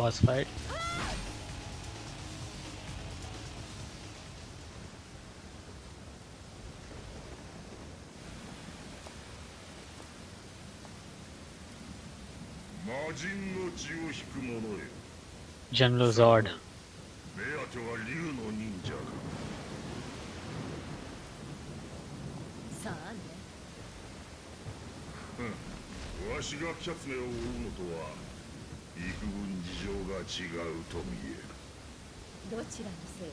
boss fight. General Zord. 目当ては竜の忍者か。さあね。わしがキャツネを追うのとは幾分事情が違うと見える。どちらにせよ、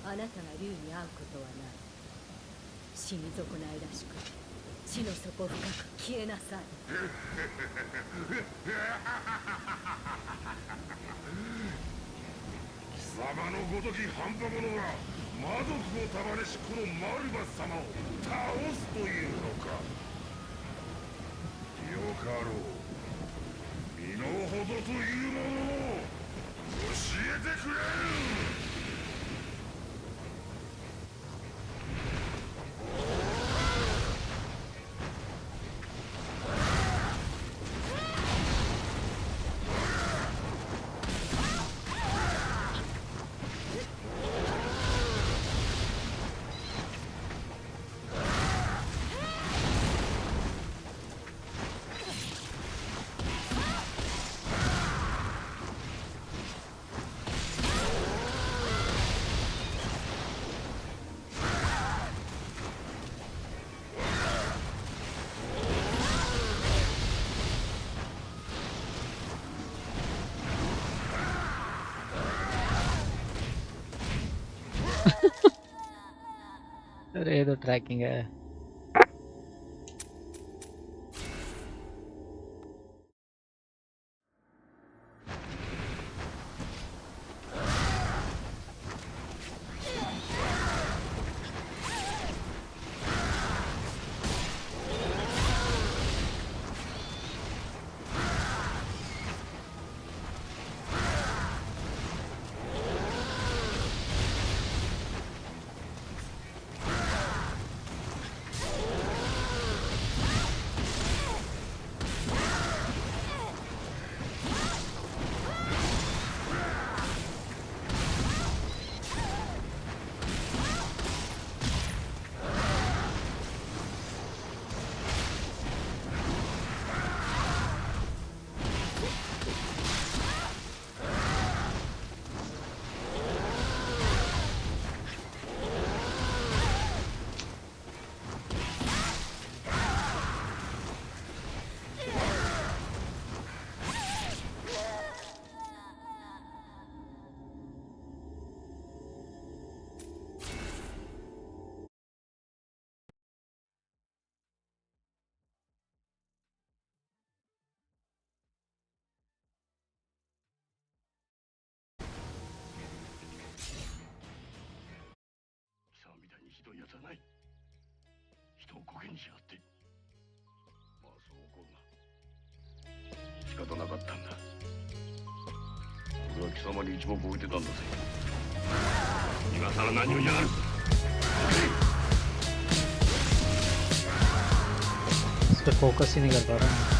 あなたが竜に会うことはない。死に損ないらしく、地の底深く消えなさい。貴様のごとき半端者が魔族を束ねしこのマルバス様を倒すというのか。よかろう。身の程というものを教えてくれる。अरे ये तो ट्रैकिंग है. इस पे फोकस ही नहीं कर पा रहा हूँ.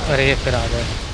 अरे फिर आ गए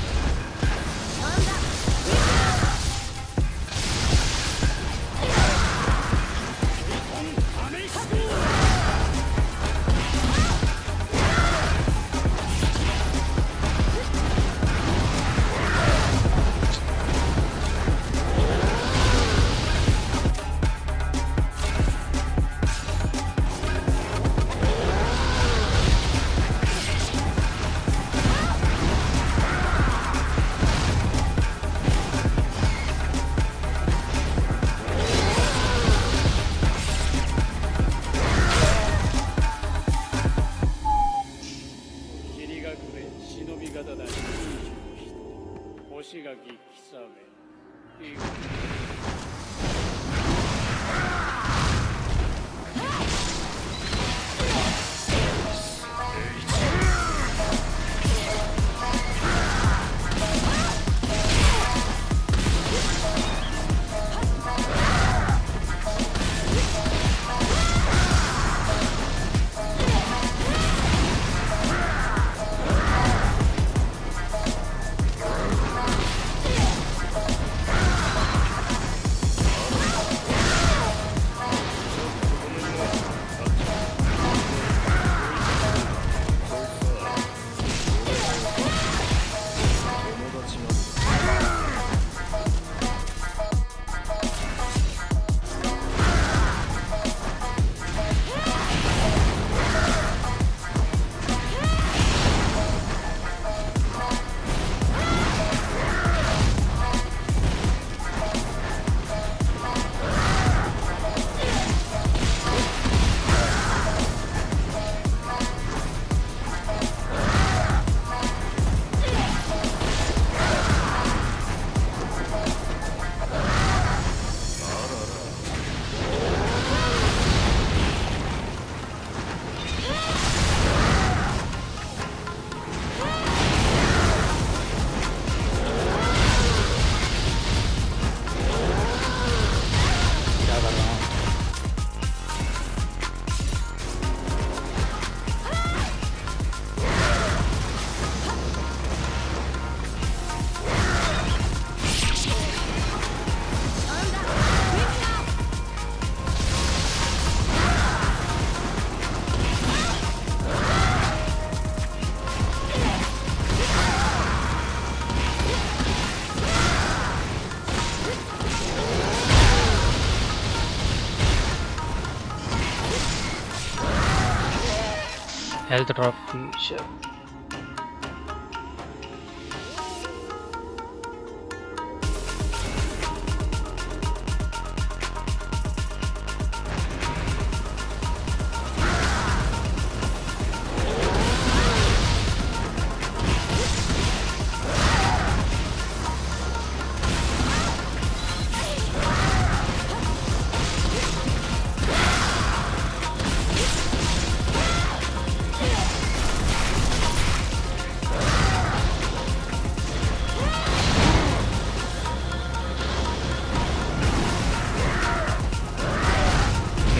हेल्थ ड्रॉप की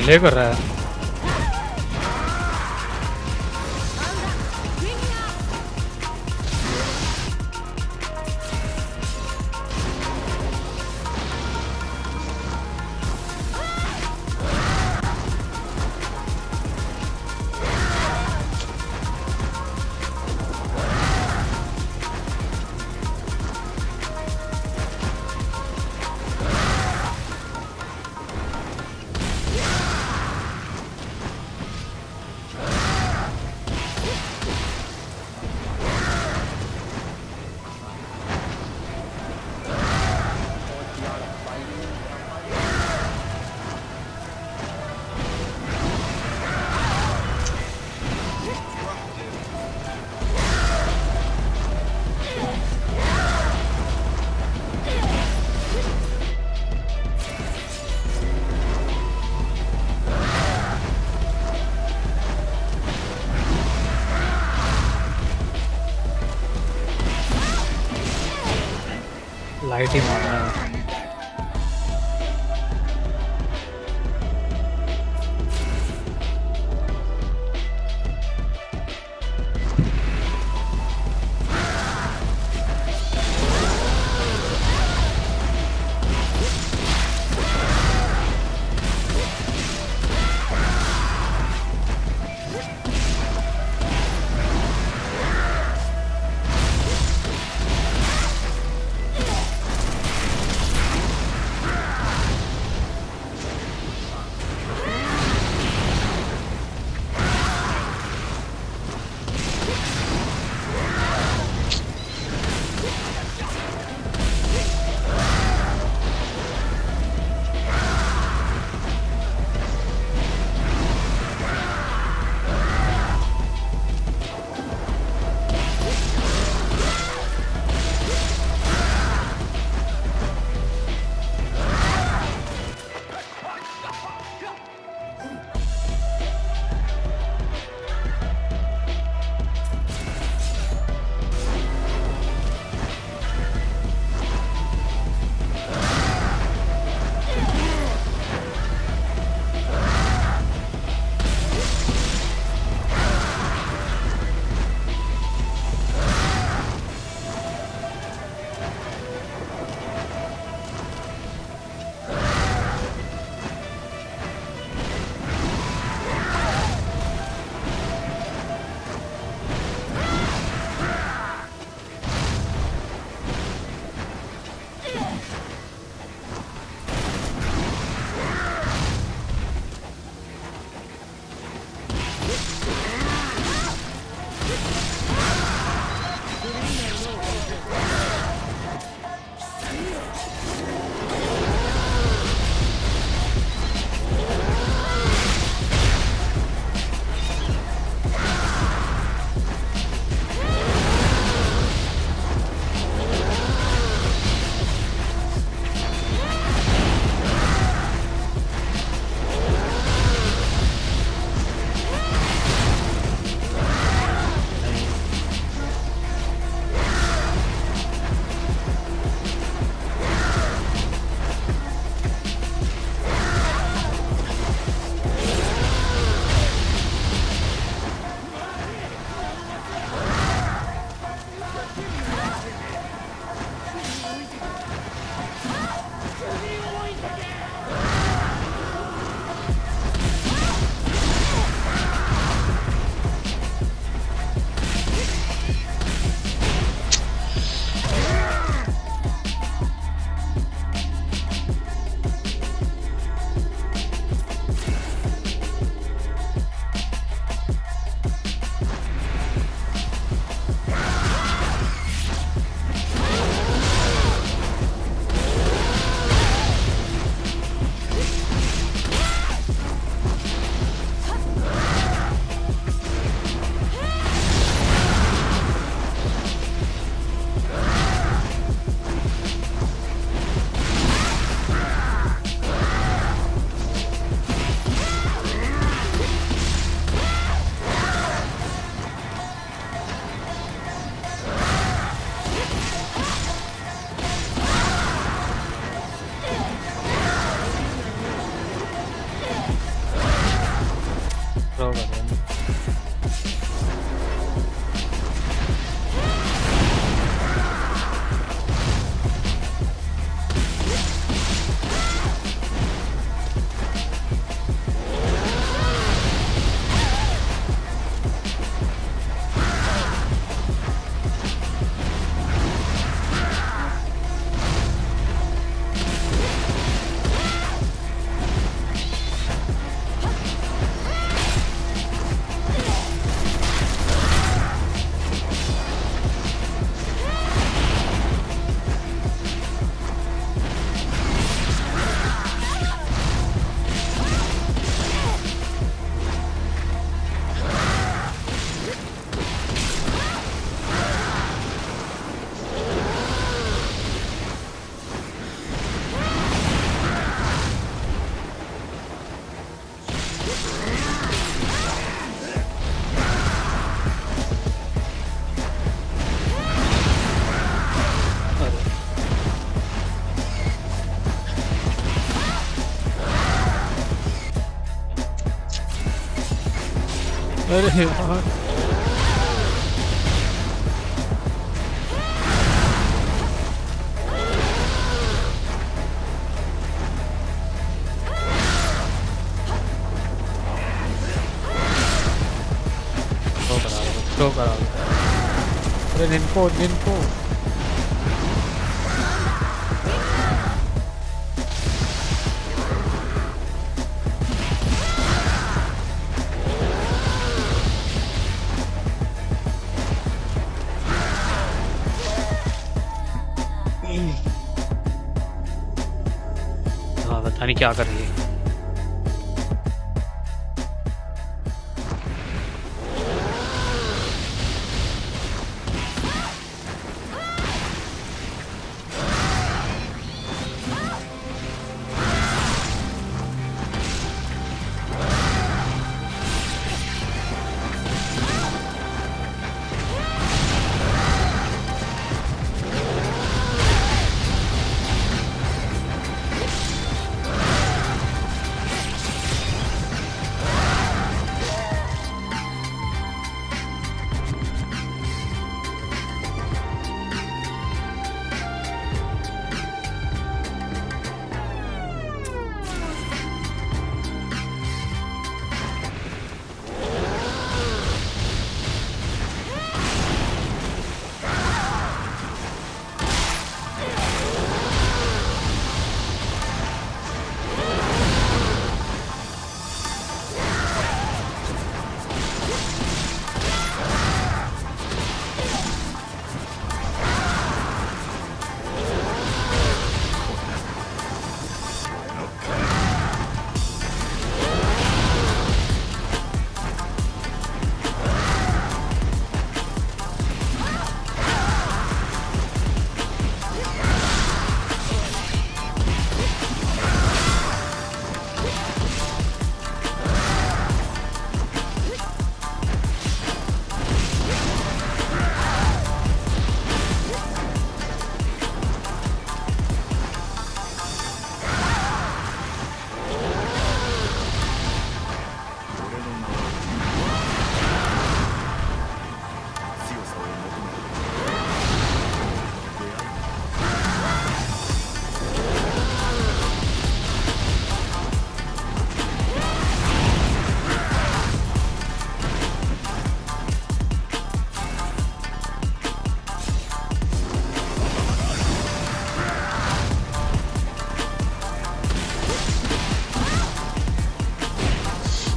डिले कर रहा है लाइट ही मार रहा है थ्रो कर रहे हैं। अरे यार थ्रो करा अरे निनको हाँ पता नहीं क्या कर रही है।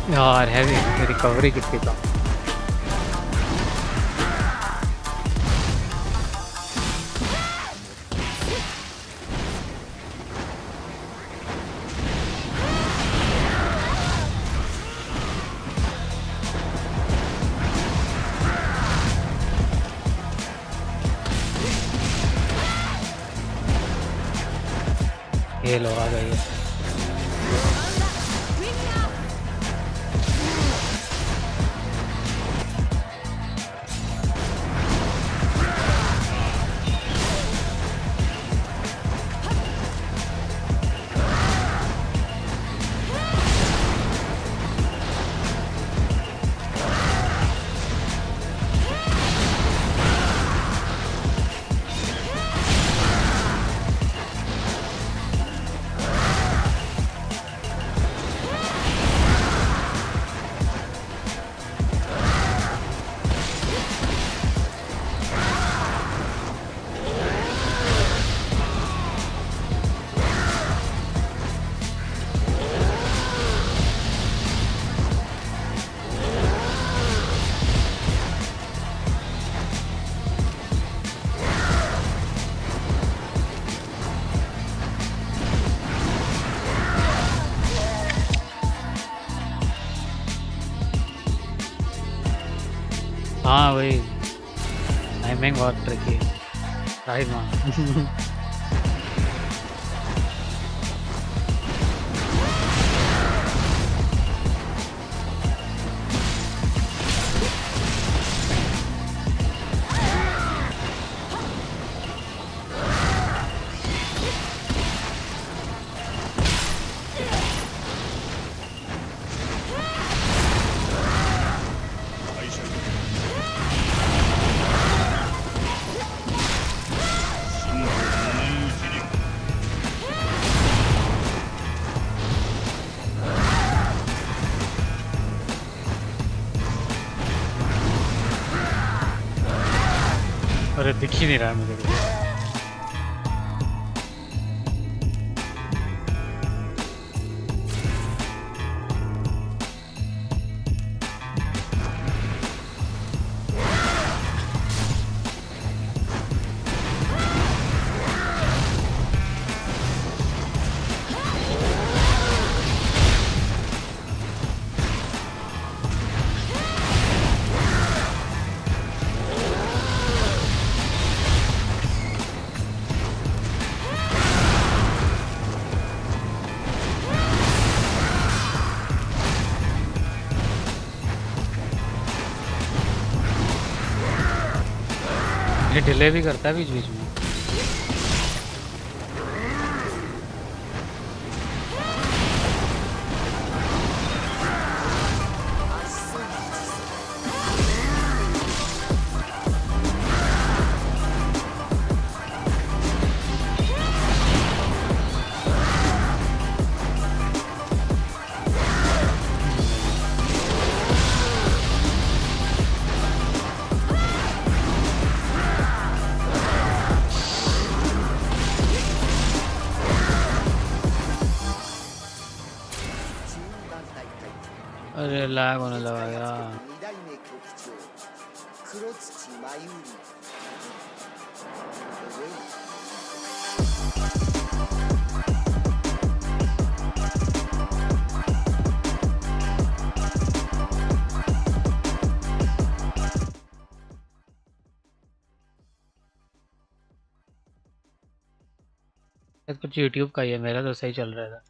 यार है रिकवरी कितनी कम। ये लो आ गई है। हाँ वही टाइमिंग बहुत ट्रिकी टाइम अरे दिख ही नहीं रहा है मुझे ये डिले भी करता है बीच बीच में अरे लैग होने लगा यार कुछ YouTube का ही है मेरा तो सही चल रहा था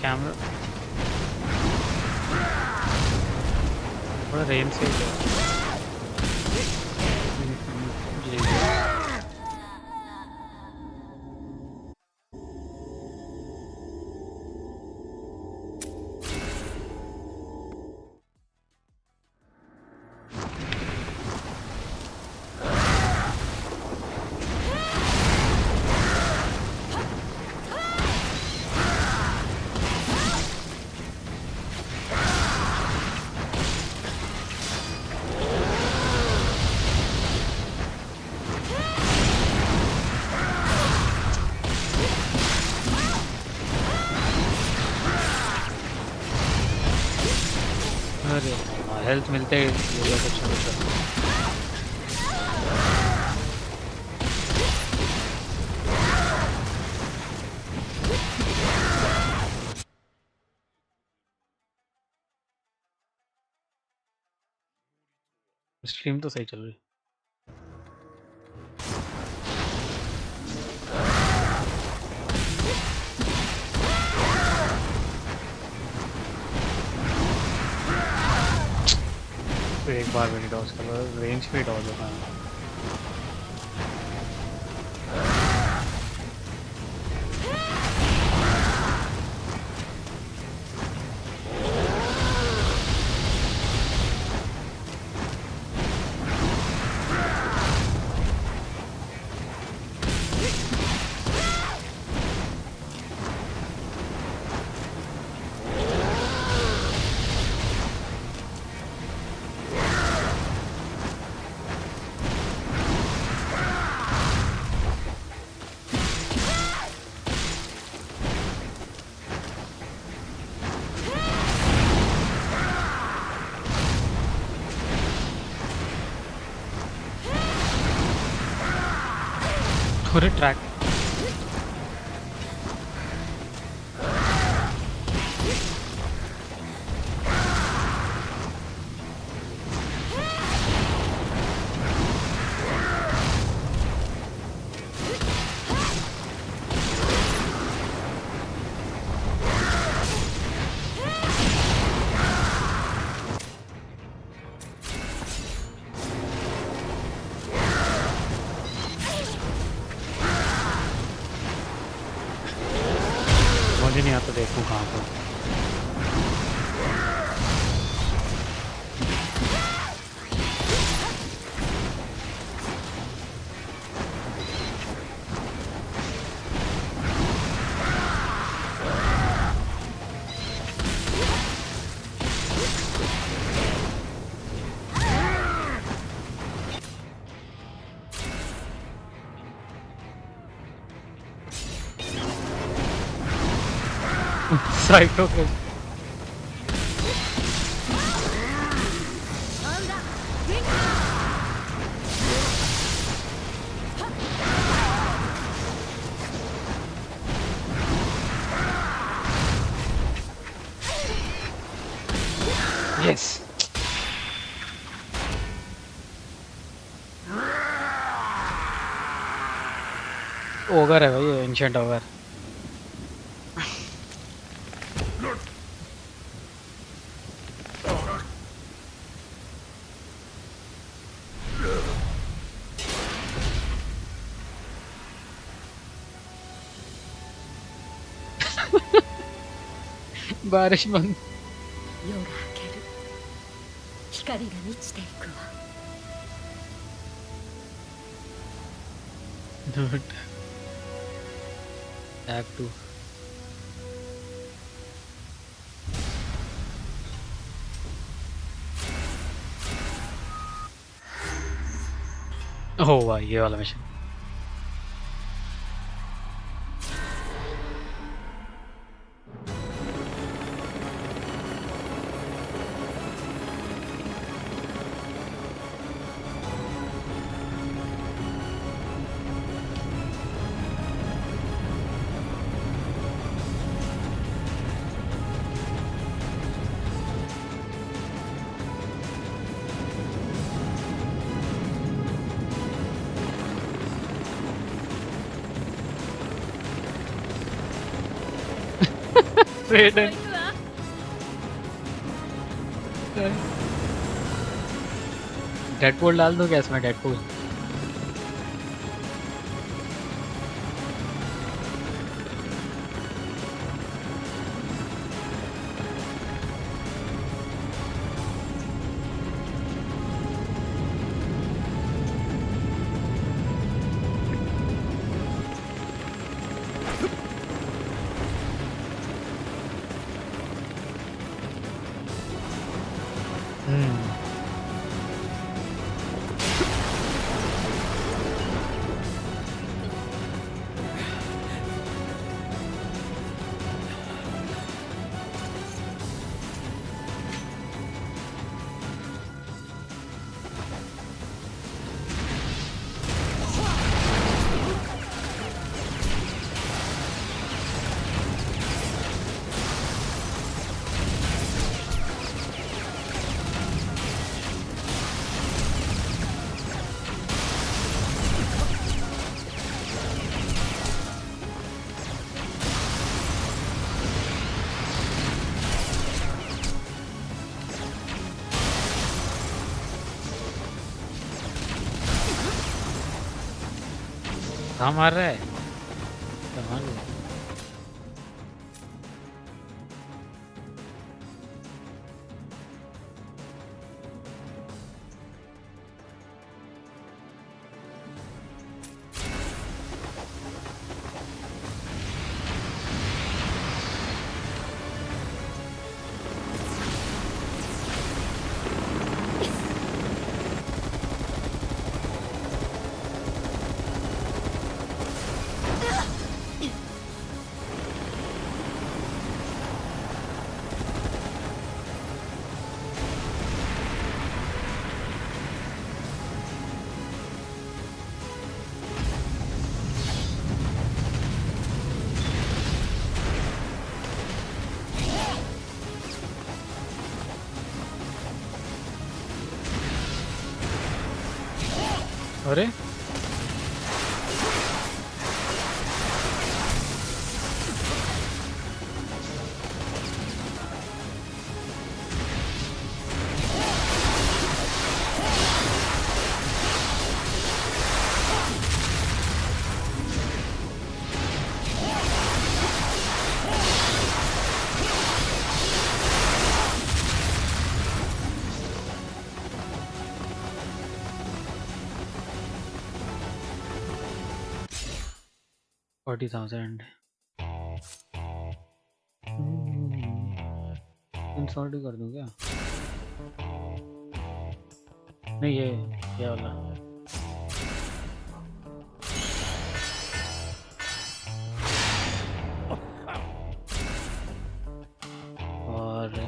कैमरा थोड़ा रेंज से हेल्थ मिलते ही ये अच्छा होता है स्ट्रीम तो सही चल रही एक बार भी नहीं डॉज कर रहा रेंज पे डॉज होता है पूरे ट्रैक मुझे नहीं आता देखूं कहाँ पर साइको के यस ओगर है भाई ये एंशिएंट ओगर बारिश बंद 夜が明ける光が満ちていくわ टैग 2 ओह वाह ये वाला मिशन Gaiden. डेडपूल डाल दो क्या इसमें डेडपूल कहाँ मार रहा है कमाल है अरे $40,000 इंसॉर्ट ही कर दूं क्या? नहीं ये वाला और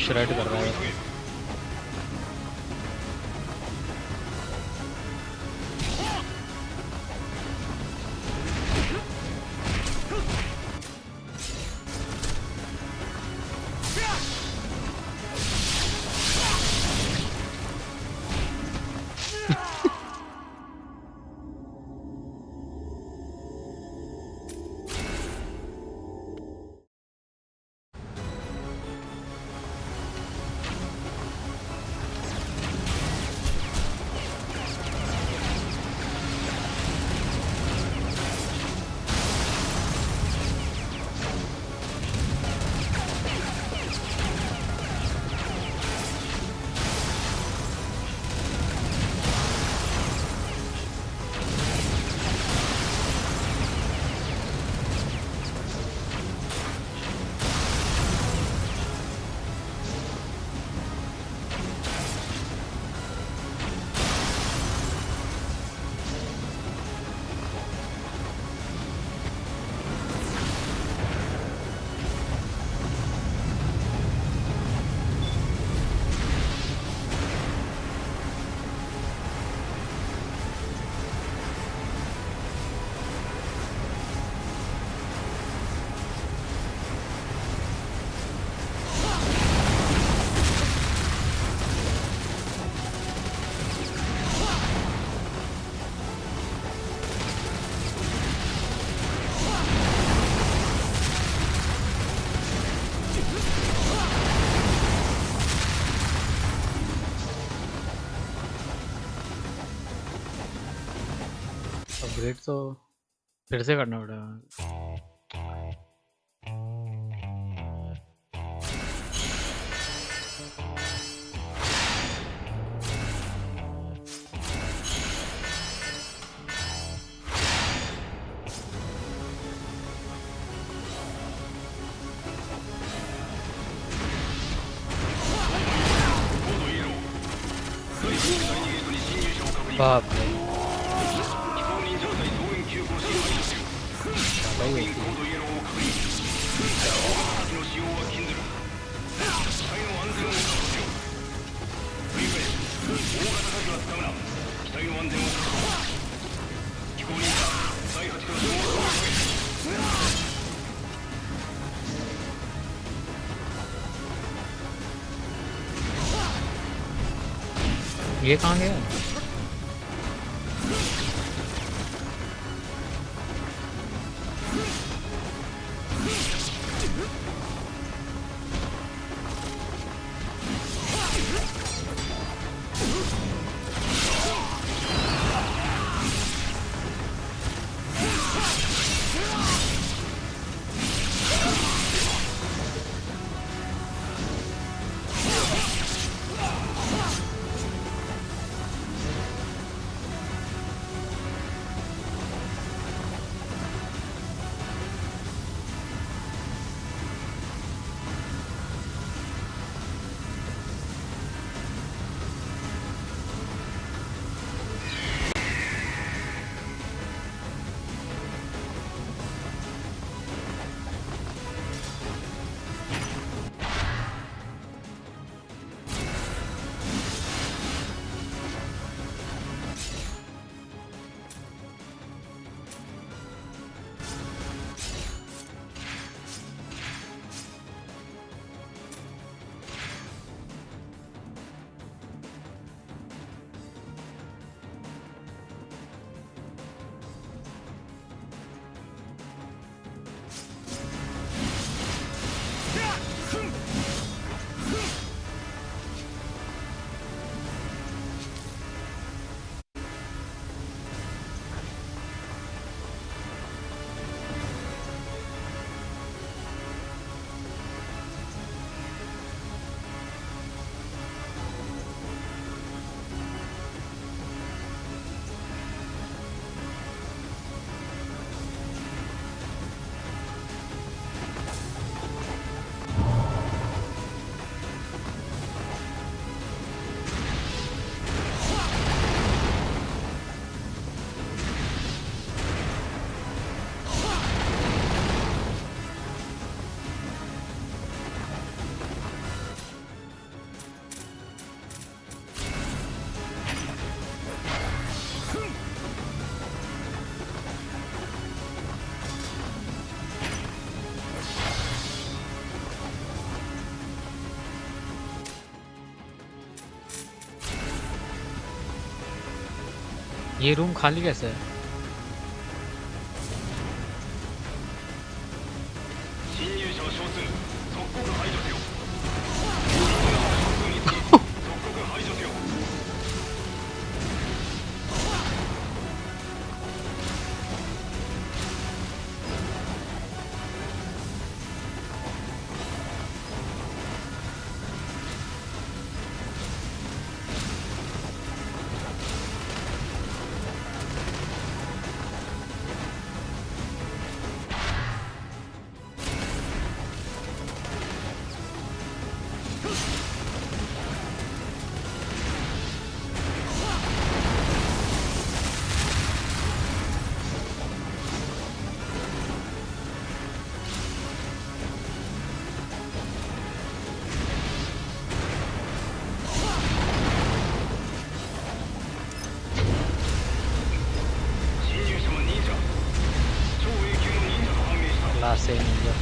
श्रेड कर रहा है अपग्रेड तो फिर से करना पड़ेगा बाप रे ये कहाँ गया ये रूम खाली कैसे है? Clase ninja.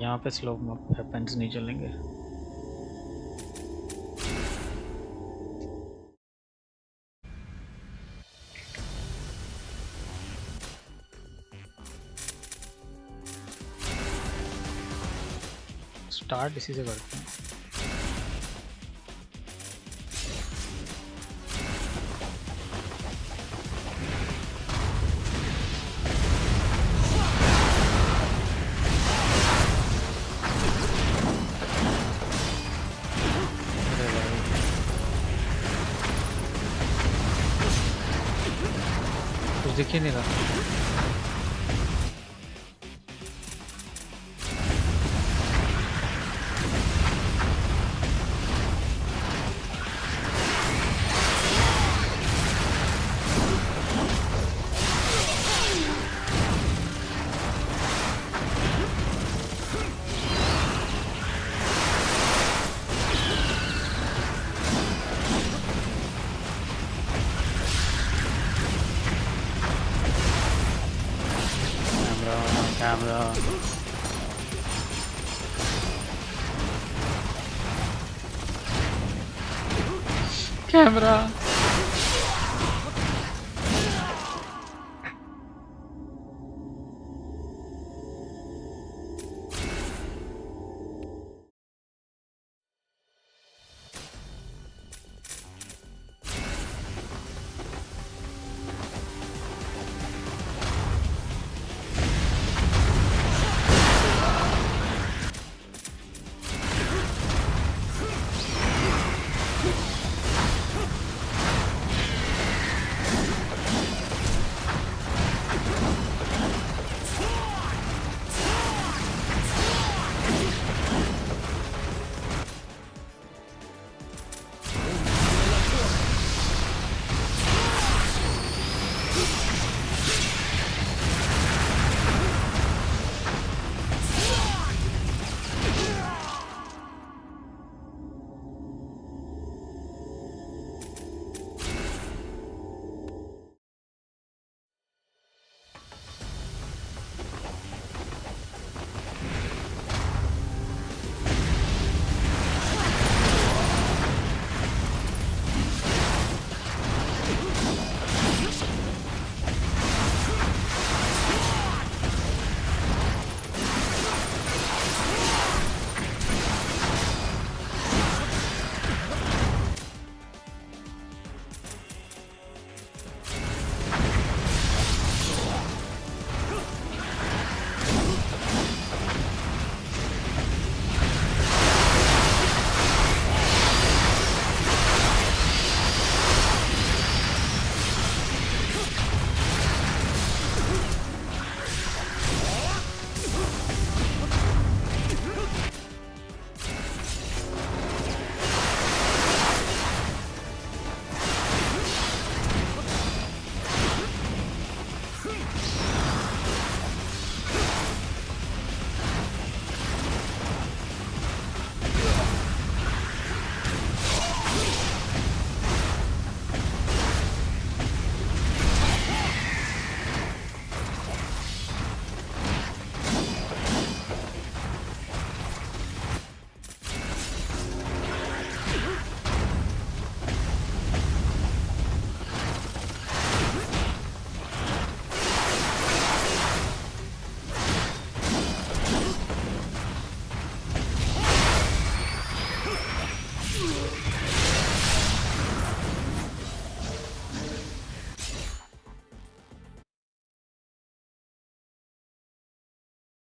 यहाँ पे स्लो वेपन्स नहीं चलेंगे। स्टार्ट इसी से करते हैं। दिख ही नहीं रहा। Camera.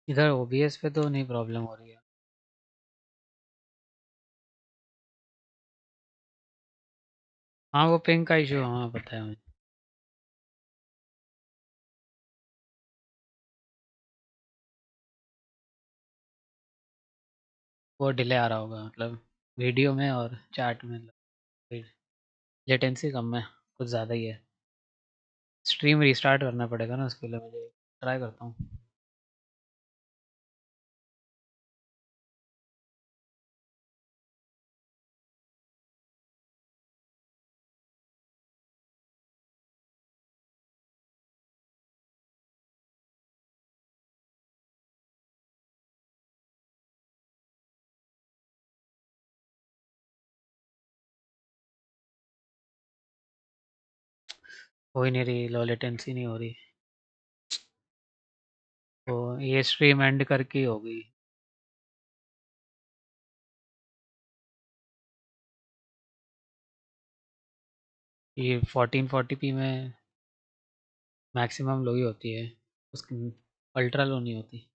इधर OBS पे तो नहीं प्रॉब्लम हो रही है। हाँ वो पिंक का इशू, हाँ पता है मुझे। वो डिले आ रहा होगा मतलब वीडियो में और चैट में, लेटेंसी कम है, कुछ ज़्यादा ही है। स्ट्रीम रिस्टार्ट करना पड़ेगा ना उसके लिए, मुझे ट्राई करता हूँ। हो ही नहीं रही, लो लेटेंसी नहीं हो रही। तो ये स्ट्रीम एंड करके ही होगी। ये 1440p में मैक्सिमम लो ही होती है, उसकी अल्ट्रा लो नहीं होती।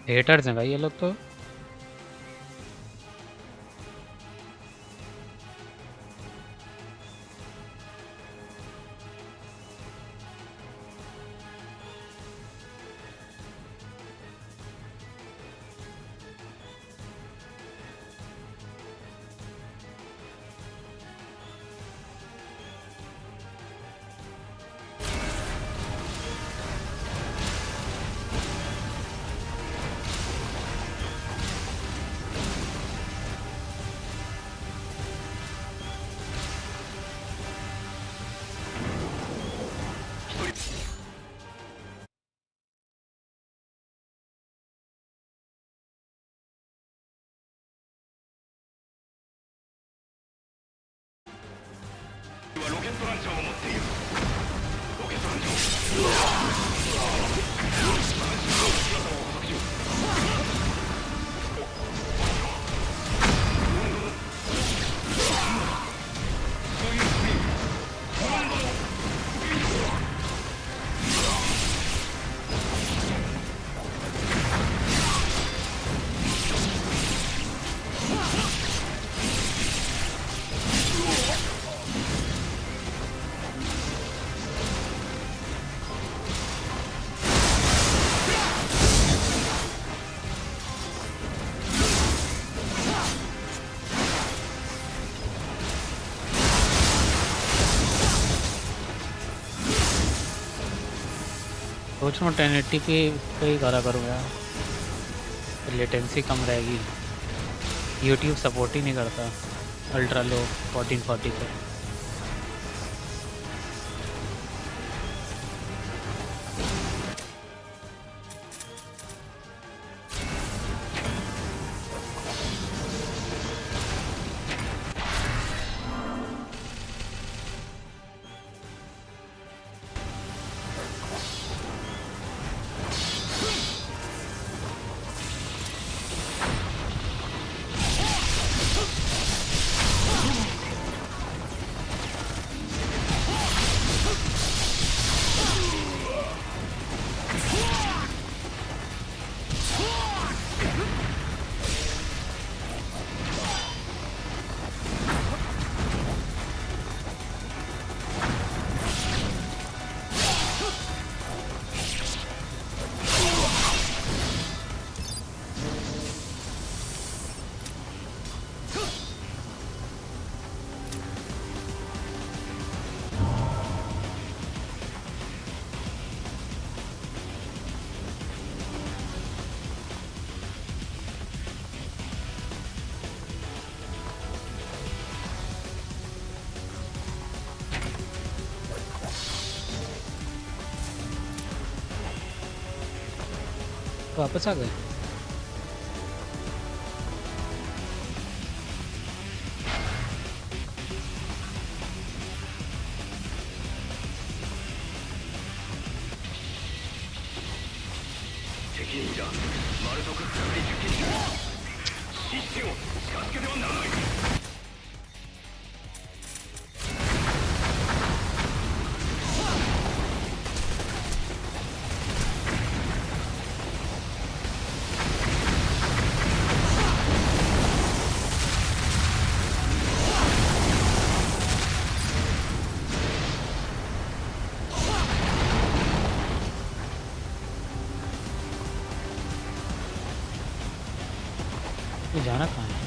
हेटर्स हैं भाई ये लोग तो। सोच रहा हूँ 1080 पे ही करा करूँ यार, लेटेंसी कम रहेगी। YouTube सपोर्ट ही नहीं करता अल्ट्रा लो 1440 पे। वापस आ गए। जाना कहाँ है?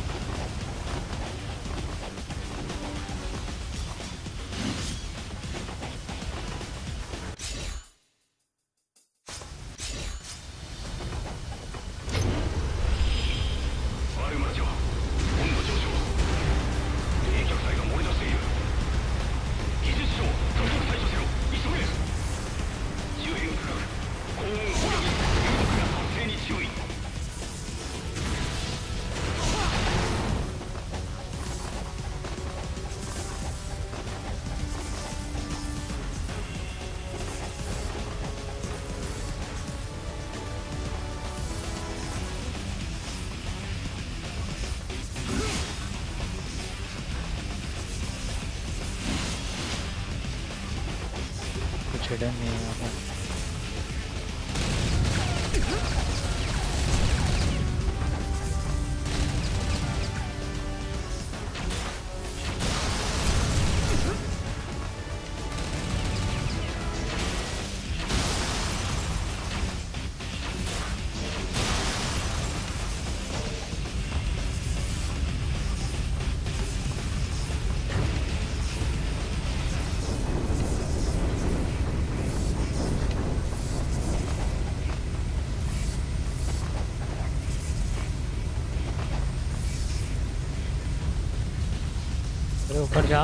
कुछ हिडन नहीं है यहाँ पर। अरे ऊपर जा।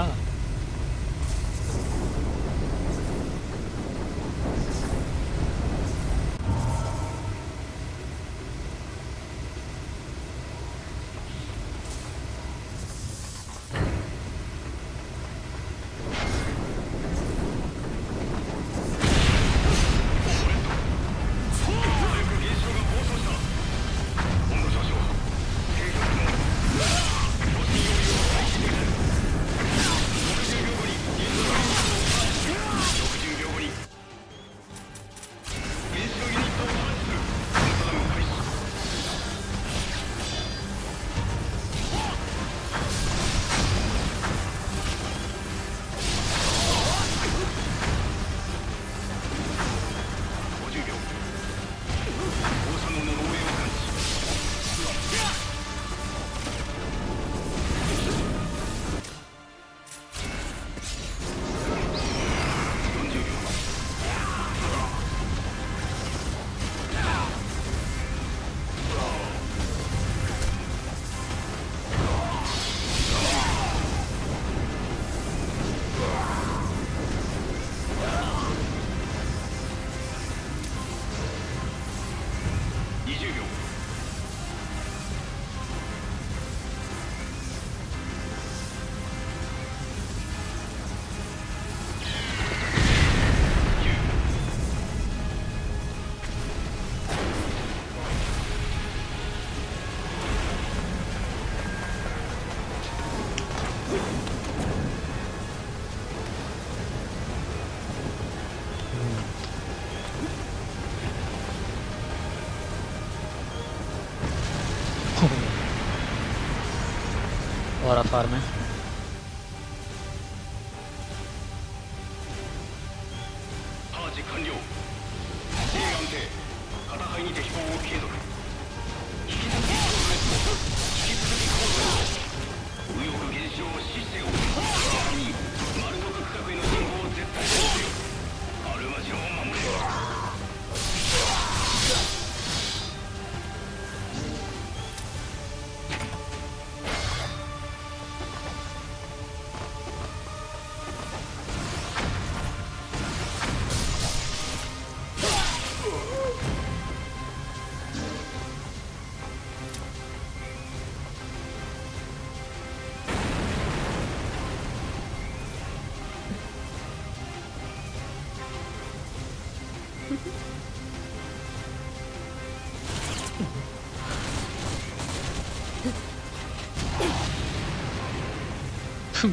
और अफार में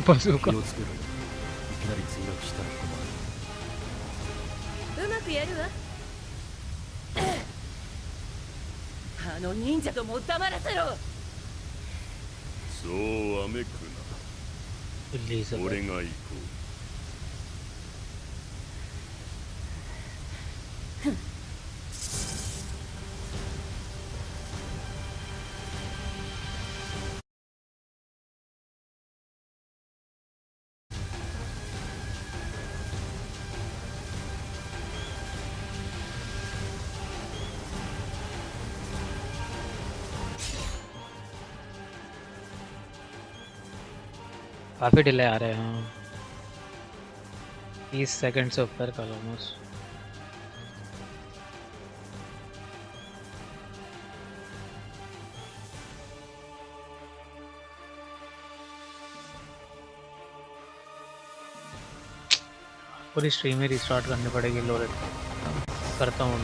bazooka うまくやるわ。あの忍者どもを黙らせろ。そうわめくな。俺が行こう。काफ़ी डिले आ रहे हैं। हाँ 30 सेकंड से ऊपर कल ऑलमोस्ट। पूरी स्ट्रीम ही रिस्टार्ट करनी पड़ेगी। लो करता हूँ।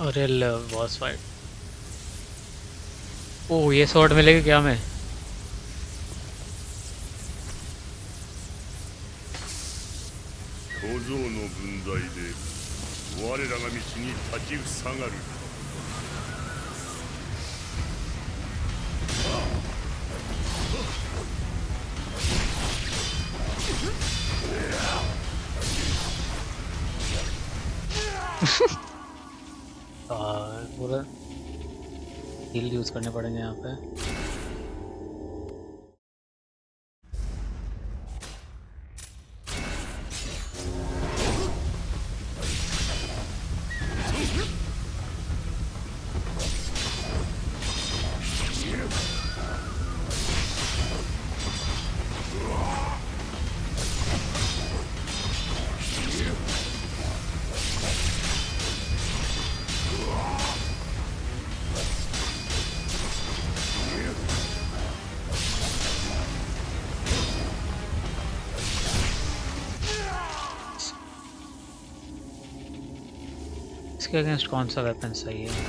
अरे बॉस फाइट। ओह ये शॉट मिलेगा क्या मैं? पूरा हील यूज करने पड़ेंगे यहाँ पे। इसके अगेंस्ट कौन सा वेपन सही है?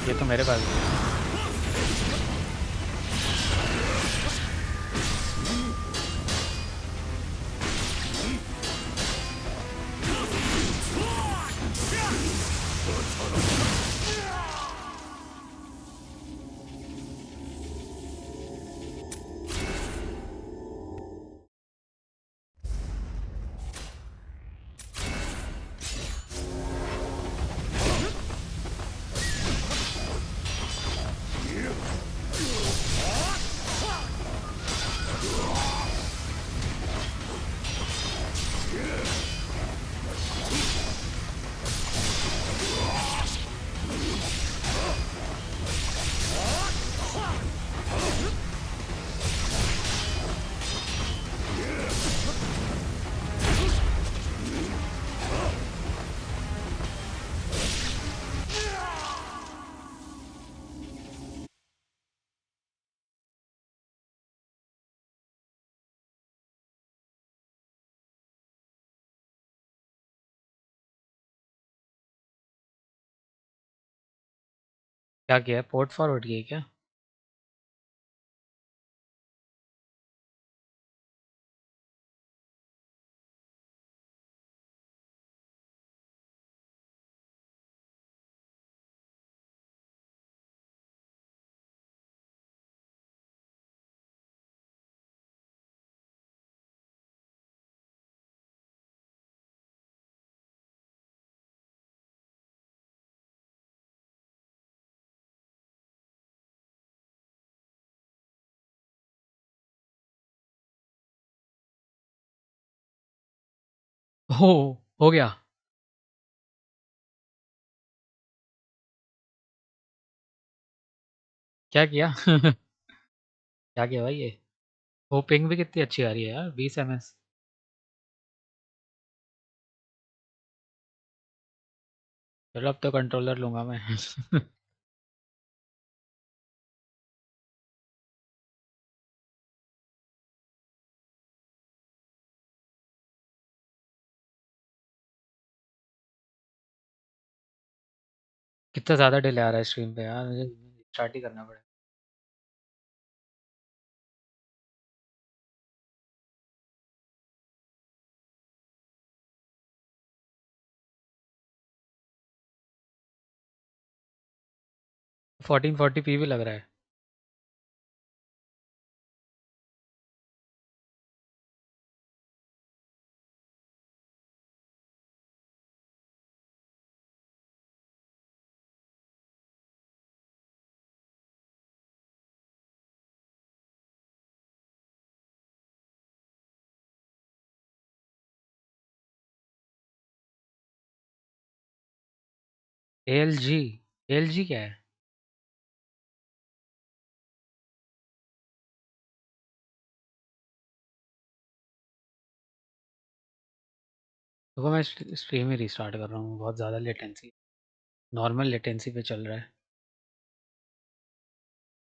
ये तो मेरे पास है। क्या किया है? पोर्ट फॉरवर्ड किया है क्या? हो हो गया। क्या किया? क्या किया भाई ये? वो पिंग भी कितनी अच्छी आ रही है यार, 20 ms। चलो अब तो कंट्रोलर लूंगा मैं। 'कितना ज़्यादा डिले आ रहा है स्ट्रीम पे यार, मुझे स्टार्ट ही करना पड़ेगा। फोर्टीन 40p भी लग रहा है। ALG, ALG क्या है? देखो मैं स्ट्रीम ही रिस्टार्ट कर रहा हूँ, बहुत ज़्यादा लेटेंसी, नॉर्मल लेटेंसी पे चल रहा है।